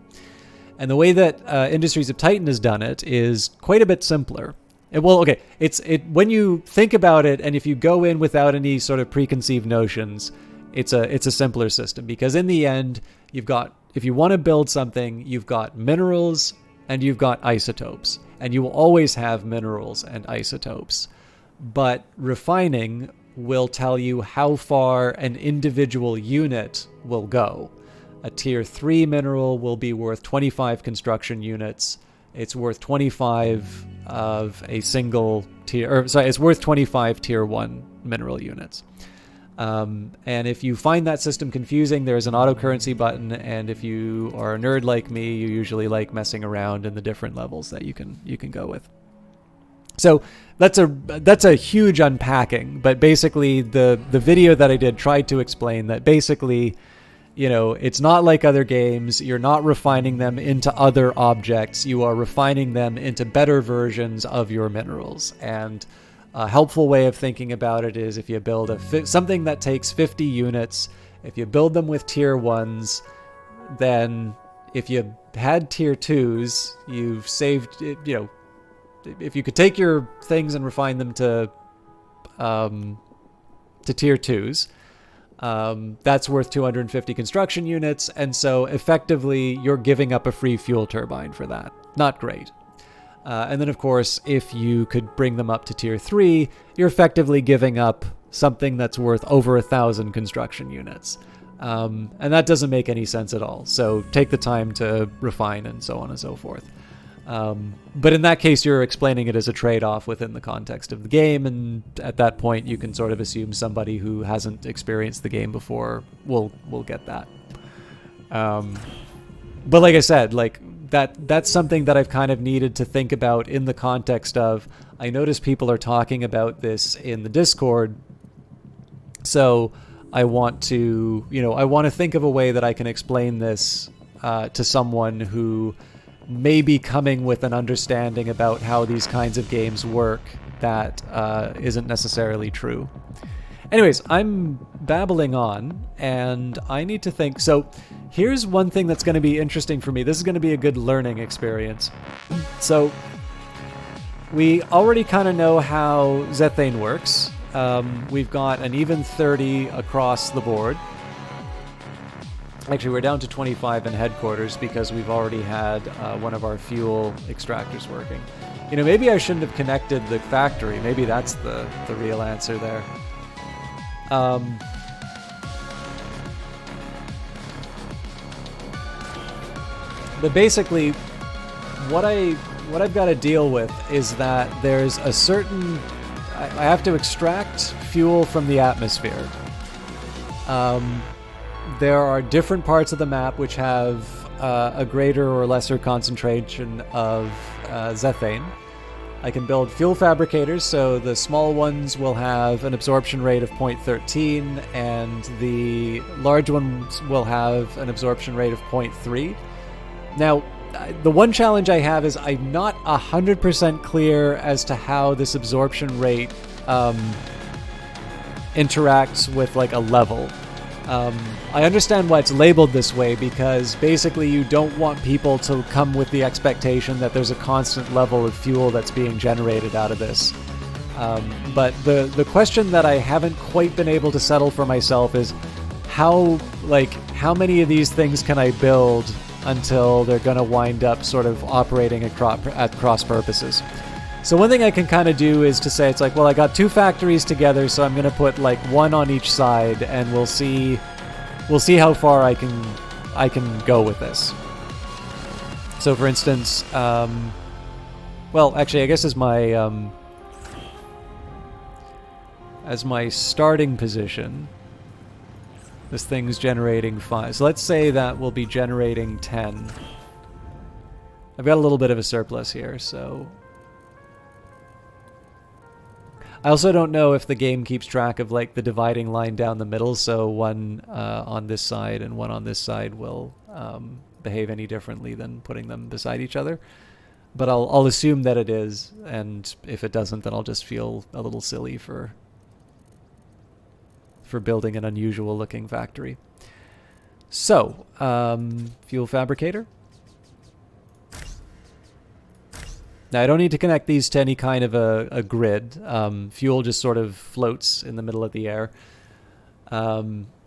And the way that Industries of Titan has done it is quite a bit simpler. When you think about it, and if you go in without any sort of preconceived notions, it's a simpler system, because in the end, you've got, if you want to build something, you've got minerals and you've got isotopes, and you will always have minerals and isotopes. But refining will tell you how far an individual unit will go. A tier 3 mineral will be worth 25 construction units. It's worth 25 of a single tier, or sorry, it's worth 25 tier 1 mineral units. And if you find that system confusing, there's an auto currency button, and if you are a nerd like me, you usually like messing around in the different levels that you can go with. So that's a huge unpacking, but basically the video that I did tried to explain that basically, you know, it's not like other games. You're not refining them into other objects. You are refining them into better versions of your minerals. And a helpful way of thinking about it is, if you build something that takes 50 units, if you build them with tier 1s, then if you had tier 2s, you've saved, you know, if you could take your things and refine them to tier 2s, that's worth 250 construction units, and so effectively you're giving up a free fuel turbine for that. Not great. And then, of course, if you could bring them up to tier 3, you're effectively giving up something that's worth over 1,000 construction units. And that doesn't make any sense at all. So take the time to refine and so on and so forth. But in that case, you're explaining it as a trade-off within the context of the game, and at that point, you can sort of assume somebody who hasn't experienced the game before will get that. But like I said, like that's something that I've kind of needed to think about in the context of, I notice people are talking about this in the Discord, so I want to, you know, I want to think of a way that I can explain this to someone who may be coming with an understanding about how these kinds of games work that isn't necessarily true. Anyways, I'm babbling on, and I need to think. So here's one thing that's going to be interesting for me. This is going to be a good learning experience. So we already kind of know how Zethane works. We've got an even 30 across the board. Actually, we're down to 25 in headquarters because we've already had one of our fuel extractors working. You know, maybe I shouldn't have connected the factory. Maybe that's the real answer there. But basically, what I've got to deal with is that there's a certain... I have to extract fuel from the atmosphere. There are different parts of the map which have a greater or lesser concentration of Zethane. I can build fuel fabricators, so the small ones will have an absorption rate of 0.13, and the large ones will have an absorption rate of 0.3. Now, the one challenge I have is I'm not 100% clear as to how this absorption rate interacts with like a level. I understand why it's labeled this way, because basically you don't want people to come with the expectation that there's a constant level of fuel that's being generated out of this. But the question that I haven't quite been able to settle for myself is how many of these things can I build until they're going to wind up sort of operating at cross purposes. So one thing I can kind of do is to say, it's like, well, I got two factories together, so I'm going to put like one on each side, and we'll see how far I can go with this. So for instance, well, actually, I guess as my starting position, this thing's generating 5. So let's say that we'll be generating 10. I've got a little bit of a surplus here, so... I also don't know if the game keeps track of like the dividing line down the middle, so one on this side and one on this side will behave any differently than putting them beside each other. But I'll assume that it is, and if it doesn't, then I'll just feel a little silly for building an unusual looking factory. So, fuel fabricator. Now, I don't need to connect these to any kind of a grid. Fuel just sort of floats in the middle of the air.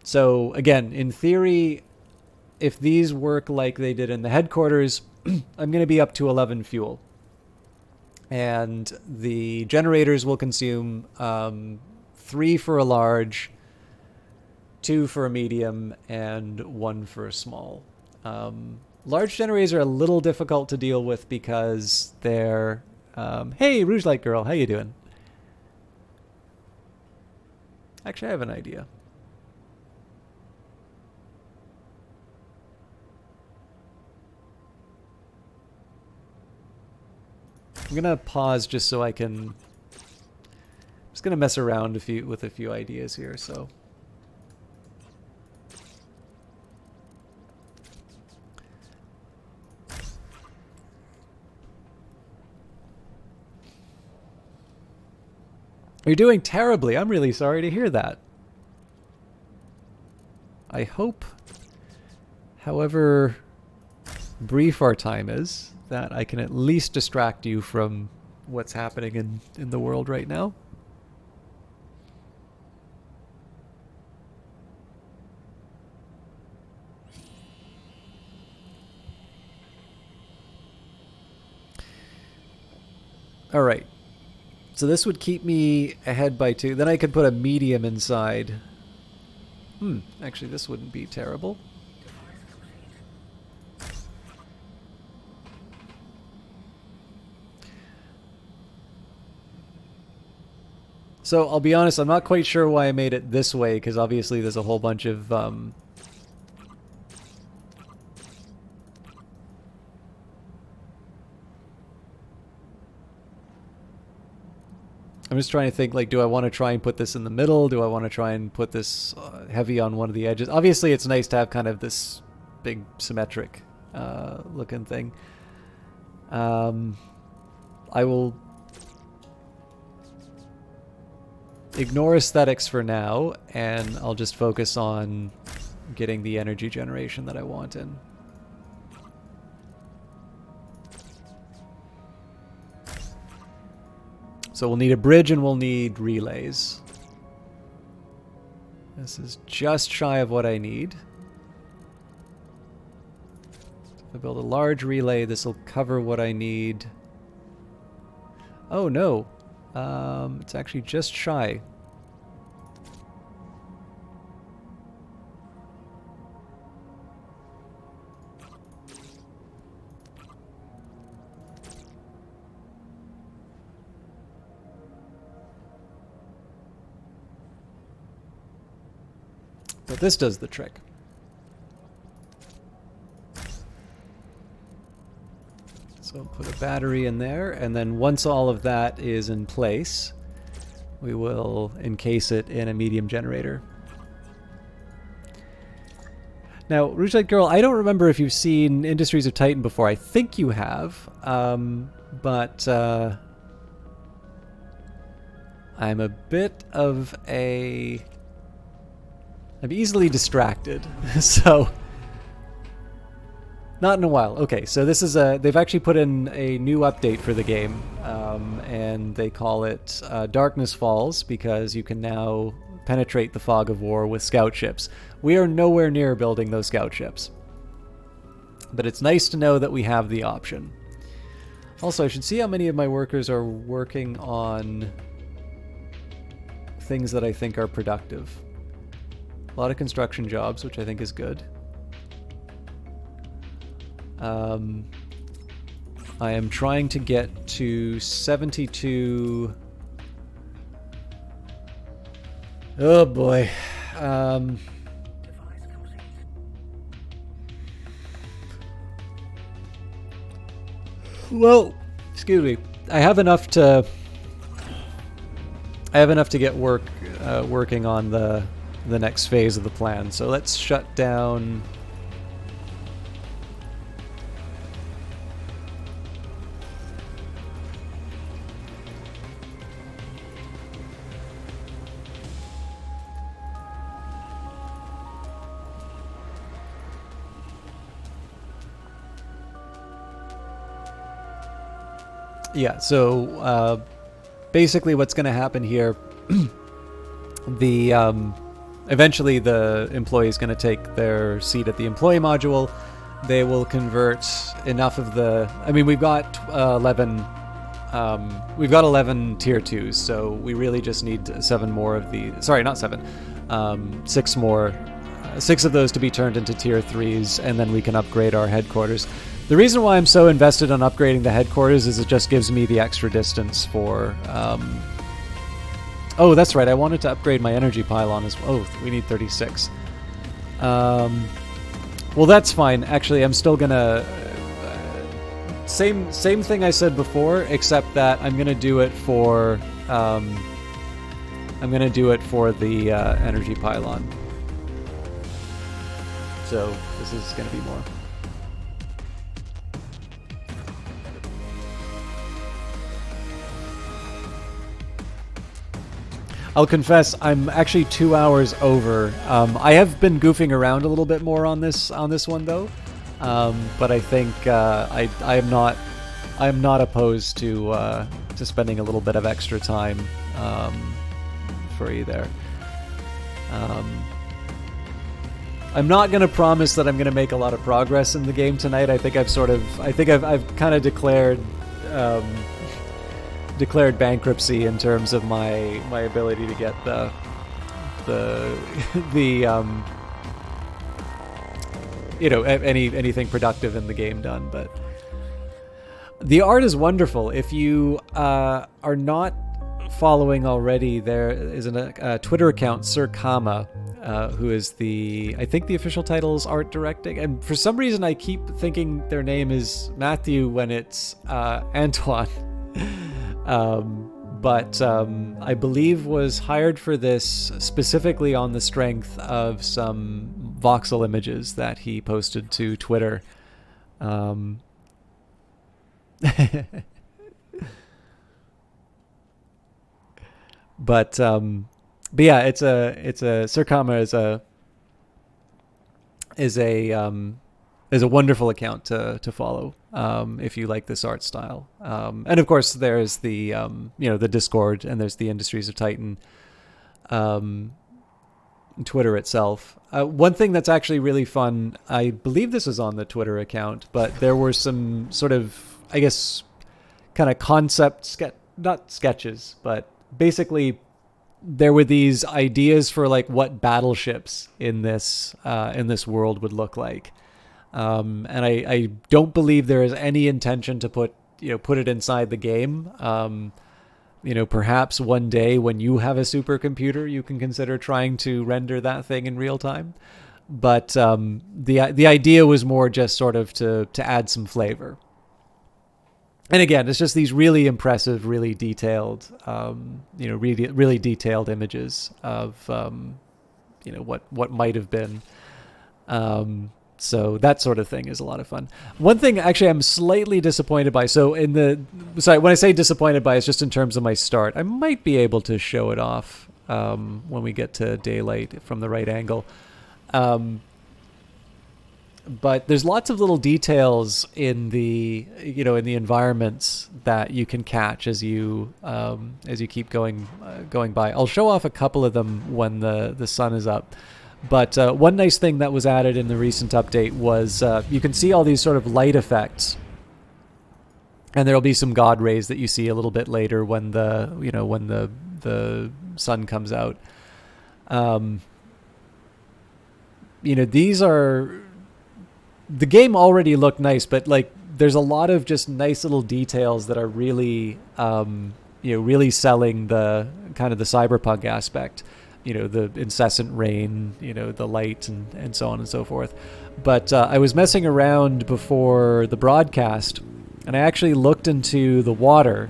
So again, in theory, if these work like they did in the headquarters, I'm going to be up to 11 fuel. And the generators will consume 3 for a large, 2 for a medium, and 1 for a small. Large generators are a little difficult to deal with because they're... hey, Rouge Light Girl, how you doing? Actually, I have an idea. I'm gonna pause just so I can... just gonna mess around with a few ideas here, so... You're doing terribly. I'm really sorry to hear that. I hope, however brief our time is, that I can at least distract you from what's happening in the world right now. All right. So this would keep me ahead by 2. Then I could put a medium inside. Actually, this wouldn't be terrible. So I'll be honest, I'm not quite sure why I made it this way, because obviously there's a whole bunch of... I'm just trying to think, like, do I want to try and put this in the middle? Do I want to try and put this heavy on one of the edges? Obviously, it's nice to have kind of this big symmetric looking thing. I will ignore aesthetics for now, and I'll just focus on getting the energy generation that I want in. So we'll need a bridge and we'll need relays. This is just shy of what I need. If I build a large relay, this will cover what I need. Oh no, it's actually just shy. But this does the trick. So put a battery in there, and then once all of that is in place, we will encase it in a medium generator. Now, Rouge Light Girl, I don't remember if you've seen Industries of Titan before. I think you have, but I'm a bit of a... I'm easily distracted, so... Not in a while. Okay, so this is a... They've actually put in a new update for the game, and they call it Darkness Falls, because you can now penetrate the fog of war with scout ships. We are nowhere near building those scout ships. But it's nice to know that we have the option. Also, I should see how many of my workers are working on things that I think are productive. A lot of construction jobs, which I think is good. I am trying to get to 72... Oh boy. Well, excuse me. I have enough to get working on the next phase of the plan. So let's shut down. Yeah, so basically what's going to happen here, the eventually the employee is going to take their seat at the employee module. They will convert enough of the... I mean, we've got 11 tier 2s, so we really just need 7 more of the... Sorry, not 7. 6 more. 6 of those to be turned into tier 3s, and then we can upgrade our headquarters. The reason why I'm so invested on upgrading the headquarters is it just gives me the extra distance for... Oh, that's right. I wanted to upgrade my energy pylon as well. Oh, we need 36. Well, that's fine. Actually, I'm still gonna... Same thing I said before, except that I'm gonna do it for... I'm gonna do it for the energy pylon. So this is gonna be more. I'll confess, I'm actually 2 hours over. I have been goofing around a little bit more on this one though, but I think I am not opposed to spending a little bit of extra time for you there. I'm not going to promise that I'm going to make a lot of progress in the game tonight. I think I've kind of declared bankruptcy in terms of my ability to get anything productive in the game done. But the art is wonderful. If you are not following already, there is a Twitter account, Sir Kama, who is I think the official title is art directing, and for some reason I keep thinking their name is Matthew when it's Antoine. But I believe was hired for this specifically on the strength of some voxel images that he posted to Twitter. But yeah, it's a Sir Kama is a wonderful account to follow if you like this art style. And of course, there's the the Discord, and there's the Industries of Titan Twitter itself. One thing that's actually really fun, I believe this is on the Twitter account, but there were some sort of, I guess, kind of concept not sketches, but basically there were these ideas for like what battleships in this world would look like. And I don't believe there is any intention to put it inside the game. Perhaps one day when you have a supercomputer, you can consider trying to render that thing in real time. But the idea was more just sort of to add some flavor. And again, it's just these really impressive, really detailed, really detailed images of, what might have been. So that sort of thing is a lot of fun. One thing actually I'm slightly disappointed by. So when I say disappointed by, it's just in terms of my start. I might be able to show it off when we get to daylight from the right angle. But there's lots of little details in the environments that you can catch as you keep going by. I'll show off a couple of them when the sun is up. But one nice thing that was added in the recent update was you can see all these sort of light effects, and there'll be some god rays that you see a little bit later when the sun comes out. These are, the game already looked nice, but like there's a lot of just nice little details that are really really selling the kind of the cyberpunk aspect. The incessant rain, the light and so on and so forth. But I was messing around before the broadcast, and I actually looked into the water,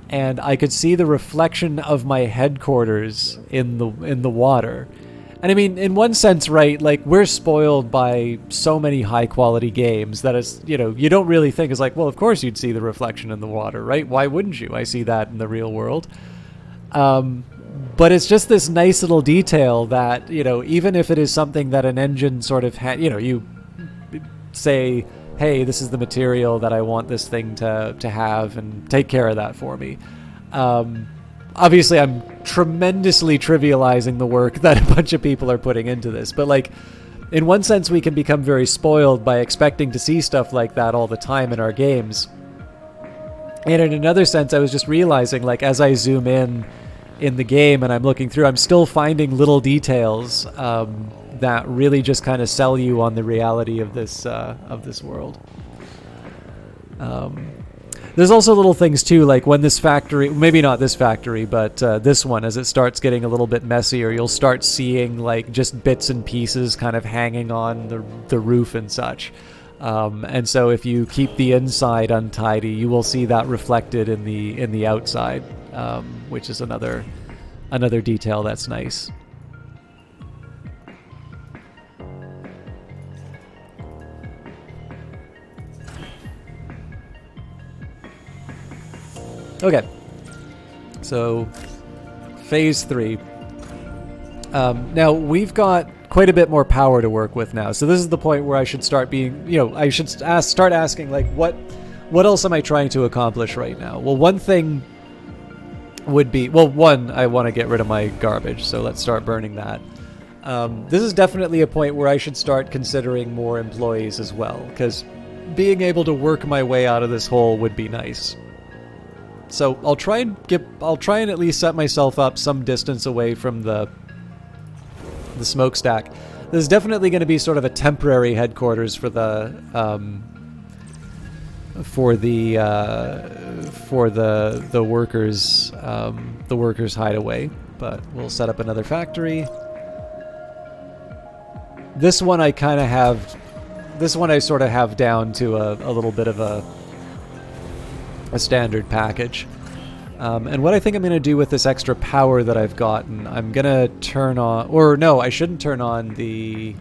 and I could see the reflection of my headquarters in the water. And I mean, in one sense, right, like we're spoiled by so many high quality games that it's, you don't really think it's like, well, of course you'd see the reflection in the water, right? Why wouldn't you? I see that in the real world. But it's just this nice little detail that, even if it is something that an engine sort of, you say, hey, this is the material that I want this thing to have and take care of that for me. obviously I'm tremendously trivializing the work that a bunch of people are putting into this, but like, in one sense we can become very spoiled by expecting to see stuff like that all the time in our games. And in another sense, I was just realizing, like, as I zoom in the game and I'm looking through, I'm still finding little details that really just kind of sell you on the reality of this world. There's also little things too, like when this factory, maybe not this factory, but this one, as it starts getting a little bit messier, you'll start seeing like just bits and pieces kind of hanging on the roof and such. And so if you keep the inside untidy, you will see that reflected in the outside, which is another detail that's nice. Okay, so phase 3. Now we've got quite a bit more power to work with now, so this is the point where I should start being, I should start asking, like, what else am I trying to accomplish right now? Well, one thing would be, one, I want to get rid of my garbage, so let's start burning that. This is definitely a point where I should start considering more employees as well, because being able to work my way out of this hole would be nice. So I'll try and at least set myself up some distance away from the smokestack. This is definitely going to be sort of a temporary headquarters for the workers hideaway, but we'll set up another factory. This one I sort of have down to a little bit of a standard package. And what I think I'm going to do with this extra power that I've gotten, I'm going to turn on, or no, I shouldn't turn on the,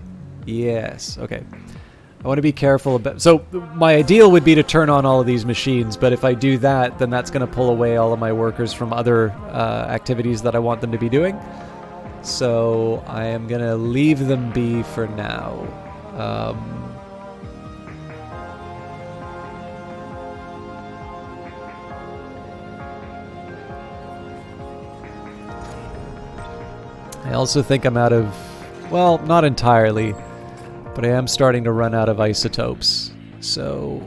yes, okay. I want to be careful about, so my ideal would be to turn on all of these machines, but if I do that, then that's going to pull away all of my workers from other activities that I want them to be doing. So I am going to leave them be for now. I also think I'm out of, well, not entirely, but I am starting to run out of isotopes, so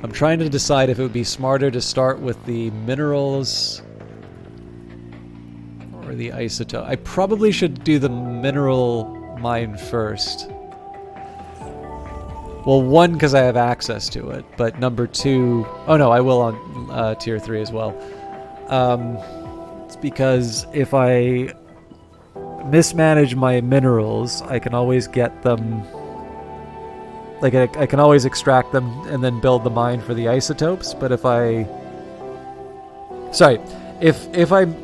I'm trying to decide if it would be smarter to start with the minerals or the isotope. I probably should do the mineral mine first. Well, one, because I have access to it, but number 2, oh no, I will on tier 3 as well. It's because if I mismanage my minerals, I can always get them, like I can always extract them and then build the mine for the isotopes, but if I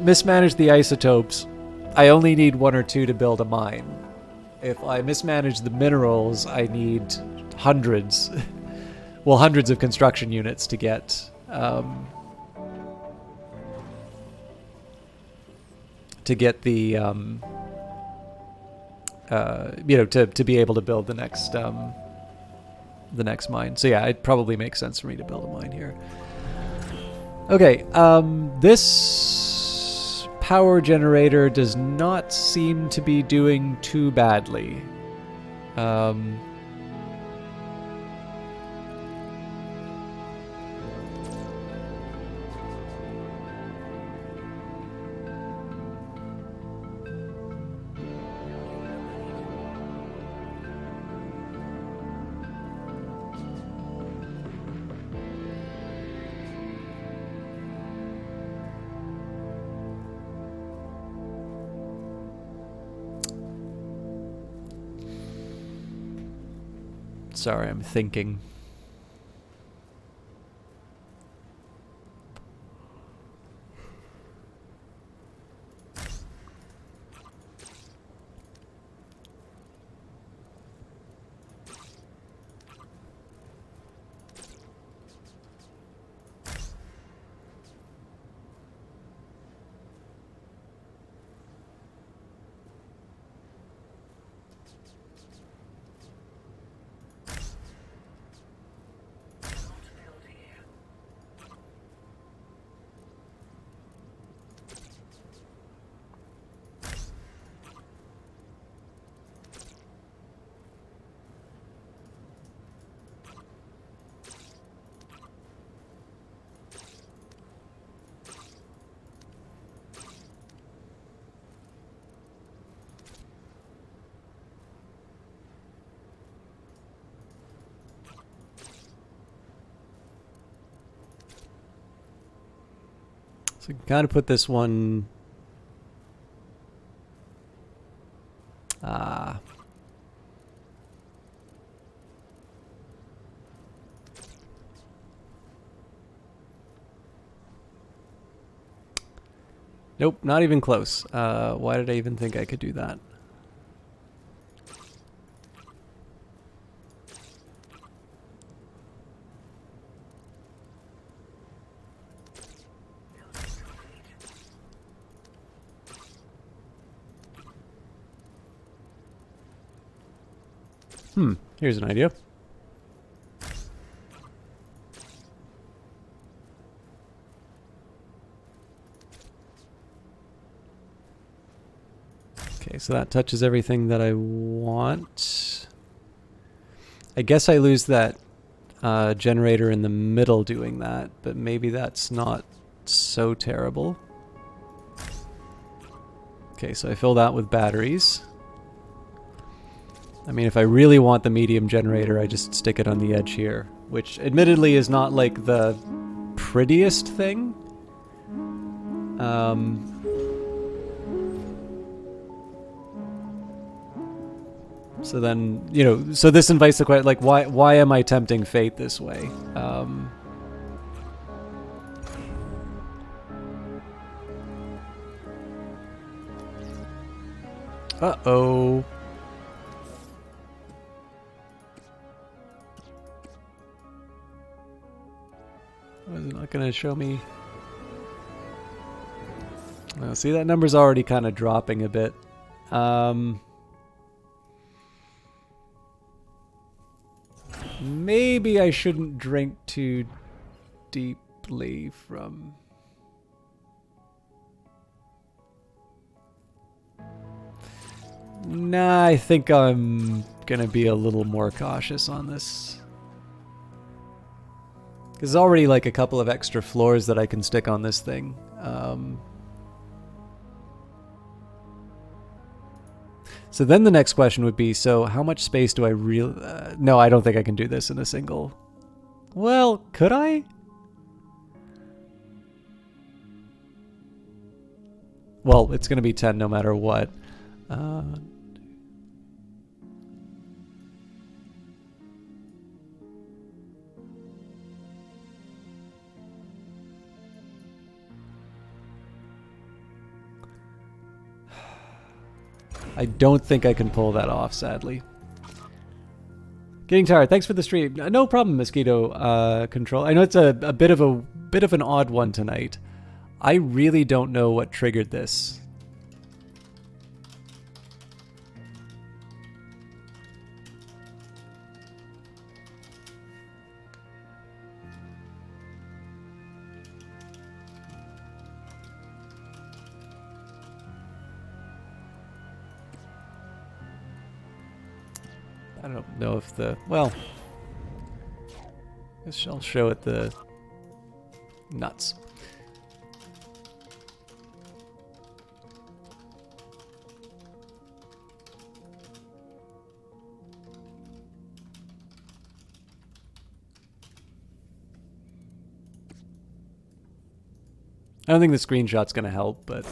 mismanage the isotopes, I only need 1 or 2 to build a mine. If I mismanage the minerals, I need hundreds of construction units to get the to be able to build the next mine. So yeah, it probably makes sense for me to build a mine here. Okay, this power generator does not seem to be doing too badly. Sorry, I'm thinking. So kind of put this one. Nope, not even close. Why did I even think I could do that? Here's an idea. Okay, so that touches everything that I want. I guess I lose that generator in the middle doing that, but maybe that's not so terrible. Okay, so I fill that with batteries. I mean, if I really want the medium generator, I just stick it on the edge here, which admittedly is not like the prettiest thing. So then, you know, so this invites the question, like, why am I tempting fate this way? Uh-oh. Was it not going to show me? Well, see, that number's already kind of dropping a bit. Maybe I shouldn't drink too deeply from... Nah, I think I'm going to be a little more cautious on this. Because there's already like a couple of extra floors that I can stick on this thing. So then the next question would be, so how much space do I really... no, I don't think I can do this in a single... Well, could I? Well, it's going to be 10 no matter what. I don't think I can pull that off, sadly. Getting tired. Thanks for the stream. No problem, Mosquito Control. I know it's a bit of an odd one tonight. I really don't know what triggered this. I don't know if the... Well, I guess I'll show it the nuts. I don't think the screenshot's going to help, but...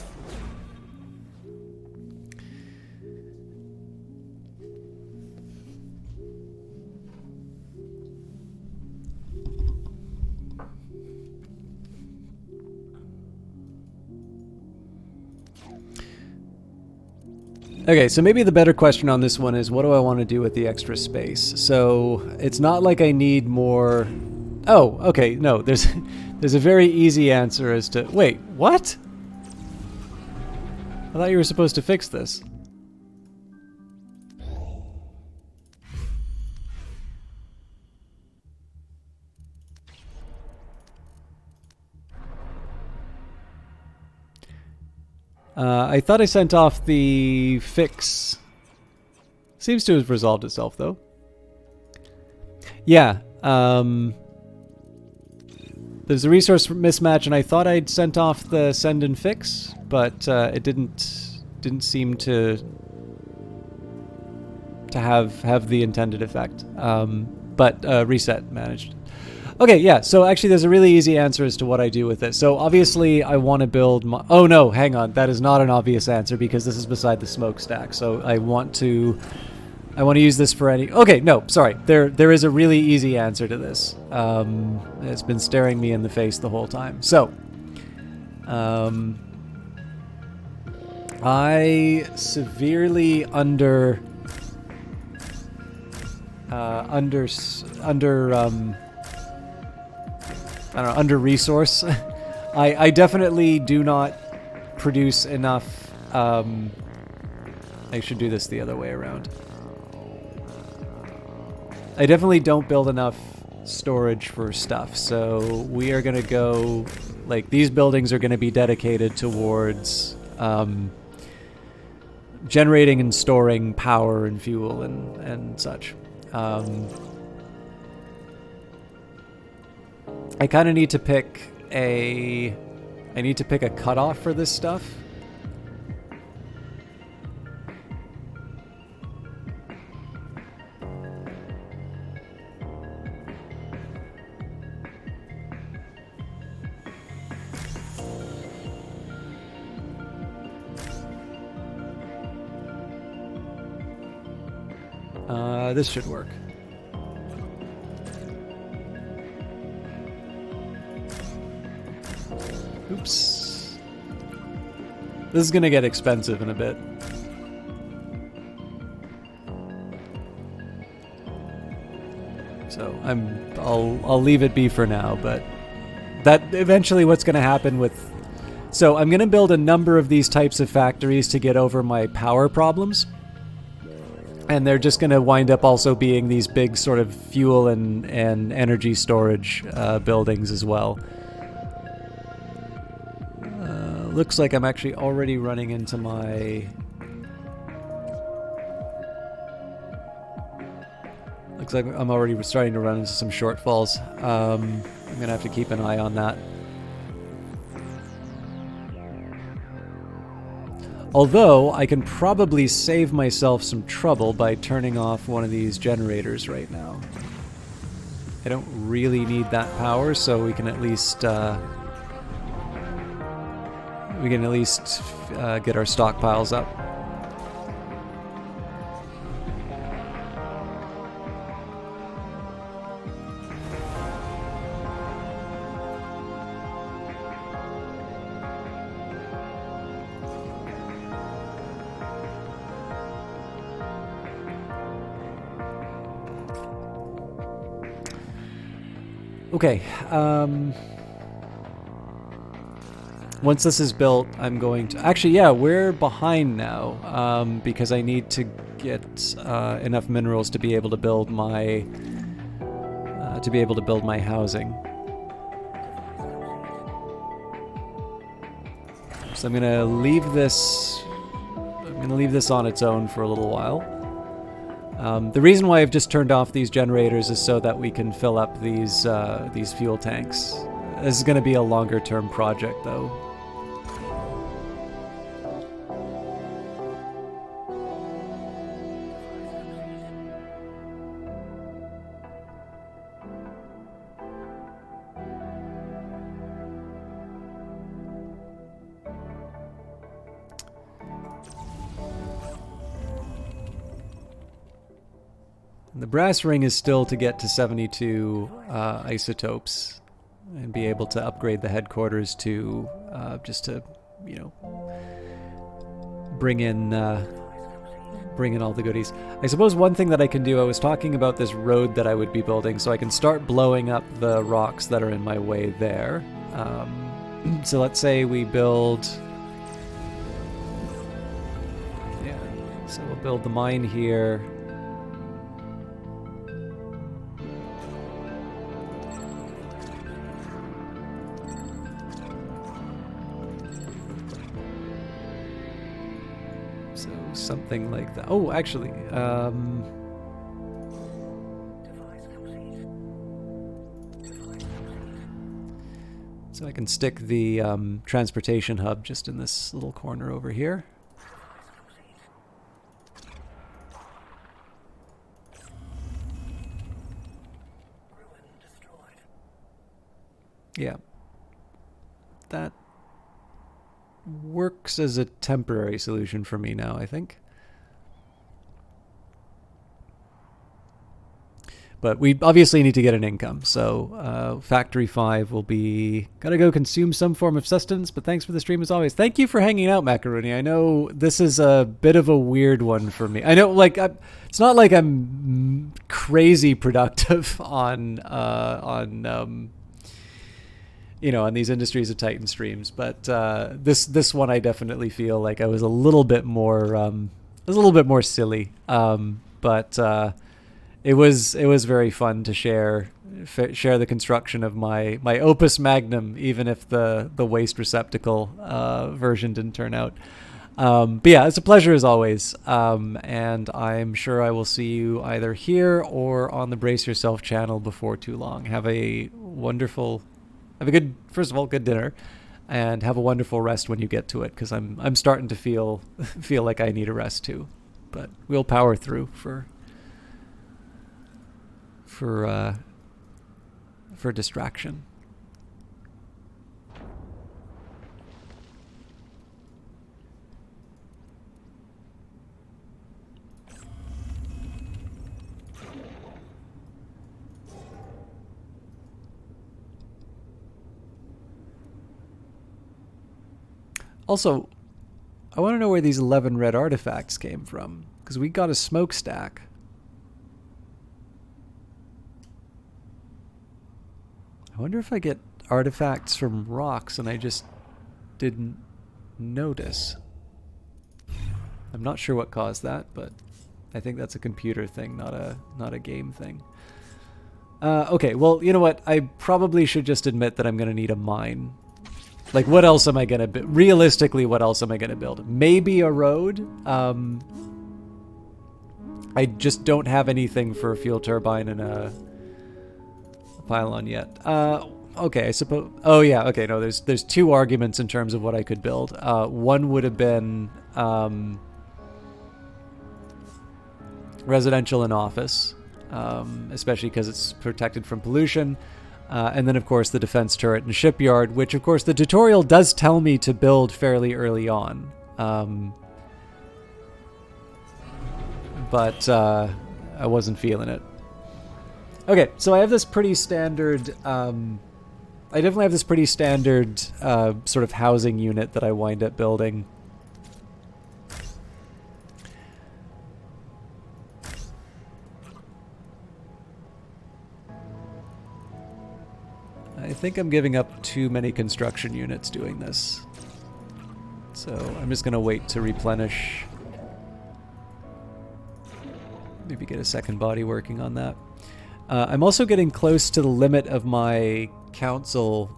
Okay, so maybe the better question on this one is, what do I want to do with the extra space? So it's not like I need more... Oh, okay, no, there's a very easy answer as to... Wait, what? I thought you were supposed to fix this. I thought I sent off the fix. Seems to have resolved itself, though. Yeah. There's a resource mismatch, and I thought I'd sent off the send and fix, but it didn't seem to have the intended effect. But reset managed. Okay, yeah, so actually there's a really easy answer as to what I do with it. So obviously I want to build my... Oh no, hang on. That is not an obvious answer because this is beside the smokestack. So I want to use this for any... Okay, no, sorry. There is a really easy answer to this. It's been staring me in the face the whole time. So, I severely under resource. I definitely do not produce enough. I should do this the other way around. I definitely don't build enough storage for stuff, so we are gonna go, like, these buildings are gonna be dedicated towards generating and storing power and fuel and such. I kind of need to pick a cutoff for this stuff. This should work. Oops. This is gonna get expensive in a bit. So I'll leave it be for now, but that eventually what's gonna happen with... So I'm gonna build a number of these types of factories to get over my power problems. And they're just going to wind up also being these big sort of fuel and energy storage buildings as well. Looks like I'm actually already running into my... Looks like I'm already starting to run into some shortfalls. I'm going to have to keep an eye on that. Although, I can probably save myself some trouble by turning off one of these generators right now. I don't really need that power, so we can at least get our stockpiles up. Okay, once this is built, I'm going to... Actually, yeah, we're behind now, because I need to get enough minerals to be able to build my... housing. So I'm gonna leave this... on its own for a little while. The reason why I've just turned off these generators is so that we can fill up these fuel tanks. This is going to be a longer term project, though. The brass ring is still to get to 72 isotopes and be able to upgrade the headquarters to just to, you know, bring in all the goodies. I suppose one thing that I can do, I was talking about this road that I would be building, so I can start blowing up the rocks that are in my way there. So let's say we build... Yeah, so we'll build the mine here. Something like that. Oh, actually, so I can stick the transportation hub just in this little corner over here. Yeah. That works as a temporary solution for me now, I think. But we obviously need to get an income, so Factory 5 will be... Gotta go consume some form of sustenance, but thanks for the stream as always. Thank you for hanging out, Macaroni. I know this is a bit of a weird one for me. I know, like, it's not like I'm crazy productive on you know, on these Industries of Titan streams, but this one I definitely feel like I was a little bit more silly, but it was very fun to share the construction of my opus magnum, even if the waste receptacle version didn't turn out. But yeah, it's a pleasure as always, and I'm sure I will see you either here or on the Brace Yourself channel before too long. Have a good, first of all, good dinner, and have a wonderful rest when you get to it, because I'm starting to feel like I need a rest too. But we'll power through for distraction. Also, I want to know where these 11 red artifacts came from, because we got a smokestack. I wonder if I get artifacts from rocks and I just didn't notice. I'm not sure what caused that, but I think that's a computer thing, not a game thing. Okay, well, you know what? I probably should just admit that I'm going to need a mine. Like, what else am I going to build? Realistically, what else am I going to build? Maybe a road. I just don't have anything for a fuel turbine and a pylon yet. Okay, I suppose... Oh, yeah, okay, no, there's two arguments in terms of what I could build. One would have been residential and office, especially because it's protected from pollution. And then, of course, the defense turret and shipyard, which, of course, the tutorial does tell me to build fairly early on. But I wasn't feeling it. Okay, so I have this pretty standard... I definitely have this pretty standard sort of housing unit that I wind up building. I think I'm giving up too many construction units doing this. So I'm just going to wait to replenish. Maybe get a second body working on that. I'm also getting close to the limit of my council,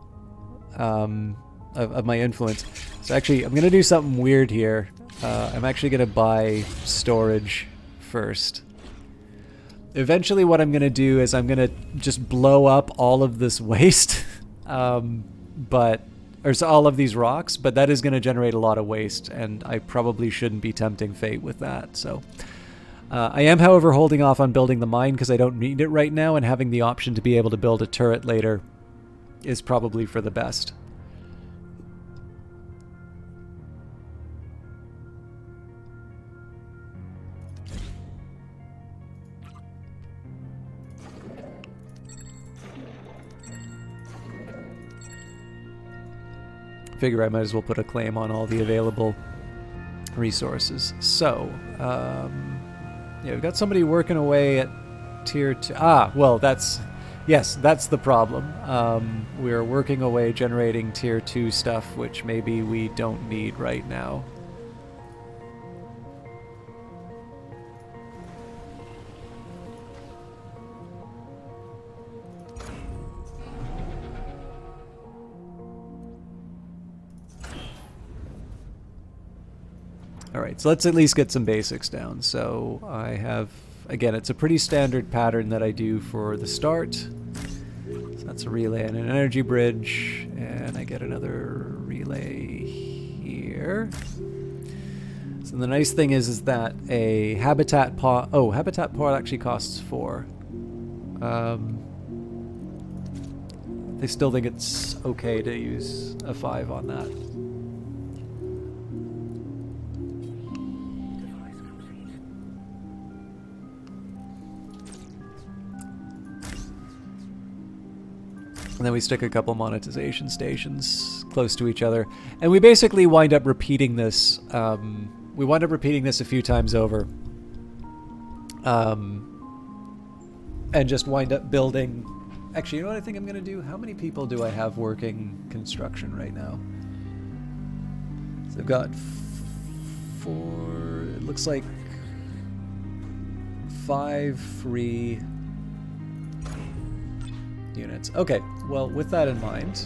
of my influence. So actually, I'm going to do something weird here. I'm actually going to buy storage first. Eventually what I'm going to do is I'm going to just blow up all of this waste, all of these rocks, but that is going to generate a lot of waste, and I probably shouldn't be tempting fate with that. So I am, however, holding off on building the mine because I don't need it right now, and having the option to be able to build a turret later is probably for the best. Figure I might as well put a claim on all the available resources. So, yeah, we've got somebody working away at tier 2. Ah, well, yes, that's the problem. We're working away generating tier 2 stuff, which maybe we don't need right now. Alright, so let's at least get some basics down. So I have, again, it's a pretty standard pattern that I do for the start. So that's a relay and an energy bridge, and I get another relay here. So the nice thing is that a habitat pod, habitat pod actually costs 4. They still think it's okay to use a 5 on that. And then we stick a couple monetization stations close to each other. And we basically wind up repeating this. We wind up repeating this a few times over. And just wind up building... Actually, you know what I think I'm going to do? How many people do I have working construction right now? So I've got 4... It looks like 5 free... units. Okay, well, with that in mind,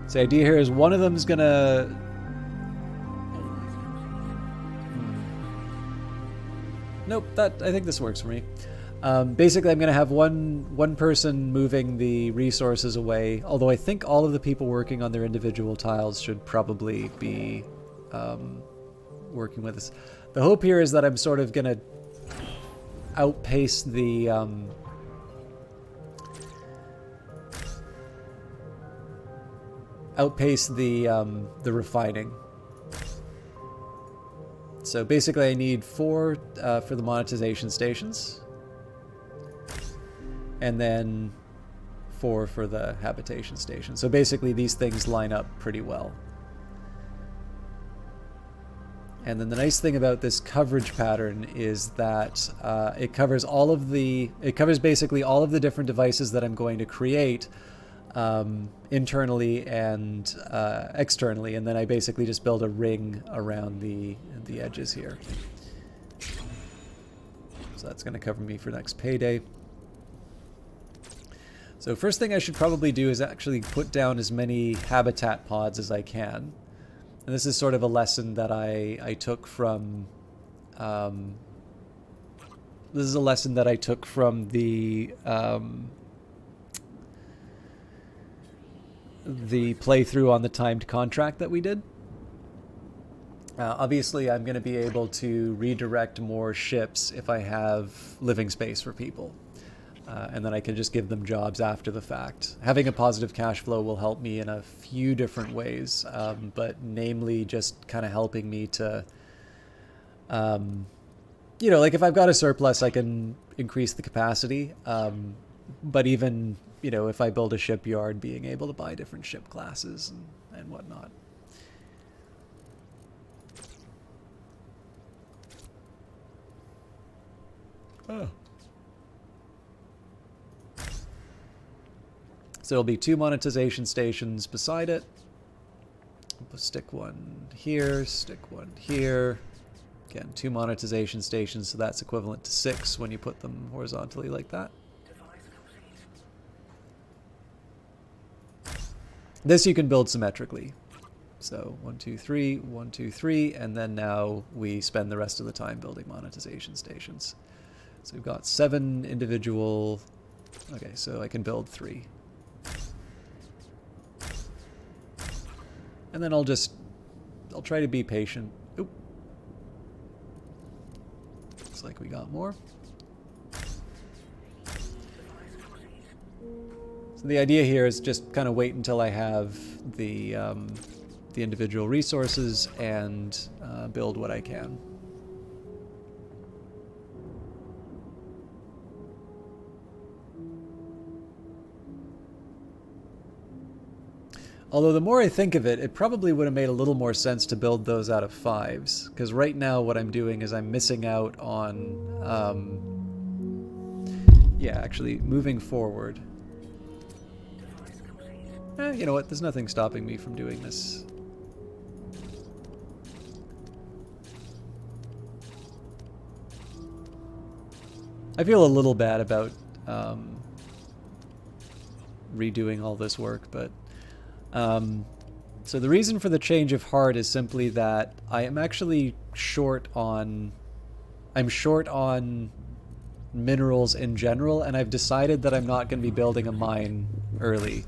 so the idea here is one of them is gonna nope, I think this works for me. Basically, I'm gonna have one person moving the resources away, although I think all of the people working on their individual tiles should probably be working with us. The hope here is that I'm sort of gonna outpace the refining. So basically I need 4 for the monetization stations, and then 4 for the habitation stations. So basically these things line up pretty well. And then the nice thing about this coverage pattern is that it covers basically all of the different devices that I'm going to create internally and externally, and then I basically just build a ring around the edges here. So that's going to cover me for next payday. So first thing I should probably do is actually put down as many habitat pods as I can. And this is sort of a lesson that I took from the playthrough on the timed contract that we did. Obviously, I'm going to be able to redirect more ships if I have living space for people. And then I can just give them jobs after the fact. Having a positive cash flow will help me in a few different ways, but namely just kind of helping me to, you know, like if I've got a surplus, I can increase the capacity. But even, you know, if I build a shipyard, being able to buy different ship classes and whatnot. Oh. So there'll be 2 monetization stations beside it. We'll stick one here, stick one here. Again, 2 monetization stations, so that's equivalent to 6 when you put them horizontally like that. This you can build symmetrically. So 1, 2, 3, 1, 2, 3, and then now we spend the rest of the time building monetization stations. So we've got 7 individual... Okay, so I can build 3. And then I'll try to be patient. Oop. Looks like we got more. So the idea here is just kind of wait until I have the individual resources and build what I can. Although the more I think of it, it probably would have made a little more sense to build those out of 5s. Because right now what I'm doing is I'm missing out on... yeah, actually, moving forward. You know what? There's nothing stopping me from doing this. I feel a little bad about redoing all this work, but... so the reason for the change of heart is simply that I am actually short on... I'm short on minerals in general, and I've decided that I'm not going to be building a mine early.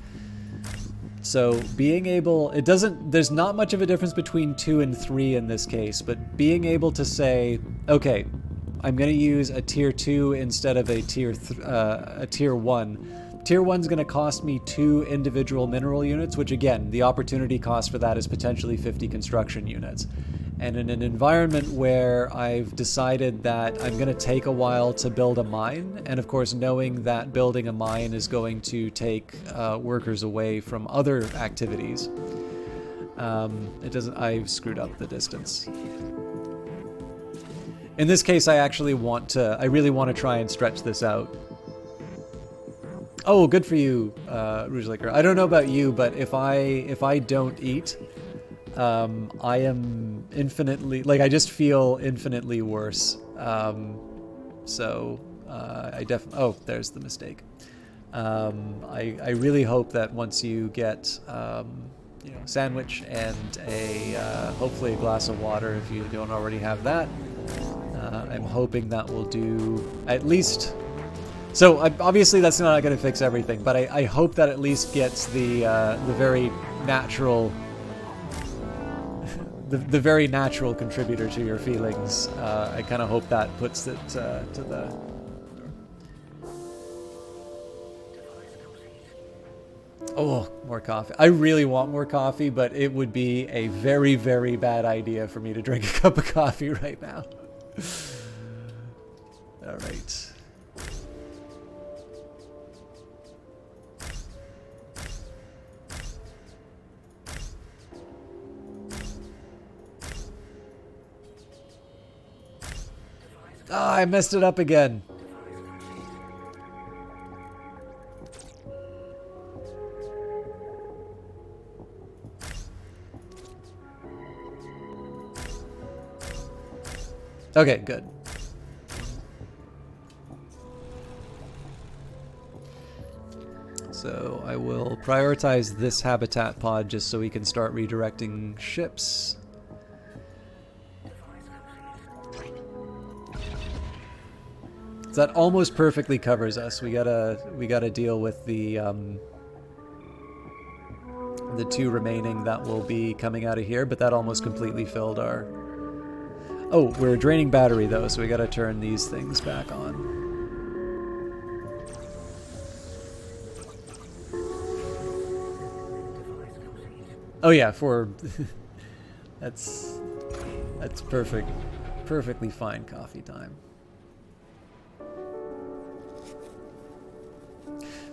So being able... It doesn't... There's not much of a difference between 2 and 3 in this case, but being able to say, okay, I'm going to use a tier 2 instead of a tier 1. Tier 1's going to cost me 2 individual mineral units, which again, the opportunity cost for that is potentially 50 construction units. And in an environment where I've decided that I'm going to take a while to build a mine, and of course knowing that building a mine is going to take workers away from other activities, I've screwed up the distance. In this case, I really want to try and stretch this out. Oh, good for you, Rouge Liquor. I don't know about you, but if I don't eat, I am infinitely, like, I just feel infinitely worse. So I definitely, oh, there's the mistake. I really hope that once you get, you know, sandwich and hopefully a glass of water if you don't already have that. I'm hoping that will do at least. So obviously that's not going to fix everything, but I hope that at least gets the very natural, the very natural contributor to your feelings. I kind of hope that puts it to the. Oh, more coffee. I really want more coffee, but it would be a very, very bad idea for me to drink a cup of coffee right now. All right. Ah, I messed it up again. Okay, good. So I will prioritize this habitat pod just so we can start redirecting ships. That almost perfectly covers us. We gotta deal with the 2 remaining that will be coming out of here, but that almost completely filled our. Oh, we're draining battery though, so we gotta turn these things back on. Oh yeah, for that's perfect, perfectly fine coffee time.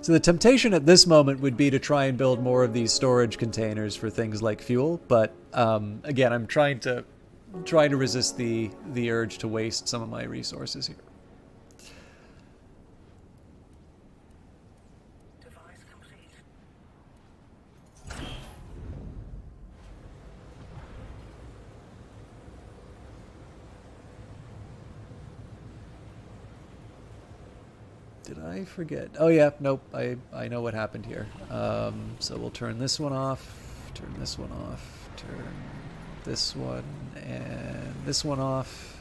So the temptation at this moment would be to try and build more of these storage containers for things like fuel, but again, I'm trying to resist the urge to waste some of my resources here. Did I forget? Oh yeah, nope, I know what happened here. So we'll turn this one off, turn this one off, turn this one and this one off,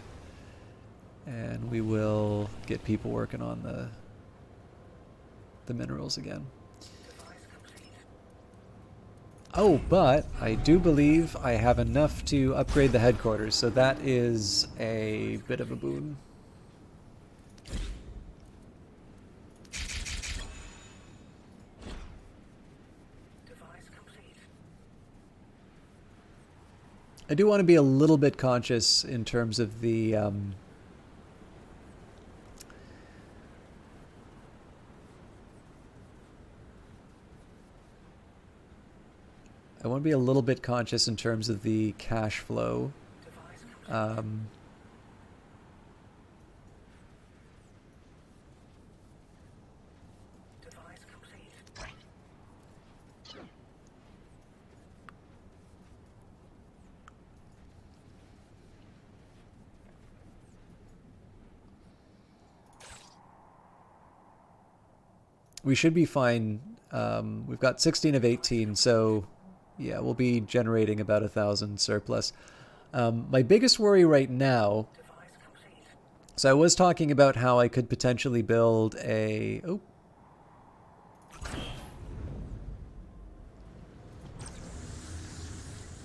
and we will get people working on the minerals again. Oh, but I do believe I have enough to upgrade the headquarters, so that is a bit of a boon. I do want to be a little bit conscious in terms of the I want to be a little bit conscious in terms of the cash flow. We should be fine. We've got 16 of 18, so yeah, we'll be generating about 1,000 surplus. My biggest worry right now, so I was talking about how I could potentially build a... Oh.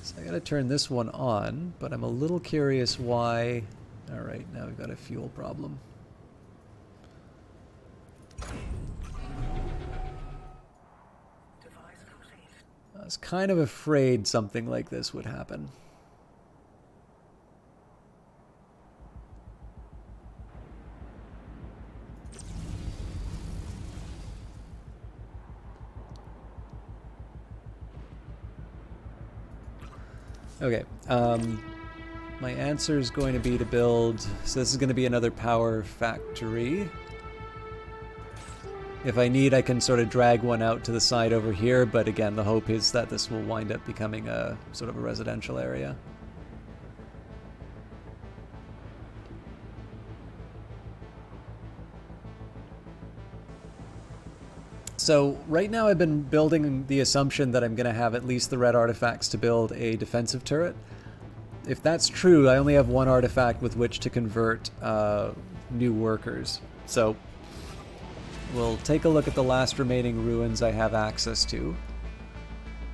So I gotta turn this one on, but I'm a little curious why... Alright, now we've got a fuel problem. I was kind of afraid something like this would happen. Okay, my answer is going to be to build, so this is going to be another power factory. If I need, I can sort of drag one out to the side over here, but again, the hope is that this will wind up becoming a sort of a residential area. So right now I've been building the assumption that I'm going to have at least the red artifacts to build a defensive turret. If that's true, I only have one artifact with which to convert new workers. So we'll take a look at the last remaining ruins I have access to.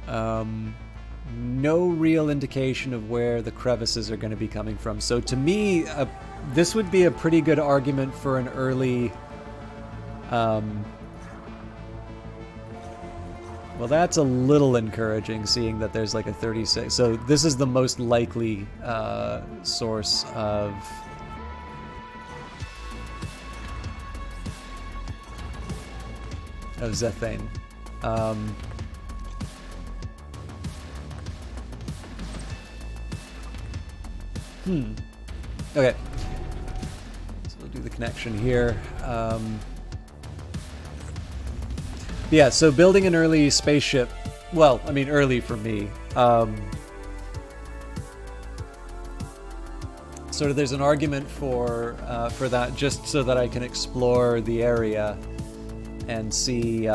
No real indication of where the crevices are going to be coming from. So to me, this would be a pretty good argument for an early... well, that's a little encouraging, seeing that there's like a 36. So this is the most likely source of... Zethane. Okay. So we'll do the connection here. Yeah, so building an early spaceship, well, I mean early for me, sort of there's an argument for that, just so that I can explore the area and see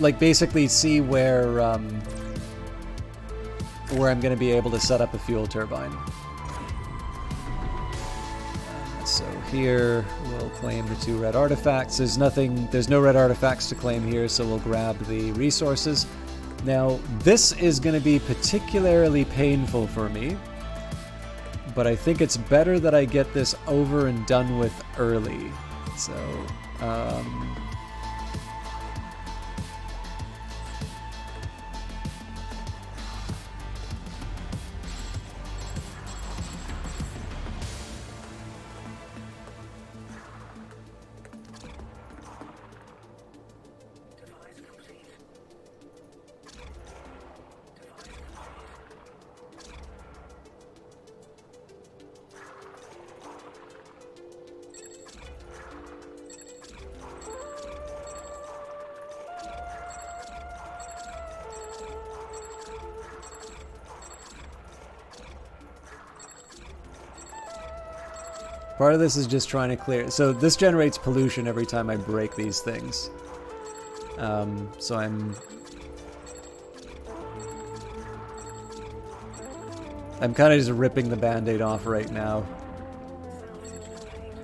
like basically see where I'm going to be able to set up a fuel turbine. So here we'll claim the 2 red artifacts. There's no red artifacts to claim here, so we'll grab the resources. Now this is going to be particularly painful for me, but I think it's better that I get this over and done with early. So part of this is just trying to clear. So this generates pollution every time I break these things. So I'm kind of just ripping the band-aid off right now.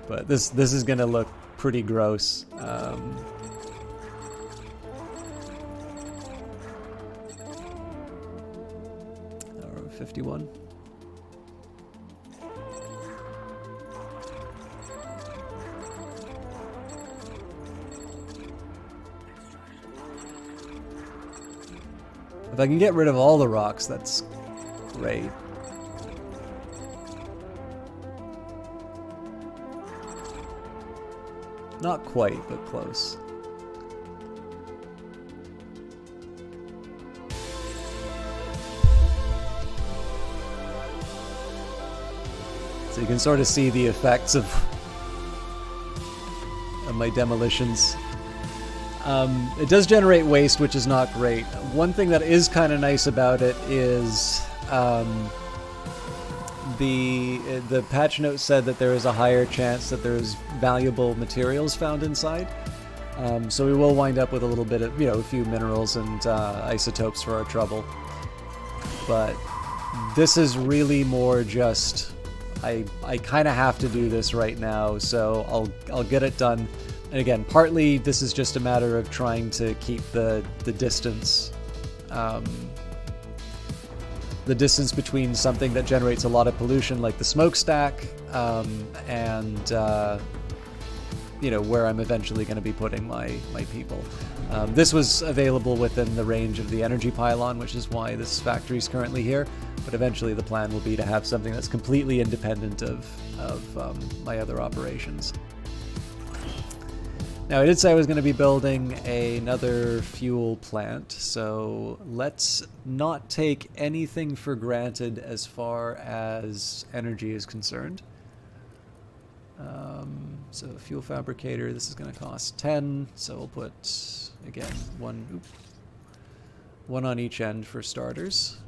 But this is gonna look pretty gross. 51. If I can get rid of all the rocks, that's great. Not quite, but close. So you can sort of see the effects of my demolitions. It does generate waste, which is not great. One thing that is kind of nice about it is the patch note said that there is a higher chance that there's valuable materials found inside. So we will wind up with a little bit of, a few minerals and isotopes for our trouble. But this is really more just, I kind of have to do this right now, so I'll get it done. And again, partly this is just a matter of trying to keep the distance the distance between something that generates a lot of pollution like the smokestack and where I'm eventually going to be putting my people. This was available within the range of the energy pylon, which is why this factory is currently here, but eventually the plan will be to have something that's completely independent of my other operations. Now, I did say I was going to be building another fuel plant, so let's not take anything for granted as far as energy is concerned. So fuel fabricator, this is going to cost 10, so we'll put, again, one on each end for starters.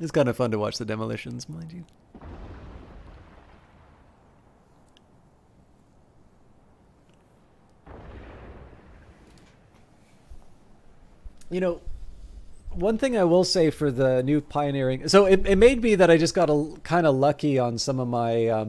It's kind of fun to watch the demolitions, mind you. One thing I will say for the new pioneering... So it may be that I just got kind of lucky on some of my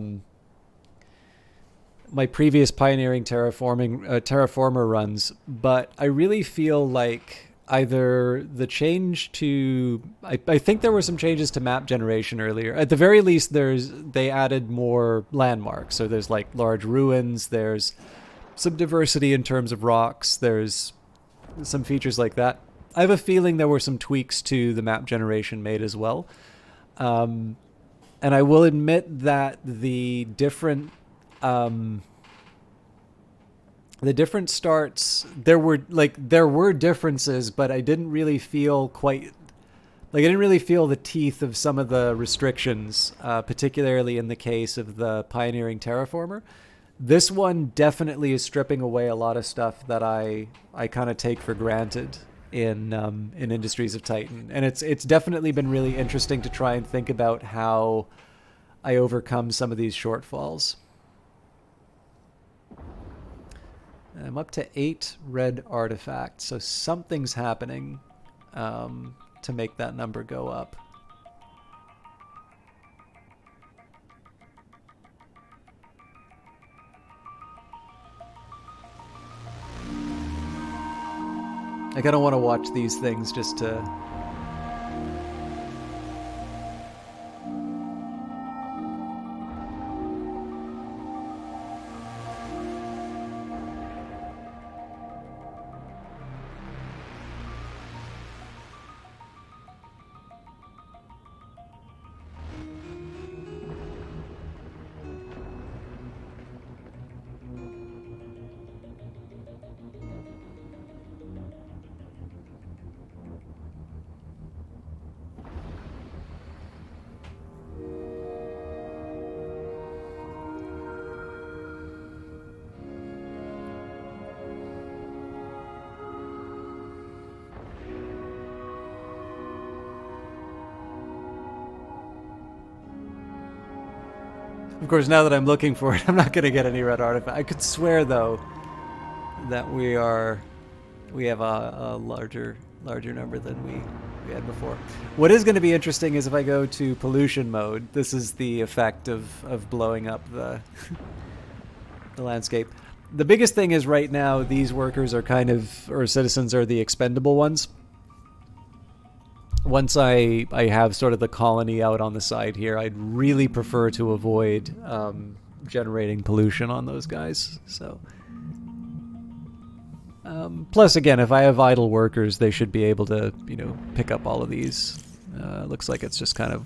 my previous pioneering terraformer runs, but I really feel like either the change to... I think there were some changes to map generation earlier. At the very least, they added more landmarks. So there's like large ruins, there's some diversity in terms of rocks, there's some features like that. I have a feeling there were some tweaks to the map generation made as well. And I will admit that the different starts, there were differences, but I didn't really feel the teeth of some of the restrictions, particularly in the case of the pioneering terraformer. This one definitely is stripping away a lot of stuff that I kind of take for granted in Industries of Titan, and it's definitely been really interesting to try and think about how I overcome some of these shortfalls. I'm up to 8 red artifacts, so something's happening to make that number go up. I kind of want to watch these things just to... Of course, now that I'm looking for it, I'm not going to get any red artifact. I could swear, though, that we have a larger number than we had before. What is going to be interesting is if I go to pollution mode. This is the effect of blowing up the the landscape. The biggest thing is right now these workers are or citizens are the expendable ones. Once I have sort of the colony out on the side here, I'd really prefer to avoid generating pollution on those guys. So, plus again, if I have idle workers, they should be able to, pick up all of these. Looks like it's just kind of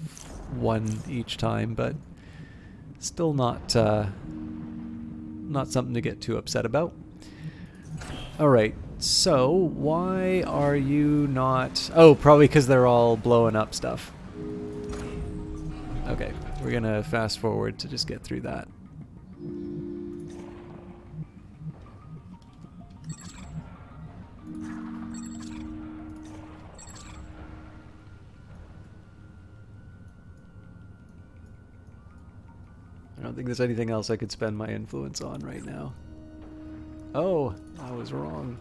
one each time, but still not something to get too upset about. All right. So, why are you not... Oh, probably because they're all blowing up stuff. Okay, we're going to fast forward to just get through that. I don't think there's anything else I could spend my influence on right now. Oh, I was wrong.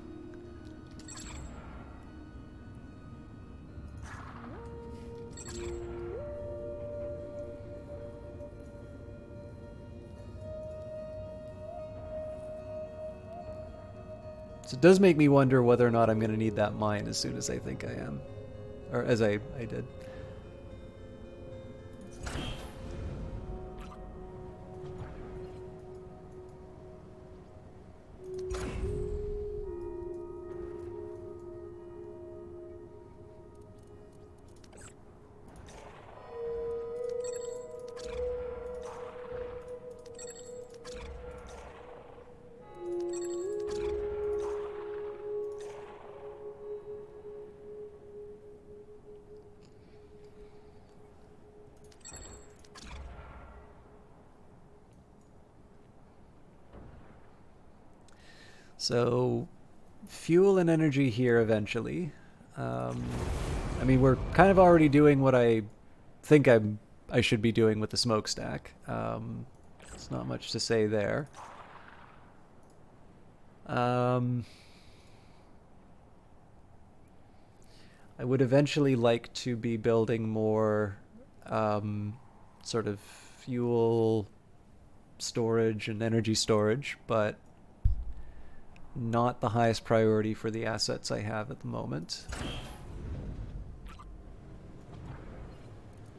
So it does make me wonder whether or not I'm going to need that mine as soon as I think I am. Or as I did. So, fuel and energy here eventually. I mean, we're kind of already doing what I think I should be doing with the smokestack. There's not much to say there. I would eventually like to be building more sort of fuel storage and energy storage, but not the highest priority for the assets I have at the moment.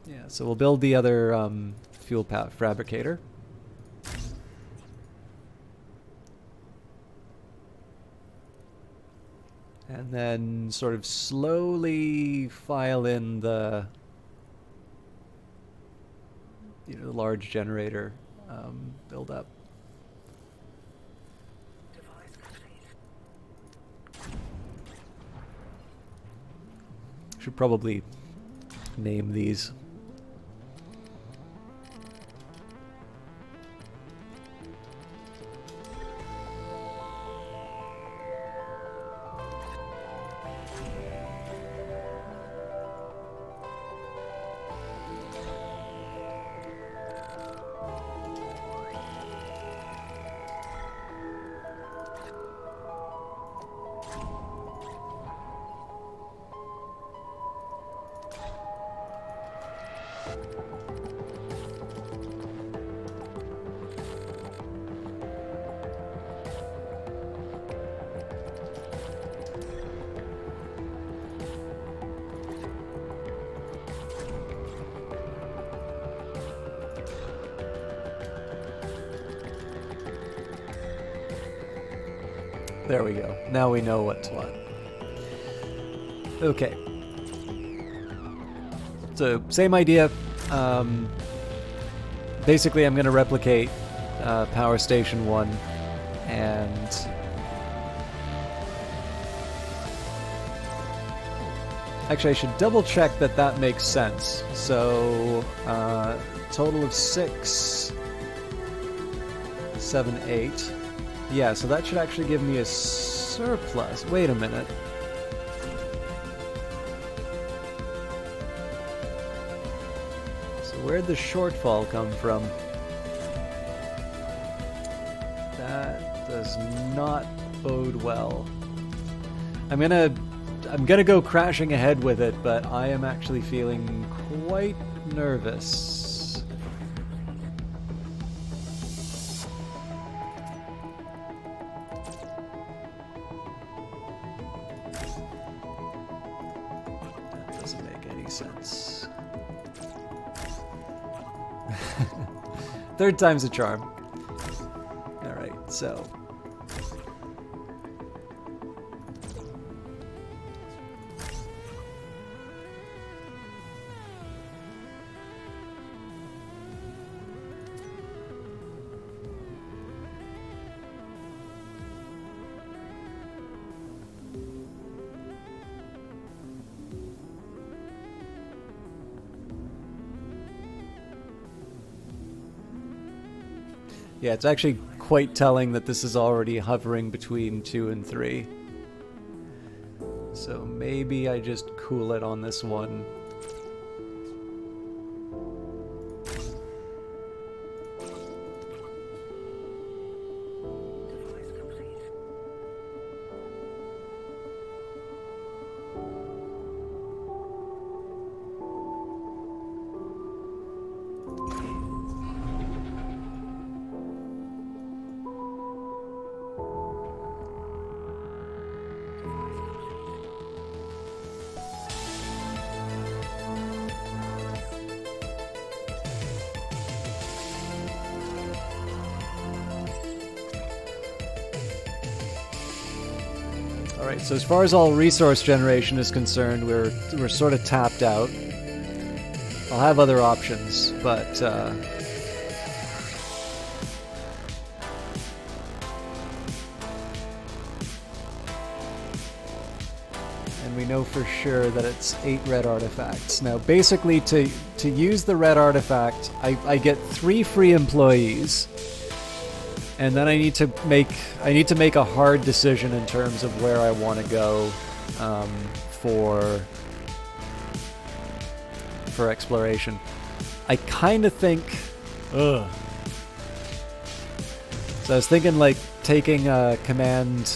Yeah, so we'll build the other fuel fabricator. And then sort of slowly file in the the large generator build up. Should probably name these. There we go. Now we know what's what. Okay. So, same idea. Basically, I'm going to replicate Power Station 1 and actually, I should double check that that makes sense. So, total of 6, 7, 8. Yeah, so that should actually give me a surplus. Wait a minute. So where'd the shortfall come from? That does not bode well. I'm gonna go crashing ahead with it, but I am actually feeling quite nervous. Third time's a charm. Alright, so. Yeah, it's actually quite telling that this is already hovering between 2 and 3. So maybe I just cool it on this one. All right, so as far as all resource generation is concerned, we're sort of tapped out. I'll have other options, but and we know for sure that it's 8 red artifacts. Now, basically, to use the red artifact, I get 3 free employees. And then I need to make a hard decision in terms of where I want to go for exploration. I kind of think. So I was thinking like taking a command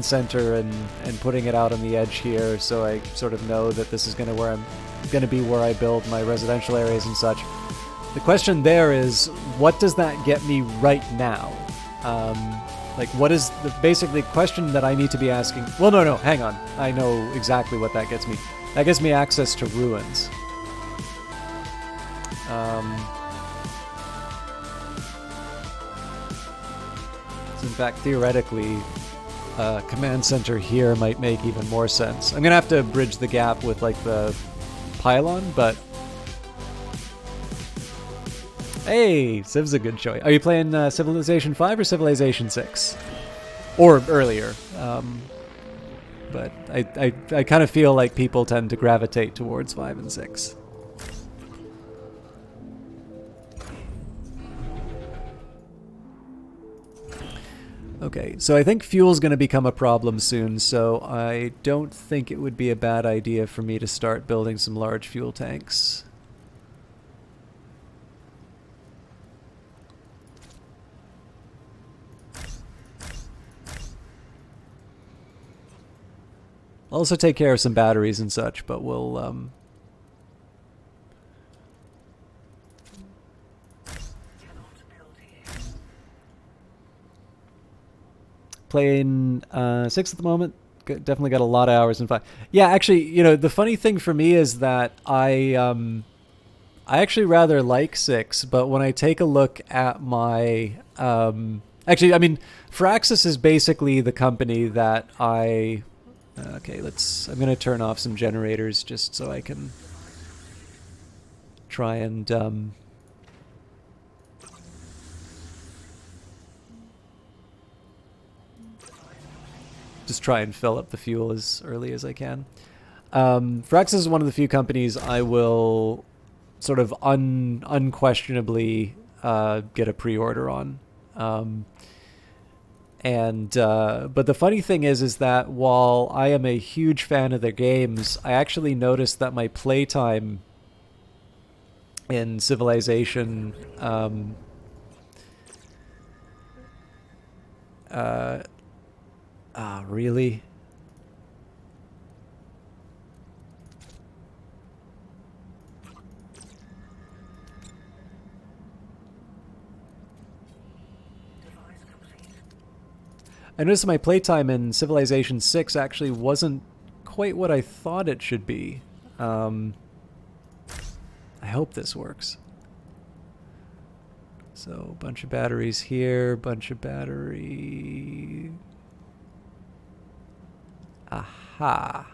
center and putting it out on the edge here, so I sort of know that this is going to be where I build my residential areas and such. The question there is, what does that get me right now? Like, what is the basically question that I need to be asking? Well, no, hang on. I know exactly what that gets me. That gives me access to ruins. So in fact, theoretically, command center here might make even more sense. I'm gonna have to bridge the gap with like the pylon, but. Hey, Civ's a good choice. Are you playing Civilization 5 or Civilization 6? Or earlier. But I kind of feel like people tend to gravitate towards 5 and 6. Okay, so I think fuel's going to become a problem soon, so I don't think it would be a bad idea for me to start building some large fuel tanks. I'll also take care of some batteries and such, but we'll playing 6 at the moment. Definitely got a lot of hours in 5. Yeah, actually, the funny thing for me is that I actually rather like 6, but when I take a look at my actually, I mean, Firaxis is basically the company that I. Okay, I'm going to turn off some generators just so I can try and just try and fill up the fuel as early as I can. Firaxis is one of the few companies I will sort of unquestionably get a pre-order on. But the funny thing is that while I am a huge fan of their games, I actually noticed that my playtime in Civilization really? I noticed my playtime in Civilization 6 actually wasn't quite what I thought it should be. I hope this works. So, bunch of batteries here, bunch of battery... Aha.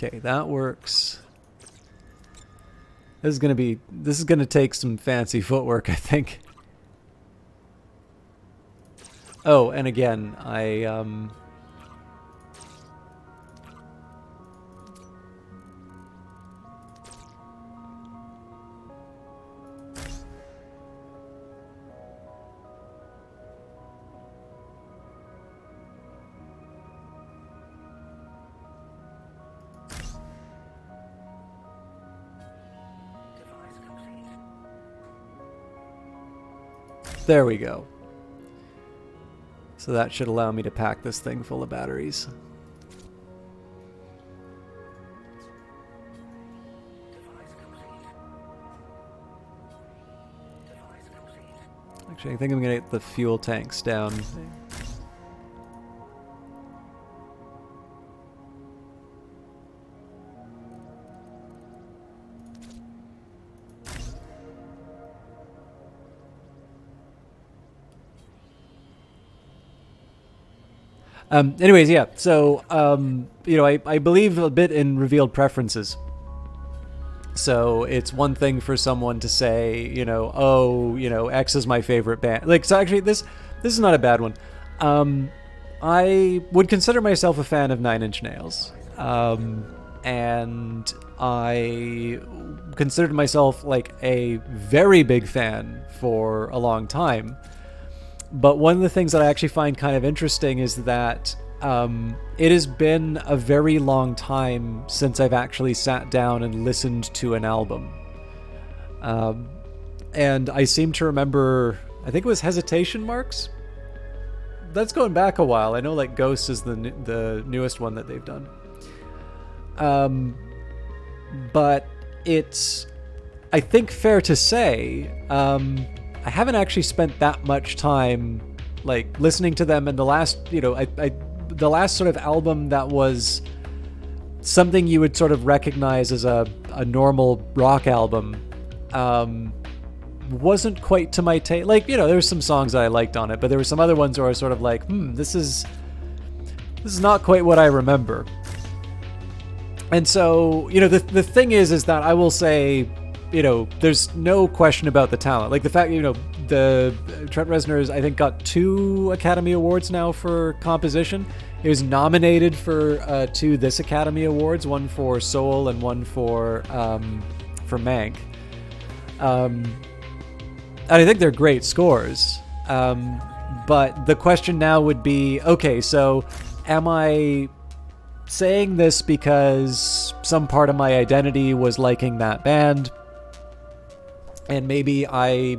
Okay, that works. This is gonna take some fancy footwork, I think. Oh, and again, there we go. So that should allow me to pack this thing full of batteries. Actually, I think I'm gonna get the fuel tanks down. Anyways, yeah. So, you know, I believe a bit in revealed preferences. So it's one thing for someone to say, you know, oh, you know, X is my favorite band. Like, so actually, this is not a bad one. I would consider myself a fan of Nine Inch Nails, and I considered myself like a very big fan for a long time. But one of the things that I actually find kind of interesting is that it has been a very long time since I've actually sat down and listened to an album. And I seem to remember, I think it was Hesitation Marks? That's going back a while. I know like Ghost is the newest one that they've done. But it's, I think, fair to say, I haven't actually spent that much time like listening to them, and the last, you know, the last sort of album that was something you would sort of recognize as a normal rock album wasn't quite to my taste. Like, you know, there were some songs that I liked on it, but there were some other ones where I was sort of like, this is not quite what I remember. And so, you know, the thing is that I will say, you know, there's no question about the talent. Like the fact, you know, the Trent Reznor's, I think, got 2 Academy Awards now for composition. He was nominated for 2 this Academy Awards, one for Soul and one for Mank. And I think they're great scores. But the question now would be, okay, so am I saying this because some part of my identity was liking that band, and maybe I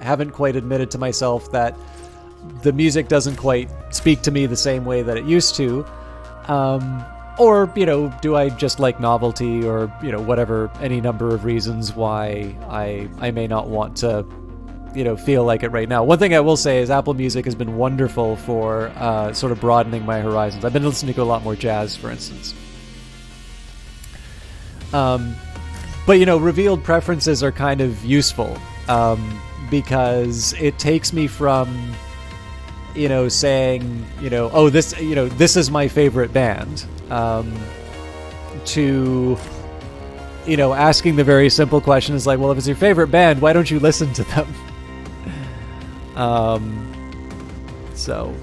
haven't quite admitted to myself that the music doesn't quite speak to me the same way that it used to? Or, you know, do I just like novelty, or, you know, whatever, any number of reasons why I may not want to, you know, feel like it right now. One thing I will say is Apple Music has been wonderful for sort of broadening my horizons. I've been listening to a lot more jazz, for instance. But, you know, revealed preferences are kind of useful because it takes me from, you know, saying, you know, oh, this is my favorite band, to, you know, asking the very simple question is like, well, if it's your favorite band, why don't you listen to them? So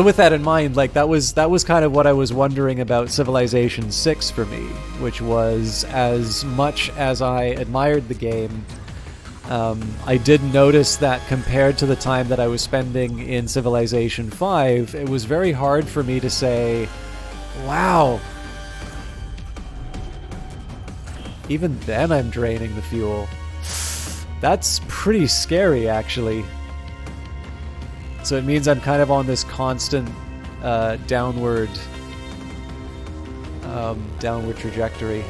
with that in mind, like that was kind of what I was wondering about Civilization 6 for me, which was, as much as I admired the game, I did notice that compared to the time that I was spending in Civilization 5, it was very hard for me to say, wow, even then I'm draining the fuel. That's pretty scary, actually. So it means I'm kind of on this constant downward trajectory.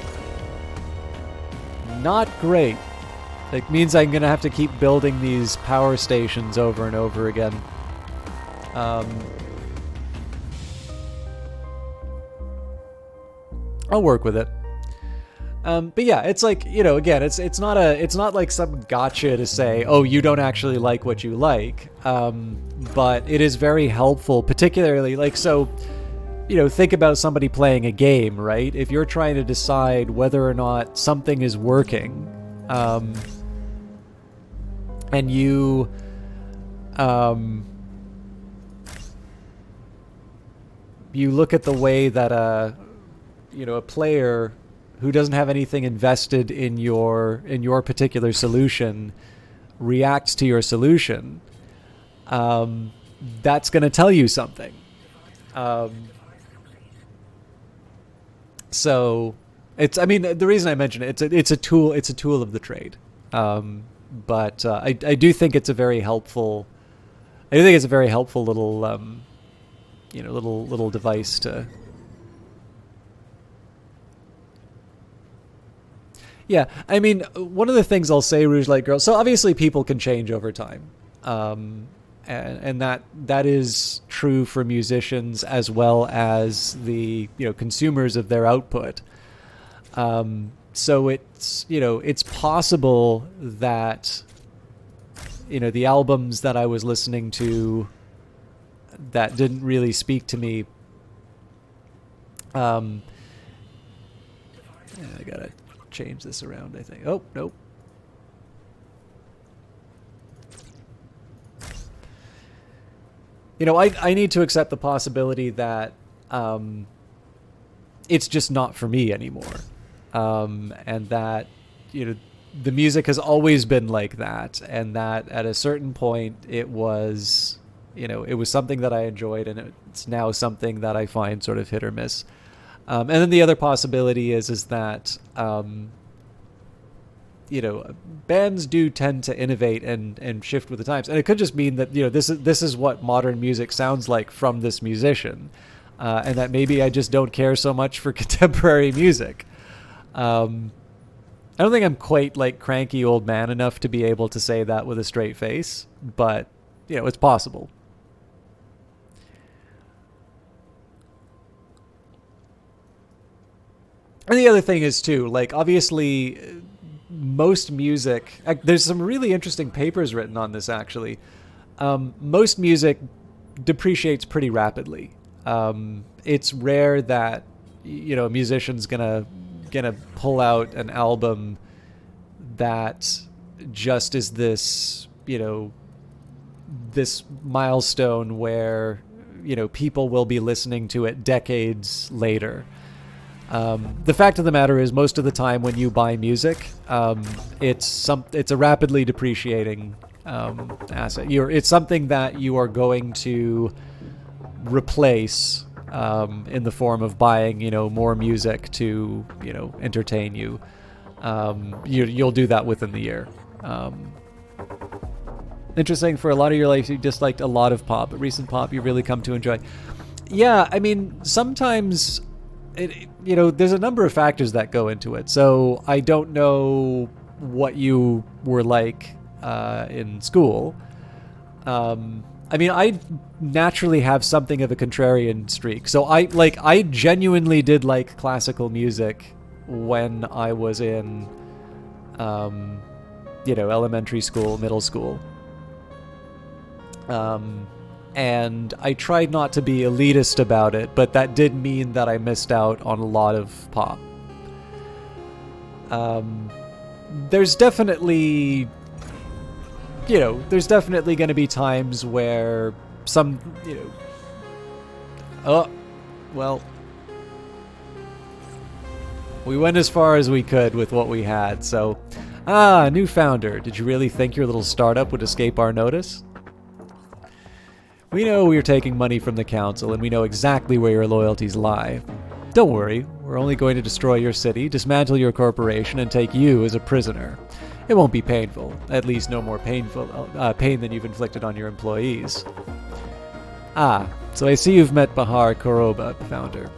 Not great. It means I'm going to have to keep building these power stations over and over again. I'll work with it. But yeah, it's like, you know, again, it's not like some gotcha to say, oh, you don't actually like what you like. But it is very helpful, particularly like, so, you know, think about somebody playing a game, right? If you're trying to decide whether or not something is working, and you, you look at the way that you know, a player who doesn't have anything invested in your particular solution reacts to your solution, that's going to tell you something. So it's, I mean, the reason I mention it, it's a tool of the trade. But I do think it's a very helpful, little, you know, little device to. Yeah, I mean, one of the things I'll say, Rouge Light Girl. So obviously, people can change over time, and that is true for musicians as well as the consumers of their output. So it's possible that the albums that I was listening to that didn't really speak to me. I gotta change this around, I think. Oh, nope. I need to accept the possibility that it's just not for me anymore. And that, the music has always been like that, and that at a certain point it was, it was something that I enjoyed, and it's now something that I find sort of hit or miss. And then the other possibility is that, bands do tend to innovate and shift with the times. And it could just mean that, this is what modern music sounds like from this musician. And that maybe I just don't care so much for contemporary music. I don't think I'm quite like cranky old man enough to be able to say that with a straight face, but, it's possible. And the other thing is, too, like, obviously, most music... There's some really interesting papers written on this, actually. Most music depreciates pretty rapidly. It's rare that, a musician's gonna pull out an album that just is this, this milestone where, people will be listening to it decades later. The fact of the matter is, most of the time when you buy music, it's a rapidly depreciating asset. It's something that you are going to replace in the form of buying, more music to, entertain you. You'll do that within the year. Interesting. For a lot of your life, you disliked a lot of pop, but recent pop you really come to enjoy. Yeah, I mean, sometimes. There's a number of factors that go into it. So I don't know what you were like in school. I mean, I naturally have something of a contrarian streak. So I genuinely did like classical music when I was in, elementary school, middle school. And I tried not to be elitist about it, but that did mean that I missed out on a lot of pop. There's definitely going to be times where some, we went as far as we could with what we had, so... new founder. Did you really think your little startup would escape our notice? We know we're taking money from the council, and we know exactly where your loyalties lie. Don't worry, we're only going to destroy your city, dismantle your corporation, and take you as a prisoner. It won't be painful, at least no more pain than you've inflicted on your employees. So I see you've met Bahar Koroba, founder.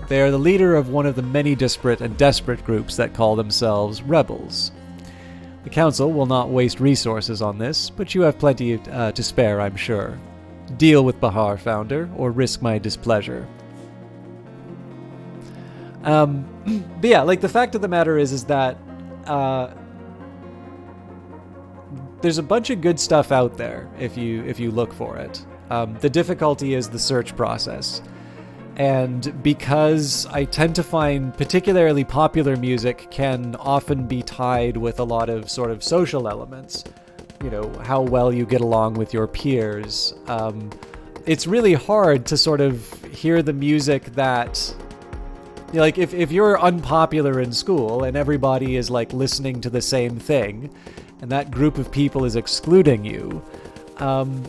They are the leader of one of the many disparate and desperate groups that call themselves rebels. The council will not waste resources on this, but you have plenty to spare, I'm sure. Deal with Bahar, founder, or risk my displeasure. But yeah, like, the fact of the matter is that there's a bunch of good stuff out there if you look for it. The difficulty is the search process. And because I tend to find particularly popular music can often be tied with a lot of sort of social elements, how well you get along with your peers. It's really hard to sort of hear the music that, like, if you're unpopular in school and everybody is like listening to the same thing, and that group of people is excluding you,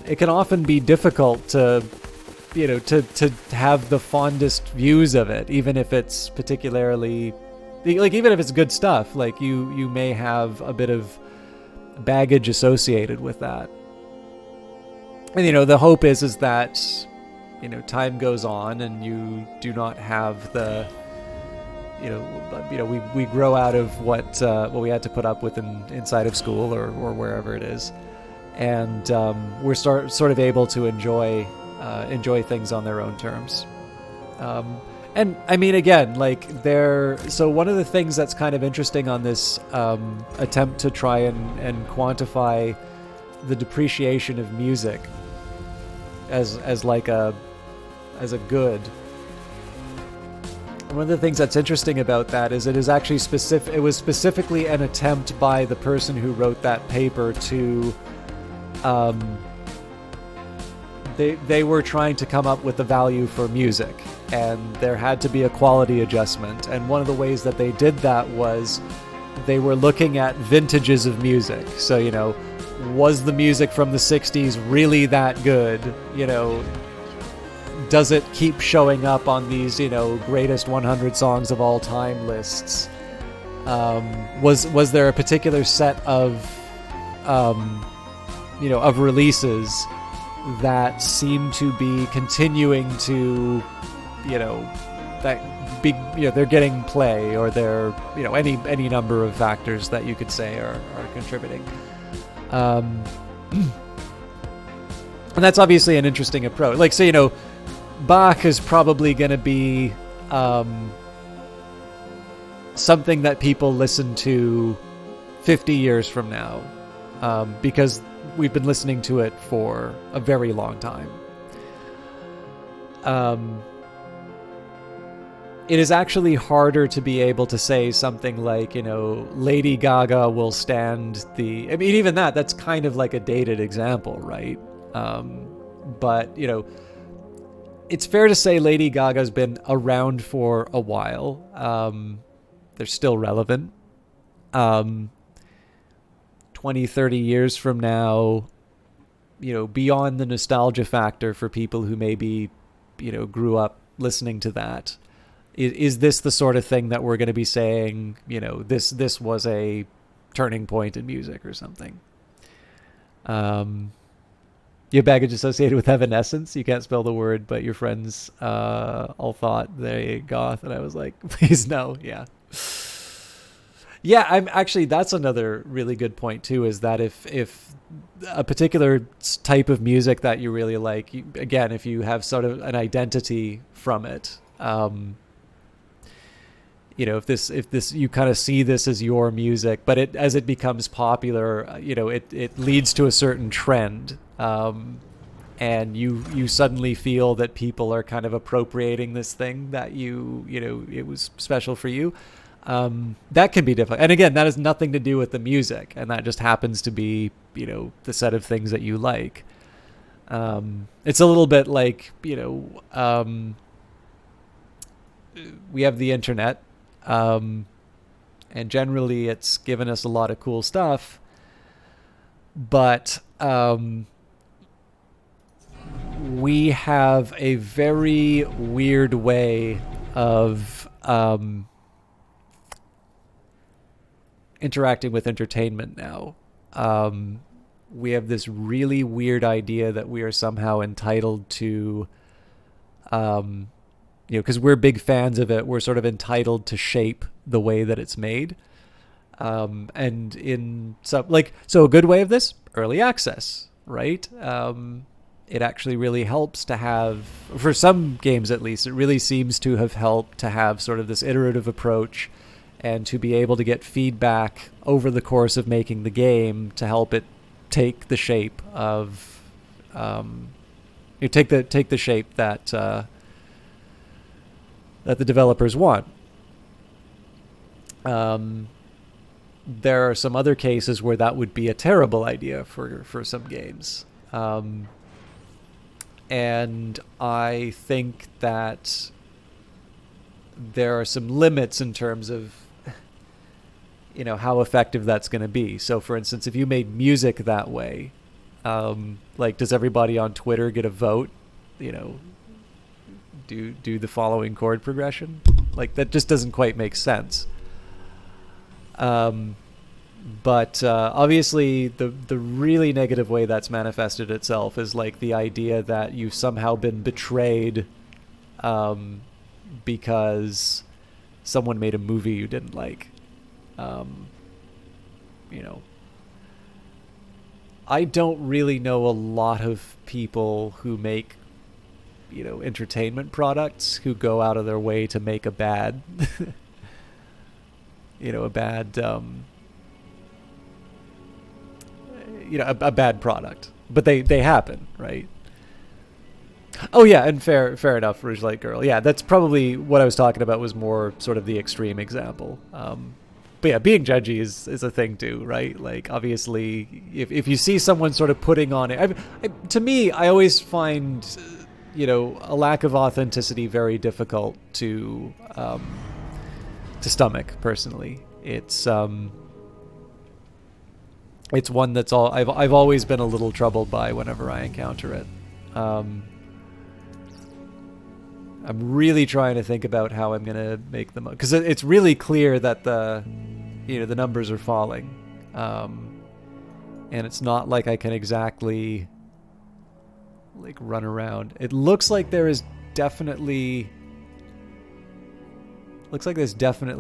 it can often be difficult to have the fondest views of it, even if it's particularly, like, even if it's good stuff, like, you may have a bit of baggage associated with that. And, the hope is that, time goes on and you do not have the, we grow out of what we had to put up with inside of school or wherever it is, and we're sort of able to enjoy things on their own terms. And I mean, again, like so one of the things that's kind of interesting on this attempt to try and quantify the depreciation of music as a good. One of the things that's interesting about that is it is actually specific. It was specifically an attempt by the person who wrote that paper to. They were trying to come up with a value for music, and there had to be a quality adjustment. And one of the ways that they did that was they were looking at vintages of music. So, was the music from the 60s really that good? Does it keep showing up on these, greatest 100 songs of all time lists? Was there a particular set of releases that seem to be continuing to, they're getting play, or they're, any number of factors that you could say are contributing. And that's obviously an interesting approach. Like, so, Bach is probably going to be something that people listen to 50 years from now, because we've been listening to it for a very long time. It is actually harder to be able to say something like, Lady Gaga will stand the... I mean, even that's kind of like a dated example, right? But, it's fair to say Lady Gaga's been around for a while. They're still relevant. 20, 30 years from now, beyond the nostalgia factor for people who maybe, grew up listening to that, is this the sort of thing that we're going to be saying, this was a turning point in music or something? You have baggage associated with Evanescence. You can't spell the word, but your friends all thought they goth, and I was like, please no, yeah. Yeah, I'm actually, that's another really good point too, is that if a particular type of music that you really like, again, if you have sort of an identity from it, if this you kind of see this as your music, but as it becomes popular, it leads to a certain trend, and you suddenly feel that people are kind of appropriating this thing that it was special for you. That can be difficult. And again, that has nothing to do with the music, and that just happens to be, the set of things that you like. It's a little bit like, we have the internet, and generally it's given us a lot of cool stuff, but we have a very weird way of interacting with entertainment now. We have this really weird idea that we are somehow entitled to, because we're big fans of it, we're sort of entitled to shape the way that it's made. And in some, so a good way of this, early access, right? It actually really helps to have, for some games at least, it really seems to have helped to have sort of this iterative approach, and to be able to get feedback over the course of making the game to help it take the shape of, take the shape that that the developers want. There are some other cases where that would be a terrible idea for some games, and I think that there are some limits in terms of how effective that's going to be. So for instance, if you made music that way, does everybody on Twitter get a vote, do the following chord progression? That just doesn't quite make sense. But obviously the really negative way that's manifested itself is the idea that you've somehow been betrayed, because someone made a movie you didn't like. I don't really know a lot of people who make, entertainment products who go out of their way to make a bad, a bad product. But they happen, right? Oh yeah, and fair enough, Rouge Light Girl. Yeah, that's probably what I was talking about, was more sort of the extreme example. But yeah, being judgy is a thing too, right? Like, obviously, if you see someone sort of putting on it, to me, I always find, a lack of authenticity very difficult to stomach. Personally, it's one that's all I've always been a little troubled by whenever I encounter it. I'm really trying to think about how I'm gonna make them, because it's really clear that the numbers are falling, and it's not like I can exactly like run around. It looks like there's definitely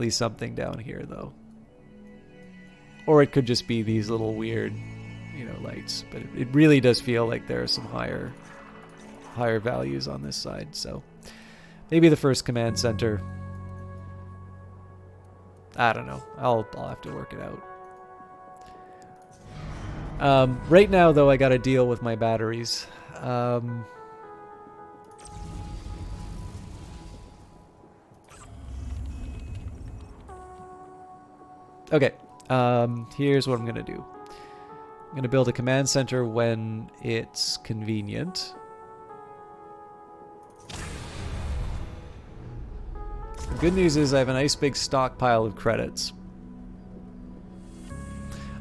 something down here though, or it could just be these little weird, lights. But it really does feel like there are some higher values on this side. So maybe the first command center. I don't know. I'll have to work it out. Right now, though, I got to deal with my batteries. Okay. Here's what I'm gonna do. I'm gonna build a command center when it's convenient. The good news is I have a nice big stockpile of credits.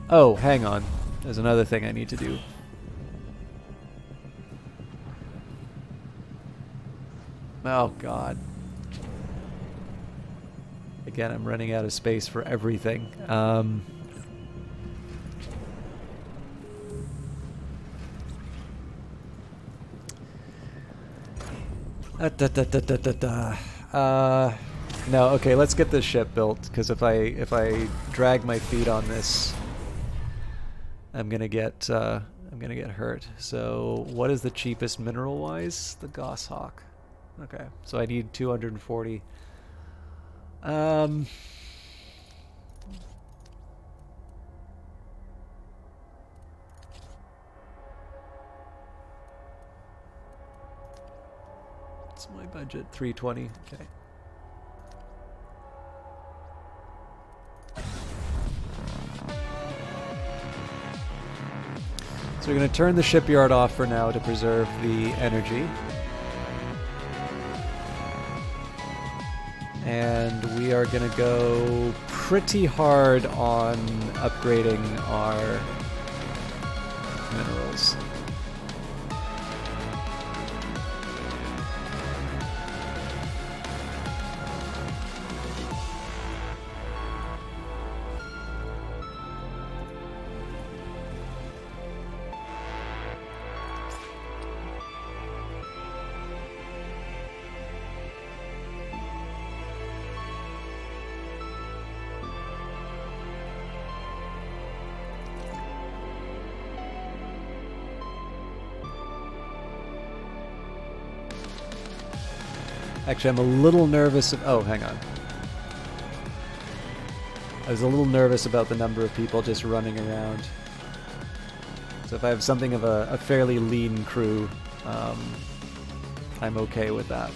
Oh, hang on. There's another thing I need to do. Oh, God. Again, I'm running out of space for everything. No, okay, let's get this ship built, because if I drag my feet on this, I'm gonna get hurt. So what is the cheapest mineral wise? The Goshawk. Okay, so I need 240. What's my budget? 320. Okay. So we're going to turn the shipyard off for now to preserve the energy. And we are going to go pretty hard on upgrading our minerals. Actually, I'm a little nervous. Oh, hang on. I was a little nervous about the number of people just running around. So if I have something of a fairly lean crew, I'm okay with that.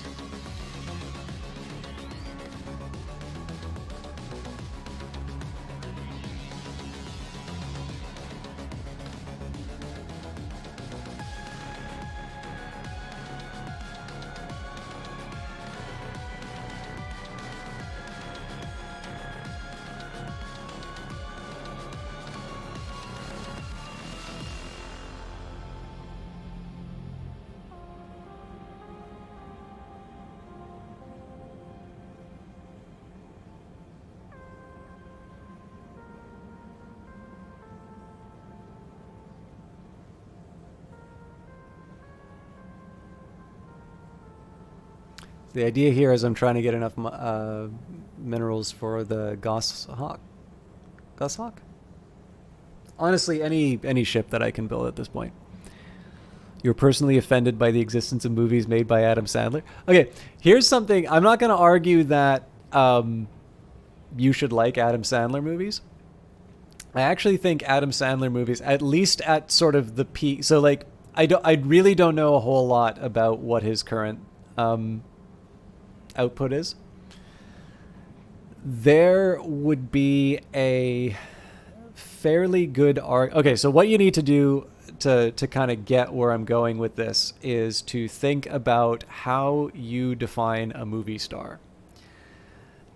The idea here is I'm trying to get enough minerals for the Goshawk. Goshawk? Honestly, any ship that I can build at this point. You're personally offended by the existence of movies made by Adam Sandler? Okay, here's something. I'm not going to argue that you should like Adam Sandler movies. I actually think Adam Sandler movies, at least at sort of the peak. So like, I really don't know a whole lot about what his current output is. There would be a fairly good okay, so what you need to do to kind of get where I'm going with this is to think about how you define a movie star.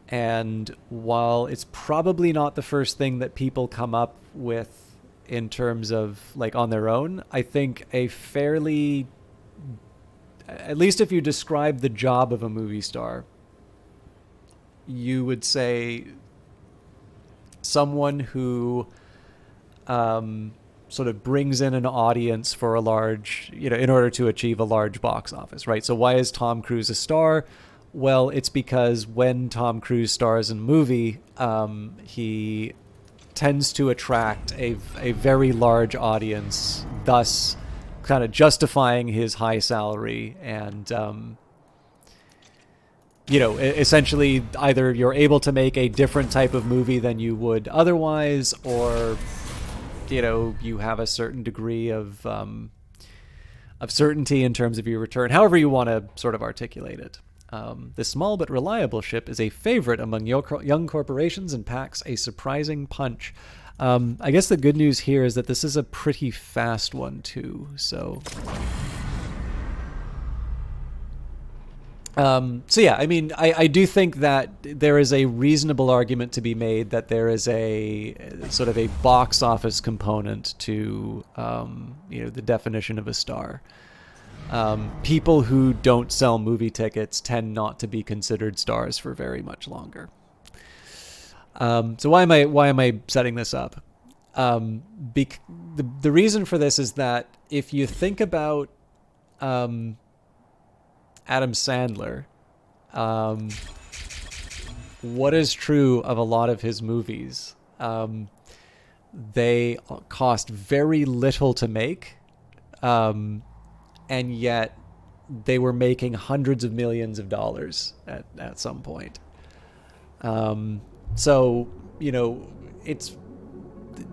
And while it's probably not the first thing that people come up with in terms of like on their own, I think a fairly, at least if you describe the job of a movie star, you would say someone who sort of brings in an audience for a large, in order to achieve a large box office, right? So why is Tom Cruise a star? Well, it's because when Tom Cruise stars in a movie, he tends to attract a very large audience, thus kind of justifying his high salary and, essentially either you're able to make a different type of movie than you would otherwise, or you have a certain degree of certainty in terms of your return, however you want to sort of articulate it. This small but reliable ship is a favorite among young corporations and packs a surprising punch. I guess the good news here is that this is a pretty fast one too, so... So yeah, I mean, I do think that there is a reasonable argument to be made that there is a sort of a box office component to, the definition of a star. People who don't sell movie tickets tend not to be considered stars for very much longer. So why am I setting this up? The reason for this is that if you think about, Adam Sandler, what is true of a lot of his movies? They cost very little to make, and yet they were making hundreds of millions of dollars at some point. So, it's,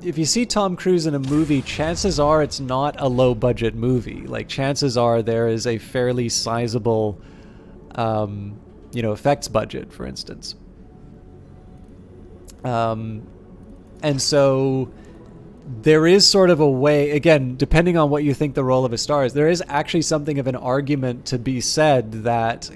if you see Tom Cruise in a movie, chances are it's not a low budget movie. Like, chances are there is a fairly sizable, effects budget, for instance. And so there is sort of a way, again, depending on what you think the role of a star is, there is actually something of an argument to be said that,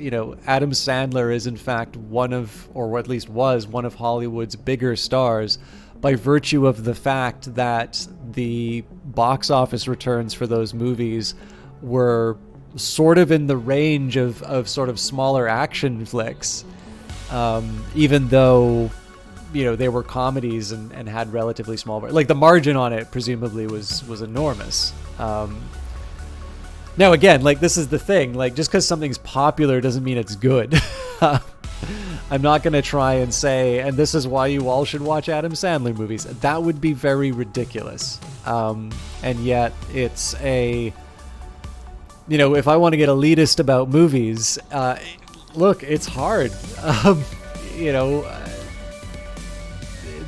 Adam Sandler is in fact one of, or at least was one of Hollywood's bigger stars, by virtue of the fact that the box office returns for those movies were sort of in the range of sort of smaller action flicks, even though, they were comedies and had relatively small, like the margin on it presumably was enormous. Now again, like, this is the thing, like, just because something's popular doesn't mean it's good. I'm not going to try and say, and this is why you all should watch Adam Sandler movies. That would be very ridiculous. And yet it's a, if I want to get elitist about movies, look, it's hard.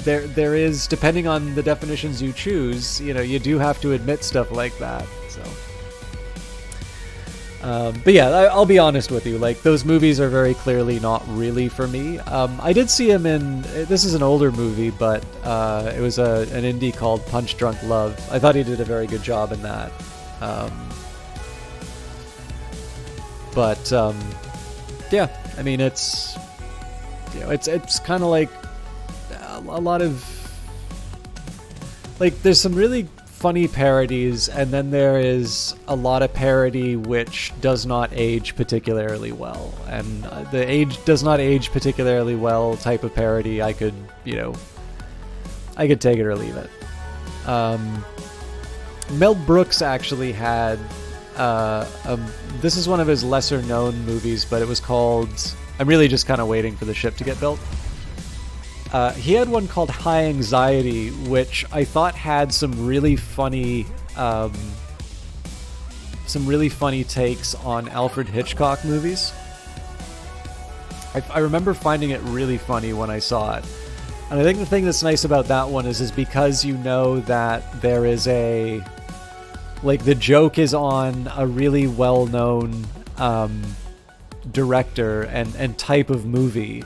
There is, depending on the definitions you choose, you do have to admit stuff like that. So. But yeah, I'll be honest with you, like, those movies are very clearly not really for me. I did see him in, this is an older movie, but it was an indie called Punch Drunk Love. I thought he did a very good job in that. Yeah, I mean, it's kind of like a lot of, like, there's some really funny parodies, and then there is a lot of parody which does not age particularly well, and the does not age particularly well type of parody, I could take it or leave it. Mel Brooks actually had This is one of his lesser known movies, but it was called, I'm really just kind of waiting for the ship to get built. He had one called High Anxiety, which I thought had some really funny takes on Alfred Hitchcock movies. I remember finding it really funny when I saw it. And I think the thing that's nice about that one is because you know that there is a... Like, the joke is on a really well-known director and type of movie.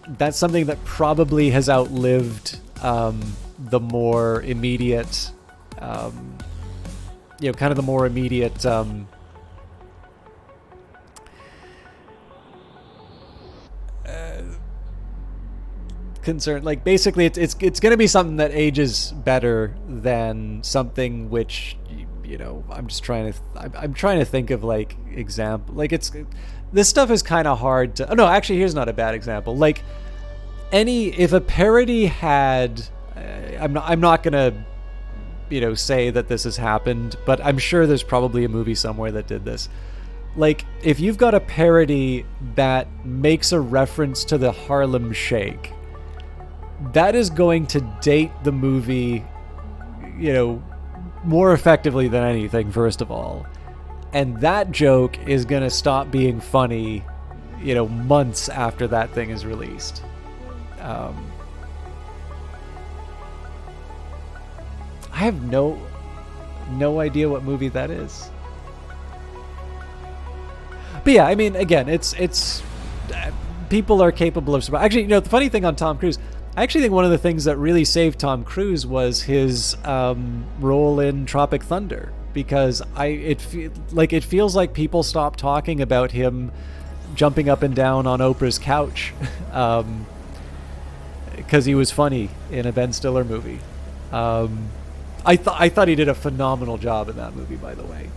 That's something that probably has outlived the more immediate... you know, kind of the more immediate... concern. Like, basically it's going to be something that ages better than something which, you know, I'm trying to think of like example. Like, this stuff is kind of hard to... Oh no, actually here's not a bad example. Like, if a parody had I'm not going to, you know, say that this has happened, but I'm sure there's probably a movie somewhere that did this. Like, if you've got a parody that makes a reference to the Harlem Shake, that is going to date the movie, you know, more effectively than anything, first of all. And that joke is going to stop being funny, you know, months after that thing is released. I have no idea what movie that is. But yeah, I mean, again, it's people are capable of... Actually, you know, the funny thing on Tom Cruise... I actually think one of the things that really saved Tom Cruise was his role in Tropic Thunder, because it feels like people stopped talking about him jumping up and down on Oprah's couch because he was funny in a Ben Stiller movie. I thought he did a phenomenal job in that movie, by the way.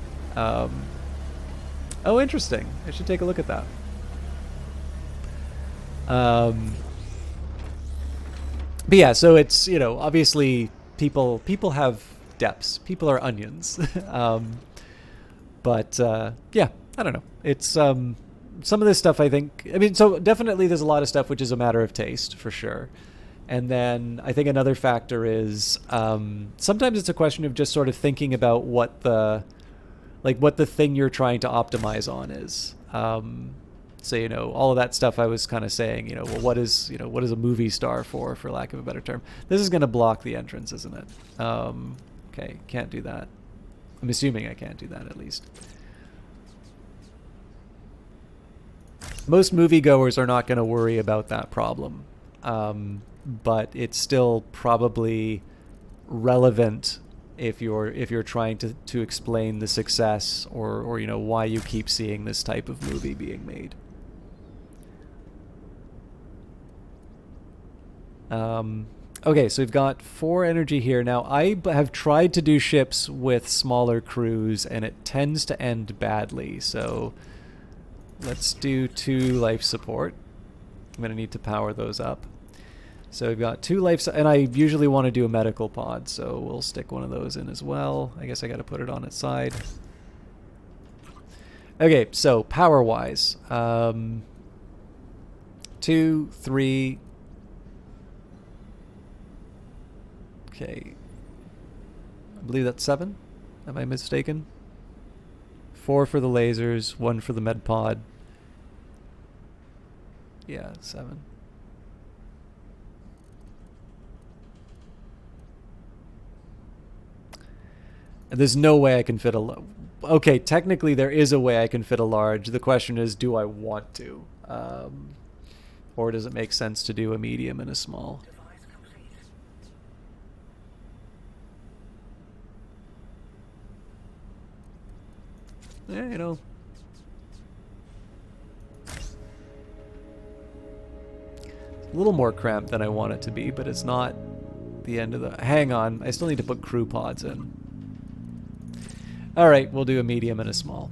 Oh, interesting. I should take a look at that. But yeah, so it's, you know, obviously people have depths. People are onions. But yeah, I don't know. It's some of this stuff, I think... I mean, so definitely there's a lot of stuff which is a matter of taste, for sure. And then I think another factor is sometimes it's a question of just sort of thinking about what the thing you're trying to optimize on is. So, you know, all of that stuff I was kind of saying, you know, well, what is a movie star for lack of a better term? This is going to block the entrance, isn't it? Okay, can't do that. I'm assuming I can't do that, at least. Most moviegoers are not going to worry about that problem. But it's still probably relevant if you're trying to explain the success or you know, why you keep seeing this type of movie being made. Okay, so we've got 4 energy here. Now, I have tried to do ships with smaller crews, and it tends to end badly. So let's do 2 life support. I'm going to need to power those up. So we've got 2 life... And I usually want to do a medical pod, so we'll stick one of those in as well. I guess I got to put it on its side. Okay, so power-wise. 2, 3... Okay, I believe that's 7. Am I mistaken? 4 for the lasers, 1 for the med pod. Yeah, 7. And there's no way I can fit a... Okay, technically there is a way I can fit a large. The question is, do I want to? Or does it make sense to do a medium and a small? Yeah, you know. A little more cramped than I want it to be, but it's not the end of the... Hang on, I still need to put crew pods in. Alright, we'll do a medium and a small.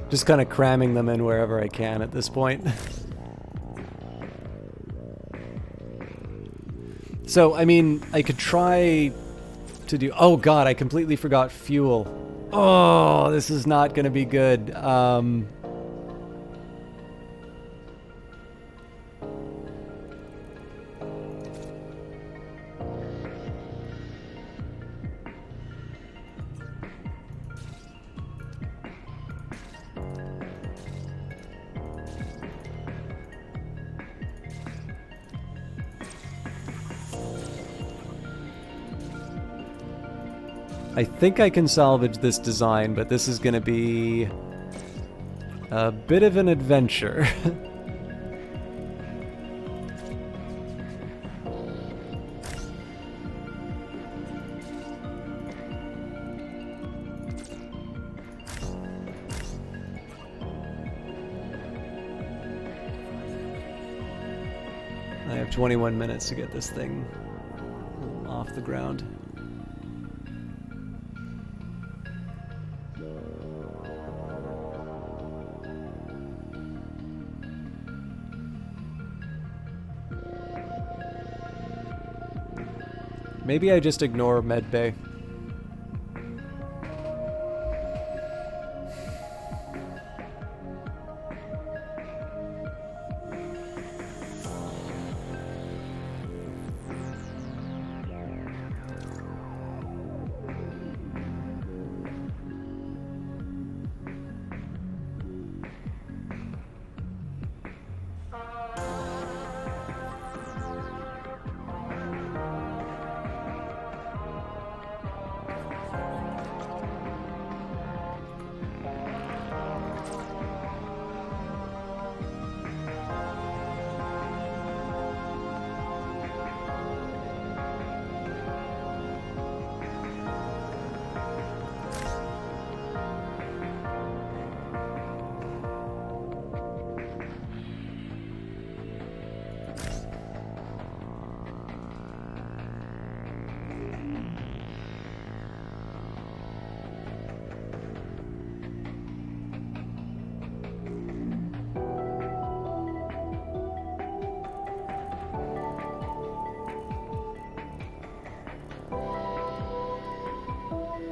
Just kind of cramming them in wherever I can at this point. So, I mean, I could try to do... Oh god, I completely forgot fuel. Oh, this is not going to be good. I think I can salvage this design, but this is going to be a bit of an adventure. I have 21 minutes to get this thing off the ground. Maybe I just ignore medbay.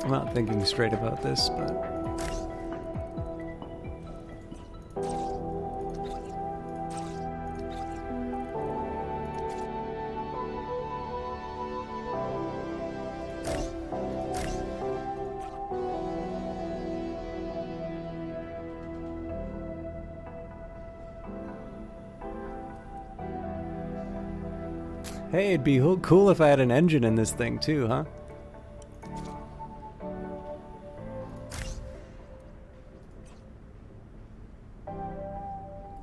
I'm not thinking straight about this, but... Hey, it'd be cool if I had an engine in this thing too, huh?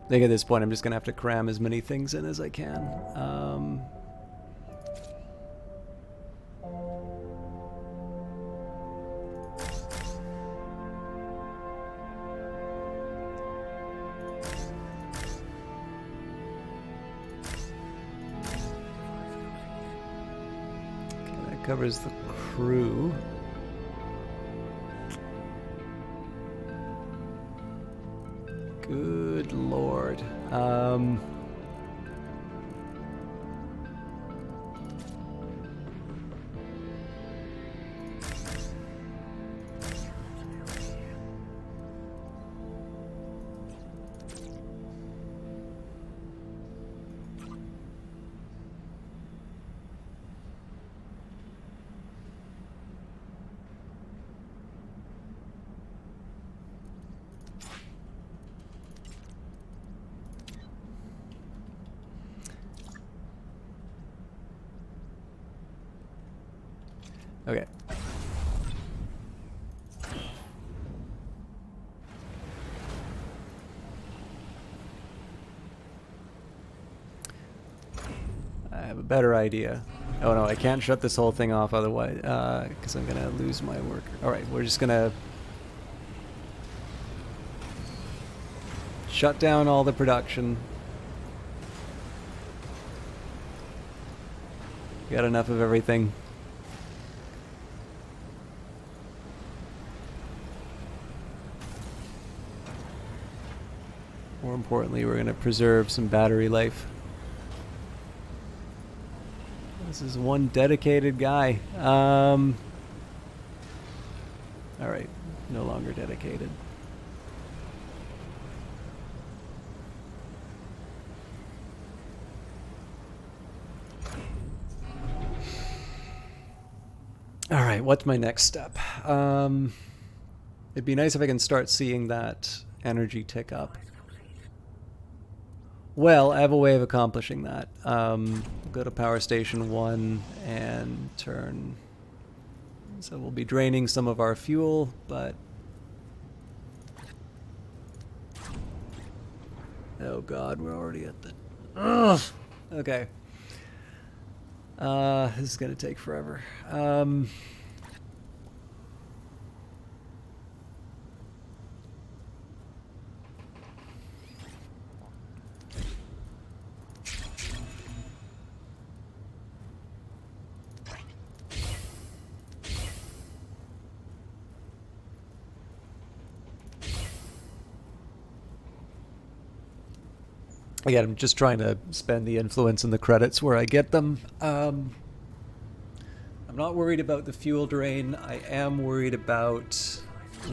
I think at this point I'm just gonna have to cram as many things in as I can. Okay, that covers the crew. Good lord. Okay. I have a better idea. Oh no, I can't shut this whole thing off otherwise, because I'm gonna lose my worker. Alright, we're just gonna shut down all the production. Got enough of everything. More importantly, we're going to preserve some battery life. This is one dedicated guy. Alright, no longer dedicated. Alright, what's my next step? It'd be nice if I can start seeing that energy tick up. Well, I have a way of accomplishing that. Go to Power Station 1 and turn... So we'll be draining some of our fuel, but... Oh god, we're already at the... Ugh! Okay. This is gonna take forever. Again, I'm just trying to spend the influence and the credits where I get them. I'm not worried about the fuel drain. I am worried about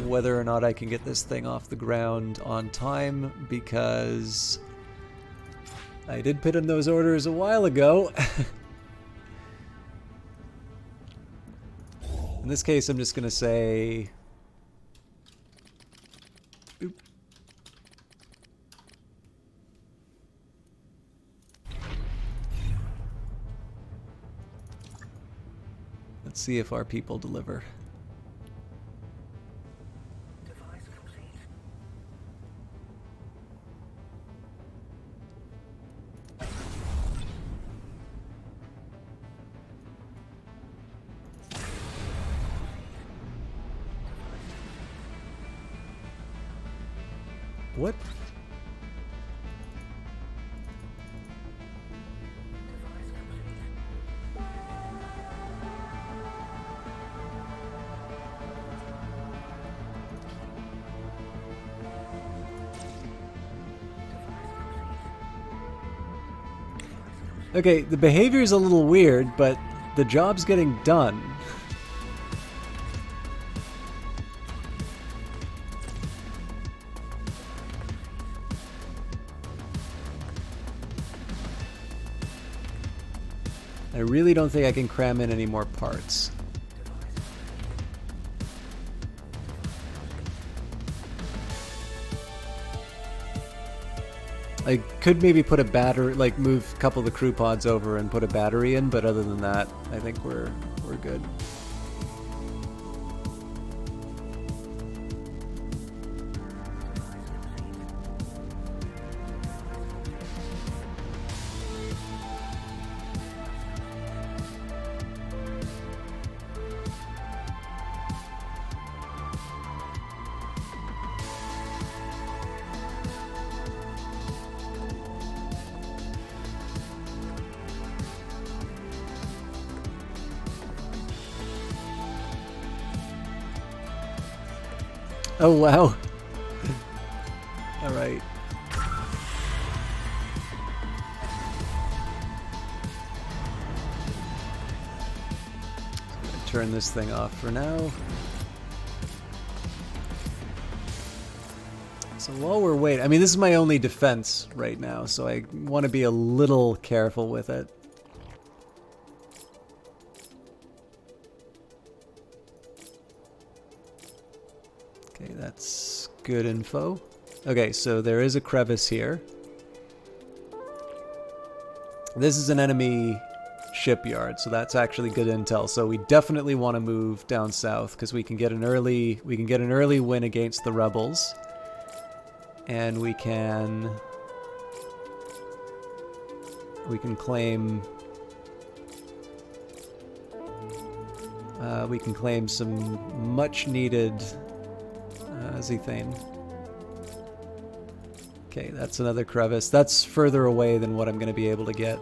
whether or not I can get this thing off the ground on time, because I did put in those orders a while ago. In this case, I'm just going to say... Oop. Let's see if our people deliver. Device complete. What? Okay, the behavior is a little weird, but the job's getting done. I really don't think I can cram in any more parts. I could maybe put a battery, like move a couple of the crew pods over and put a battery in, but other than that, I think we're good. Oh wow. All right. Turn this thing off for now. So while we're waiting, I mean, this is my only defense right now, so I want to be a little careful with it. Okay, that's good info. Okay, so there is a crevice here. This is an enemy shipyard, so that's actually good intel. So we definitely want to move down south because we can get an early win against the rebels, and we can claim some much needed Zethane. Okay, that's another crevice. That's further away than what I'm going to be able to get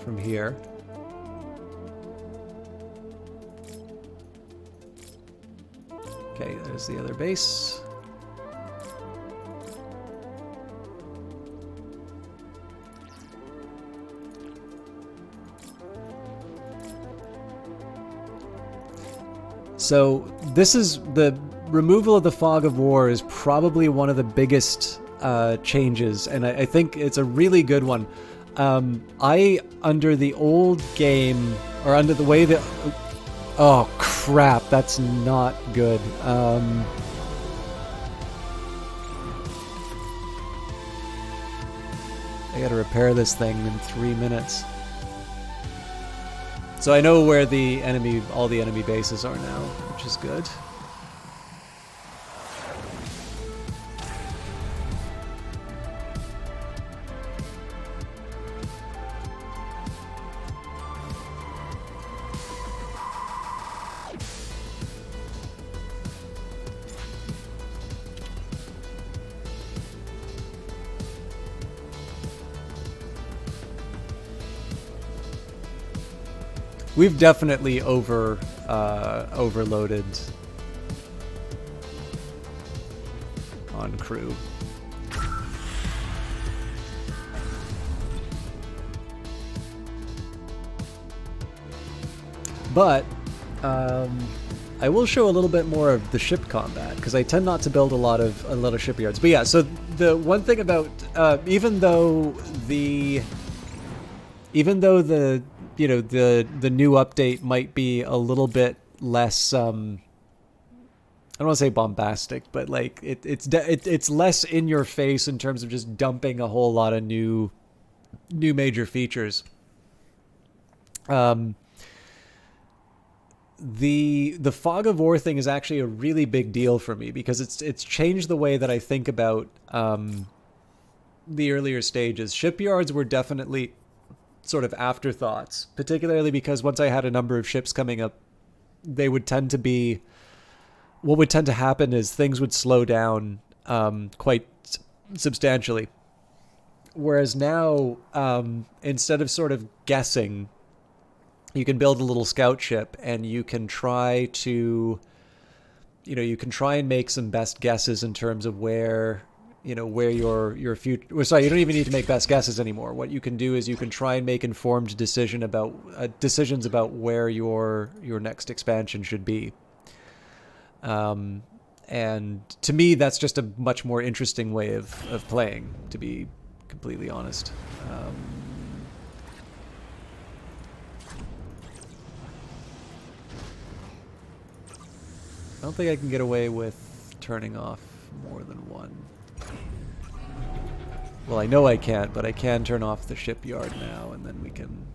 from here. Okay, there's the other base. So this is the removal of the fog of war is probably one of the biggest changes, and I think it's a really good one. Under the old game, or under the way that... Oh, crap, that's not good. I gotta repair this thing in 3 minutes. So I know where all the enemy bases are now, which is good. We've definitely overloaded on crew. But I will show a little bit more of the ship combat, because I tend not to build a lot of shipyards. But yeah, so the one thing about even though the new update might be a little bit less I don't want to say bombastic, but like it's less in your face in terms of just dumping a whole lot of new major features. The fog of war thing is actually a really big deal for me, because it's changed the way that I think about the earlier stages. Shipyards were definitely sort of afterthoughts, particularly because once I had a number of ships coming up, they would tend to be... What would tend to happen is things would slow down quite substantially. Whereas now, instead of sort of guessing, you can build a little scout ship and you can try to... you can try and make some best guesses in terms of where your future... Well, sorry, you don't even need to make best guesses anymore. What you can do is you can try and make informed decisions about where your next expansion should be. And to me, that's just a much more interesting way of playing, to be completely honest. I don't think I can get away with turning off more than one. Well, I know I can't, but I can turn off the shipyard now, and then we can...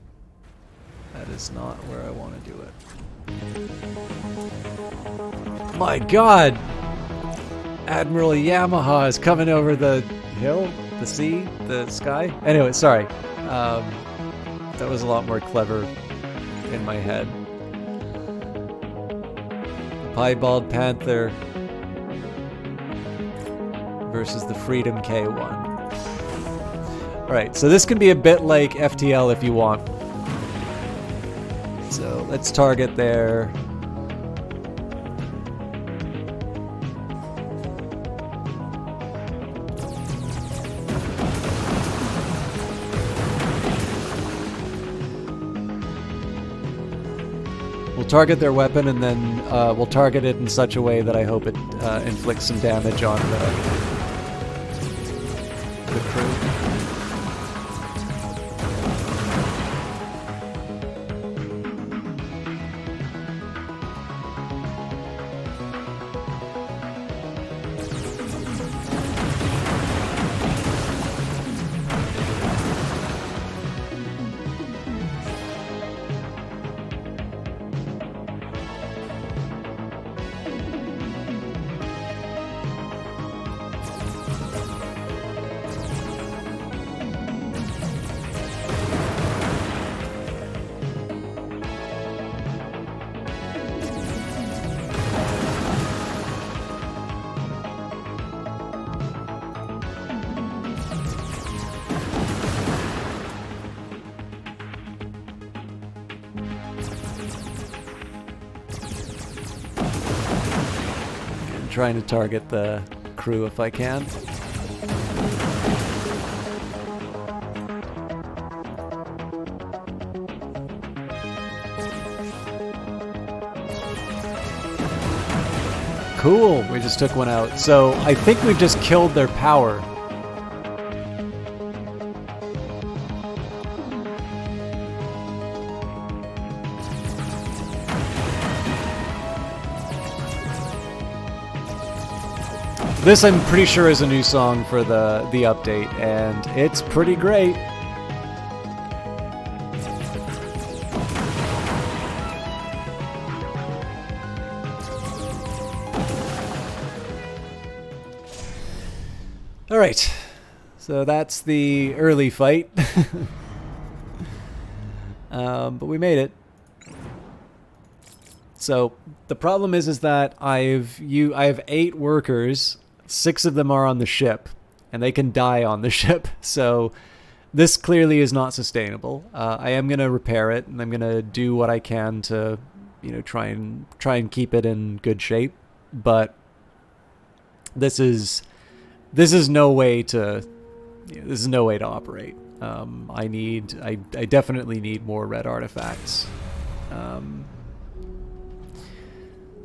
That is not where I want to do it. My God! Admiral Yamaha is coming over the hill, the sea, the sky. Anyway, sorry. That was a lot more clever in my head. Piebald Panther versus the Freedom K1. Alright, so this can be a bit like FTL if you want. So let's target there. We'll target their weapon, and then we'll target it in such a way that I hope it inflicts some damage on the crew. Trying to target the crew if I can. Cool. We just took one out. So I think we've just killed their power. This, I'm pretty sure, is a new song for the update, and it's pretty great. All right, so that's the early fight, but we made it. So the problem is that I have 8 workers. 6 of them are on the ship, and they can die on the ship. So this clearly is not sustainable. I am going to repair it, and I'm going to do what I can to, try and keep it in good shape. But this is no way to operate. I definitely need more red artifacts.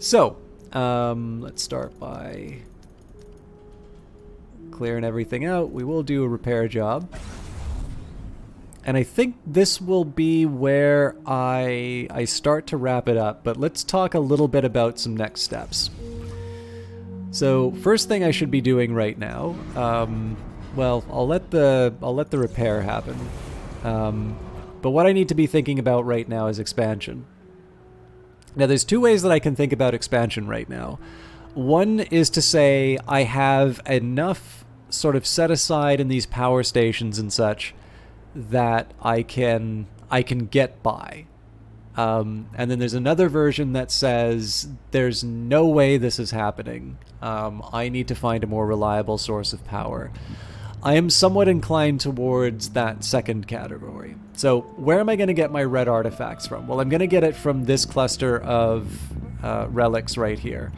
So let's start by clearing everything out. We will do a repair job. And I think this will be where I start to wrap it up, but let's talk a little bit about some next steps. So first thing I should be doing right now, well, I'll let the repair happen. But what I need to be thinking about right now is expansion. Now there's 2 ways that I can think about expansion right now. One is to say I have enough sort of set aside in these power stations and such that I can get by. And then there's another version that says there's no way this is happening. I need to find a more reliable source of power. I am somewhat inclined towards that second category. So where am I going to get my red artifacts from? Well, I'm going to get it from this cluster of relics right here.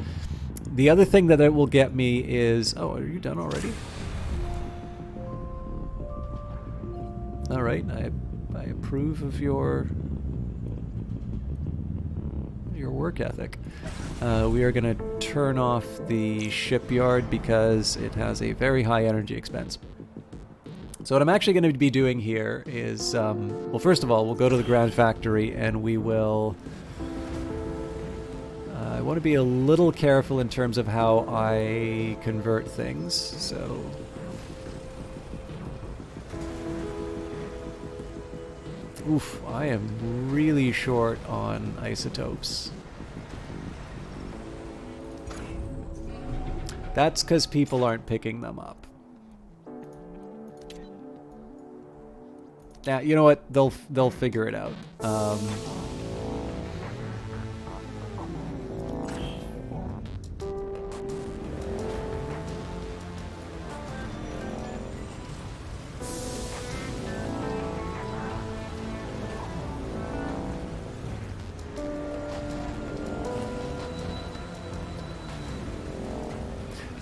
The other thing that it will get me is... Oh, are you done already? All right, I approve of your work ethic. We are going to turn off the shipyard because it has a very high energy expense. So what I'm actually going to be doing here is, well, first of all, we'll go to the Grand Factory and we will... I want to be a little careful in terms of how I convert things, so... Oof, I am really short on isotopes. That's because people aren't picking them up. Now, you know what? They'll figure it out.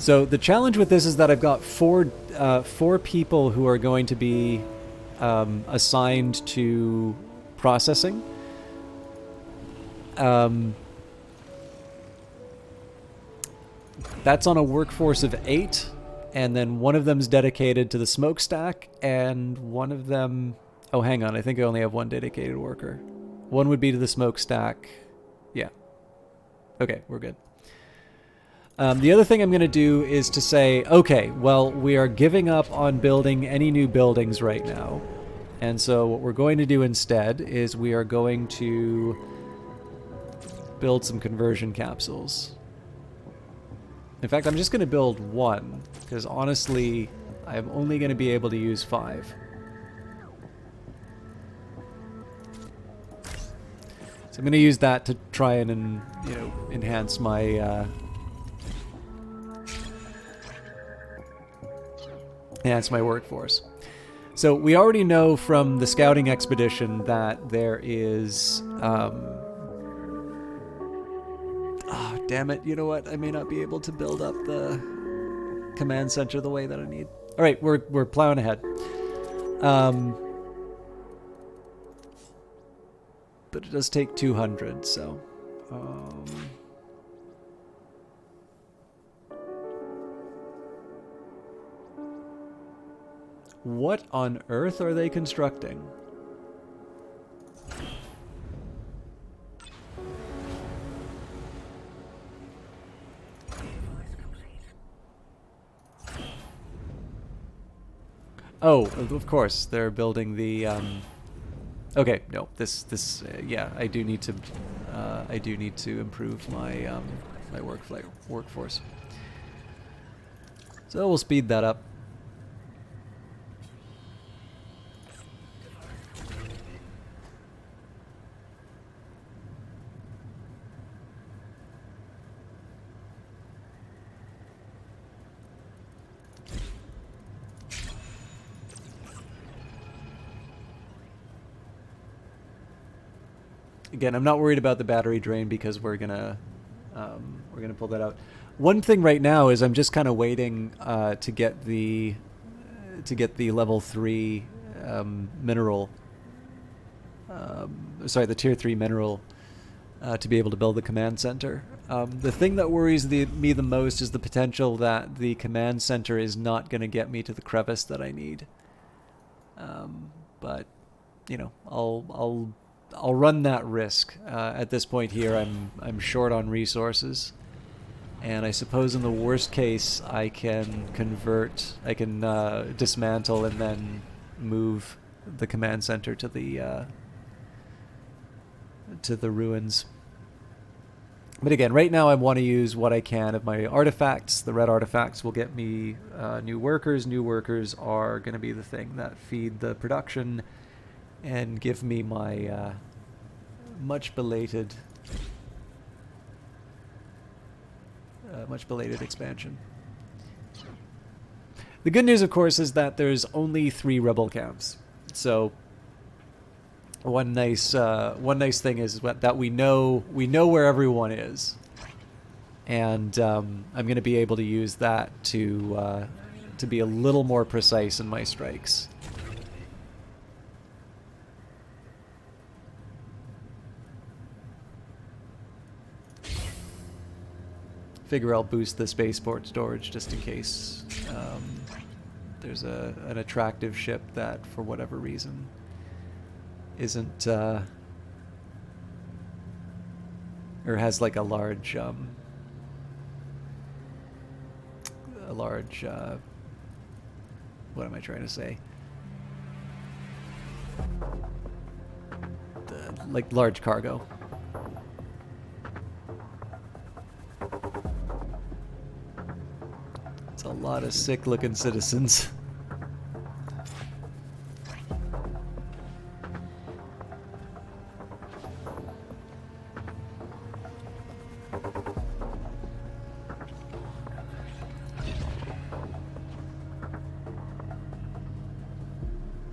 So the challenge with this is that I've got four people who are going to be assigned to processing. That's on a workforce of 8, and then one of them's dedicated to the smokestack, and one of them... Oh, hang on, I think I only have one dedicated worker. One would be to the smokestack. Yeah. Okay, we're good. The other thing I'm going to do is to say, okay, well, we are giving up on building any new buildings right now. And so what we're going to do instead is we are going to build some conversion capsules. In fact, I'm just going to build 1, because honestly, I'm only going to be able to use 5. So I'm going to use that to try and enhance my... enhance my workforce. So we already know from the scouting expedition that there is... Oh, damn it. You know what? I may not be able to build up the command center the way that I need. All right, we're plowing ahead. But it does take 200, so... What on earth are they constructing? Oh, of course, they're building the, okay, no, yeah, I do need to improve my, my workforce. So we'll speed that up. Again, I'm not worried about the battery drain because we're gonna pull that out. One thing right now is I'm just kind of waiting to get the level 3 mineral. Sorry, the tier 3 mineral to be able to build the command center. The thing that worries me the most is the potential that the command center is not going to get me to the crevice that I need. But you know, I'll run that risk. At this point here, I'm short on resources, and I suppose in the worst case, I can dismantle and then move the command center to the ruins. But again, right now I want to use what I can of my artifacts. The red artifacts will get me new workers. New workers are going to be the thing that feed the production and give me my much belated expansion. The good news, of course, is that there's only 3 rebel camps. So one nice thing is that we know where everyone is, and I'm going to be able to use that to be a little more precise in my strikes. Figure I'll boost the spaceport storage just in case there's an attractive ship that, for whatever reason, isn't or has like a large what am I trying to say? Like large cargo. It's a lot of sick-looking citizens.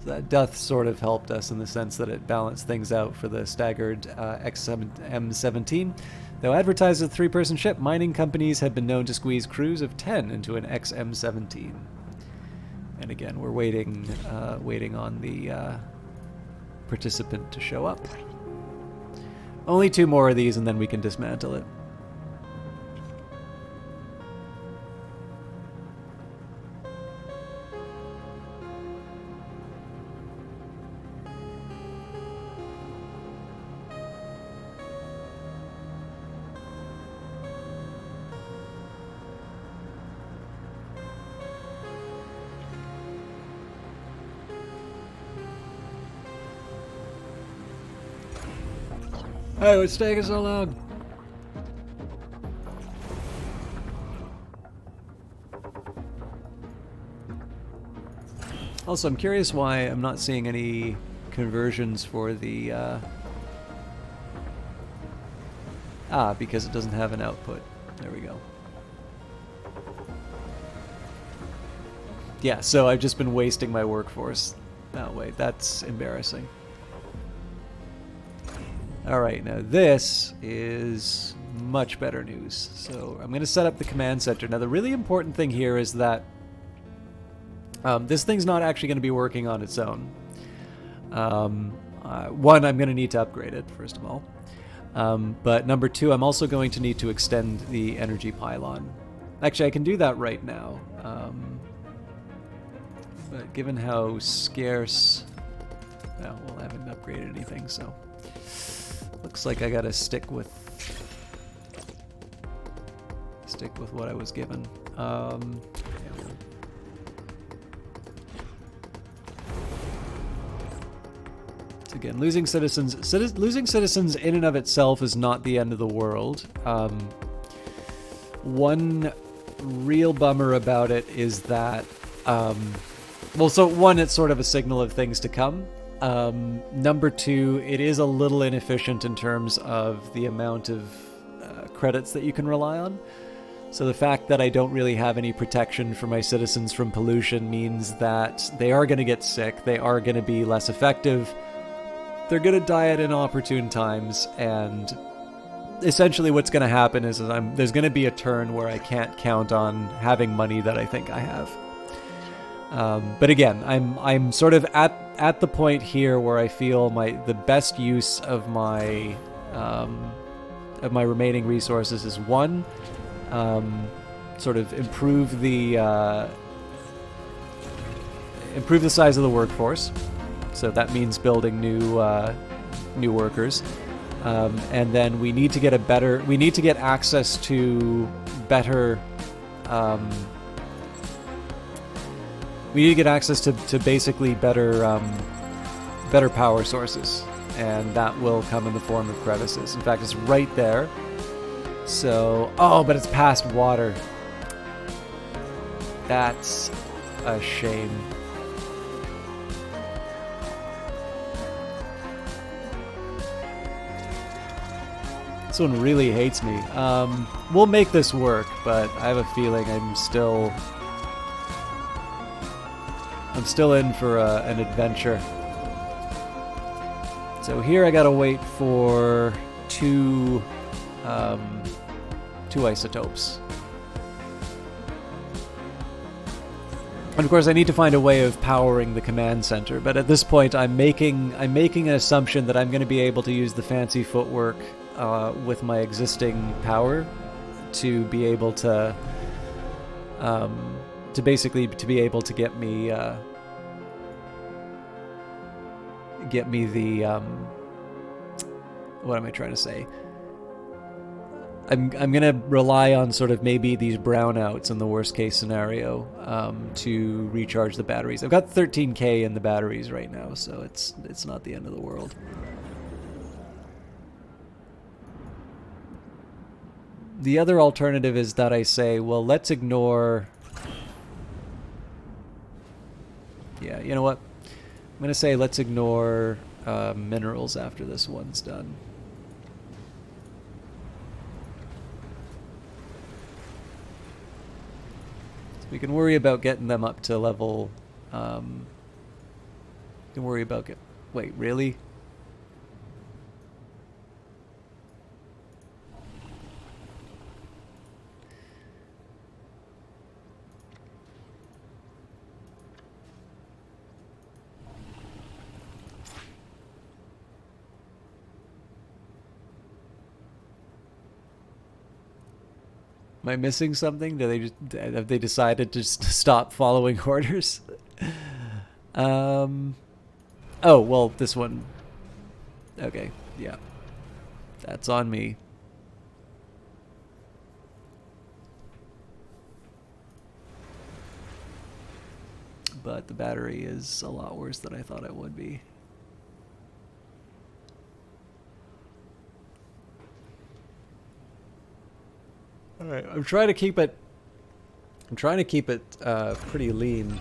That doth sort of helped us in the sense that it balanced things out for the staggered XM17. Though advertised as a 3-person ship, mining companies have been known to squeeze crews of 10 into an XM17. And again, we're waiting on the participant to show up. Only 2 more of these and then we can dismantle it. Hey, what's taking so long? Also, I'm curious why I'm not seeing any conversions for the... because it doesn't have an output. There we go. Yeah, so I've just been wasting my workforce that way. That's embarrassing. Alright, now this is much better news. So I'm going to set up the command center. Now the really important thing here is that this thing's not actually going to be working on its own. One, I'm going to need to upgrade it, first of all. But number 2, I'm also going to need to extend the energy pylon. Actually, I can do that right now. But given how scarce... Well, I haven't upgraded anything, so... Looks like I gotta stick with what I was given. Yeah. So again, losing citizens in and of itself is not the end of the world. One real bummer about it is that, well, so one, it's sort of a signal of things to come. Number two, it is a little inefficient in terms of the amount of credits that you can rely on. So the fact that I don't really have any protection for my citizens from pollution means that they are going to get sick, they are going to be less effective, they're going to die at inopportune times, and essentially what's going to happen is there's going to be a turn where I can't count on having money that I think I have. But again, I'm sort of at the point here where I feel the best use of my remaining resources is one, sort of improve the size of the workforce. So that means building new workers, and then we need to get access to better. We need to get access to basically better power sources, and that will come in the form of crevices. In fact, it's right there. So, but it's past water. That's a shame. This one really hates me. We'll make this work, but I have a feeling I'm still in for an adventure. So here I gotta wait for two isotopes. And of course I need to find a way of powering the command center, but at this point I'm making an assumption that I'm going to be able to use the fancy footwork with my existing power to be able to be able to get me the what am I trying to say? I'm gonna rely on sort of maybe these brownouts in the worst case scenario to recharge the batteries. I've got 13k in the batteries right now, so it's not the end of the world. The other alternative is that I say, well, let's ignore... Yeah, you know what? I'm going to say let's ignore minerals after this one's done. So we can worry about getting them up to level... we can worry about... Wait, really? Am I missing something? Have they decided to just stop following orders? Oh, well, this one. Okay, yeah. That's on me. But the battery is a lot worse than I thought it would be. All right, I'm trying to keep it pretty lean.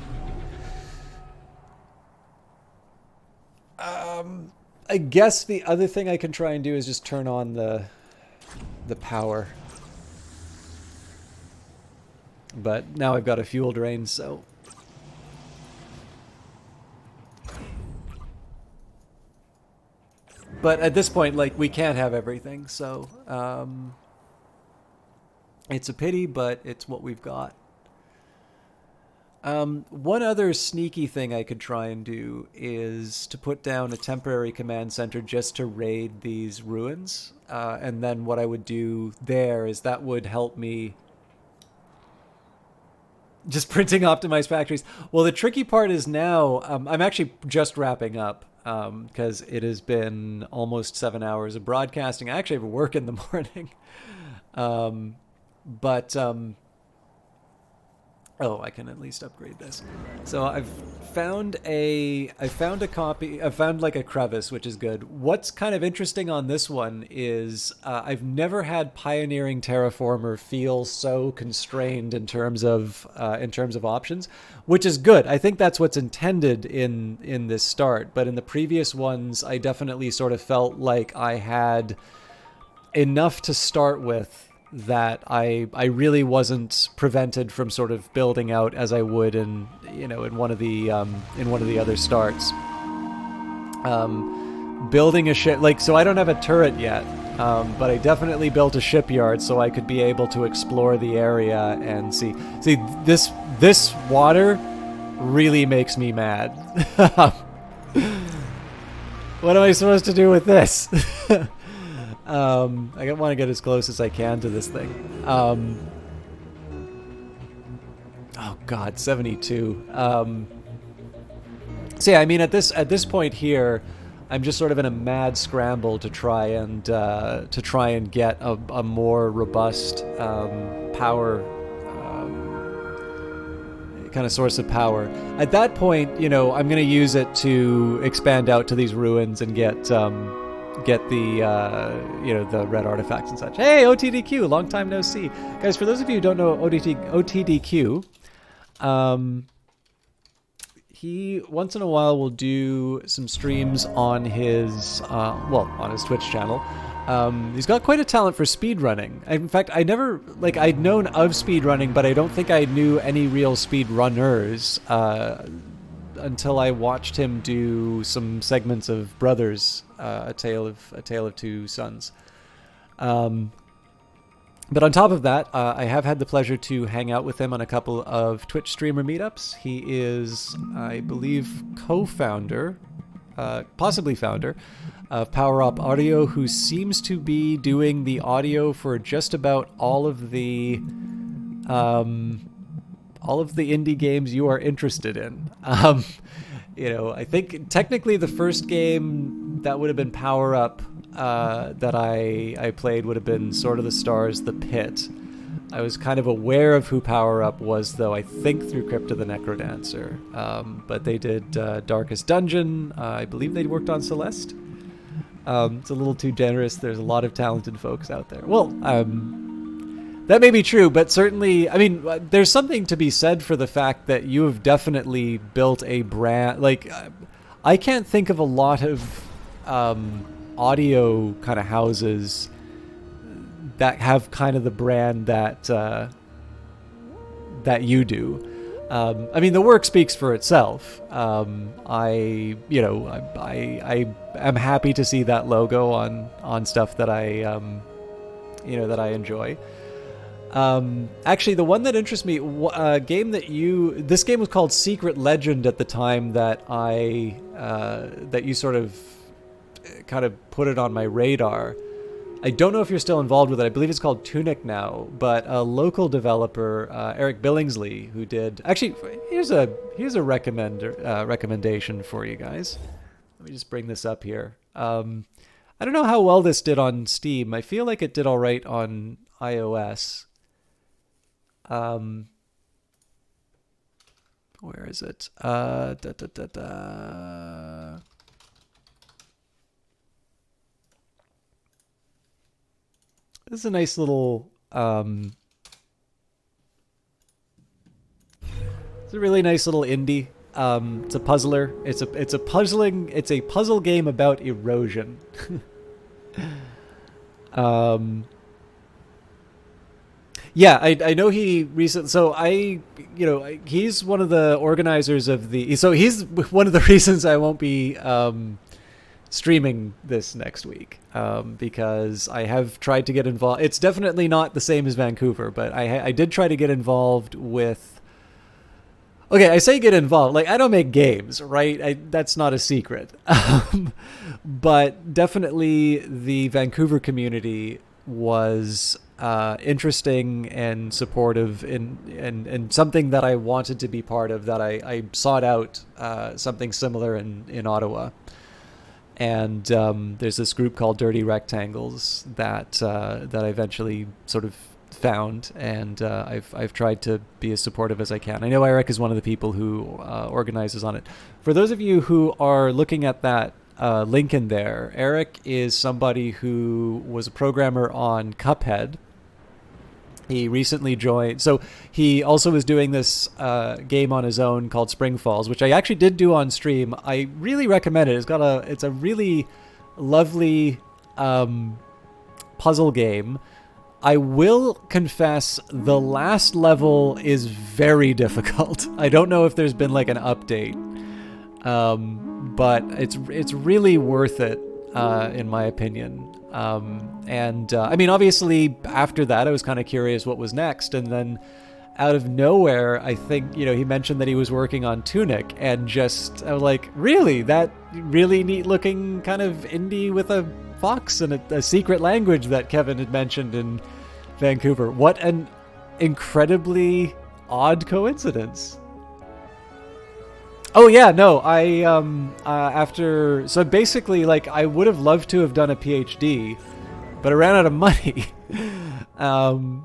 I guess the other thing I can try and do is just turn on the power. But now I've got a fuel drain, so but at this point, like, we can't have everything, so it's a pity, but it's what we've got. One other sneaky thing I could try and do is to put down a temporary command center just to raid these ruins. And then what I would do there is that would help me Just printing optimized factories. Well, the tricky part is now I'm actually just wrapping up because it has been almost 7 hours of broadcasting. I actually have work in the morning. Oh, I can at least upgrade this. So I found like a crevice, which is good. What's kind of interesting on this one is I've never had Pioneering Terraformer feel so constrained in terms of options, which is good. I think that's what's intended in this start. But in the previous ones, I definitely sort of felt like I had enough to start with that I really wasn't prevented from sort of building out as I would in one of the other starts. Building a ship, so I don't have a turret yet, but I definitely built a shipyard so I could be able to explore the area and see this water really makes me mad. What am I supposed to do with this? I want to get as close as I can to this thing. Oh God, 72. So yeah, I mean, at this point here, I'm just sort of in a mad scramble to try and get a more robust power kind of source of power. At that point, I'm going to use it to expand out to these ruins and get the the red artifacts and such. Hey, OTDQ, long time no see, guys. For those of you who don't know OTDQ, he once in a while will do some streams on his on his Twitch channel. He's got quite a talent for speedrunning. In fact, I'd known of speedrunning, but I don't think I knew any real speedrunners until I watched him do some segments of Brothers, A Tale of Two Sons. But on top of that, I have had the pleasure to hang out with him on a couple of Twitch streamer meetups. He is, I believe, co-founder, possibly founder, of Power Up Audio, who seems to be doing the audio for just about all of the indie games you are interested in. I think technically the first game that would have been Power Up that I played would have been Sword of the Stars: The Pit. I was kind of aware of who Power Up was, though, I think through Crypt of the Necrodancer. But they did Darkest Dungeon. I believe they worked on Celeste. It's a little too generous. There's a lot of talented folks out there. Well, that may be true, but certainly, I mean, there's something to be said for the fact that you have definitely built a brand. I can't think of a lot of audio kind of houses that have kind of the brand that you do. I mean, the work speaks for itself. I am happy to see that logo on stuff that I enjoy. Actually, the one that interests me, this game was called Secret Legend at the time that that you sort of kind of put it on my radar. I don't know if you're still involved with it. I believe it's called Tunic now, but a local developer, Eric Billingsley, who did... Actually, here's a recommendation for you guys. Let me just bring this up here. I don't know how well this did on Steam. I feel like it did all right on iOS. Where is it? This is a nice little, it's a really nice little indie. It's a puzzler. It's a puzzle game about erosion. Yeah, I know he recently. So he's one of the organizers of the. So he's one of the reasons I won't be streaming this next week, because I have tried to get involved. It's definitely not the same as Vancouver, but I did try to get involved with. Okay, I say get involved. I don't make games, right? That's not a secret. But definitely the Vancouver community was interesting and supportive and something that I wanted to be part of, that I sought out something similar in Ottawa. And there's this group called Dirty Rectangles that I eventually sort of found, and I've tried to be as supportive as I can. I know Eric is one of the people who organizes on it. For those of you who are looking at that link in there, Eric is somebody who was a programmer on Cuphead. He recently joined, so he also was doing this game on his own called Spring Falls, which I actually did do on stream. I really recommend it. It's a really lovely puzzle game. I will confess, the last level is very difficult. I don't know if there's been like an update, but it's really worth it in my opinion. I mean, obviously after that I was kind of curious what was next, and then out of nowhere, I think, he mentioned that he was working on Tunic, and I was like, really? That really neat looking kind of indie with a fox and a secret language that Kevin had mentioned in Vancouver. What an incredibly odd coincidence. Oh yeah, no, so basically, like, I would have loved to have done a PhD, but I ran out of money.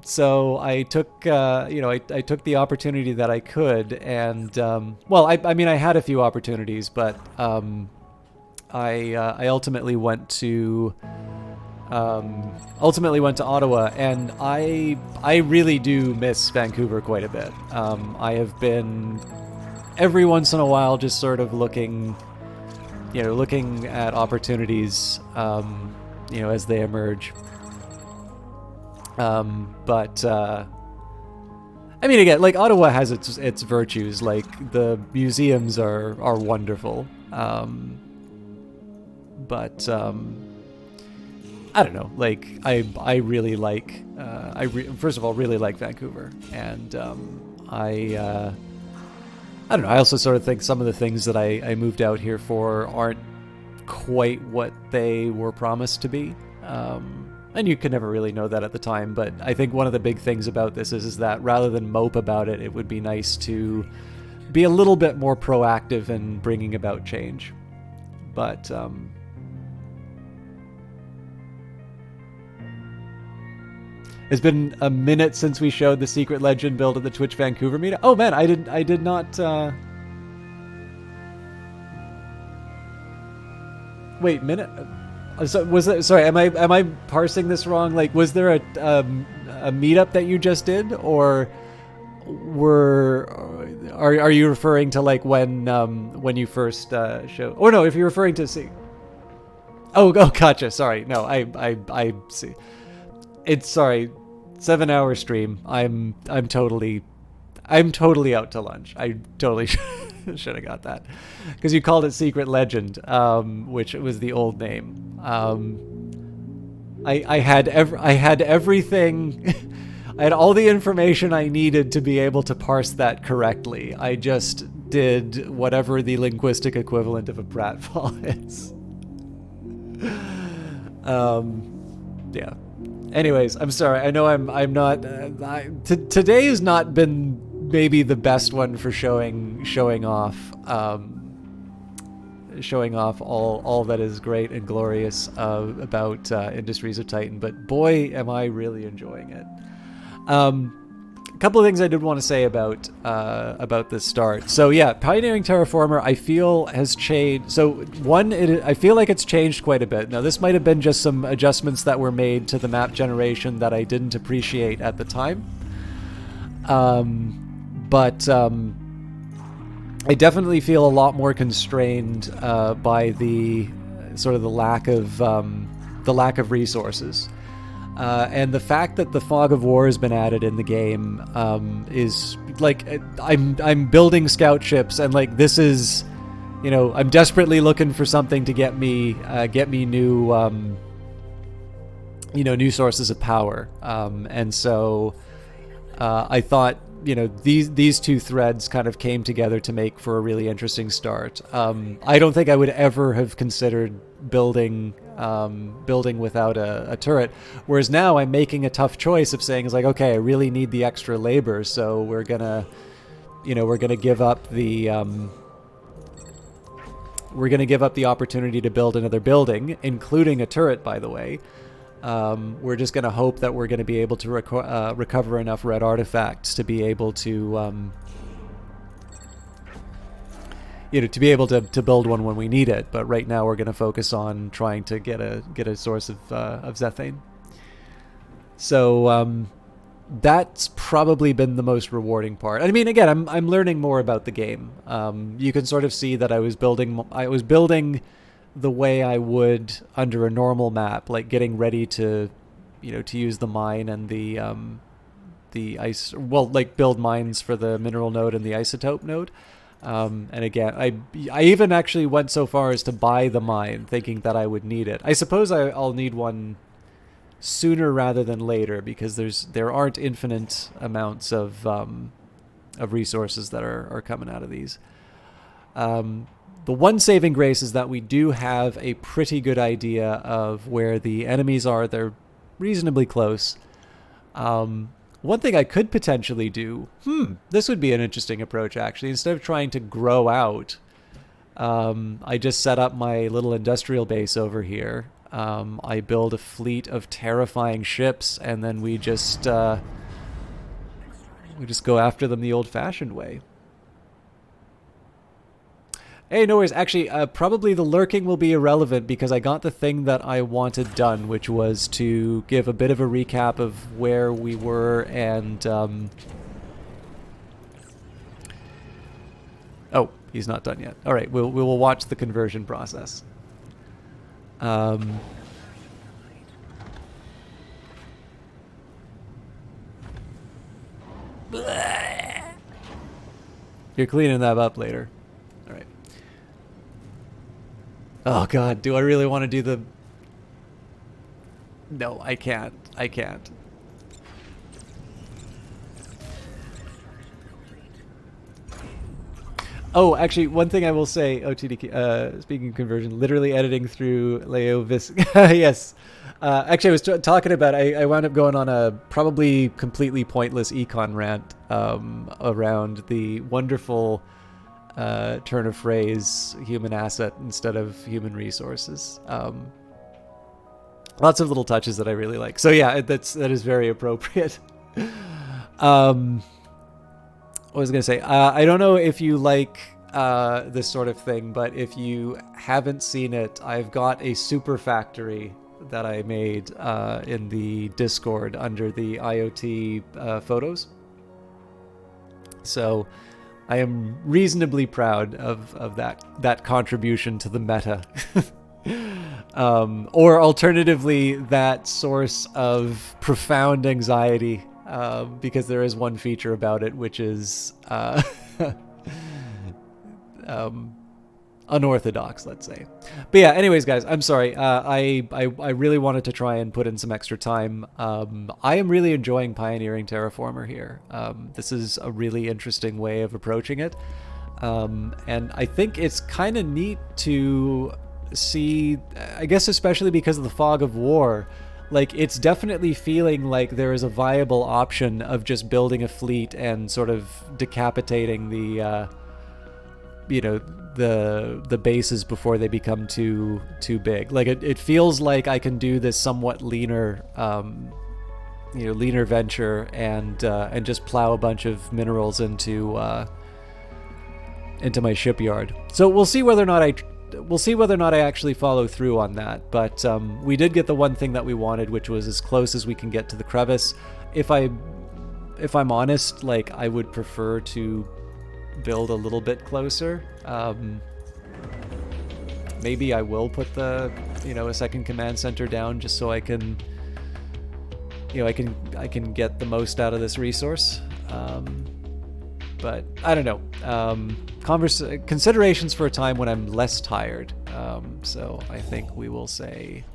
So I took, I took the opportunity that I could, and, I mean, I had a few opportunities, but, I ultimately went to Ottawa, and I really do miss Vancouver quite a bit. I have been every once in a while just sort of looking at opportunities, as they emerge. I mean, again, like, Ottawa has its virtues. Like, the museums are wonderful. I don't know. Like, I really like. First of all, really like Vancouver, and I don't know. I also sort of think some of the things that I moved out here for aren't quite what they were promised to be. And you can never really know that at the time, but I think one of the big things about this is that rather than mope about it, it would be nice to be a little bit more proactive in bringing about change. But it's been a minute since we showed the Secret Legend build at the Twitch Vancouver meetup. Oh man, I did not. Wait, minute. So was that? Sorry, am I parsing this wrong? Like, was there a meetup that you just did, or are you referring to like when you first showed? Or no, if you're referring to see. Oh, gotcha. Sorry, no, I see. It's sorry, 7-hour stream. I'm totally out to lunch. I totally should have got that, because you called it Secret Legend, which was the old name. I had everything. I had all the information I needed to be able to parse that correctly. I just did whatever the linguistic equivalent of a pratfall is. Yeah. Anyways, I'm sorry. I know I'm not. Today has not been maybe the best one for showing off all that is great and glorious about Industries of Titan. But boy, am I really enjoying it. A couple of things I did want to say about this start. So yeah, Pioneering Terraformer, I feel has changed. So one, I feel like it's changed quite a bit. Now this might have been just some adjustments that were made to the map generation that I didn't appreciate at the time. But I definitely feel a lot more constrained by the sort of the lack of resources. And the fact that the Fog of War has been added in the game is like, I'm building scout ships, and like this is, I'm desperately looking for something to get me new new sources of power. And so I thought these two threads kind of came together to make for a really interesting start. I don't think I would ever have considered building building without a turret. Whereas now I'm making a tough choice of saying, it's like, okay, I really need the extra labor, so we're gonna give up the opportunity to build another building, including a turret, by the way. We're just going to hope that we're going to be able to recover enough red artifacts to be able to, to be able to build one when we need it. But right now we're going to focus on trying to get a source of Zethane. So that's probably been the most rewarding part. I mean, again, I'm learning more about the game. You can sort of see that I was building the way I would under a normal map, like getting ready to, to use the mine and the ice, like build mines for the mineral node and the isotope node. And again, I even actually went so far as to buy the mine, thinking that I would need it. I suppose I'll need one sooner rather than later, because there aren't infinite amounts of resources that are coming out of these. The one saving grace is that we do have a pretty good idea of where the enemies are. They're reasonably close. One thing I could potentially do, this would be an interesting approach actually. Instead of trying to grow out, I just set up my little industrial base over here. I build a fleet of terrifying ships, and then we just go after them the old-fashioned way. Hey, no worries. Actually, probably the lurking will be irrelevant because I got the thing that I wanted done, which was to give a bit of a recap of where we were and... Oh, he's not done yet. All right, we will watch the conversion process. You're cleaning that up later. All right. Oh god, do I really want to do the... No, I can't. I can't. Oh, actually, one thing I will say, OTD, speaking of conversion, literally editing through Leovis. Yes. Actually, I was talking about, I wound up going on a probably completely pointless econ rant around the wonderful turn of phrase, human asset instead of human resources. Lots of little touches that I really like. So yeah, that is very appropriate. What was I going to say? I don't know if you like this sort of thing, but if you haven't seen it, I've got a super factory that I made in the Discord under the IoT photos. So I am reasonably proud of that contribution to the meta. Or alternatively, that source of profound anxiety. Because there is one feature about it which is unorthodox, let's say. But yeah, anyways, guys, I'm sorry. I really wanted to try and put in some extra time. I am really enjoying pioneering Terraformer here. This is a really interesting way of approaching it. And I think it's kind of neat to see, I guess especially because of the fog of war, like, it's definitely feeling like there is a viable option of just building a fleet and sort of decapitating the, the bases before they become too big. Like, it feels like I can do this somewhat leaner, leaner venture and just plow a bunch of minerals into my shipyard. So we'll see whether or not I actually follow through on that, but we did get the one thing that we wanted, which was as close as we can get to the crevice. If I'm honest, like, I would prefer to build a little bit closer. Maybe I will put the, a second command center down just so I can, I can get the most out of this resource. But I don't know. Considerations for a time when I'm less tired. So I think we will say...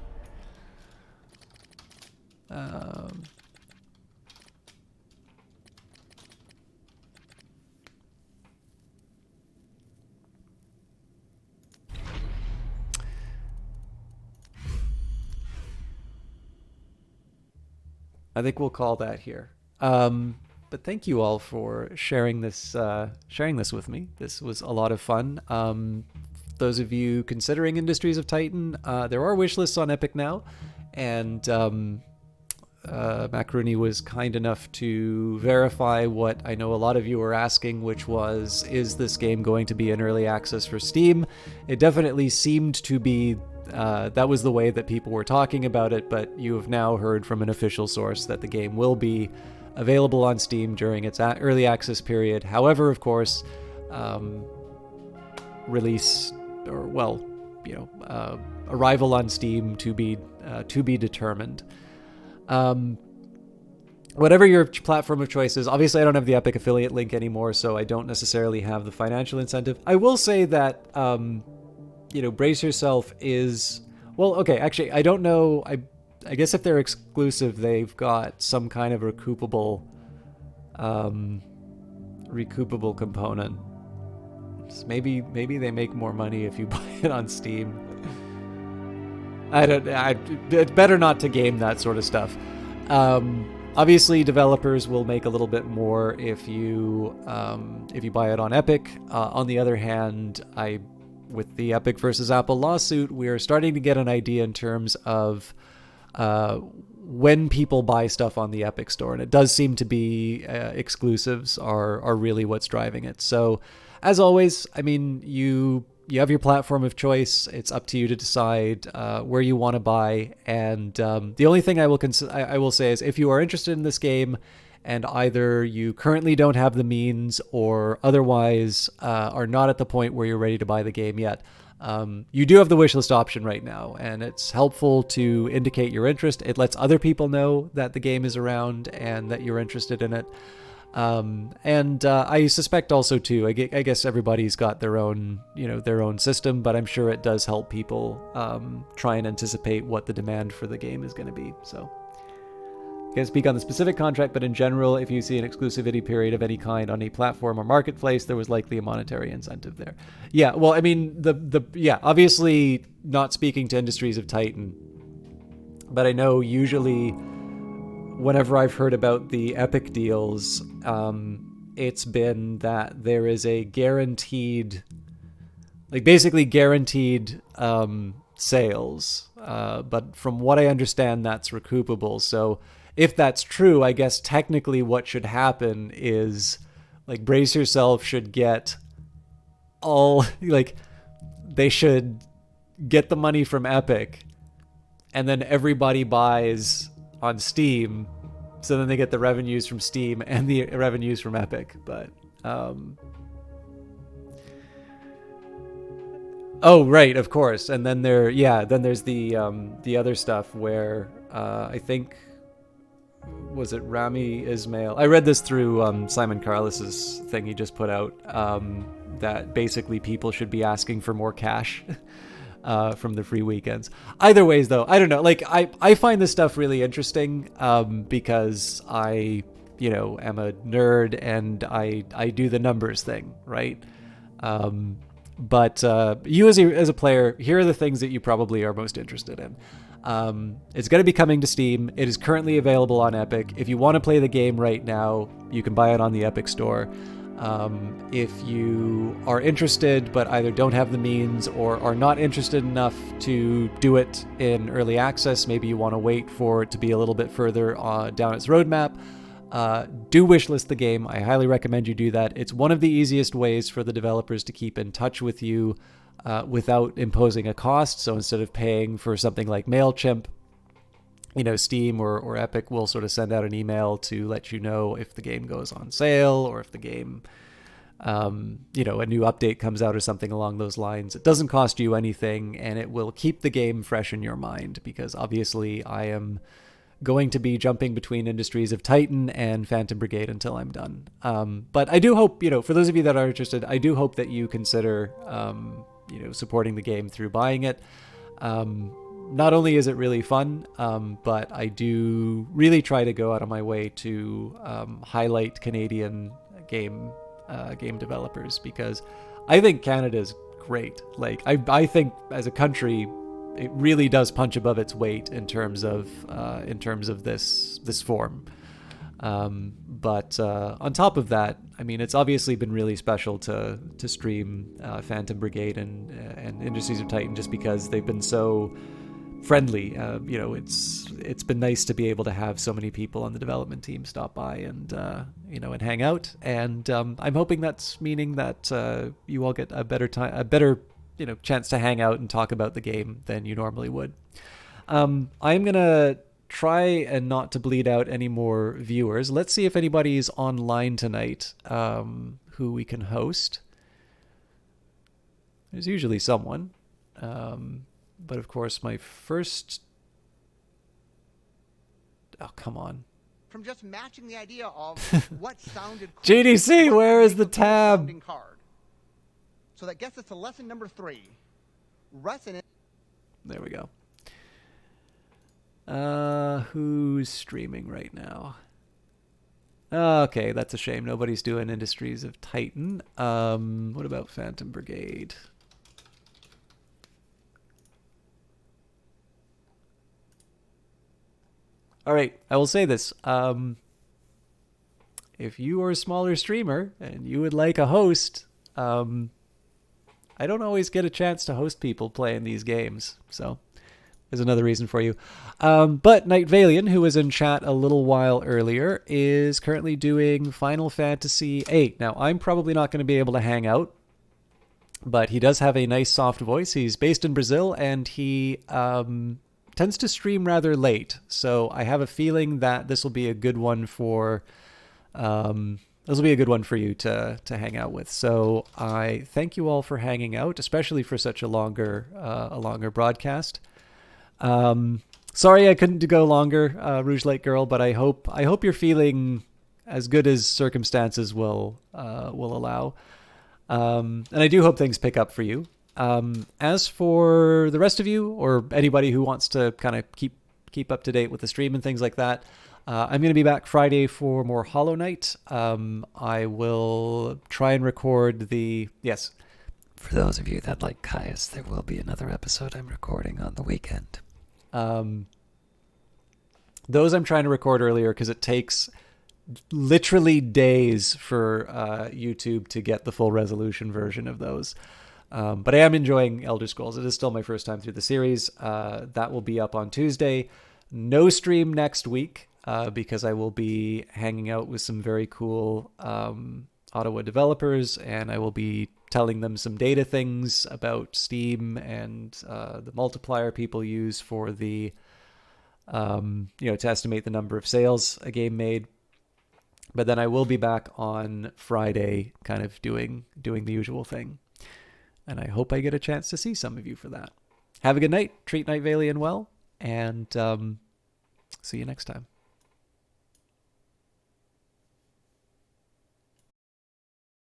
I think we'll call that here. But thank you all for sharing this with me. This was a lot of fun. Those of you considering Industries of Titan, there are wish lists on Epic now, and Macaroni was kind enough to verify what I know a lot of you were asking, which was, is this game going to be in early access for Steam? It definitely seemed to be, that was the way that people were talking about it, but you have now heard from an official source that the game will be available on Steam during its early access period. However, of course, release, or well, arrival on Steam to be determined. Whatever your platform of choice is, obviously I don't have the Epic affiliate link anymore, so I don't necessarily have the financial incentive. I will say that, Brace Yourself is, well, okay, actually, I don't know, I guess if they're exclusive, they've got some kind of recoupable component. So maybe they make more money if you buy it on Steam. It's better not to game that sort of stuff. Obviously, developers will make a little bit more if you buy it on Epic. On the other hand, with the Epic versus Apple lawsuit, we are starting to get an idea in terms of when people buy stuff on the Epic Store, and it does seem to be exclusives are really what's driving it. So, as always, I mean, you have your platform of choice. It's up to you to decide where you want to buy. And the only thing I will say is, if you are interested in this game, and either you currently don't have the means or otherwise are not at the point where you're ready to buy the game yet, you do have the wishlist option right now, and it's helpful to indicate your interest. It lets other people know that the game is around and that you're interested in it. And I suspect also too, I guess everybody's got their own system, but I'm sure it does help people try and anticipate what the demand for the game is going to be. So can't speak on the specific contract, but in general, if you see an exclusivity period of any kind on a platform or marketplace, there was likely a monetary incentive there. Yeah, well, I mean, obviously not speaking to Industries of Titan, but I know usually whenever I've heard about the Epic deals, it's been that there is a guaranteed, basically guaranteed sales. But from what I understand, that's recoupable. So if that's true, I guess technically what should happen is, Brace Yourself should get all, they should get the money from Epic, and then everybody buys on Steam, so then they get the revenues from Steam and the revenues from Epic. But oh right, of course. And then there's the other stuff where I think, was it Rami Ismail? I read this through Simon Carlos's thing he just put out, that basically people should be asking for more cash from the free weekends. Either ways, though, I don't know. I find this stuff really interesting because I, am a nerd and I do the numbers thing, right? But you as a player, here are the things that you probably are most interested in. It's going to be coming to Steam. It is currently available on Epic. If you want to play the game right now, you can buy it on the Epic Store. If you are interested but either don't have the means or are not interested enough to do it in early access, maybe you want to wait for it to be a little bit further down its roadmap, do wishlist the game. I highly recommend you do that. It's one of the easiest ways for the developers to keep in touch with you without imposing a cost. So instead of paying for something like MailChimp, Steam or Epic will sort of send out an email to let you know if the game goes on sale or if the game, a new update comes out or something along those lines. It doesn't cost you anything, and it will keep the game fresh in your mind, because obviously I am going to be jumping between Industries of Titan and Phantom Brigade until I'm done. But I do hope, for those of you that are interested, I do hope that you consider, supporting the game through buying it. Not only is it really fun, but I do really try to go out of my way to highlight Canadian game developers, because I think Canada's great. I think as a country, it really does punch above its weight in terms of this form. But on top of that, I mean, it's obviously been really special to stream Phantom Brigade and Industries of Titan, just because they've been so friendly. You know, it's been nice to be able to have so many people on the development team stop by and you know, and hang out. And I'm hoping that's meaning that you all get a better you know, chance to hang out and talk about the game than you normally would. I'm gonna try and not to bleed out any more viewers. Let's see if anybody's online tonight who we can host. There's usually someone. But of course, my first... Oh, come on. From just matching the idea of what sounded cool. GDC, where is the tab? Card. So that gets us to lesson number 3. Resonance. There we go. Who's streaming right now? Okay, that's a shame. Nobody's doing Industries of Titan. What about Phantom Brigade? All right, I will say this. If you are a smaller streamer and you would like a host, I don't always get a chance to host people playing these games, so there's another reason for you. But Night Valian, who was in chat a little while earlier, is currently doing Final Fantasy VIII. Now, I'm probably not going to be able to hang out, but he does have a nice soft voice. He's based in Brazil, and he tends to stream rather late, so I have a feeling that this will be a good one for you to hang out with. So I thank you all for hanging out, especially for such a longer broadcast. Sorry I couldn't go longer, Rouge Lake Girl, but I hope you're feeling as good as circumstances will allow. And I do hope things pick up for you. As for the rest of you, or anybody who wants to kind of keep up to date with the stream and things like that, I'm going to be back Friday for more Hollow Knight. I will try and record yes, for those of you that like Caius, there will be another episode I'm recording on the weekend. Those I'm trying to record earlier because it takes literally days for YouTube to get the full resolution version of those. But I am enjoying Elder Scrolls. It is still my first time through the series. That will be up on Tuesday. No stream next week because I will be hanging out with some very cool Ottawa developers, and I will be telling them some data things about Steam and the multiplier people use for the, to estimate the number of sales a game made. But then I will be back on Friday kind of doing the usual thing. And I hope I get a chance to see some of you for that. Have a good night. Treat Night Valian well. And see you next time.